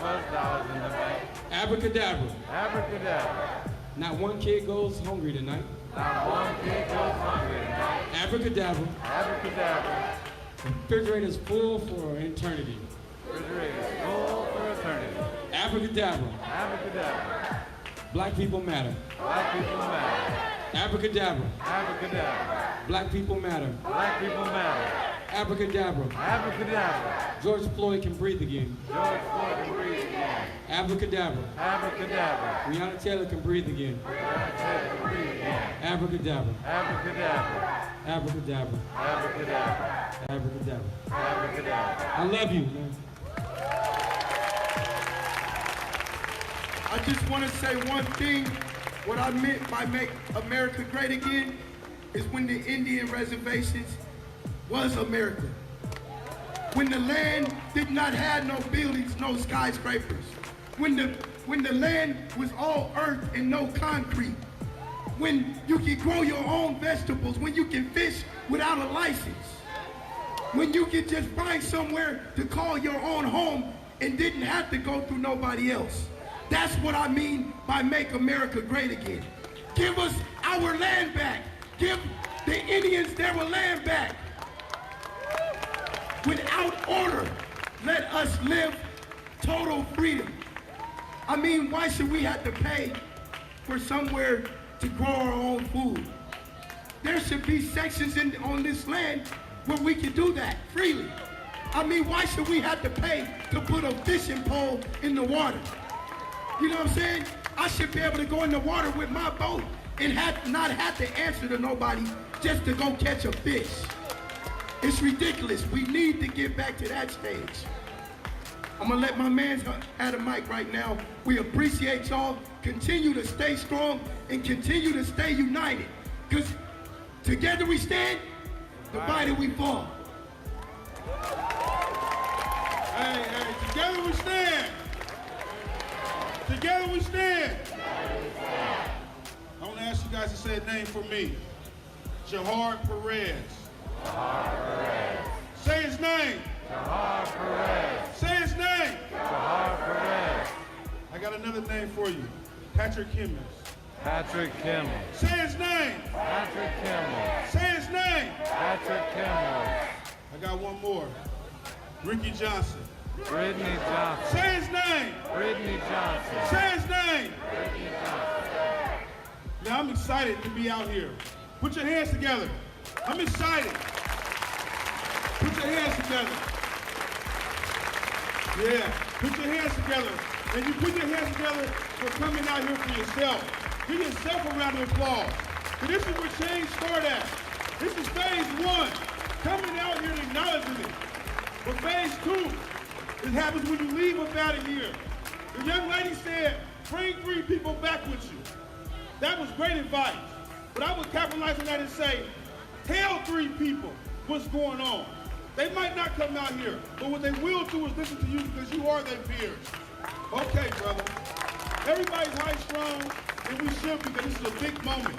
in the bank. Abracadabra. Abracadabra. Not one kid goes hungry tonight. Not one kid goes hungry tonight. Abracadabra. Abracadabra. Refrigerator's full for eternity. Refrigerator's full for eternity. Abracadabra. Abracadabra. Black people matter. Black people matter. Abracadabra. Abracadabra. Black people matter. Black people matter. Abracadabra. Abracadabra. George Floyd can breathe again. George Floyd can breathe again. Abracadabra. Abracadabra. Breonna Taylor can breathe again. Breonna Taylor can breathe again. Abracadabra. Abracadabra. Abracadabra. Abracadabra. Abracadabra. Abracadabra. I love you, man. I just want to say one thing. What I meant by make America great again is when the Indian reservations was America. When the land did not have no buildings, no skyscrapers. When the land was all earth and no concrete. When you can grow your own vegetables, when you can fish without a license. When you can just find somewhere to call your own home and didn't have to go through nobody else. That's what I mean by make America great again. Give us our land back. Give the Indians their land back. Without order, let us live total freedom. I mean, why should we have to pay for somewhere to grow our own food? There should be sections on this land where we can do that freely. I mean, why should we have to pay to put a fishing pole in the water? You know what I'm saying? I should be able to go in the water with my boat and not have to answer to nobody just to go catch a fish. It's ridiculous. We need to get back to that stage. I'm gonna let my man have the mic right now. We appreciate y'all. Continue to stay strong and continue to stay united. Because together we stand, divided we fall. Hey, together we stand. Together we stand. I want to ask you guys to say a name for me. Jahar Perez. Say his name. Jahar Perez. Say his name. Jahar Perez. I got another name for you. Patrick Kimmons. Patrick Kimmel. Say his name. Patrick Kimmel. Say his name. Patrick Kimmel. I got one more. Ricky Johnson. Brittany Johnson. Say his name. Brittany Johnson. Say his name. Brittany Johnson. Now I'm excited to be out here. Put your hands together. I'm excited. Put your hands together. Yeah, put your hands together. And you put your hands together for coming out here for yourself. Give yourself a round of applause. So this is where change starts at. This is phase 1. Coming out here and acknowledging it. But phase 2, it happens when you leave up out of here. The young lady said, bring 3 people back with you. That was great advice. But I would capitalize on that and say, tell 3 people what's going on. They might not come out here, but what they will do is listen to you because you are their peers. Okay, brother. Everybody's high strung, and we should be, because this is a big moment.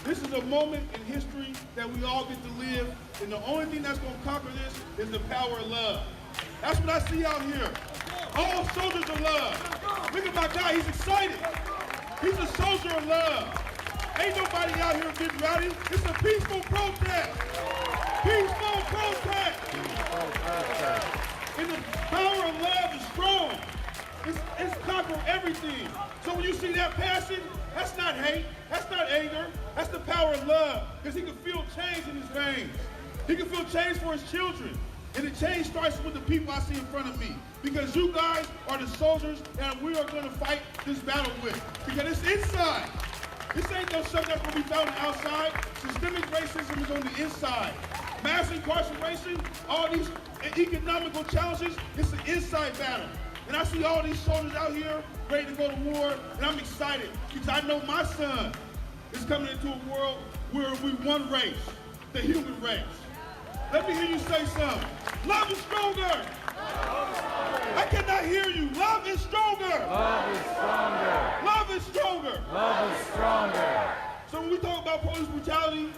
This is a moment in history that we all get to live, and the only thing that's going to conquer this is the power of love. That's what I see out here. All soldiers of love. Look at my guy, he's excited. He's a soldier of love. Ain't nobody out here getting rowdy. It's a peaceful protest. Peaceful protest. And the power of love is strong. It's conquer everything. So when you see that passion, that's not hate, that's not anger, that's the power of love. Because he can feel change in his veins. He can feel change for his children. And the change starts with the people I see in front of me. Because you guys are the soldiers that we are going to fight this battle with. Because it's inside. This ain't no something that's going to be found on the outside. Systemic racism is on the inside. Mass incarceration, all these economical challenges, it's an inside battle. And I see all these soldiers out here ready to go to war, and I'm excited because I know my son is coming into a world where we one race, the human race. Let me hear you say something. Love is stronger. I cannot hear you. Love is stronger. Love is stronger. Love is stronger. Love is stronger. So when we talk about police brutality,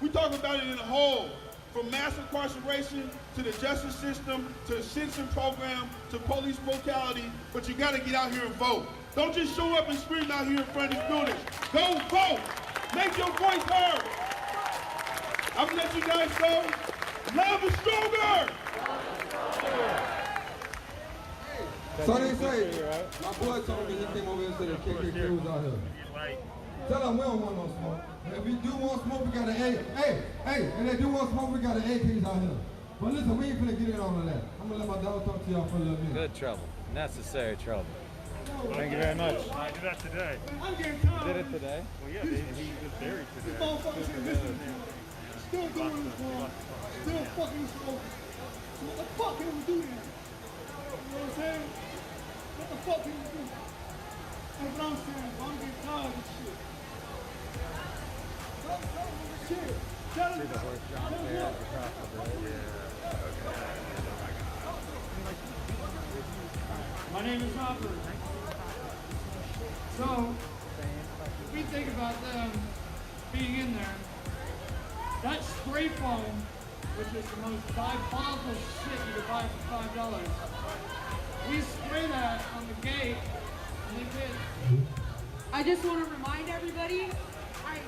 we talk about it in a whole. From mass incarceration to the justice system, to the citizen program, to police brutality, but you gotta get out here and vote. Don't just show up and scream out here in front of these buildings. Go vote. Make your voice heard. I'm gonna let you guys go. Love is stronger. So they say, my boy told me he came over here and said the KKK was out here. Tell them we don't want no smoke. If we do want smoke, we got an A. And they do want smoke, we got an AKs out here. But listen, we ain't finna get in on that. I'm gonna let my dog talk to y'all for a little bit. Good trouble. Necessary trouble. Thank you very much. I did that today. I'm getting tired. Did it today? Well, yeah, he was buried today. These motherfuckers here listening. Still doing this wrong. Still fucking smoking. So what the fuck can we do then? You know what I'm saying? What the fuck can we do? That's what I'm saying. I'm getting tired of this shit. Shit. Tell See the horse jump there across the road? Yeah. My name is Robert. So, if we think about them being in there, that spray foam, which is the most diabolical shit you could buy for $5, we spray that on the gate, and they did. I just want to remind everybody, I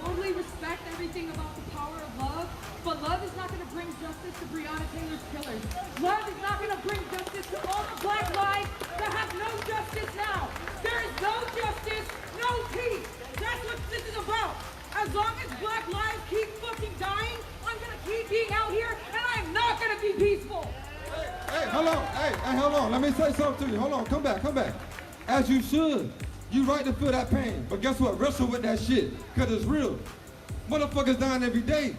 totally respect everything about the power of love, but love is not going to bring justice to Breonna Taylor's killers. Love is not going to bring justice to all the black lives that have no justice now. There is no justice, no peace. That's what this is about. As long as black lives keep fucking dying, I'm going to keep being out here, and I'm not going to be peaceful. Hey, hold on. Hey, hold on. Let me say something to you. Hold on. Come back. as you should. You right to feel that pain, but guess what? Wrestle with that shit, because it's real. Motherfuckers dying every day.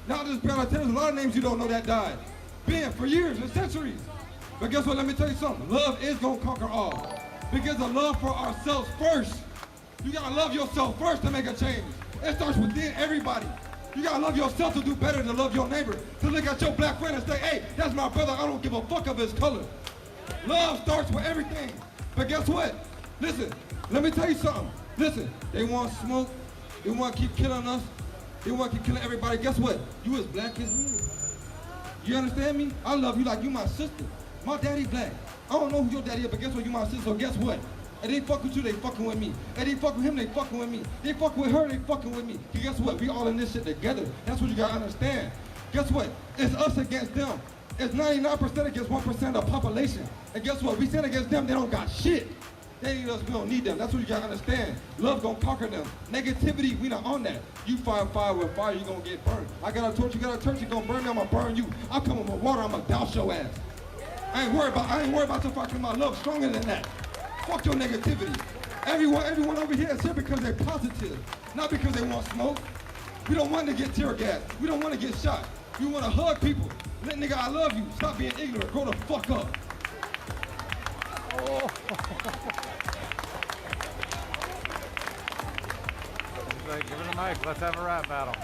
Not just there's a lot of names you don't know that died. Been for years and centuries. But guess what? Let me tell you something. Love is gonna conquer all. Because of love for ourselves first. You gotta love yourself first to make a change. It starts within everybody. You gotta love yourself to do better than love your neighbor. To look at your black friend and say, hey, that's my brother, I don't give a fuck of his color. Love starts with everything. But guess what? Listen, let me tell you something. Listen, they want smoke, they want to keep killing us, they want to keep killing everybody. Guess what? You as black as me. You understand me? I love you like you my sister. My daddy black. I don't know who your daddy is, but guess what? You my sister, so guess what? And they fuck with you, they fucking with me. And they fuck with him, they fucking with me. They fuck with her, they fucking with me. And guess what? We all in this shit together. That's what you gotta understand. Guess what? It's us against them. It's 99% against 1% of the population. And guess what? We stand against them, they don't got shit. They need us, we don't need them. That's what you gotta understand. Love gonna conquer them. Negativity, we not on that. You fight fire with fire, you gonna get burned. I got a torch, you got a torch, you gonna burn me, I'm gonna burn you. I come with my water, I'm gonna douse your ass. I ain't worried about your fucking my love stronger than that. Fuck your negativity. Everyone over here is here because they're positive, not because they want smoke. We don't want to get tear gas. We don't want to get shot. We want to hug people. Let nigga, I love you. Stop being ignorant. Grow the fuck up. Oh. Give her the mic. Let's have a rap battle.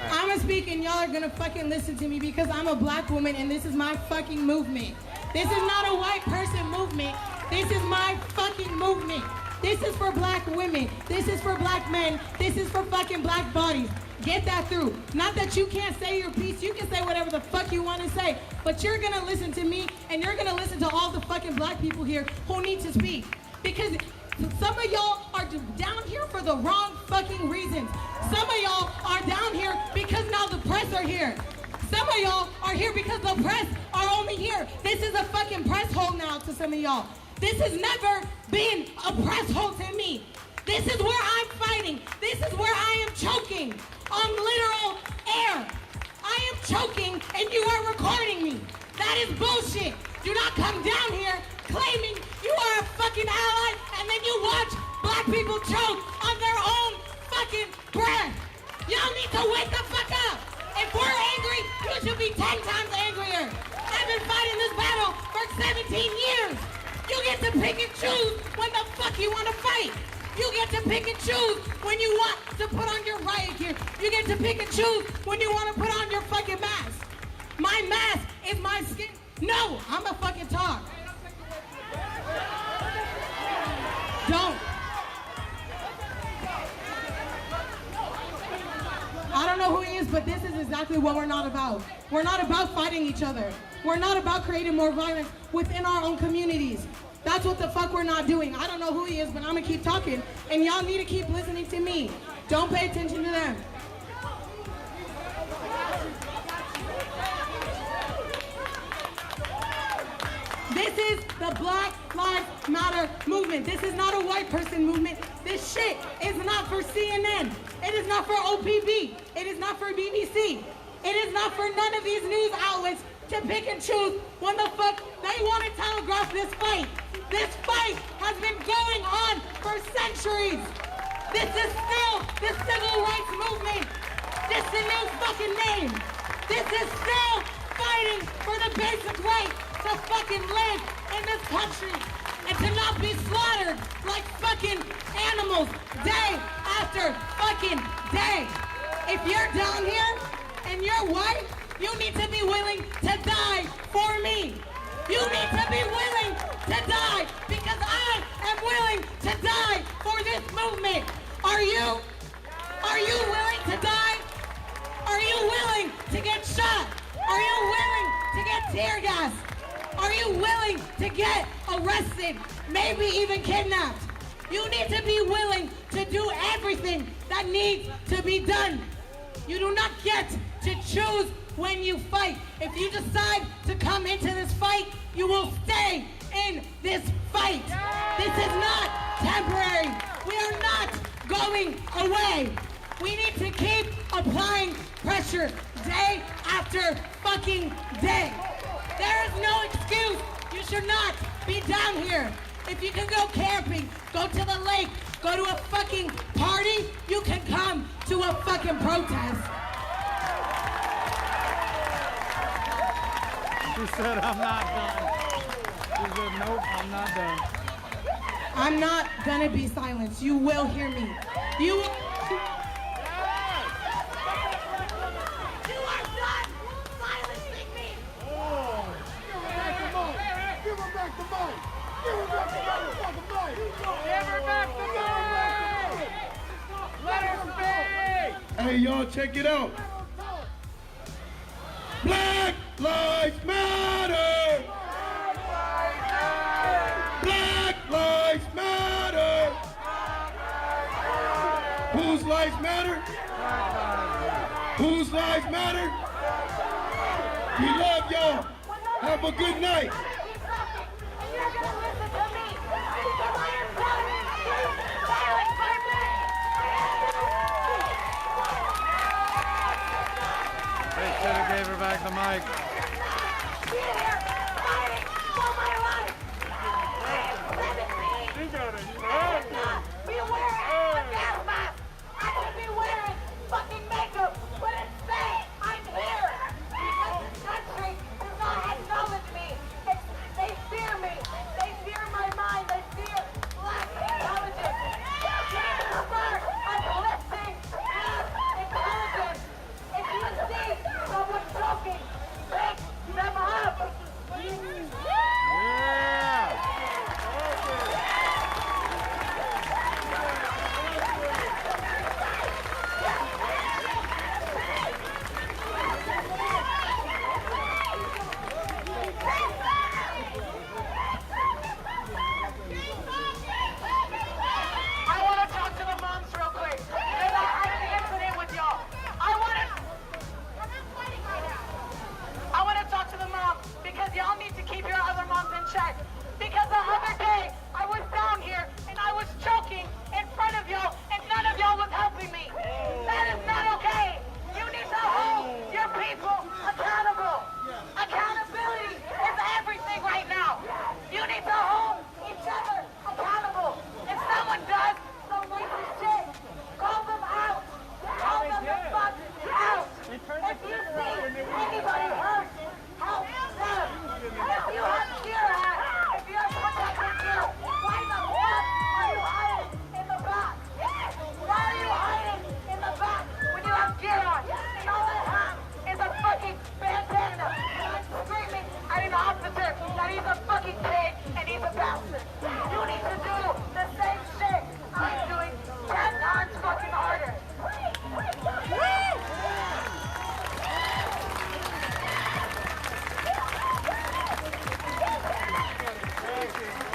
I'm gonna speak and y'all are gonna fucking listen to me because I'm a black woman and this is my fucking movement. This is not a white person movement. This is my fucking movement. This is for black women. This is for black men. This is for fucking black bodies. Get that through. Not that you can't say your piece. You can say whatever the fuck you want to say. But you're gonna listen to me and you're gonna listen to all the fucking black people here who need to speak. Because some of y'all are down here for the wrong fucking reasons. Some of y'all are down here because now the press are here. Some of y'all are here because the press are only here. This is a fucking press hole now to some of y'all. This has never been a press hole to me. This is where I'm fighting. This is where I am choking on literal air. I am choking and you are recording me. That is bullshit. Do not come down here claiming you are a fucking ally and then you watch black people choke on their own fucking breath. Y'all need to wake the fuck up. If we're angry, you should be 10 times angrier. I've been fighting this battle for 17 years. You get to pick and choose when the fuck you want to fight. You get to pick and choose when you want to put on your riot gear. You get to pick and choose when you want to put on your fucking mask. My mask is my skin. No, I'm a fucking talk. Don't. I don't know who he is, but this is exactly what we're not about. We're not about fighting each other. We're not about creating more violence within our own communities. That's what the fuck we're not doing. I don't know who he is, but I'm gonna keep talking, and y'all need to keep listening to me. Don't pay attention to them. This is the Black Lives Matter movement. This is not a white person movement. This shit is not for CNN. It is not for OPB. It is not for BBC. It is not for none of these news outlets to pick and choose when the fuck they want to telegraph this fight. This fight has been going on for centuries. This is still the civil rights movement. This is a new fucking name. This is still fighting for the basic right to fucking live in this country and to not be slaughtered like fucking animals day after fucking day. If you're down here and you're white, you need to be willing to die for me. You need to be willing to die because I am willing to die for this movement. Are you? Are you willing to die? Are you willing to get shot? Are you willing to get tear gas? Are you willing to get arrested? Maybe even kidnapped? You need to be willing to do everything that needs to be done. You do not get to choose when you fight. If you decide to come into this fight, you will stay in this fight. This is not temporary. We are not going away. We need to keep applying pressure day after fucking day. There is no excuse. You should not be down here. If you can go camping, go to the lake, go to a fucking party, you can come to a fucking protest. She said, I'm not done. She said, nope, I'm not done. I'm not gonna be silenced. You will hear me. You will. You are done silencing me! Give her back the mic! Give her back the mic! Give her back the motherfucking mic! Give her back the mic! Let her speak! Hey, y'all, check it out. Black Lives Matter! Black Lives Matter! Whose lives matter? Whose lives matter? We love y'all. Have a good night. They should have gave her back the mic. Because the other day, I was down here and I was choking in front of y'all and none of y'all was helping me. That is not okay. You need to hold your people accountable. Accountability is everything right now. You need to hold each other accountable. If someone does some racist shit, call them out. Call them the fuck out. If you see anybody hurt, help them. If you have fear at, if you have protected you, why the fuck are you hiding in the back? Why are you hiding in the back when you have gear on? And all I have is a fucking bandana. And I'm screaming at an officer that he's a fucking pig and he's a bastard. You need to do the same shit I'm doing 10 times fucking harder.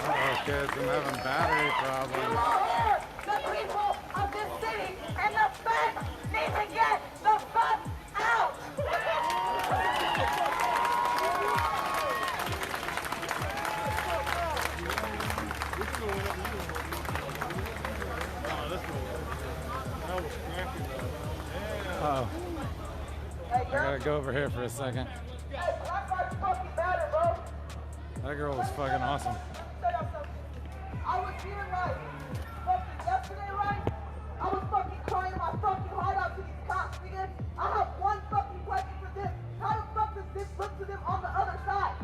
Uh-oh, kids, I'm having battery problems. The people of this city and the feds need to get the fuck out! Uh-oh. I gotta go over here for a second. That girl was fucking awesome. I was feeling like fucking yesterday, right? I was fucking crying my fucking heart out to these cops, nigga. I have one fucking question for them. How the fuck does this look to them on the other side?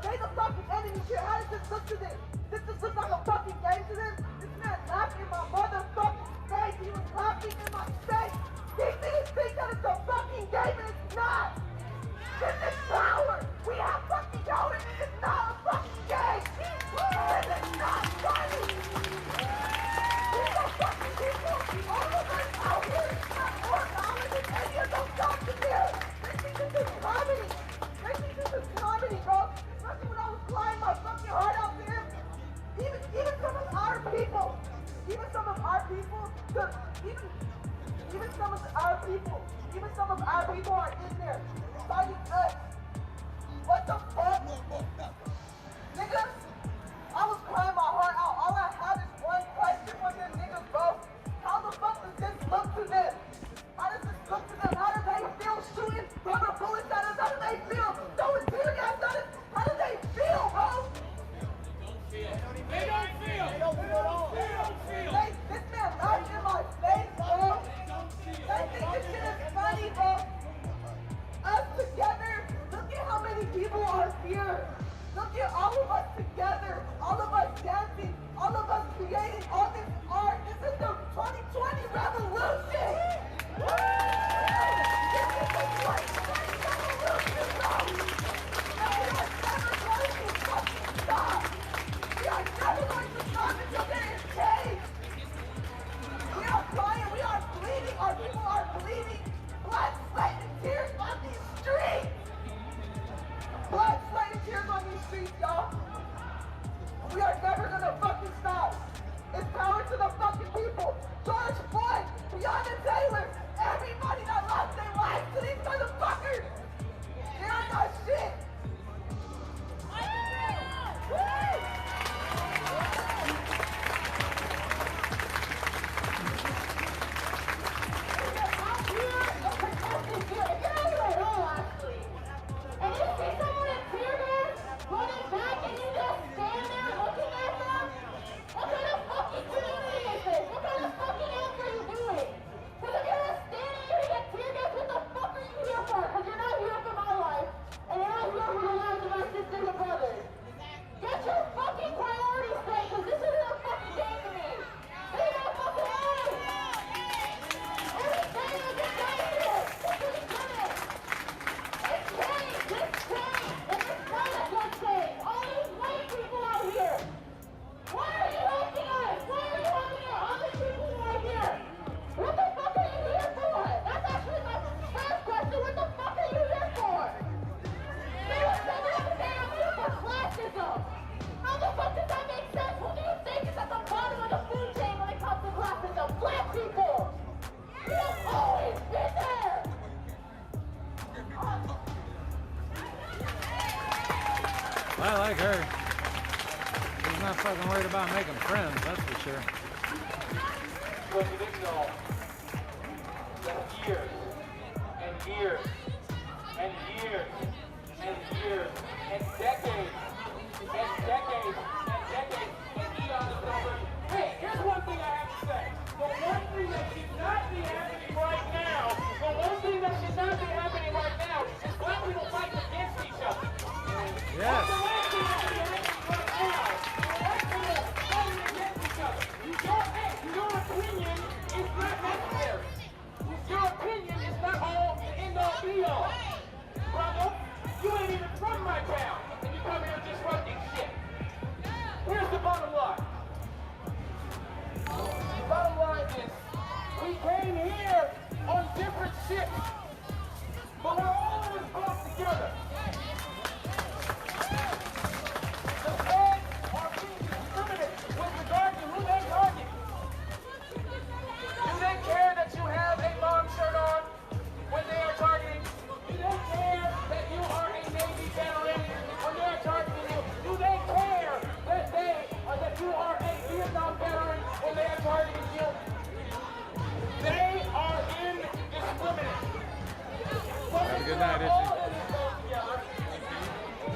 They the fucking enemy here. How does this look to them? Does this look like a fucking game to them? This man laughed in my motherfucking face. He was laughing in my face. These niggas think that it's a fucking game and it's not. This is power. We have fucking power and it is not a fucking game. This is not funny. These are fucking people. All of us out here have more knowledge than any of those doctors here. They think this is comedy. They think this is comedy, bro. Especially when I was crying my fucking heart out to him. Even some of our people, even some of our people are in there fighting us. What the fuck? Niggas, I was crying my heart out. All I have is one question for them niggas, bro. How the fuck does this look to them? How does this look to them? How do they feel shooting rubber bullets at us? How do they feel throwing tear gas at us? people. We'll always be there. I like her. She's not fucking worried about making friends, that's for sure. But you didn't know that years and years and years and years and decades and decades and decades and eons of numbers. Hey, here's one thing I have to say. The one thing that should not be happening right now, the one thing that should not be happening right now is black people fighting against each other. Yes. The last thing that should be happening right now is black people fighting against each other. Your opinion is not necessary. Your opinion is not all the end-all be-all. Brother, you ain't even from my town, and you come here disrupting shit. Here's the bottom line. The bottom line is, we came here on different ships, but we're all in this boat together. The feds are being discriminated with regard to who they target. Do they care that you have a mom shirt on when they are targeting? Do they care that you are a Navy veteran when they are targeting you? Do they care that you are a Vietnam veteran when they are targeting you? They are indiscriminate. Have a good night, all in this boat together,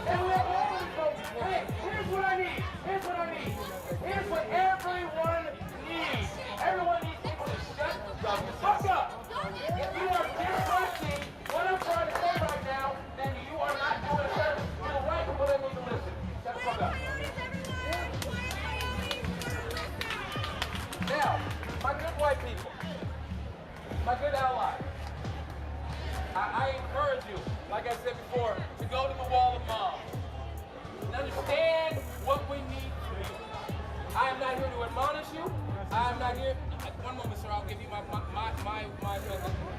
and we're all in this boat. Hey, here's what I need. Here's what I need. Here's what everyone needs. Everyone needs people to shut the fuck up. If you are disrupting what I'm trying to say right now, then you are not doing a service to the white people that need to listen. Shut the fuck up. Now, my good white people, my good allies, I encourage you, like I said before, to go to the wall of moms and understand what we need to do. I am not here to admonish you. I am not here. One moment, sir. I'll give you my message.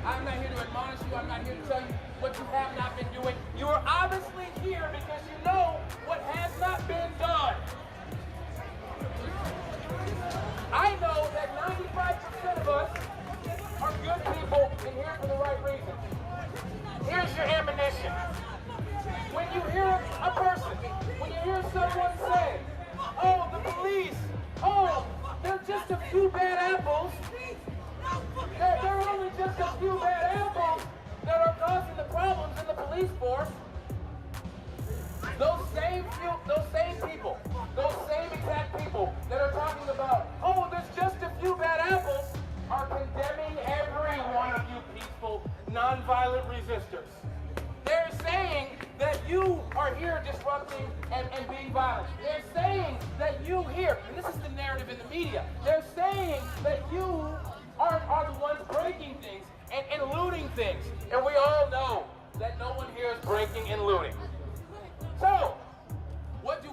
I am not here to admonish you. I'm not here to tell you what you have not been doing. You are obviously here because you know what has not been done. I know that 95% of us are good people and here for the right reasons. Here's your ammunition. When you hear a person, when you hear someone say, oh, the police, oh, they're just a few bad apples. They're only just a few bad apples that are causing the problems in the police force. Those same people, those same exact people that are talking about, oh, there's just a few bad apples, are condemning every one of you peaceful, non-violent resistors. They're saying that you are here disrupting and being violent. They're saying that you here, and this is the narrative in the media, they're saying that you are the ones breaking things and looting things. And we all know that no one here is breaking and looting. So, what do?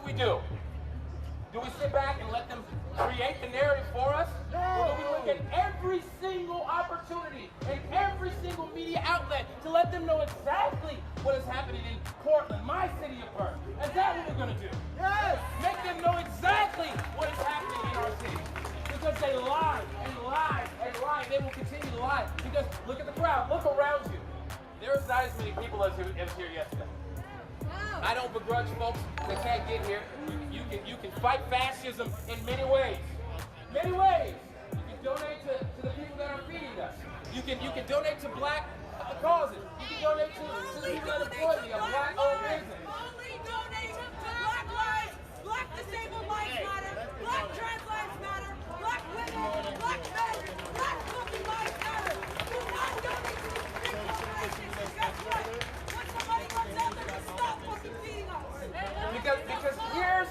Do we sit back and let them create the narrative for us? Or do we look at every single opportunity and every single media outlet to let them know exactly what is happening in Portland, my city of birth? Is that what we're going to do? Yes! Make them know exactly what is happening in our city. Because they lie and lie and lie. They will continue to lie. Because look at the crowd. Look around you. There's not as many people as here yesterday. I don't begrudge folks that can't get here. You can fight fascism in many ways. Many ways. You can donate to the people that are feeding us. You can donate to black causes. You can donate to the people that employ me, a black-owned business. Only donate to black lives, black disabled lives matter, black trans lives matter, black women, black men, black fucking lives matter. Do not donate to these big corporations. And guess what? When somebody comes out there to stop fucking feeding us. Because here's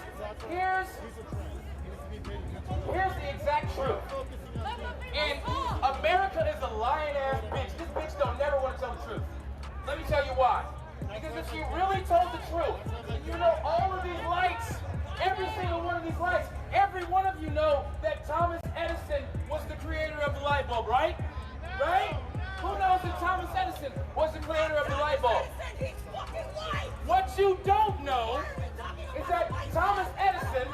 the exact truth. And America is a lying-ass bitch. This bitch don't never want to tell the truth. Let me tell you why. Because if she really told the truth, and you know all of these lights, every single one of these lights, every one of you know that Thomas Edison was the creator of the light bulb, right? Right? Who knows that Thomas Edison was the creator of the light bulb? What you don't know is that Thomas Edison,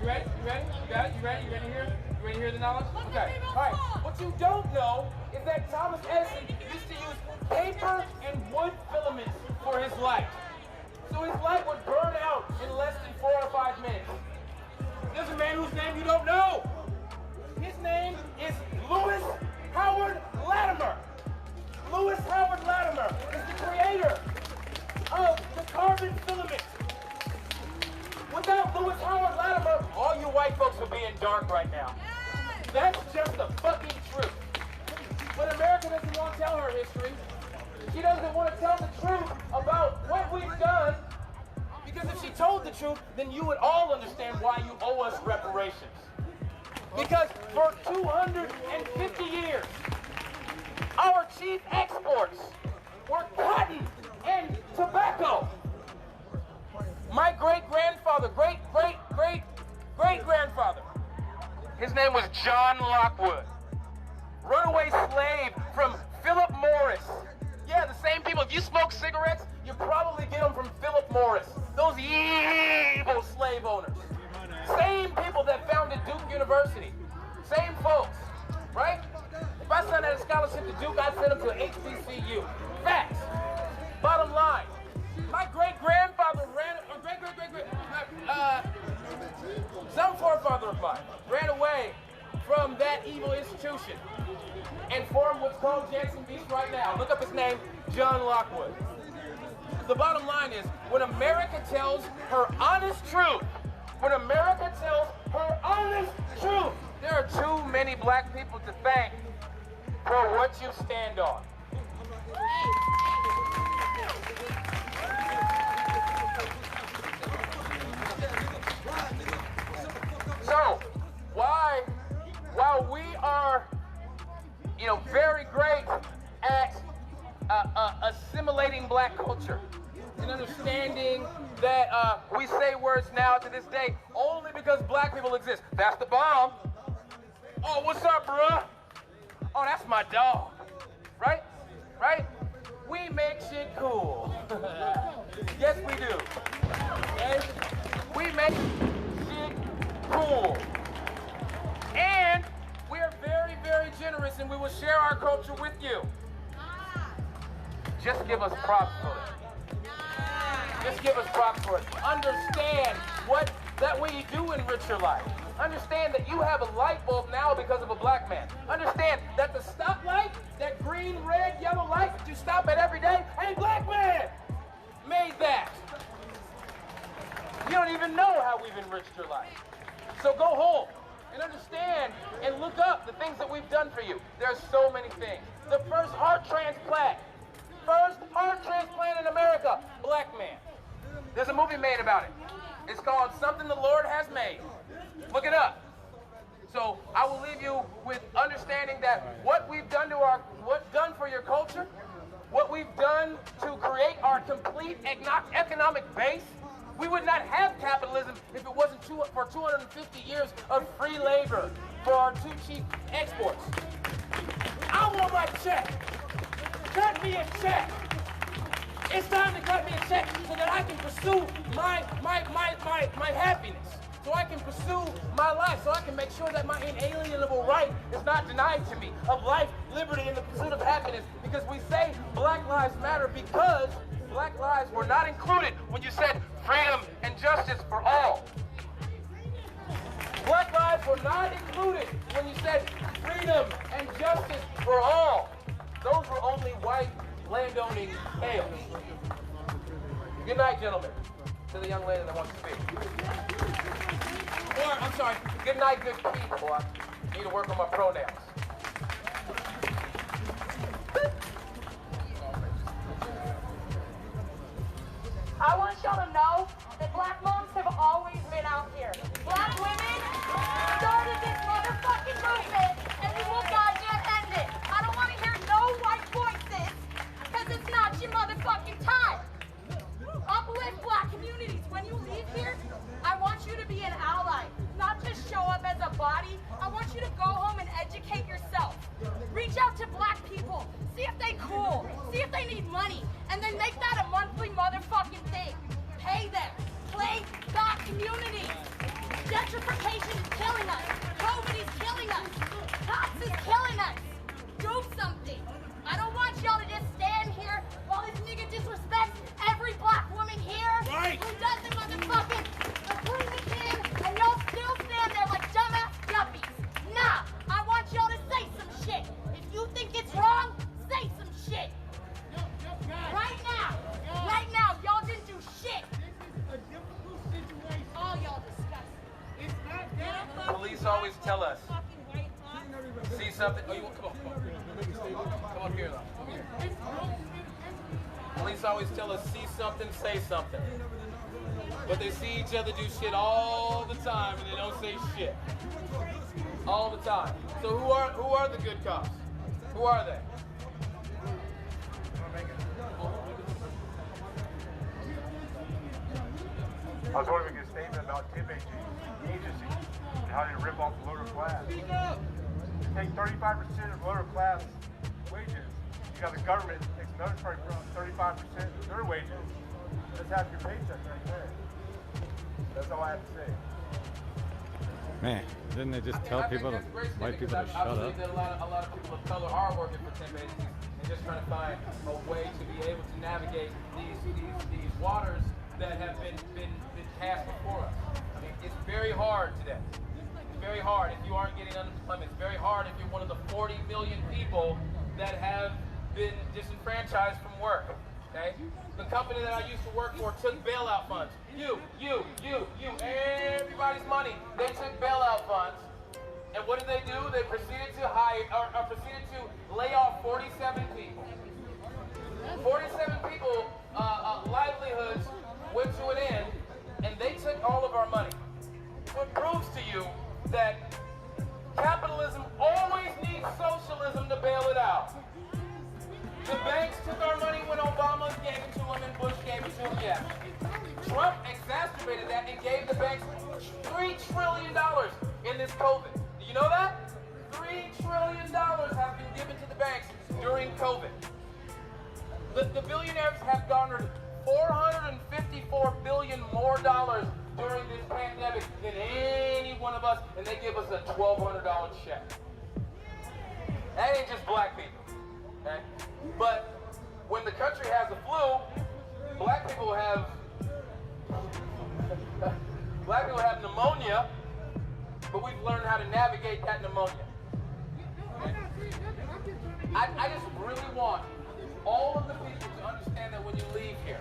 You ready? You ready? You got it? You ready? You ready to hear? You ready to hear the knowledge? Okay. All right. What you don't know is that Thomas Edison used to use paper and wood filaments for his light. So his light would burn out in less than 4 or 5 minutes. There's a man whose name you don't know. His name is Lewis Howard Latimer. Lewis Howard Latimer is the creator of the carbon filament. Without Lewis Howard Latimer, all you white folks would be in dark right now. That's just the fucking truth. But America doesn't want to tell her history. She doesn't want to tell the truth about what we've done, because if she told the truth, then you would all understand why you owe us reparations. Because for 250 years, our chief exports were cotton and tobacco. My great-grandfather, great-great-great-great-grandfather, his name was John Lockwood, runaway slave from Philip Morris. Yeah, the same people. If you smoke cigarettes, you probably get them from Philip Morris. Those evil slave owners. Same people that founded Duke University. Same folks, right? If my son had a scholarship to Duke, I'd send him to HBCU. Facts. Bottom line, my great-grandfather some forefather of mine ran away from that evil institution and formed what's called Jansen Beach right now. Look up his name, John Lockwood. The bottom line is, when America tells her honest truth, when America tells her honest truth, there are too many black people to thank for what you stand on. So, while we are, very great at assimilating black culture and understanding that we say words now to this day only because black people exist. That's the bomb. Oh, what's up, bruh? Oh, that's my dog. Right? Right? We make shit cool. Yes, we do. Okay? We make shit cool. And we are very, very generous, and we will share our culture with you. Just give us props for it. Just give us props for it. Understand that we do enrich your life. Understand that you have a light bulb now because of a black man. Understand that the stoplight, that green, red, yellow light that you stop at every day, a black man made that. You don't even know how we've enriched your life. So go home and understand and look up the things that we've done for you. There's so many things. The first heart transplant in America, black man. There's a movie made about it. It's called Something the Lord Has Made. Look it up. So I will leave you with understanding that what we've done for your culture, what we've done to create our complete economic base. We would not have capitalism if it wasn't for 250 years of free labor for our two chief exports. I want my check. Cut me a check. It's time to cut me a check so that I can pursue my happiness. So I can pursue my life. So I can make sure that my inalienable right is not denied to me of life, liberty, and the pursuit of happiness. Because we say Black Lives Matter because Black lives were not included when you said freedom and justice for all. Black lives were not included when you said freedom and justice for all. Those were only white landowning males. Good night, gentlemen. To the young lady that wants to speak. Or, I'm sorry, good night, good people. I need to work on my pronouns. I want y'all to know that black moms have always been out here. Black women started this motherfucking movement, and we will goddamn end it. I don't want to hear no white voices, because it's not your motherfucking time. Uplift black communities. When you leave here, I want you to be an ally, not just show up as a body. I want you to go home and educate yourself. Reach out to black people. See if they cool. See if they need money. And then make that a monthly motherfucking thing. Pay them. Play back communities. Gentrification is killing us. COVID is killing us. something. Oh, you want? Come on. Come up here, though. Come here. Police always tell us, see something, say something. But they see each other do shit all the time, and they don't say shit. All the time. So who are the good cops? Who are they? I was wondering if you could statement about tip agency and how they rip off the lower class. Speak up! Take 35% of lower class wages. You got the government takes another 35% of their wages. That's half your paycheck right there. That's all I have to say. Man, didn't they just tell people, white people to shut up? I believe that a lot of people of color are working for temp agencies and just trying to find a way to be able to navigate these waters that have been cast before us. I mean, it's very hard today. It's very hard if you aren't getting unemployment. It's very hard if you're one of the 40 million people that have been disenfranchised from work. Okay? The company that I used to work for took bailout funds. Everybody's money. They took bailout funds. And what did they do? They proceeded to proceeded to lay off 47 people. 47 people, livelihoods went to an end, and they took all of our money. So it proves to you that capitalism always needs socialism to bail it out. The banks took our money when Obama gave it to them and Bush gave it to them, yeah. Trump exacerbated that and gave the banks $3 trillion in this COVID. Do you know that? $3 trillion have been given to the banks during COVID. The billionaires have garnered $454 billion more during this pandemic than any one of us, and they give us a $1,200 check. That ain't just black people, okay? But when the country has the flu, black people have pneumonia, but we've learned how to navigate that pneumonia. Okay? I just really want all of the people to understand that when you leave here,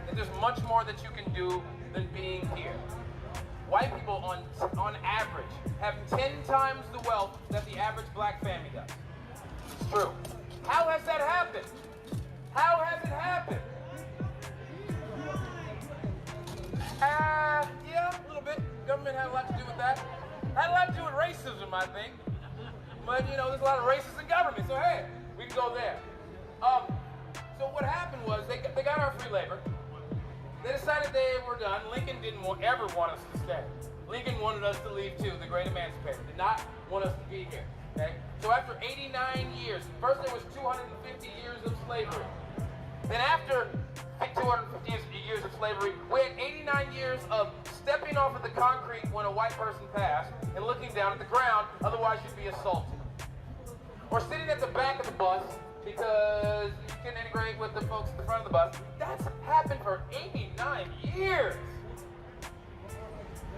that there's much more that you can do than being here. White people, on average, have 10 times the wealth that the average black family does. It's true. How has that happened? How has it happened? Yeah, a little bit. Government had a lot to do with that. Had a lot to do with racism, I think. But, you know, there's a lot of racists in government, so hey, we can go there. So what happened was they got our free labor. They decided they were done. Lincoln didn't ever want us to stay. Lincoln wanted us to leave too, the great emancipator. Did not want us to be here. Okay? So after 89 years, first there was 250 years of slavery. Then after 250 years of slavery, we had 89 years of stepping off of the concrete when a white person passed and looking down at the ground, otherwise you'd be assaulted. Or sitting at the back of the bus because you can integrate with the folks at the front of the bus. That's happened for 89 years.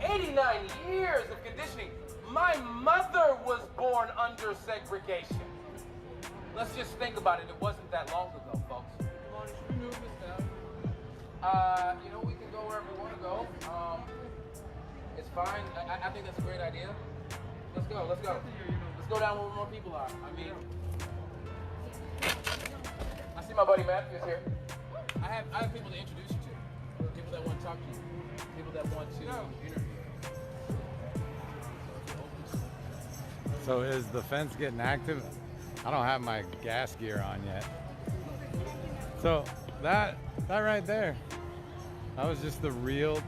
89 years of conditioning. My mother was born under segregation. Let's just think about it. It wasn't that long ago, folks. Come on, should we move this down? You know, we can go wherever we want to go. It's fine. I think that's a great idea. Let's go. Let's go. Let's go down where more people are. I mean, I see my buddy Matthew is here. I have people to introduce you to. People that want to talk to you. People that want to interview. So is the fence getting active? I don't have my gas gear on yet. So that right there, that was just the real,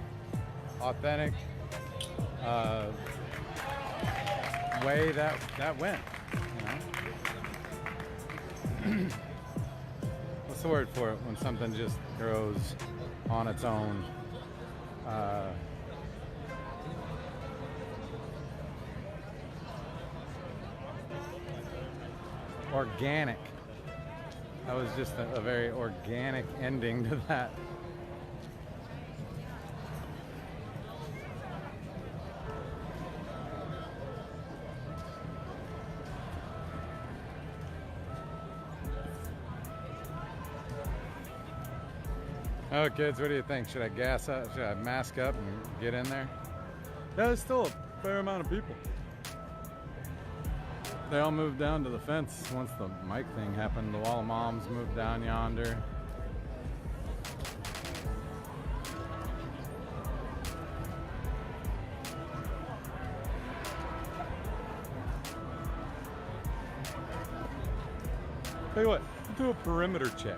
authentic way that went. You know? What's the word for it when something just grows on its own? Organic. That was just a very organic ending to that. Oh, kids, what do you think? Should I gas up? Should I mask up and get in there? Yeah, there's still a fair amount of people. They all moved down to the fence once the mic thing happened. The wall of moms moved down yonder. Tell you what, do a perimeter check.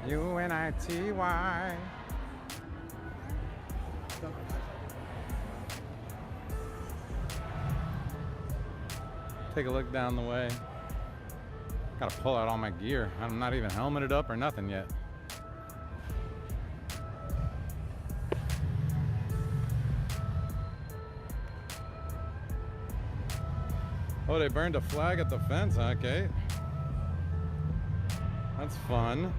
UNITY. Take a look down the way. Gotta pull out all my gear. I'm not even helmeted up or nothing yet. Oh, they burned a flag at the fence, huh, Kate? That's fun.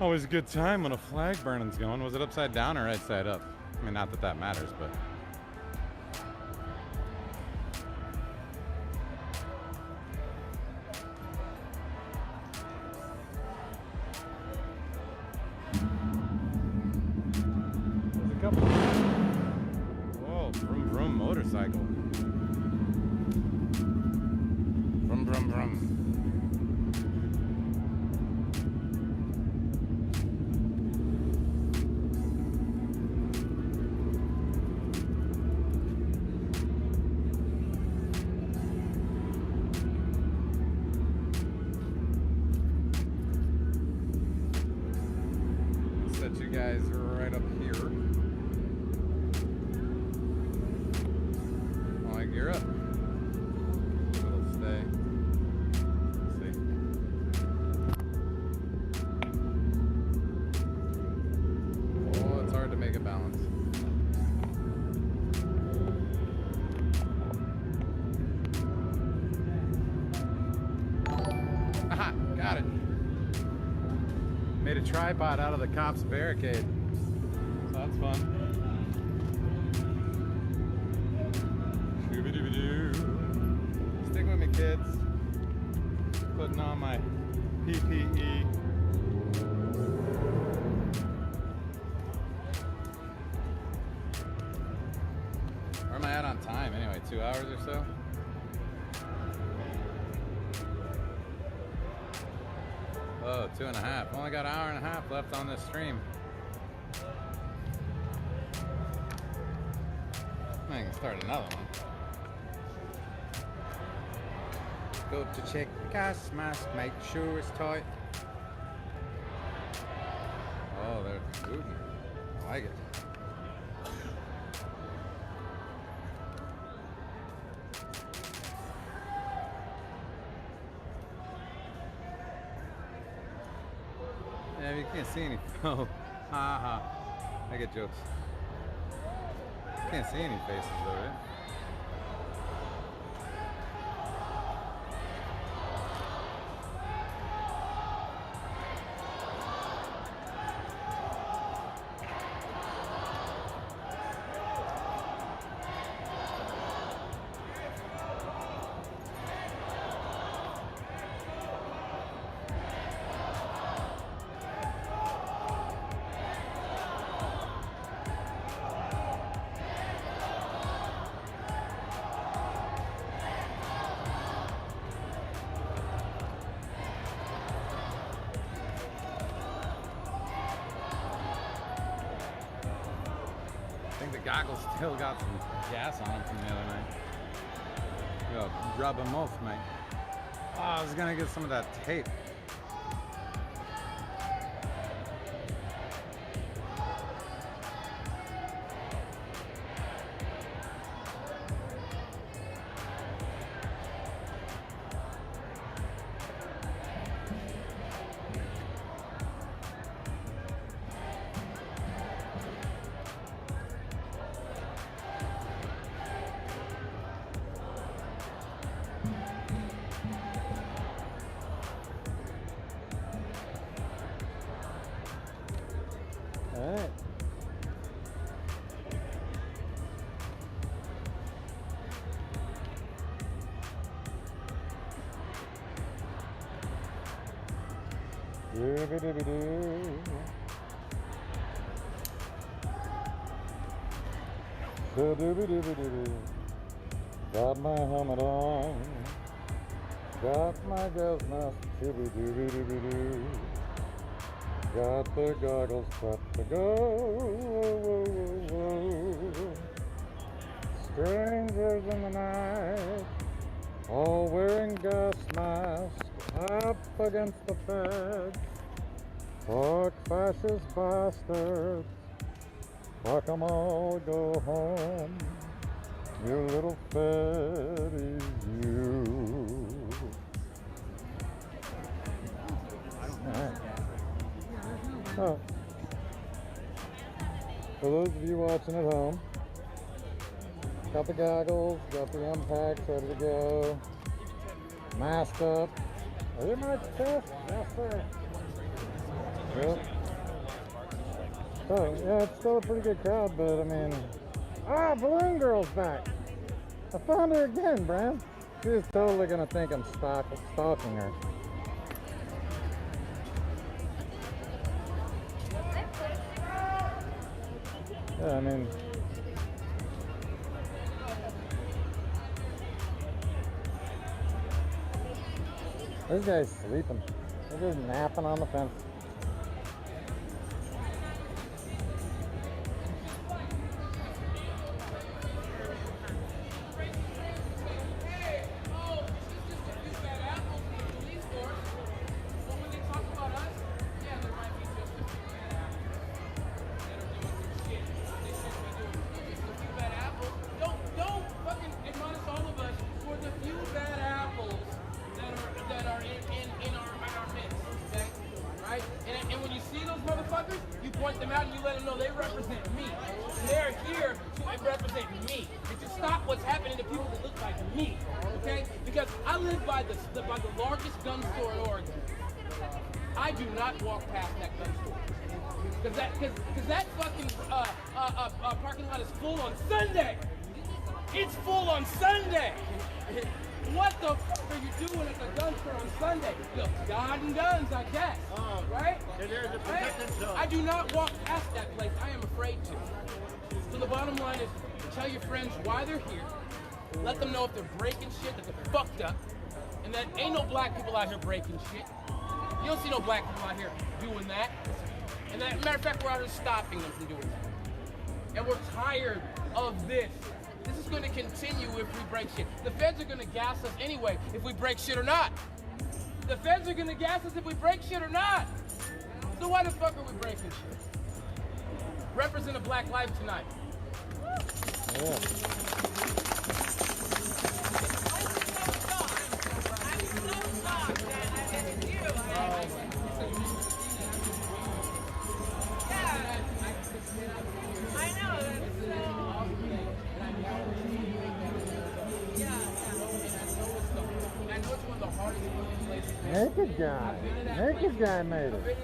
Always a good time when a flag burning's going. Was it upside down or right side up? I mean, not that that matters, but. There's a couple. Whoa, vroom vroom motorcycle. Vroom vroom vroom. You guys right up here. While I gear up. It'll stay. Let's see. Oh, it's hard to make a balance. Aha! Got it! Made a tripod out of the cop's barricade. So that's fun. Shoo-ba-doo-ba-doo. Stick with me, kids. Putting on my PPE. Where am I at on time anyway? 2 hours or so? Oh, 2.5. Only got an hour and a half left on this stream. I can start another one. Go to check the gas mask, make sure it's tight. Oh, they're moving. I like it. Yeah, you can't see any. Oh, haha. I get jokes. Can't see any faces though, right? Goggles still got some gas on them from the other night. Go rub them off, mate. Oh, I was gonna get some of that tape. Alright. Doo-ba-doo-ba-doo. Doo-doo-ba-doo-ba-doo. Got my helmet on. Got my gas mask. Doo-ba-doo-ba-doo-ba-doo. Got the goggles prepped to go. Whoa, whoa, whoa. Strangers in the night, all wearing gas masks, up against the feds. Fuck fascist bastards. Fuck 'em all, go home. You little fetties, you. Alright. Oh. For those of you watching at home, got the goggles, got the impacts ready to go, masked up. Are you my test? Yes, sir. Yep. So, yeah, it's still a pretty good crowd, but I mean, Balloon Girl's back. I found her again, Bram. She's totally gonna think I'm stalking her. Yeah, I mean, this guy's sleeping. He's just napping on the fence. Parking lot is full on Sunday. It's full on Sunday. What the fuck are you doing at the gun store on Sunday? Look, God and guns, I guess. Right? I do not walk past that place. I am afraid to. So the bottom line is, tell your friends why they're here. Let them know if they're breaking shit, that they're fucked up, and that ain't no black people out here breaking shit. You don't see no black people out here doing that. And that, matter of fact, we're out here stopping them from doing that. And we're tired of this. This is going to continue if we break shit. The feds are going to gas us anyway if we break shit or not. The feds are going to gas us if we break shit or not. So why the fuck are we breaking shit? Represent a black life tonight. Yeah. Naked guy made it.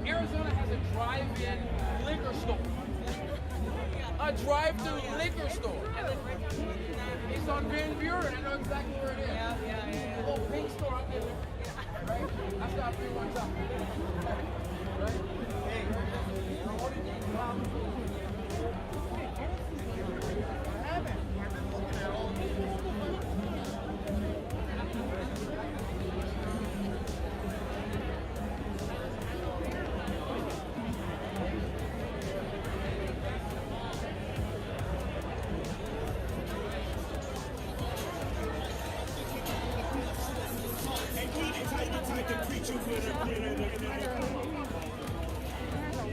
Arizona has a drive-in liquor store. A drive-through liquor store. It's on Van Buren. I know exactly where it is. Yeah. A little pink store up there. Right? I stopped here one time. Right?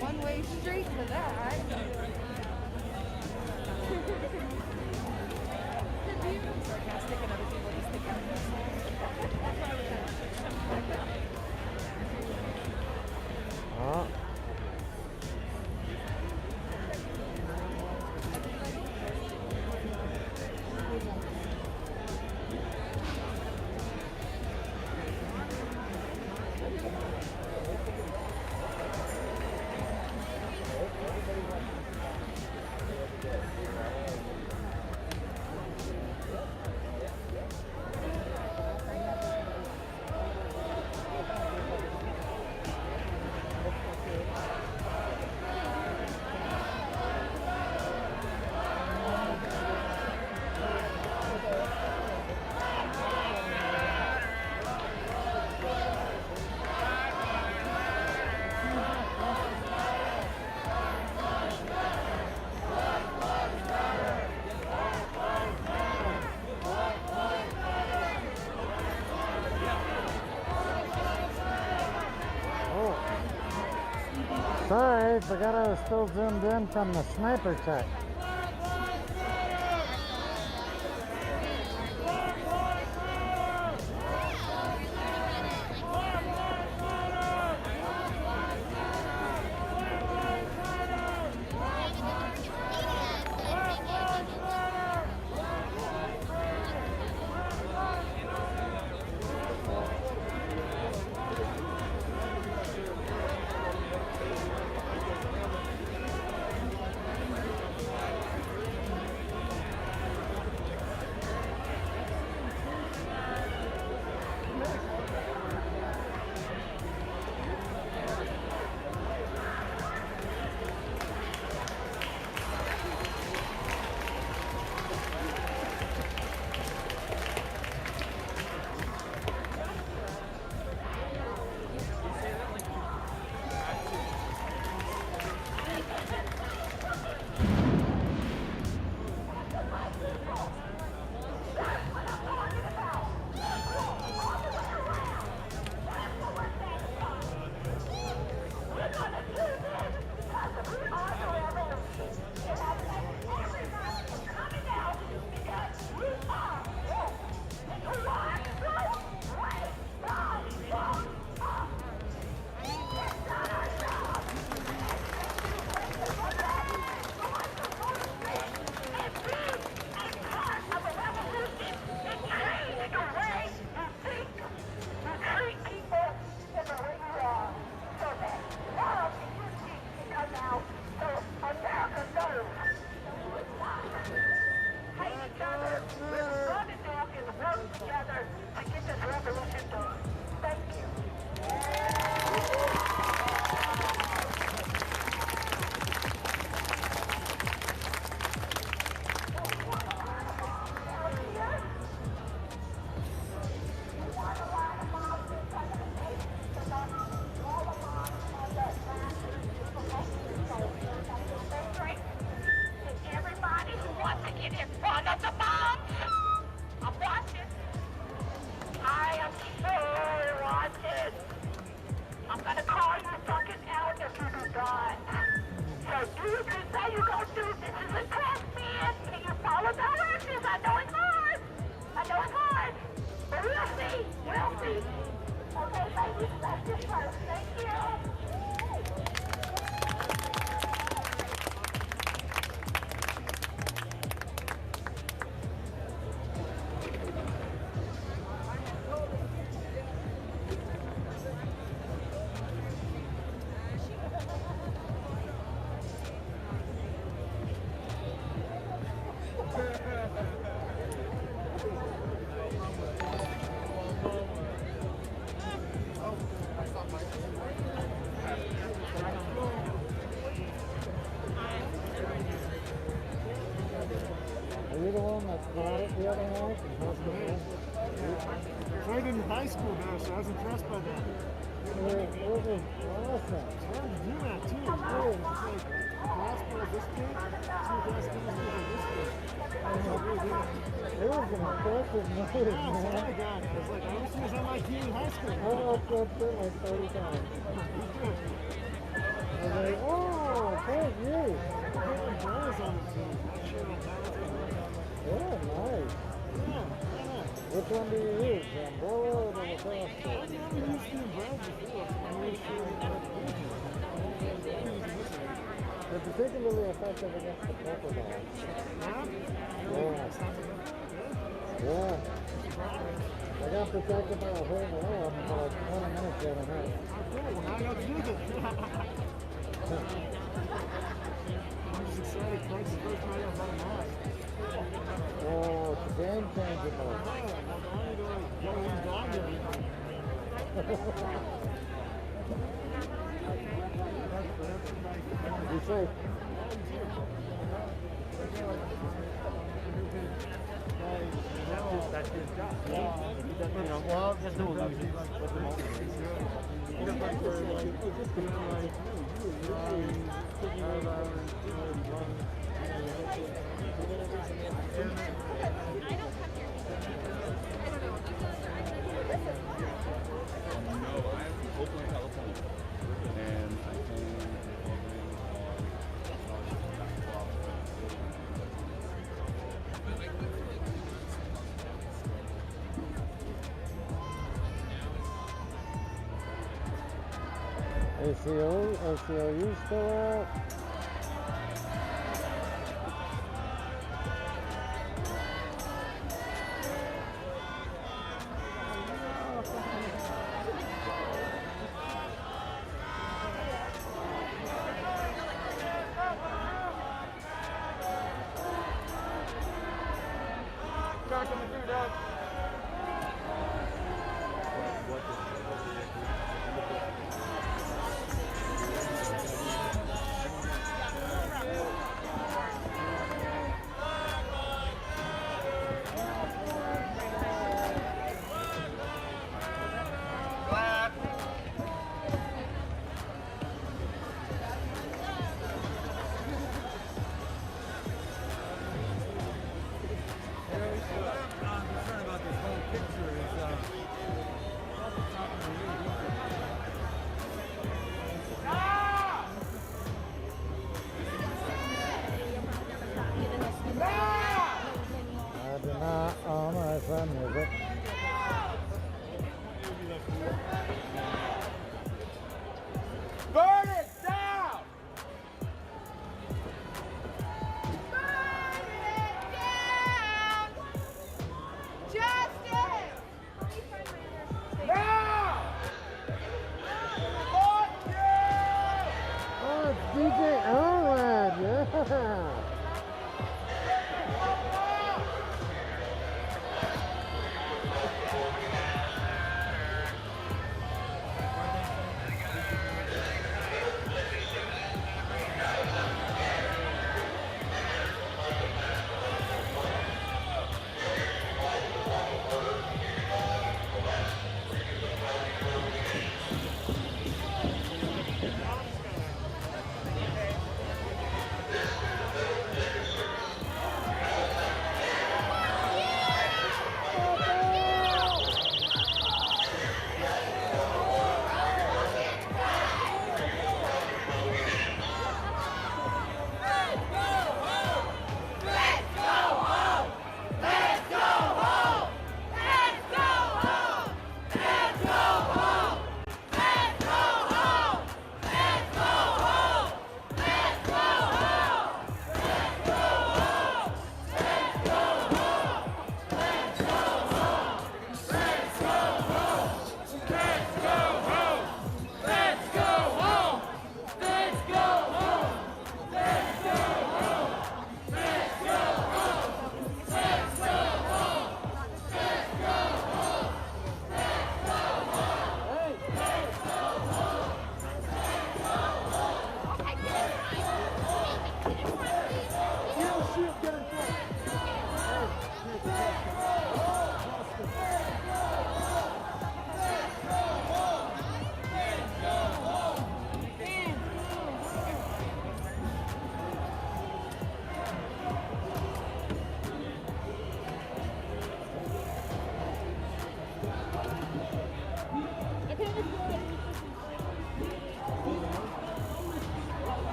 One-way street for that. Sarcastic and other people just think I'm Sorry, I forgot I was still zoomed in from the sniper check. Played in high school there, so I was impressed by that. It was awesome. It's hard to do that too. It's like gospel this big, two gospels this big. It was an impressive move, Yeah, man. oh my God. I was like, I wish he was on my team in high school. I watched that shit like 30 times. I was like, oh, thank you. Umbrellas on the team. Yeah, nice. Which one do you use, the umbrella or the lacrosse stick? I've never used the umbrella before. They're particularly effective against the purple dogs. Yeah. I got protected by a whole wall for like 20 minutes the other night. Well, now I got to use it. I'm just excited. Thanks the first night I've had a night. Oh, it's a game changer, bro. Be safe. That's his job. Well, there's no illusion with the moment. No, I'm Oakland, California. And I came ACLU still out. Music. Burn it down! Burn it down! Justice! Now! Fuck you! Oh, it's DJ Elrod, yeah!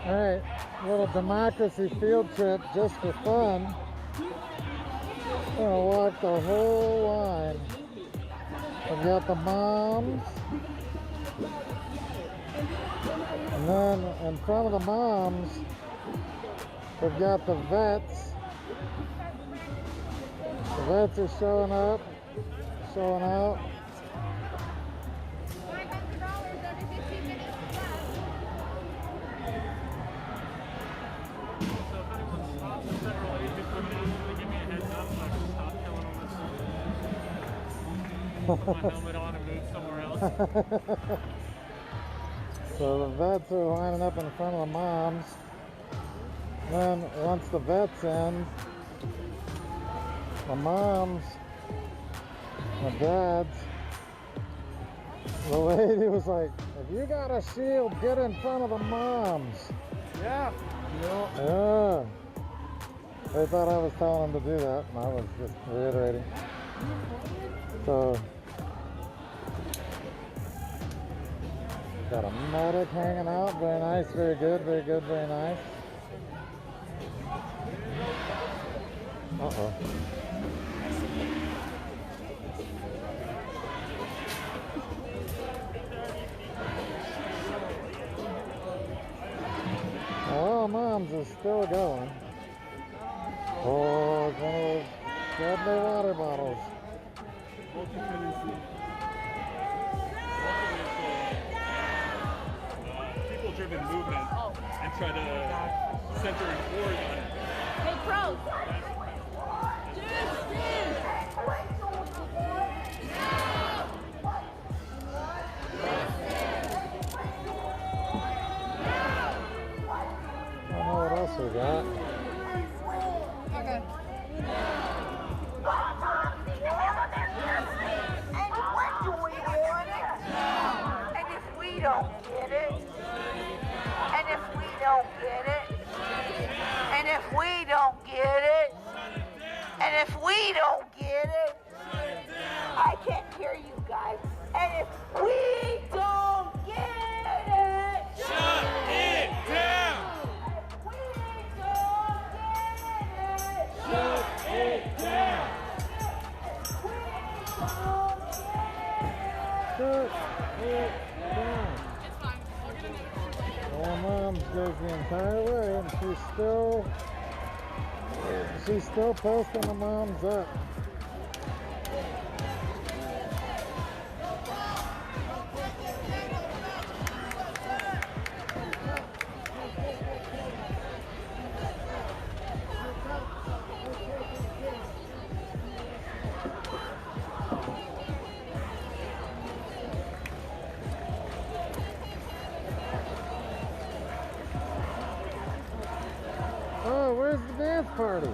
Alright, little democracy field trip just for fun. I'm gonna walk the whole line. We've got the moms, and then in front of the moms, we've got the vets. The vets are showing up, showing out. Put my helmet on and move somewhere else. So the vets are lining up in front of the moms. Then once the vets in, the moms, the dads, the lady was like, if you got a shield, get in front of the moms. Yeah. Yeah. They thought I was telling them to do that, and I was just reiterating. So Got a medic hanging out. Very nice, very good, very good, very nice. Uh-oh. Oh, Mom's is still going. Oh, it's one of those deadly water bottles. People-driven movement and try to center and forward on it. Hey, pros. I don't know what else we got. Okay. And if we don't get it, and if we don't get it, and if we don't get it, and if we don't get it, I can't hear you guys. And if we don't get it, shut it down. Shut it down. Shut it down. Well, Mom goes the entire way, and she's still posting the moms up. Oh, where's the dance party?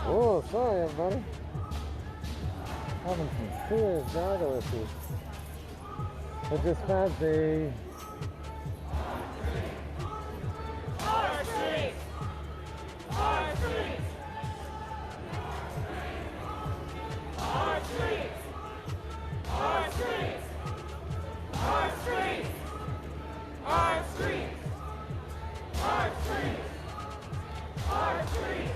Oh, sorry everybody. Having some serious goggle issues. I just had the Our streets! Our streets! Our streets! Our streets! Our streets! Our streets! Our streets! Our streets!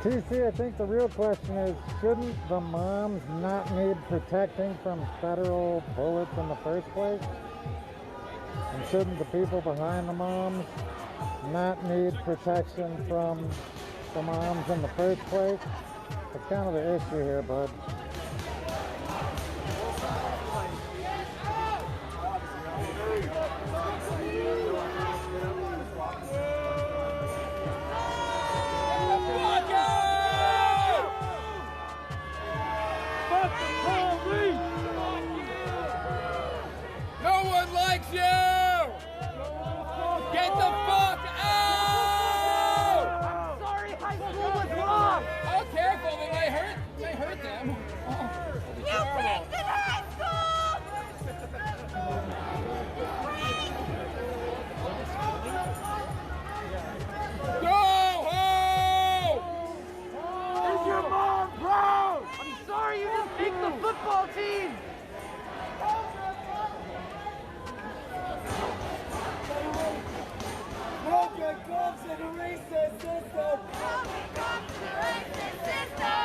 TC, I think the real question is, shouldn't the moms not need protecting from federal bullets in the first place? And shouldn't the people behind the moms not need protection from the moms in the first place? That's kind of the issue here, bud. No one likes you! Get the fuck out! I'm sorry, high school was wrong! Oh, careful, they may hurt them. You picked in high school! Go home! Is your mom proud? I'm sorry, you didn't pick the football team! No good cops in a racist system.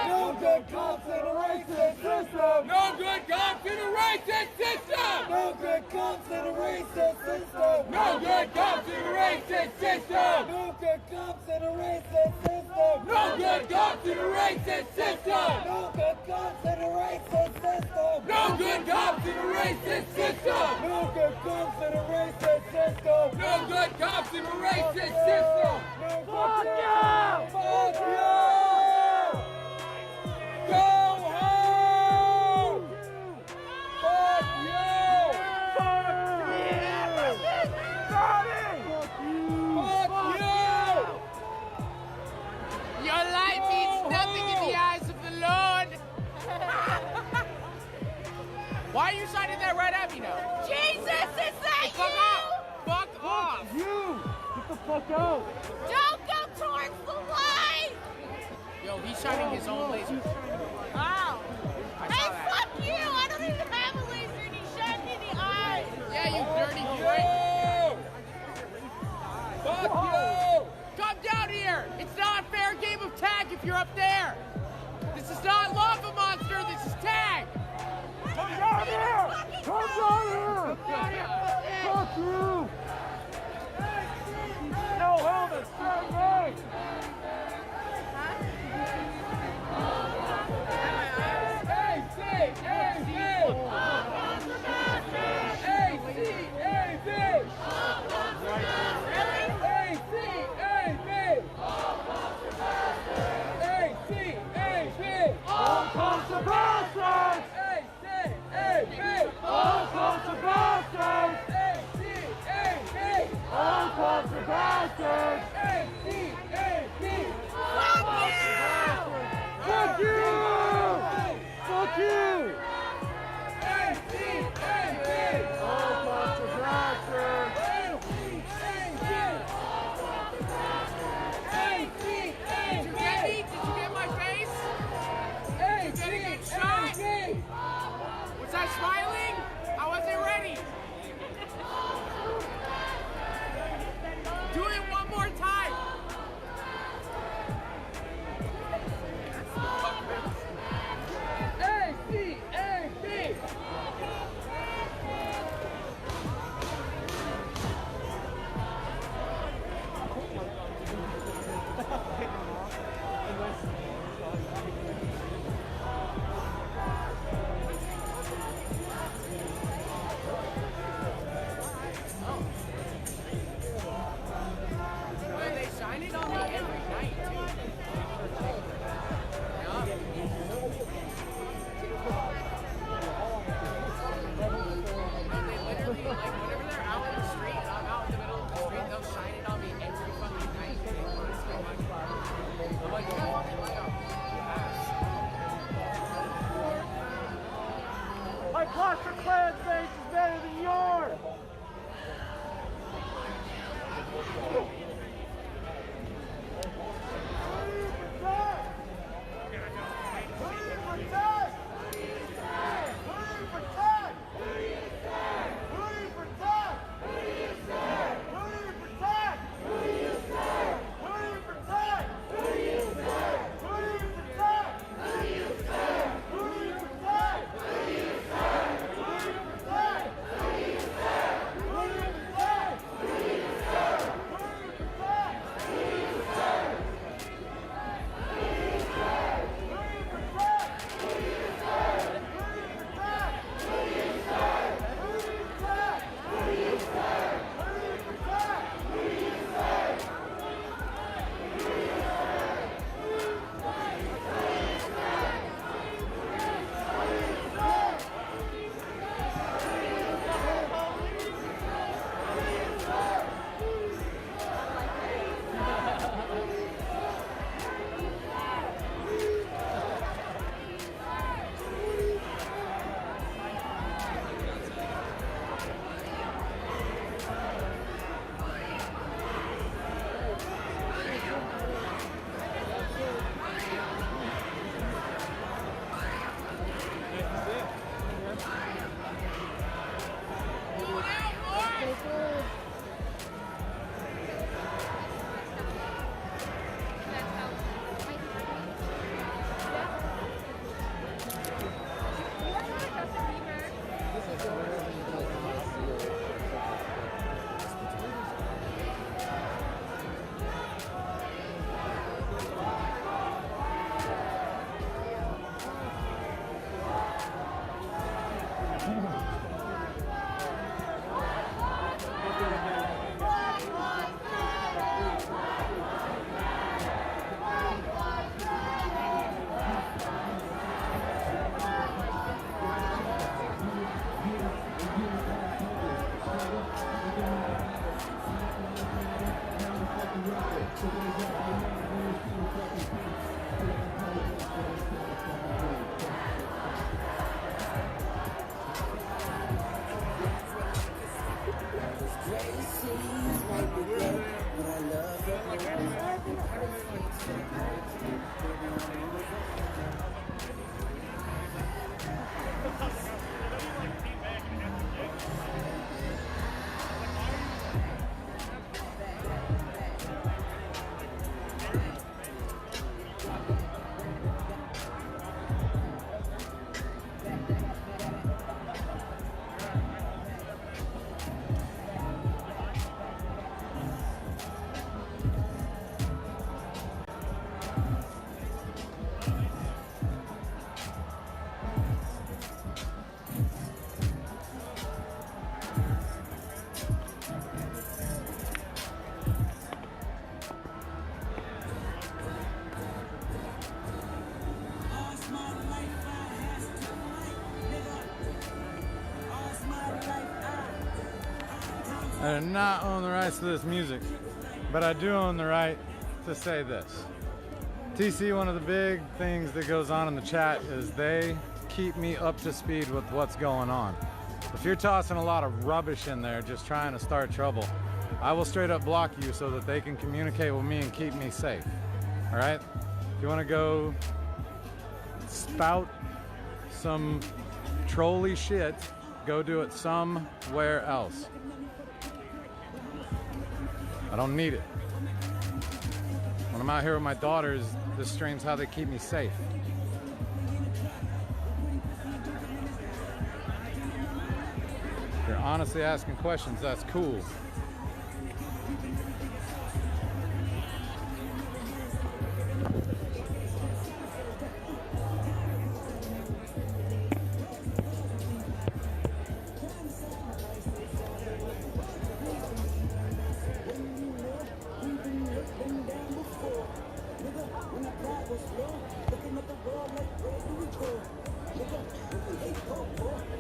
No good cops in a racist system. No good cops in a racist system! No good cops in a racist system. No good cops in a racist system! No good cops in a racist system. No good cops in a racist system! No good cops in a racist system. No good cops in a racist system! No good cops in a racist system. No good cops in a racist system! Fuck you! Fuck you! Go home! Fuck you! Fuck you! Your life means nothing in the eyes of the Lord. Why are you signing that right at me now? Jesus, is that Fuck you? off! Fuck off! You! Get the fuck out! Don't go towards the light! Yo, he's shining his own laser. Wow. I Hey, saw that. fuck you! I don't even have a laser and he shot me in the eye! Yeah, you dirty freak! Fuck you! Come down here! It's not a fair game of tag if you're up there! This is not lava monster, this is tag! Come down here! Come down here! Fuck you! No helmet, stand right! All cops are bastards! All cops are bastards! All cops are bastards! Fuck you! Fuck you! All cops are bastards! Did you get me? Did you get my face? Did you get a good shot? Was I smiling? I wasn't ready. Do it one more time. cluster clan face is better than yours. I do not own the rights to this music, but I do own the right to say this. TC, one of the big things that goes on in the chat is they keep me up to speed with what's going on. If you're tossing a lot of rubbish in there just trying to start trouble, I will straight up block you so that they can communicate with me and keep me safe. All right? If you want to go spout some trolly shit, go do it somewhere else. I don't need it. When I'm out here with my daughters, this stream's how they keep me safe. If you're honestly asking questions, that's cool.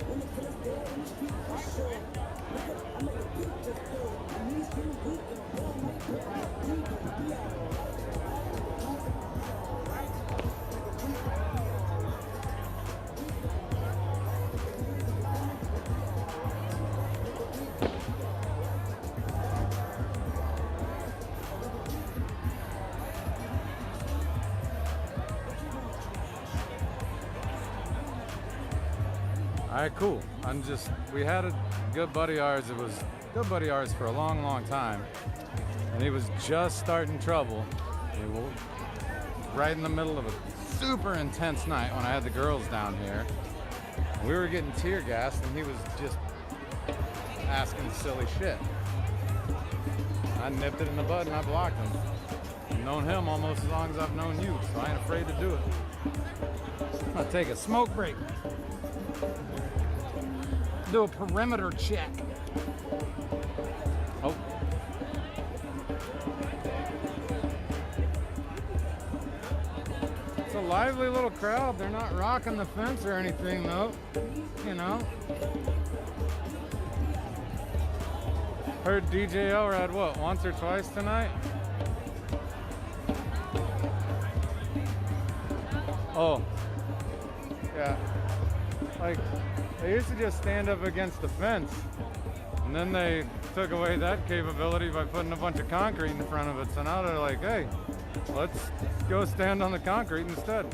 When the killer's dead in the street, for sure. Nigga, I'm like a beat just dead. right, cool. We had a good buddy of ours. It was a good buddy of ours for a long, long time. And he was just starting trouble. He was right in the middle of a super intense night when I had the girls down here. We were getting tear gassed and he was just asking silly shit. I nipped it in the bud and I blocked him. I've known him almost as long as I've known you, so I ain't afraid to do it. I'm gonna take a smoke break. Do a perimeter check. Oh. It's a lively little crowd. They're not rocking the fence or anything though, you know. Heard DJ Elrod, what, once or twice tonight? Oh, yeah. Like, they used to just stand up against the fence, and then they took away that capability by putting a bunch of concrete in front of it. So now they're like, hey, let's go stand on the concrete instead.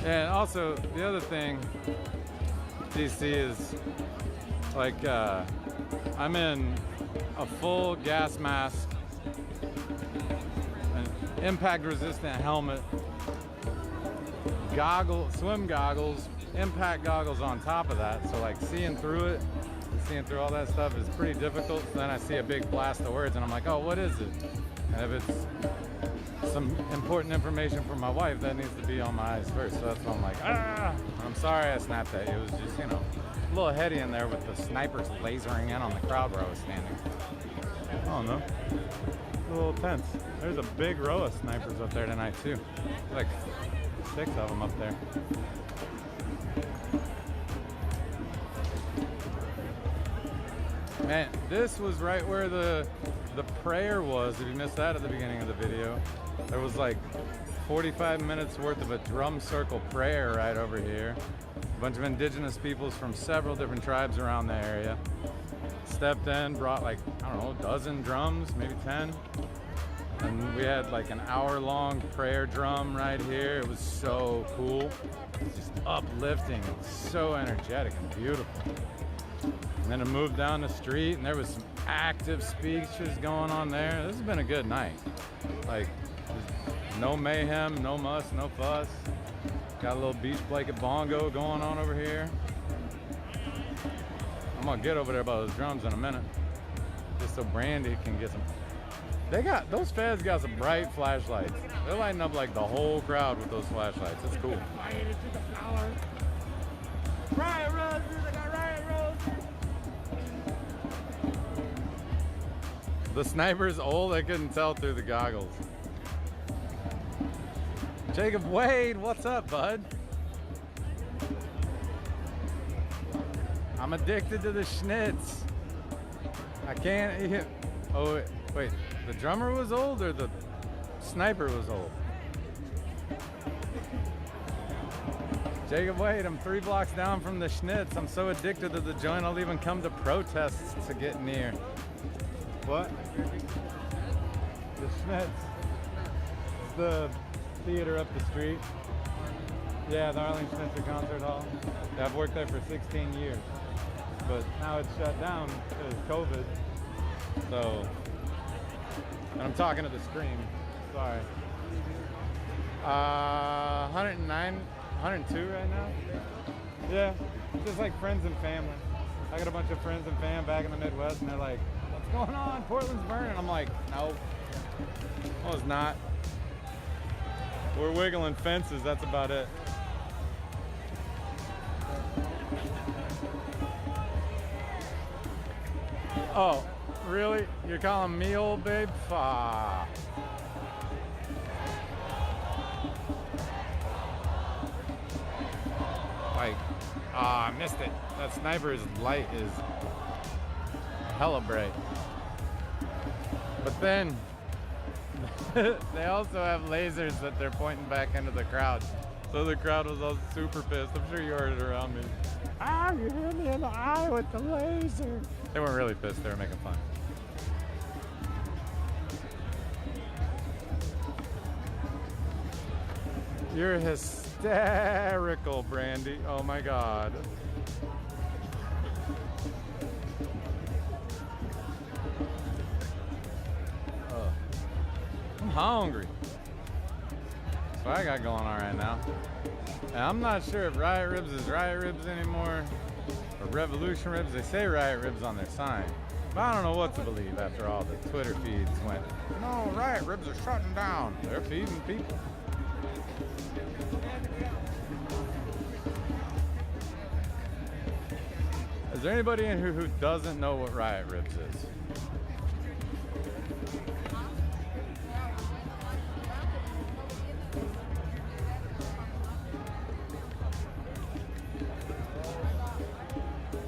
And also, the other thing, DC, is like, I'm in a full gas mask, an impact resistant helmet, goggles, swim goggles, impact goggles on top of that. So like seeing through all that stuff is pretty difficult. So then I see a big blast of words and I'm like, oh, what is it? And if it's some important information for my wife, that needs to be on my eyes first. So that's why I'm like, ah! I'm sorry I snapped at you. It was just, you know, a little heady in there with the snipers lasering in on the crowd where I was standing. I don't know. A little tense. There's a big row of snipers up there tonight too. Like 6 of them up there. Man, this was right where the prayer was. If you missed that at the beginning of the video, there was like 45 minutes worth of a drum circle prayer right over here. A bunch of indigenous peoples from several different tribes around the area stepped in, brought like, I don't know, a dozen drums, maybe 10. And we had like an hour-long prayer drum right here. It was so cool. Just uplifting and so energetic and beautiful. And then it moved down the street and there was some active speeches going on there. This has been a good night. Like, no mayhem, no muss, no fuss. Got a little beach blanket bongo going on over here. I'm gonna get over there by those drums in a minute, just so Brandy can get some. Those feds got some bright flashlights. They're lighting up like the whole crowd with those flashlights. It's cool. Riot roads, I got riot roads. The sniper's old, I couldn't tell through the goggles. Jacob Wade, what's up, bud? I'm addicted to the schnitz. I can't eat. Oh, wait. The drummer was old or the sniper was old? Jacob Wade, I'm 3 blocks down from the schnitz. I'm so addicted to the joint, I'll even come to protests to get near. What? The schnitz. It's the theater up the street. Yeah, the Arlene Schnitzer Concert Hall. Yeah, I've worked there for 16 years. But now it's shut down because of COVID. So, and I'm talking to the screen. Sorry. 109, 102 right now. Yeah, just like friends and family. I got a bunch of friends and fam back in the Midwest, and they're like, "What's going on? Portland's burning." I'm like, "No, no, it's not. We're wiggling fences. That's about it." Oh, really? You're calling me old, babe? Like, I missed it. That sniper's light is hella bright. But then, they also have lasers that they're pointing back into the crowd. So the crowd was all super pissed. I'm sure you heard it around me. Ah, you hit me in the eye with the laser. They weren't really pissed, they were making fun. You're hysterical, Brandy. Oh my God. I'm hungry. That's what I got going on right now. And I'm not sure if Riot Ribs is Riot Ribs anymore or Revolution Ribs. They say Riot Ribs on their sign. But I don't know what to believe after all the Twitter feeds went, no, Riot Ribs are shutting down. They're feeding people. Is there anybody in here who doesn't know what Riot Ribs is?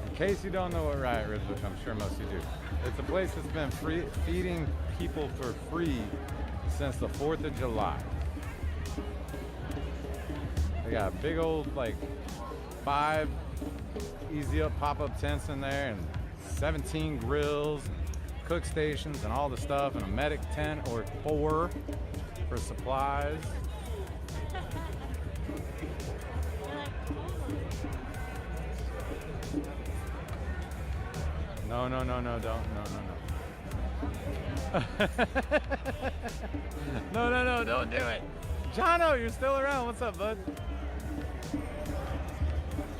In case you don't know what Riot Ribs, which I'm sure most of you do, it's a place that's been feeding people for free since the 4th of July. They got a big old, like, 5 easy up pop-up tents in there and 17 grills, cook stations and all the stuff, and a medic tent or 4 for supplies. No, don't, no. No, don't do it. Jono, you're still around. What's up, bud?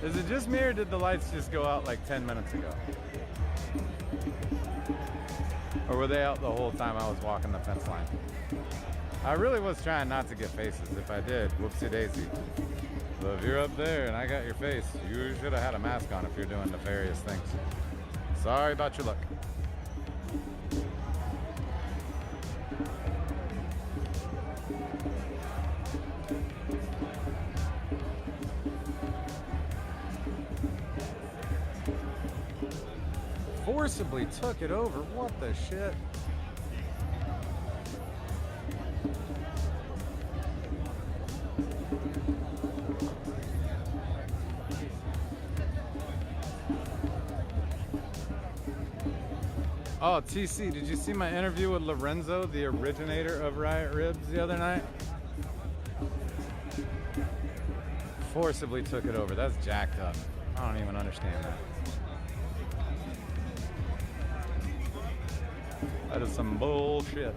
Is it just me or did the lights just go out like 10 minutes ago? Or were they out the whole time I was walking the fence line? I really was trying not to get faces. If I did, whoopsie daisy. But if you're up there and I got your face, you should have had a mask on if you're doing nefarious things. Sorry about your luck. Forcibly took it over. What the shit? Oh, TC, did you see my interview with Lorenzo, the originator of Riot Ribs, the other night? Forcibly took it over. That's jacked up. I don't even understand that. That is some bullshit.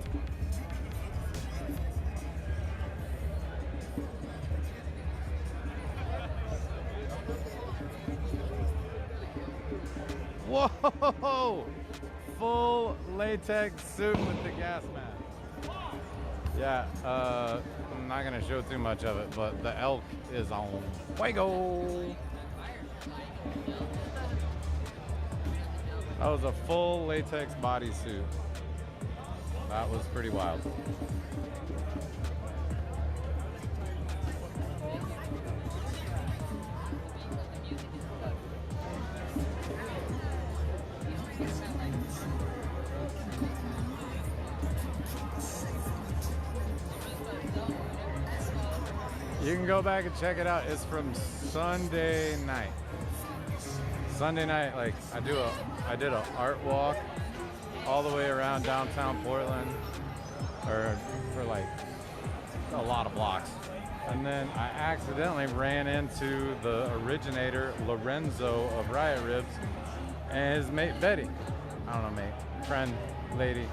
Whoa! Full latex suit with the gas mask. Yeah, I'm not gonna show too much of it, but the elk is on fuego. That was a full latex bodysuit. That was pretty wild. You can go back and check it out. It's from Sunday night. Sunday night, like I did an art walk all the way around downtown Portland, or for like a lot of blocks. And then I accidentally ran into the originator, Lorenzo of Riot Ribs, and his mate, Betty. I don't know, mate, friend, lady,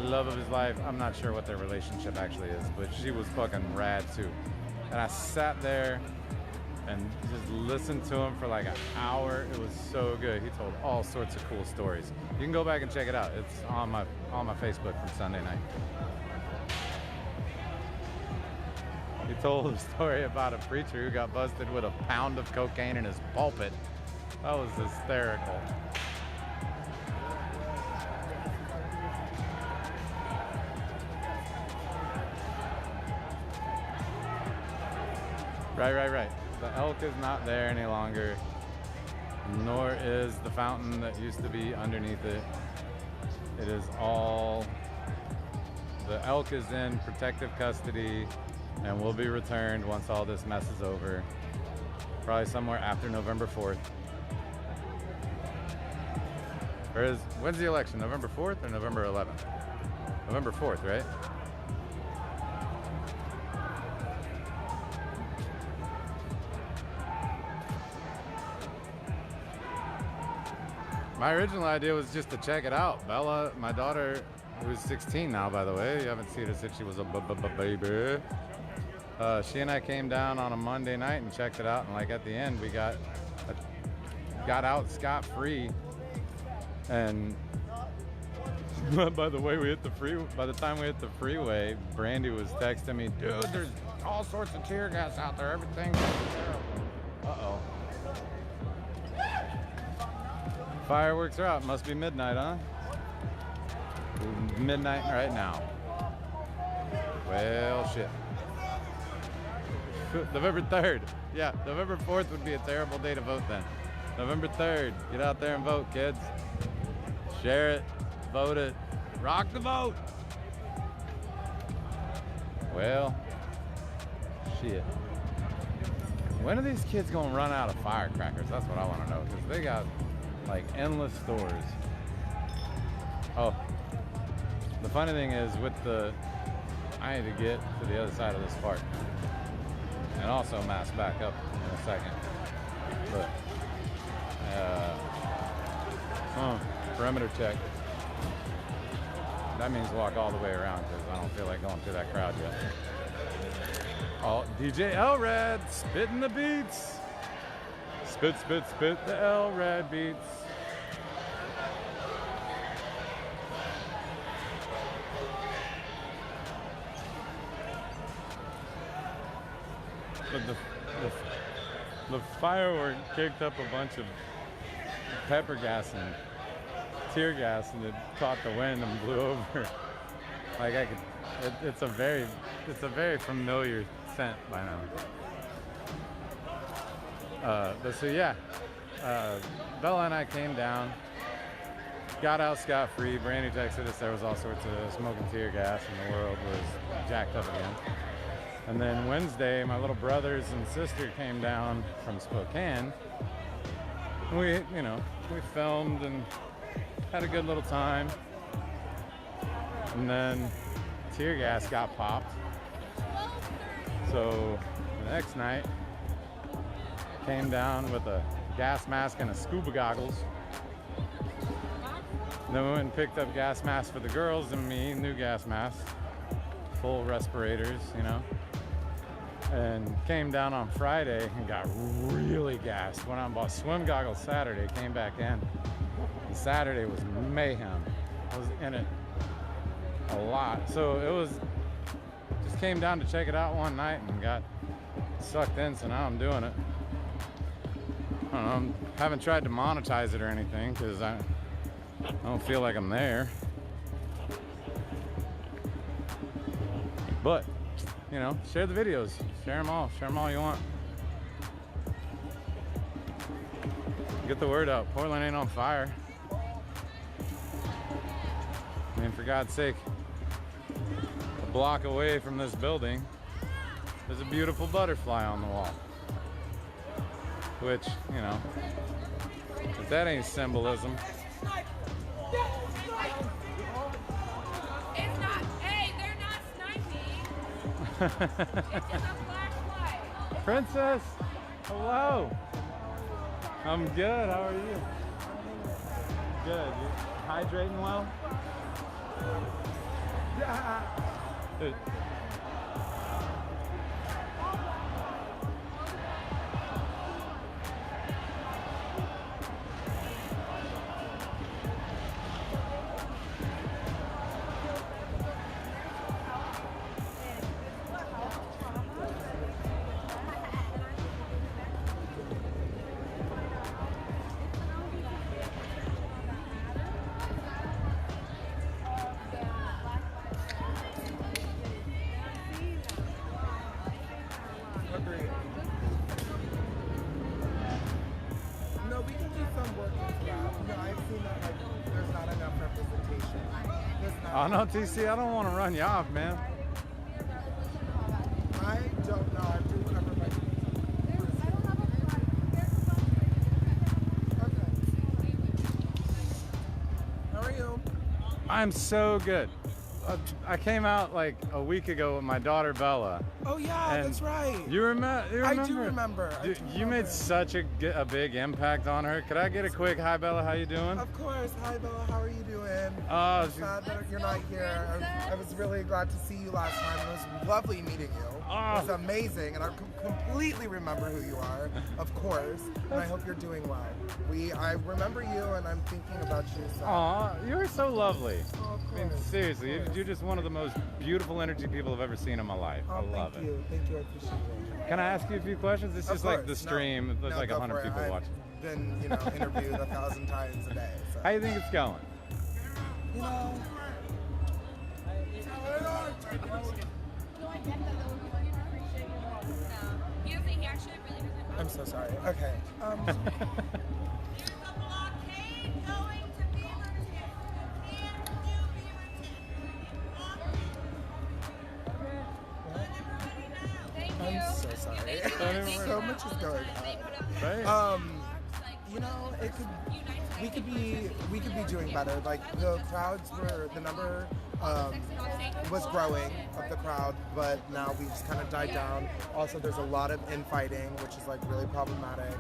love of his life. I'm not sure what their relationship actually is, but she was fucking rad too. And I sat there and just listened to him for like an hour. It was so good. He told all sorts of cool stories. You can go back and check it out. It's on my Facebook from Sunday night. He told a story about a preacher who got busted with a pound of cocaine in his pulpit. That was hysterical. Right. The elk is not there any longer, nor is the fountain that used to be underneath it. It is all, the elk is in protective custody and will be returned once all this mess is over. Probably somewhere after November 4th. Or when's the election? November 4th or November 11th? November 4th, right? My original idea was just to check it out. Bella, my daughter, who's 16 now, by the way, you haven't seen her since she was a baby. She and I came down on a Monday night and checked it out, and like at the end, we got out scot-free. And by the way, by the time we hit the freeway, Brandy was texting me, dude, there's all sorts of tear gas out there. Everything's terrible. Uh-oh. Fireworks are out. Must be midnight, huh? Midnight right now. Well, shit. November 3rd. Yeah, November 4th would be a terrible day to vote then. November 3rd. Get out there and vote, kids. Share it. Vote it. Rock the vote. Well, shit. When are these kids gonna run out of firecrackers? That's what I want to know, because they got like endless stores. Oh, the funny thing is I need to get to the other side of this park and also mask back up in a second. But perimeter check. That means walk all the way around because I don't feel like going through that crowd yet. Oh, DJ L-Rad spitting the beats. Spit, spit, spit the L-Rad beats. But the firework kicked up a bunch of pepper gas and tear gas, and it caught the wind and blew over. Like it's a very familiar scent by now. But so yeah, Bella and I came down, got out scot-free. Brandy texted us there was all sorts of smoking tear gas and the world was jacked up again. And then Wednesday, my little brothers and sister came down from Spokane. We filmed and had a good little time. And then tear gas got popped. So the next night, came down with a gas mask and a scuba goggles. Then we went and picked up gas masks for the girls and me, new gas masks, full respirators, and came down on Friday and got really gassed. Went out and bought swim goggles Saturday, came back in. And Saturday was mayhem. I was in it a lot. So it was, just came down to check it out one night and got sucked in, so now I'm doing it. I don't know, haven't tried to monetize it or anything because I don't feel like I'm there. But, share the videos. Share them all you want. Get the word out. Portland ain't on fire. I mean, for God's sake, a block away from this building, there's a beautiful butterfly on the wall. Which, if that ain't symbolism. It's not, hey, they're not sniping. It's just a flashlight. Princess, hello. I'm good, how are you? Good, you hydrating well? Yeah. No, we can do some work into that. I've seen that there's not enough representation. Oh no, TC, I don't want to run you off, man. I don't know. I'm doing whatever my Okay. How are you? I'm so good. I came out like a week ago with my daughter Bella. Oh yeah, and that's right. You remember? I do remember. You made such a big impact on her. Could I get a quick hi, Bella? How you doing? Of course. Hi, Bella. How are you doing? I'm sad that you're not here. I was really glad to see you last time. It was lovely meeting you. It was amazing, and I completely remember who you are, of course. And I hope you're doing well. I remember you, and I'm thinking about you. So. Aw, you're so lovely. I mean, seriously, you're just one of the most beautiful energy people I've ever seen in my life. I love it. Thank you. I appreciate it. Can I ask you a few questions? It's just like the stream. There's like 100 people watching. I've been, interviewed 1,000 times a day. So. How do you think it's going? You know. I'm so sorry. Okay. I'm so sorry. So much is going on. Right. We could be doing better. Like the number was growing of the crowd, but now we've just kind of died down. Also, there's a lot of infighting, which is like really problematic,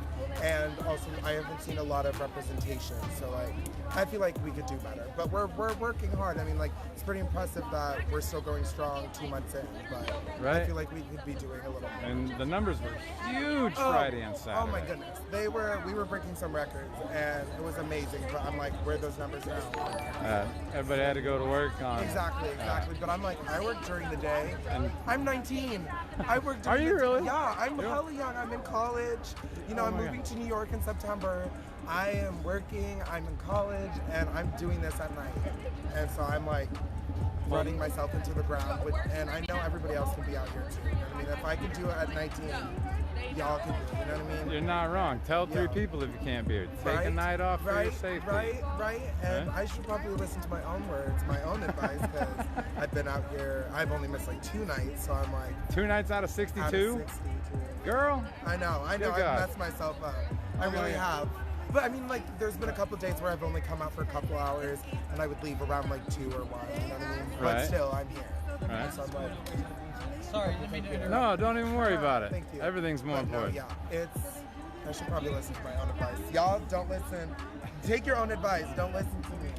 and also I haven't seen a lot of representation. So like, I feel like we could do better, but we're working hard. I mean, like it's pretty impressive that we're still going strong 2 months in, but I feel like we could be doing a little more. And the numbers were huge Friday and Saturday. Oh my goodness, we were breaking some records, and it was amazing. But I'm like, where are those numbers now? Everybody had to go to work on. Exactly. But I'm like, I work during the day. I'm 19. I work during Are you really? Yeah, I'm hella young. I'm in college. I'm moving to New York in September. I am working, I'm in college, and I'm doing this at night. And so I'm like running myself into the ground, and I know everybody else can be out here too. You know what I mean? If I can do it at 19, y'all can do it. You know what I mean? You're not wrong. Tell 3 people if you can't be here. Take a night off for your safety. Right. And I should probably listen to my own words, my own advice, because I've been out here, I've only missed like 2 nights, so I'm like... 2 nights out of 62? Out of 62. Girl? I know, I've messed myself up. I really have. But I mean, like, there's been a couple of days where I've only come out for a couple hours, and I would leave around like 2 or 1, you know what I mean? But still, I'm here. Right. So I'm like... Sorry, didn't mean to interrupt. No, don't even worry about it. Thank you. Everything's more important. I should probably listen to my own advice. Y'all don't listen. Take your own advice. Don't listen to me.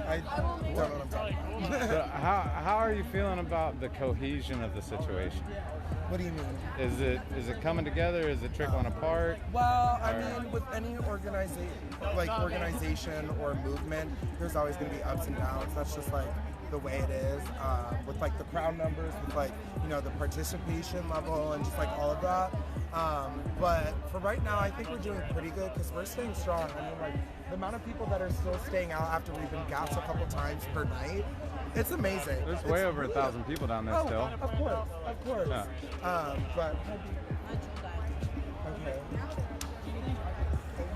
I don't know what I'm talking about. So how are you feeling about the cohesion of the situation? What do you mean? Is it coming together? Is it trickling apart? Well, I mean, with any organization or movement, there's always going to be ups and downs. That's just like the way it is. With like the crowd numbers, with like the participation level, and just like all of that. But for right now, I think we're doing pretty good because we're staying strong. I mean, like the amount of people that are still staying out after we've been gassed a couple times per night. It's amazing. There's way over 1,000 people down there still. Of course. Yeah. But okay.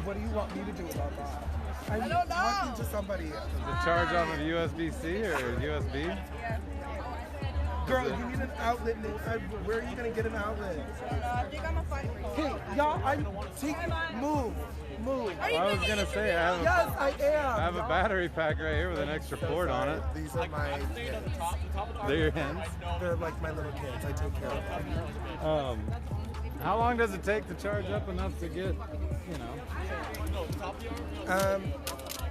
What do you want me to do about that? I don't know. Talking to somebody. The charge off of USB-C or USB? Yeah. Girl, you need an outlet. Where are you gonna get an outlet? I think I'm gonna fight for you. Hey, y'all, move. I was gonna say Yes, I am. I have a battery pack right here with an extra port on it. These are my kids. They're your hens? They're like my little kids. I take care of them. How long does it take to charge up enough to get,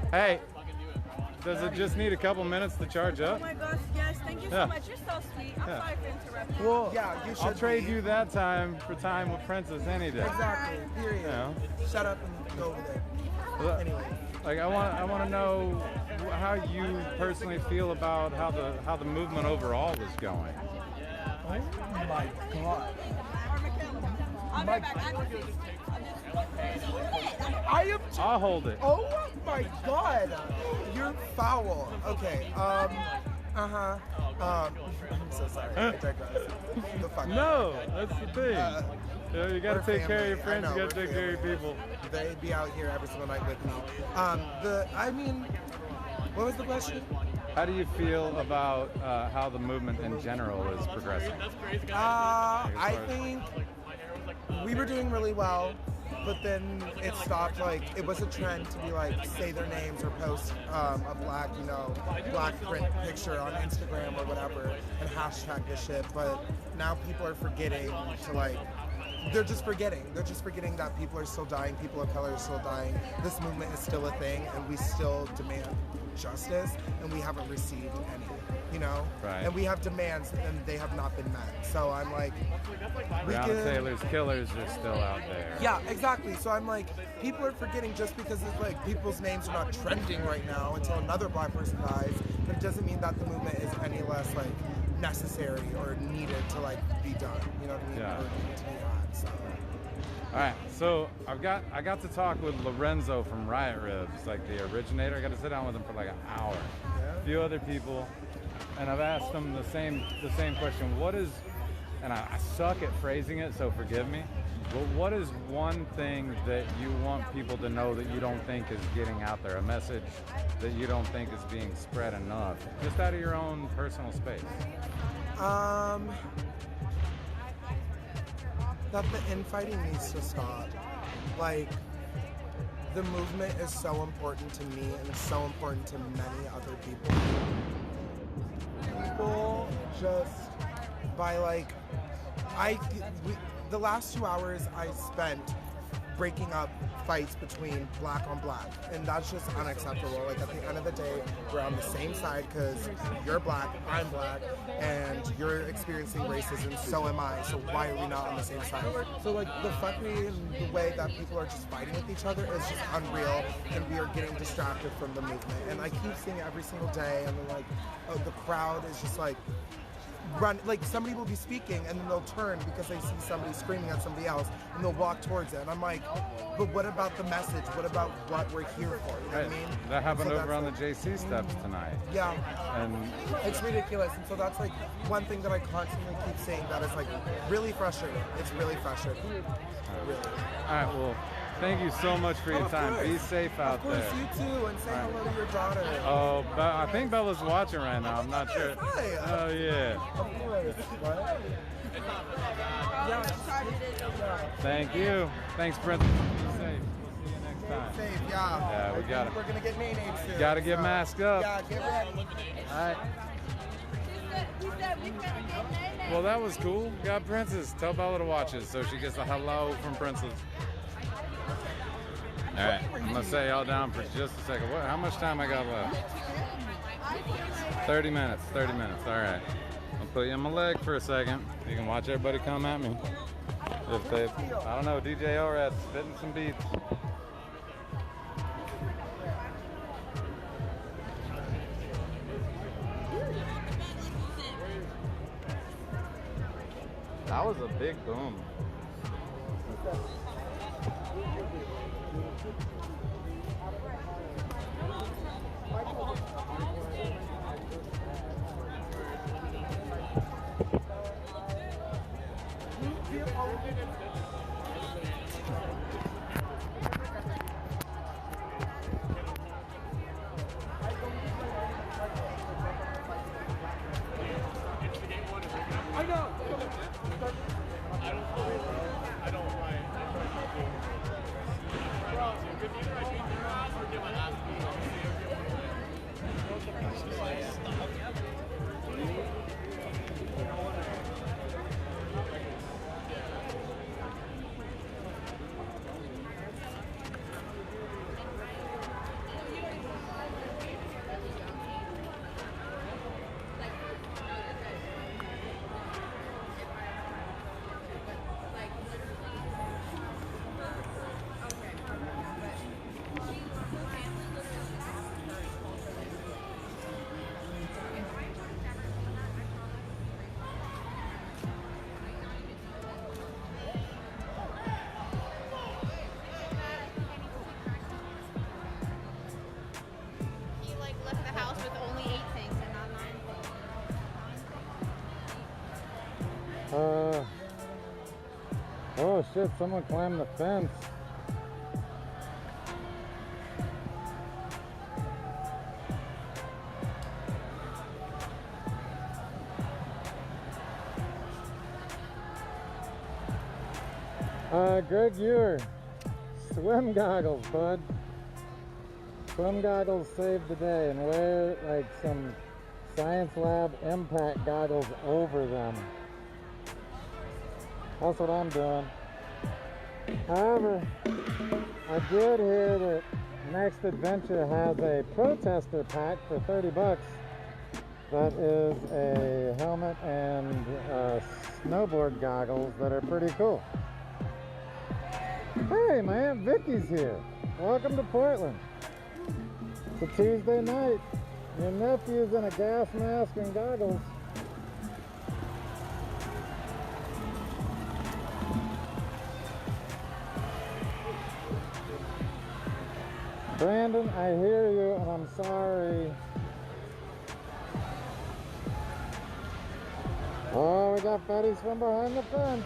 Hey, does it just need a couple minutes to charge up? Oh my gosh, yes. Thank you so much. You're so sweet. I'm sorry for interrupting. Well, yeah, you should I'll trade you that time for time with Princess any day. Exactly. Period. Shut up and go over there. Anyway. Like I want to know how you personally feel about how the movement overall is going. Oh my God. I'll hold it. Oh my God, you're foul. Okay. I'm so sorry. I digress. No, that's the thing. You gotta take care of your friends. You gotta take care of your people. They'd be out here every single night with me. What was the question? How do you feel about how the movement in general is progressing? I think we were doing really well. but then it stopped. Like, it was a trend to be like, say their names or post a black, you know, black print picture on Instagram or whatever and hashtag this shit. But now people are forgetting to like, they're just forgetting that people are still dying, people of color are still dying. This movement is still a thing, and we still demand justice, and we haven't received any, you know? Right. And we have demands, and they have not been met. So I'm like, Breonna Taylor's killers are still out there. yeah, exactly. So I'm like, people are forgetting just because it's like people's names are not trending right now until another black person dies, but it doesn't mean that the movement is any less like necessary or needed to like be done. You know what I mean? Yeah. Or needed to be had. So. All right, so I got to talk with Lorenzo from Riot Ribs, like the originator. I got to sit down with him for like an hour. Yeah. A few other people, and I've asked them the same question. What is, and I suck at phrasing it, so forgive me. But what is one thing that you want people to know that you don't think is getting out there? A message that you don't think is being spread enough, just out of your own personal space. That the infighting needs to stop. Like, the movement is so important to me and so important to many other people. People just, by like, the last 2 hours I spent breaking up fights between black on black, and that's just unacceptable. Like, at the end of the day, we're on the same side because you're black, I'm black, and you're experiencing racism, so am I, so why are we not on the same side? So like, the fuckery and the way that people are just fighting with each other is just unreal, and we are getting distracted from the movement. And I keep seeing it every single day, and then like, the crowd is just like, run, like somebody will be speaking and then they'll turn because they see somebody screaming at somebody else and they'll walk towards it, and I'm like, but what about the message? What about what we're here for? You know what I mean? That happened So over on the like, JC steps tonight. Yeah, and it's ridiculous. And so that's like one thing that I constantly keep saying that is like really frustrating. It's really frustrating. Really. All right, well, thank you so much for your time. Be safe out there. Of course, you too, and say hello to your daughter. Oh, I think Bella's watching right now. I'm not sure. Hi. Oh, yeah. Of course. What? Yeah. Thank you. Thanks, Brent. Be safe. We'll see you next time. Safe, yeah. Yeah, we got it. We're gonna get nay soon. Got to get masked up. Yeah, get ready. All right. Well, that was cool. Got Princess. Tell Bella to watch it so she gets a hello from Princess. All right, I'm gonna say y'all down for just a second. How much time I got left? 30 minutes. 30 minutes. All right. I'll put you on my leg for a second. You can watch everybody come at me. If they, I don't know, DJ Orad's spitting some beats. That was a big boom. I know. I don't mind. Either I beat their ass or get my ass beat. He like left the house with only 8 things and not 9 things. Oh shit, someone climbed the fence. Greg Ewer, swim goggles, bud. Swim goggles saved the day, and wear like some Science Lab impact goggles over them. That's what I'm doing. However, I did hear that Next Adventure has a protester pack for 30 bucks. That is a helmet and snowboard goggles that are pretty cool. Hey, my Aunt Vicky's here. Welcome to Portland. It's a Tuesday night. Your nephew's in a gas mask and goggles. Brandon, I hear you, and I'm sorry. Oh, we got buddies from behind the fence.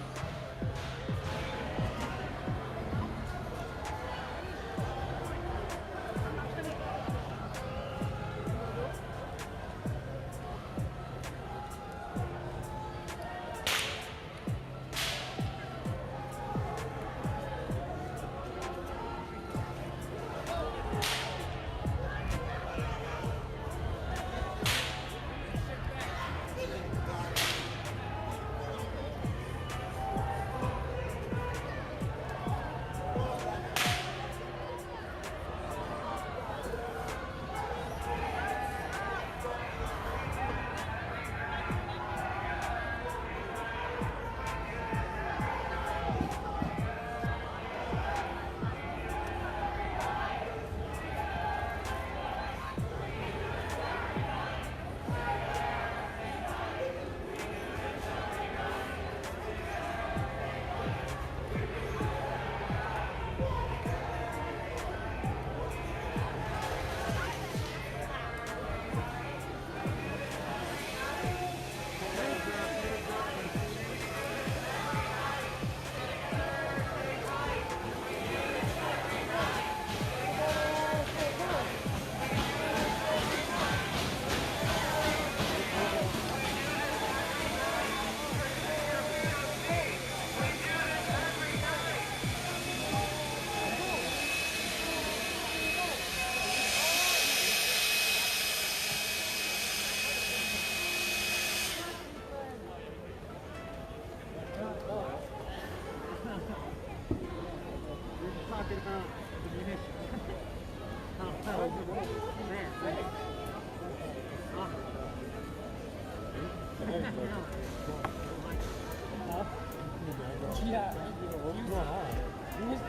Yeah. What's going on?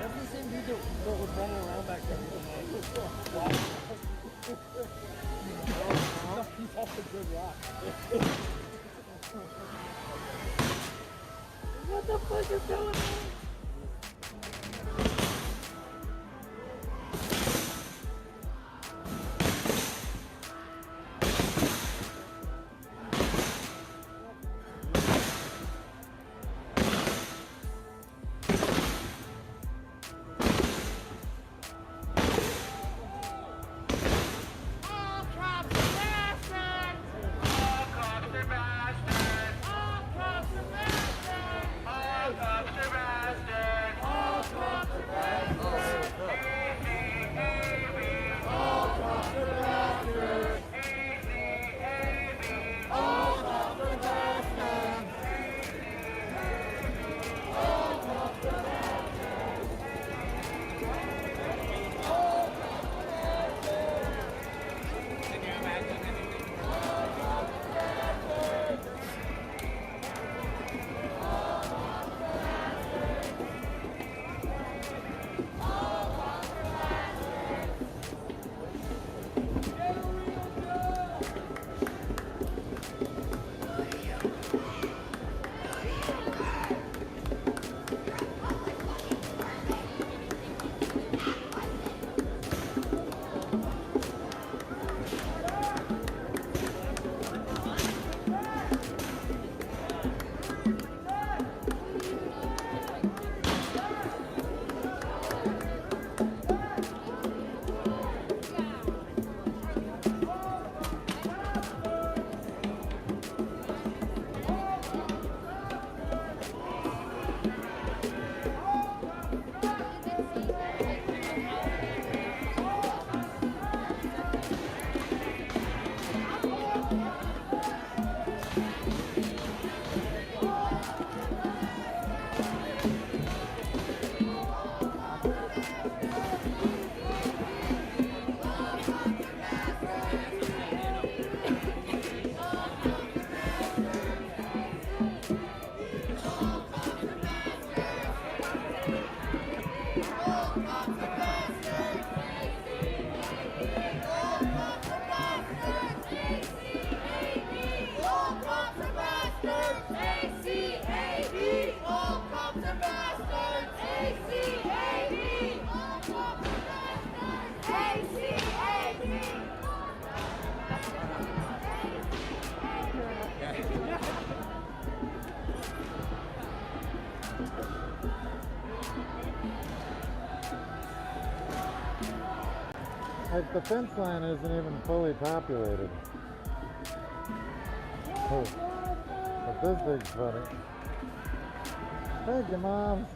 That's the same dude that was running around back there. He's off a good rock. What the fuck is going on? All cops are bastards! Like, the fence line isn't even fully populated. Oh, but this thing's funny. Thank you, Mom.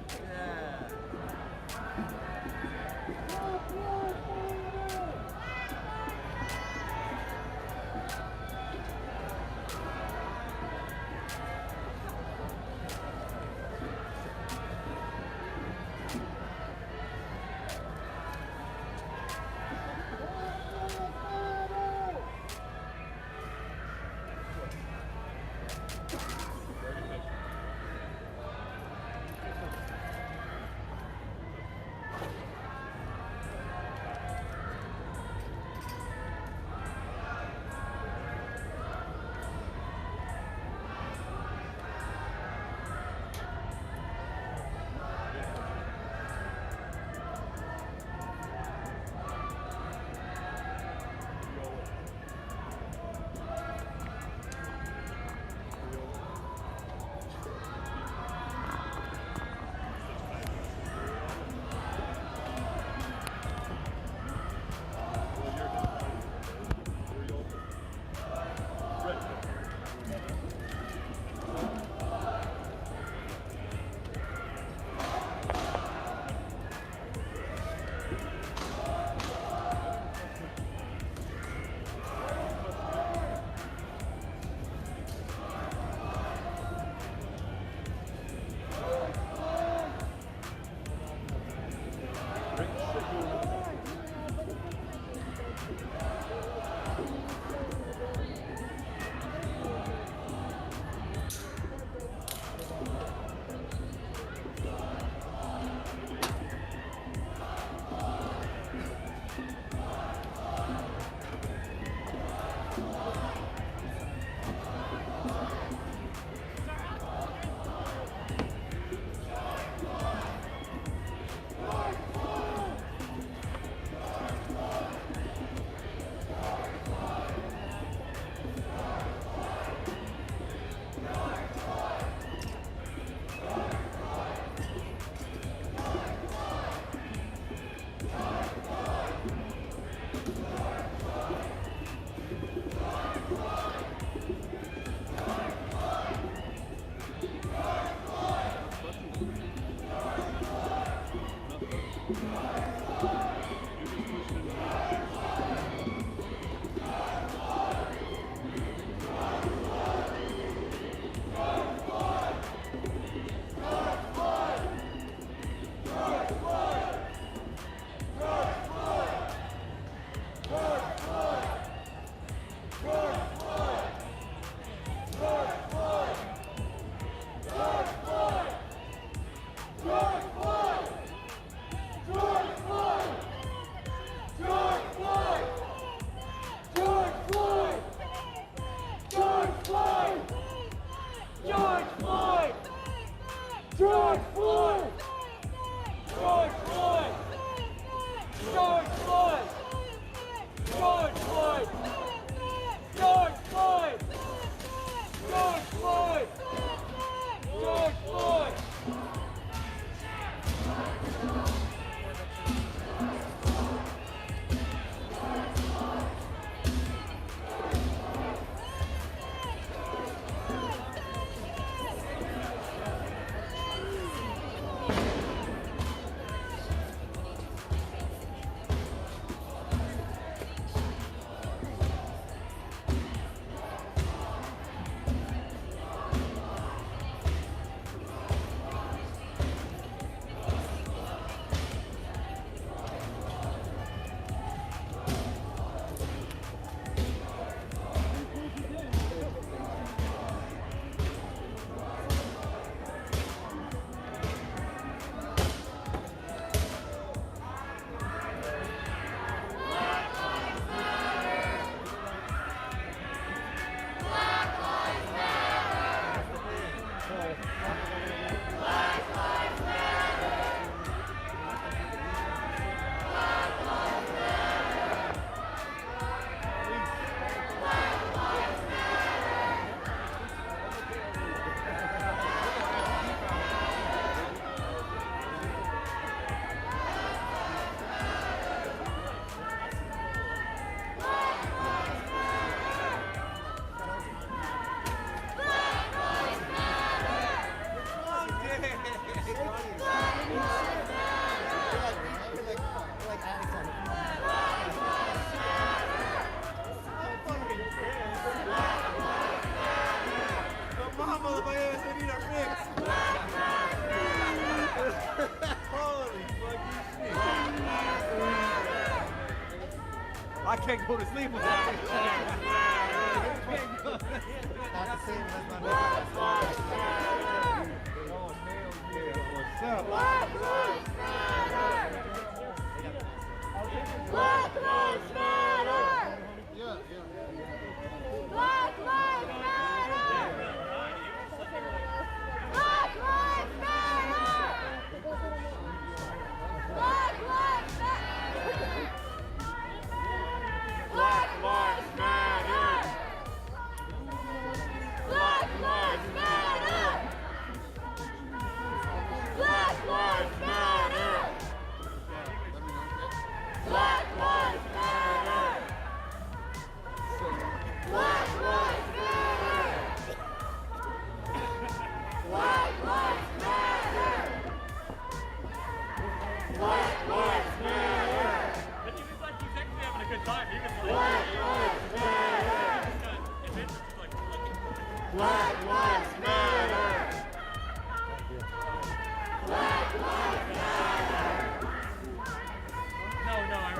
I can't go to sleep without it. Not the same as my Black Lives Matter! What's up? Black Lives Matter! Black Lives Matter! Black Lives Matter! Black Lives Matter! Black Lives Matter! Black Lives Matter! Black Lives Matter! Black Lives Matter! Black Lives Matter! Black Lives Matter! Black Lives Matter! Black Lives Matter! It seems like he's actually having a good time. Black Lives Matter! Black Lives Matter! Black Lives Matter! No, I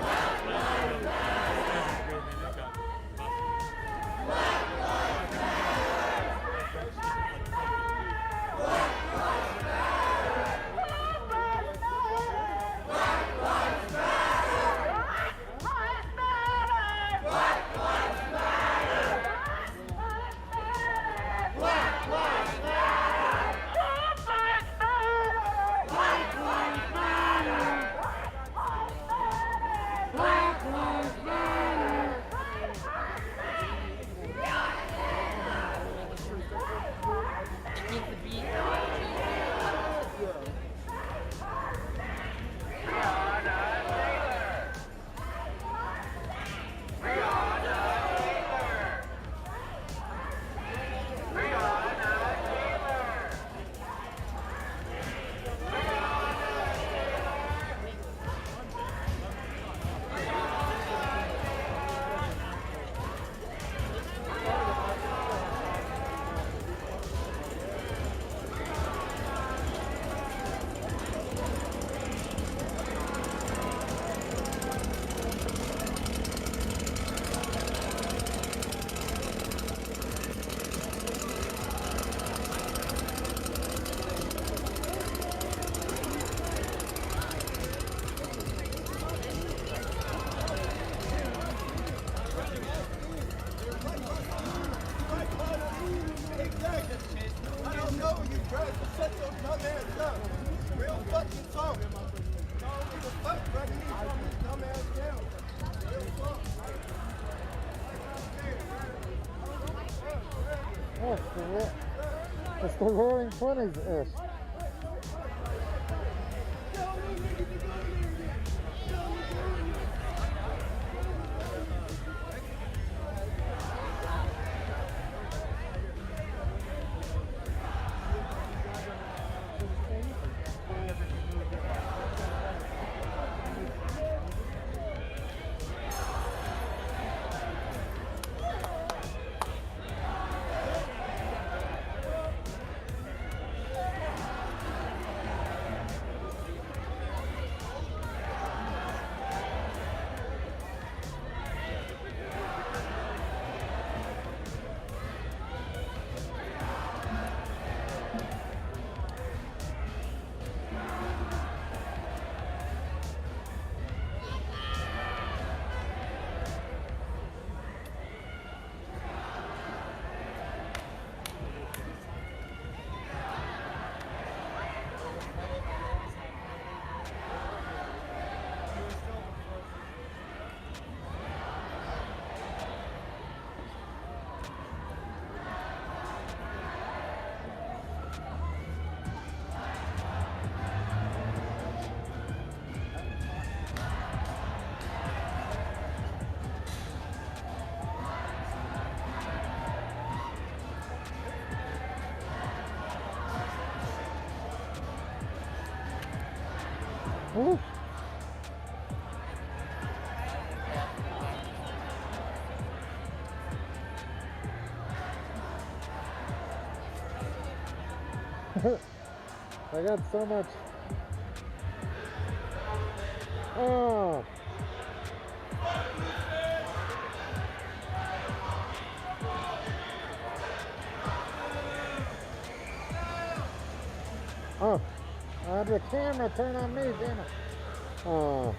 It's the Roaring 20s-ish. Ooh. I got so much. Oh. Oh, the camera turned on me, damn it. Oh.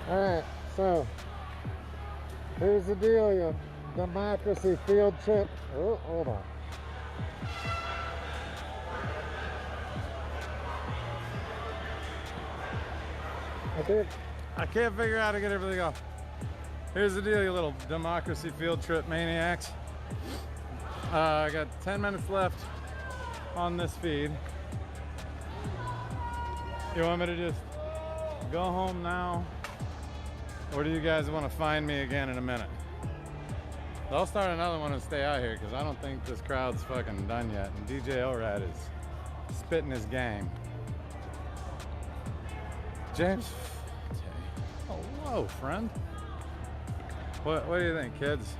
Alright, so here's the deal, you democracy field trip. Oh, hold on. I can't figure out how to get everything off. Here's the deal, you little democracy field trip maniacs. I got 10 minutes left on this feed. You want me to just go home now? Or do you guys want to find me again in a minute? I'll start another one and stay out here because I don't think this crowd's fucking done yet. And DJ Elrad is spitting his game. James, hello, friend. What do you think, kids?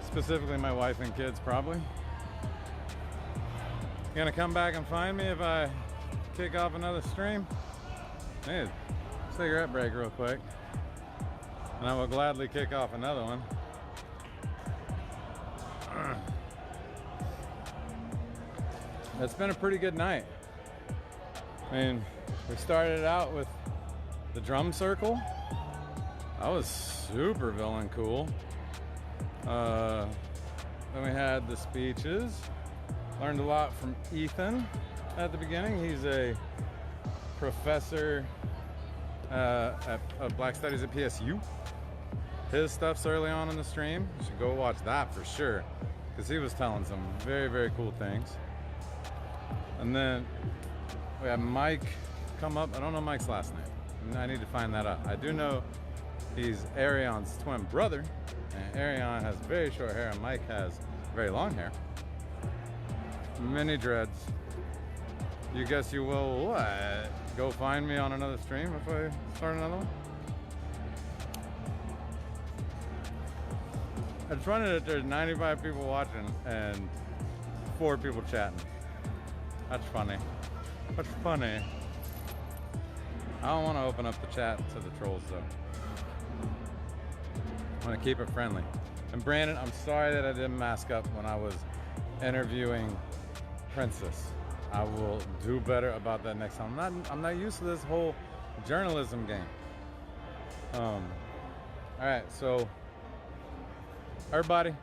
Specifically my wife and kids, probably. You gonna come back and find me if I kick off another stream? Hey, cigarette break real quick. And I will gladly kick off another one. It's been a pretty good night. I mean, we started out with the drum circle. That was super villain cool. Then we had the speeches. Learned a lot from Ethan at the beginning. He's a professor of Black Studies at PSU. His stuff's early on in the stream. You should go watch that for sure, because he was telling some very, very cool things. And then we had Mike come up. I don't know Mike's last name. I need to find that out. I do know he's Arion's twin brother, and Arion has very short hair, and Mike has very long hair. Mini dreads. You guess you will what? Go find me on another stream if I start another one? It's funny that there's 95 people watching and 4 people chatting. That's funny. That's funny. I don't want to open up the chat to the trolls though. I want to keep it friendly. And Brandon, I'm sorry that I didn't mask up when I was interviewing Princess. I will do better about that next time. I'm not used to this whole journalism game. All right, so everybody,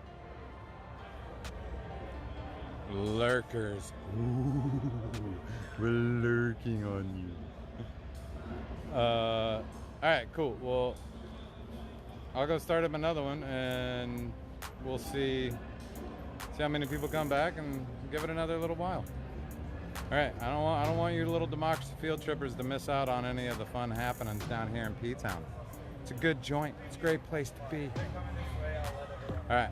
lurkers. Ooh, we're lurking on you. All right, cool. Well, I'll go start up another one, and we'll see how many people come back, and give it another little while. All right, I don't want you little democracy field trippers to miss out on any of the fun happenings down here in P-Town. It's a good joint. It's a great place to be. All right.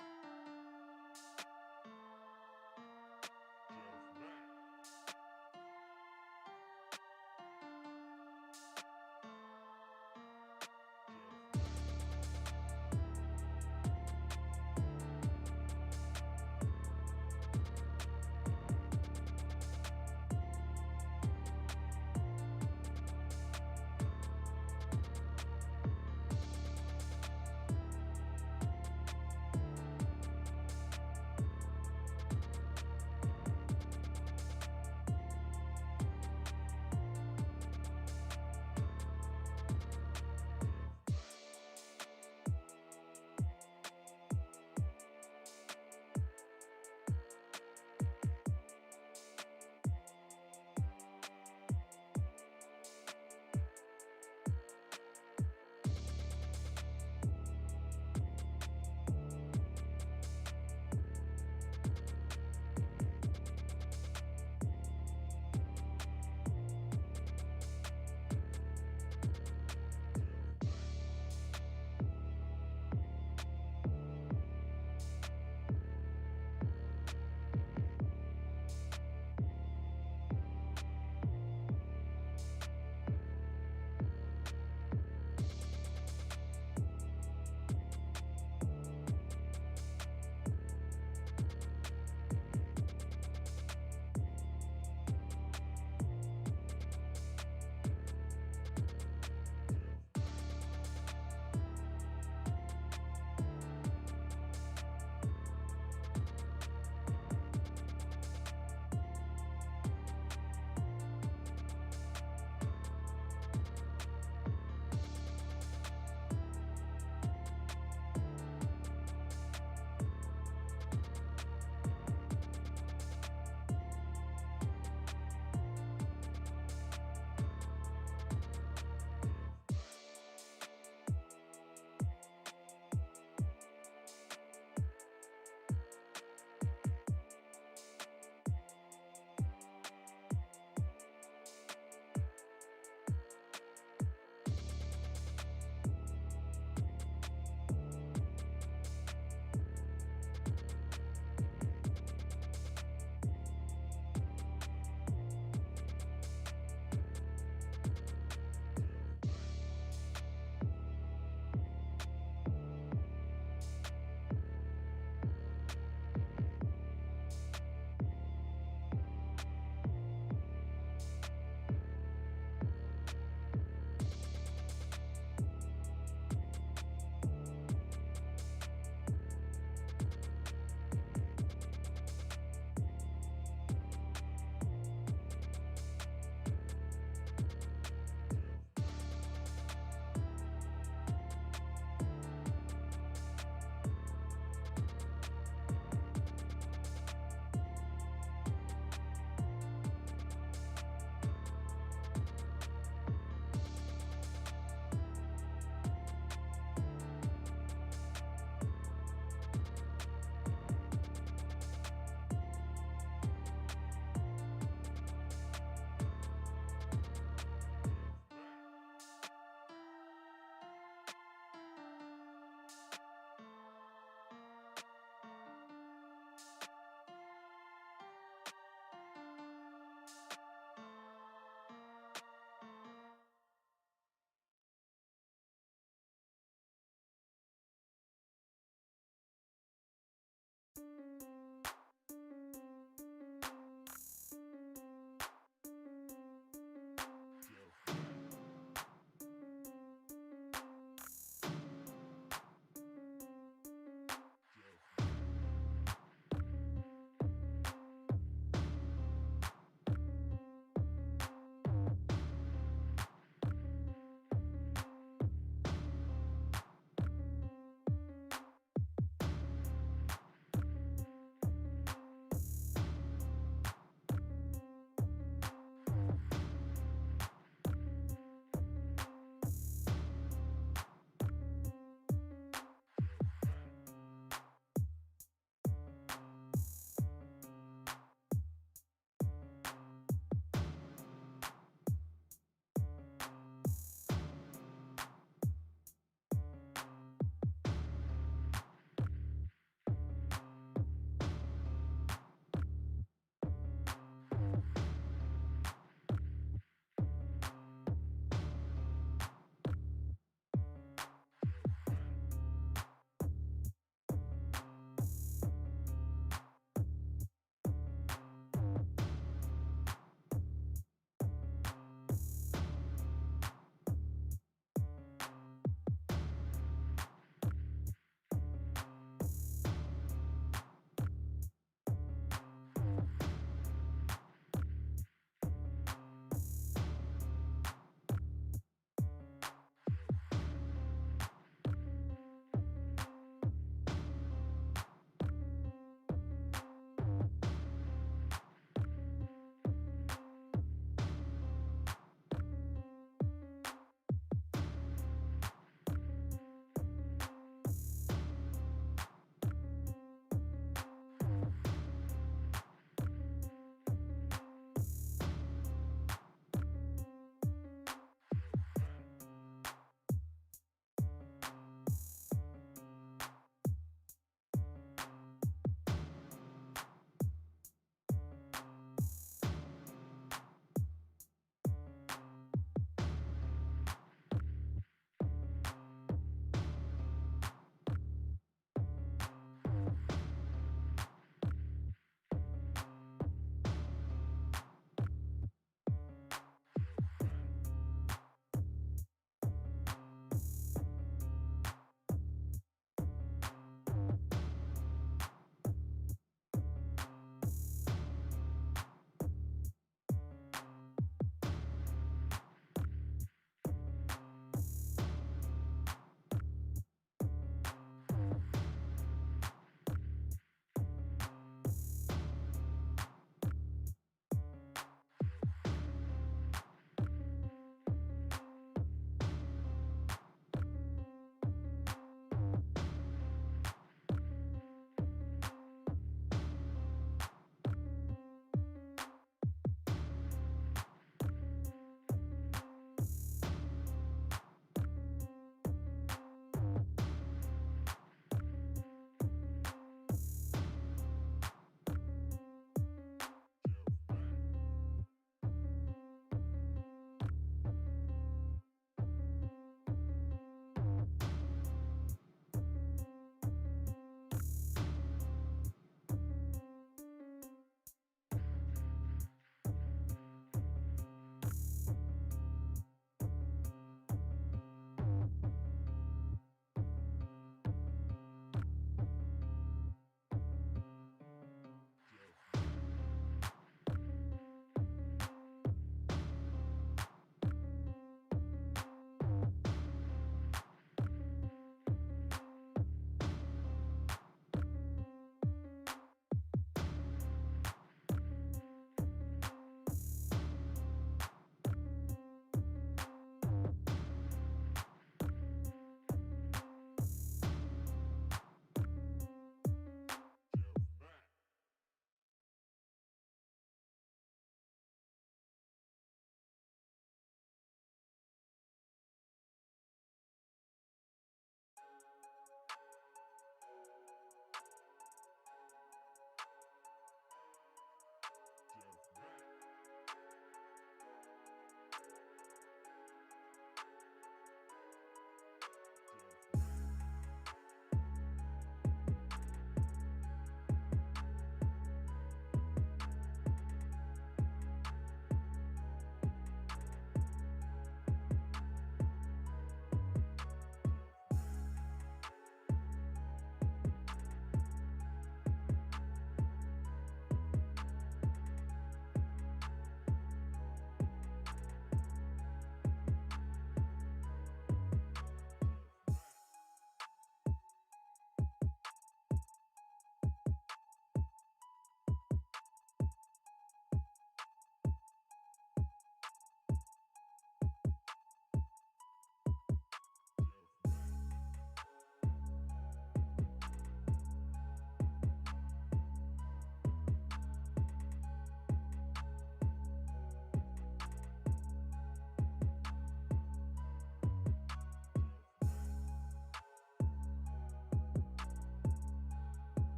Thank you.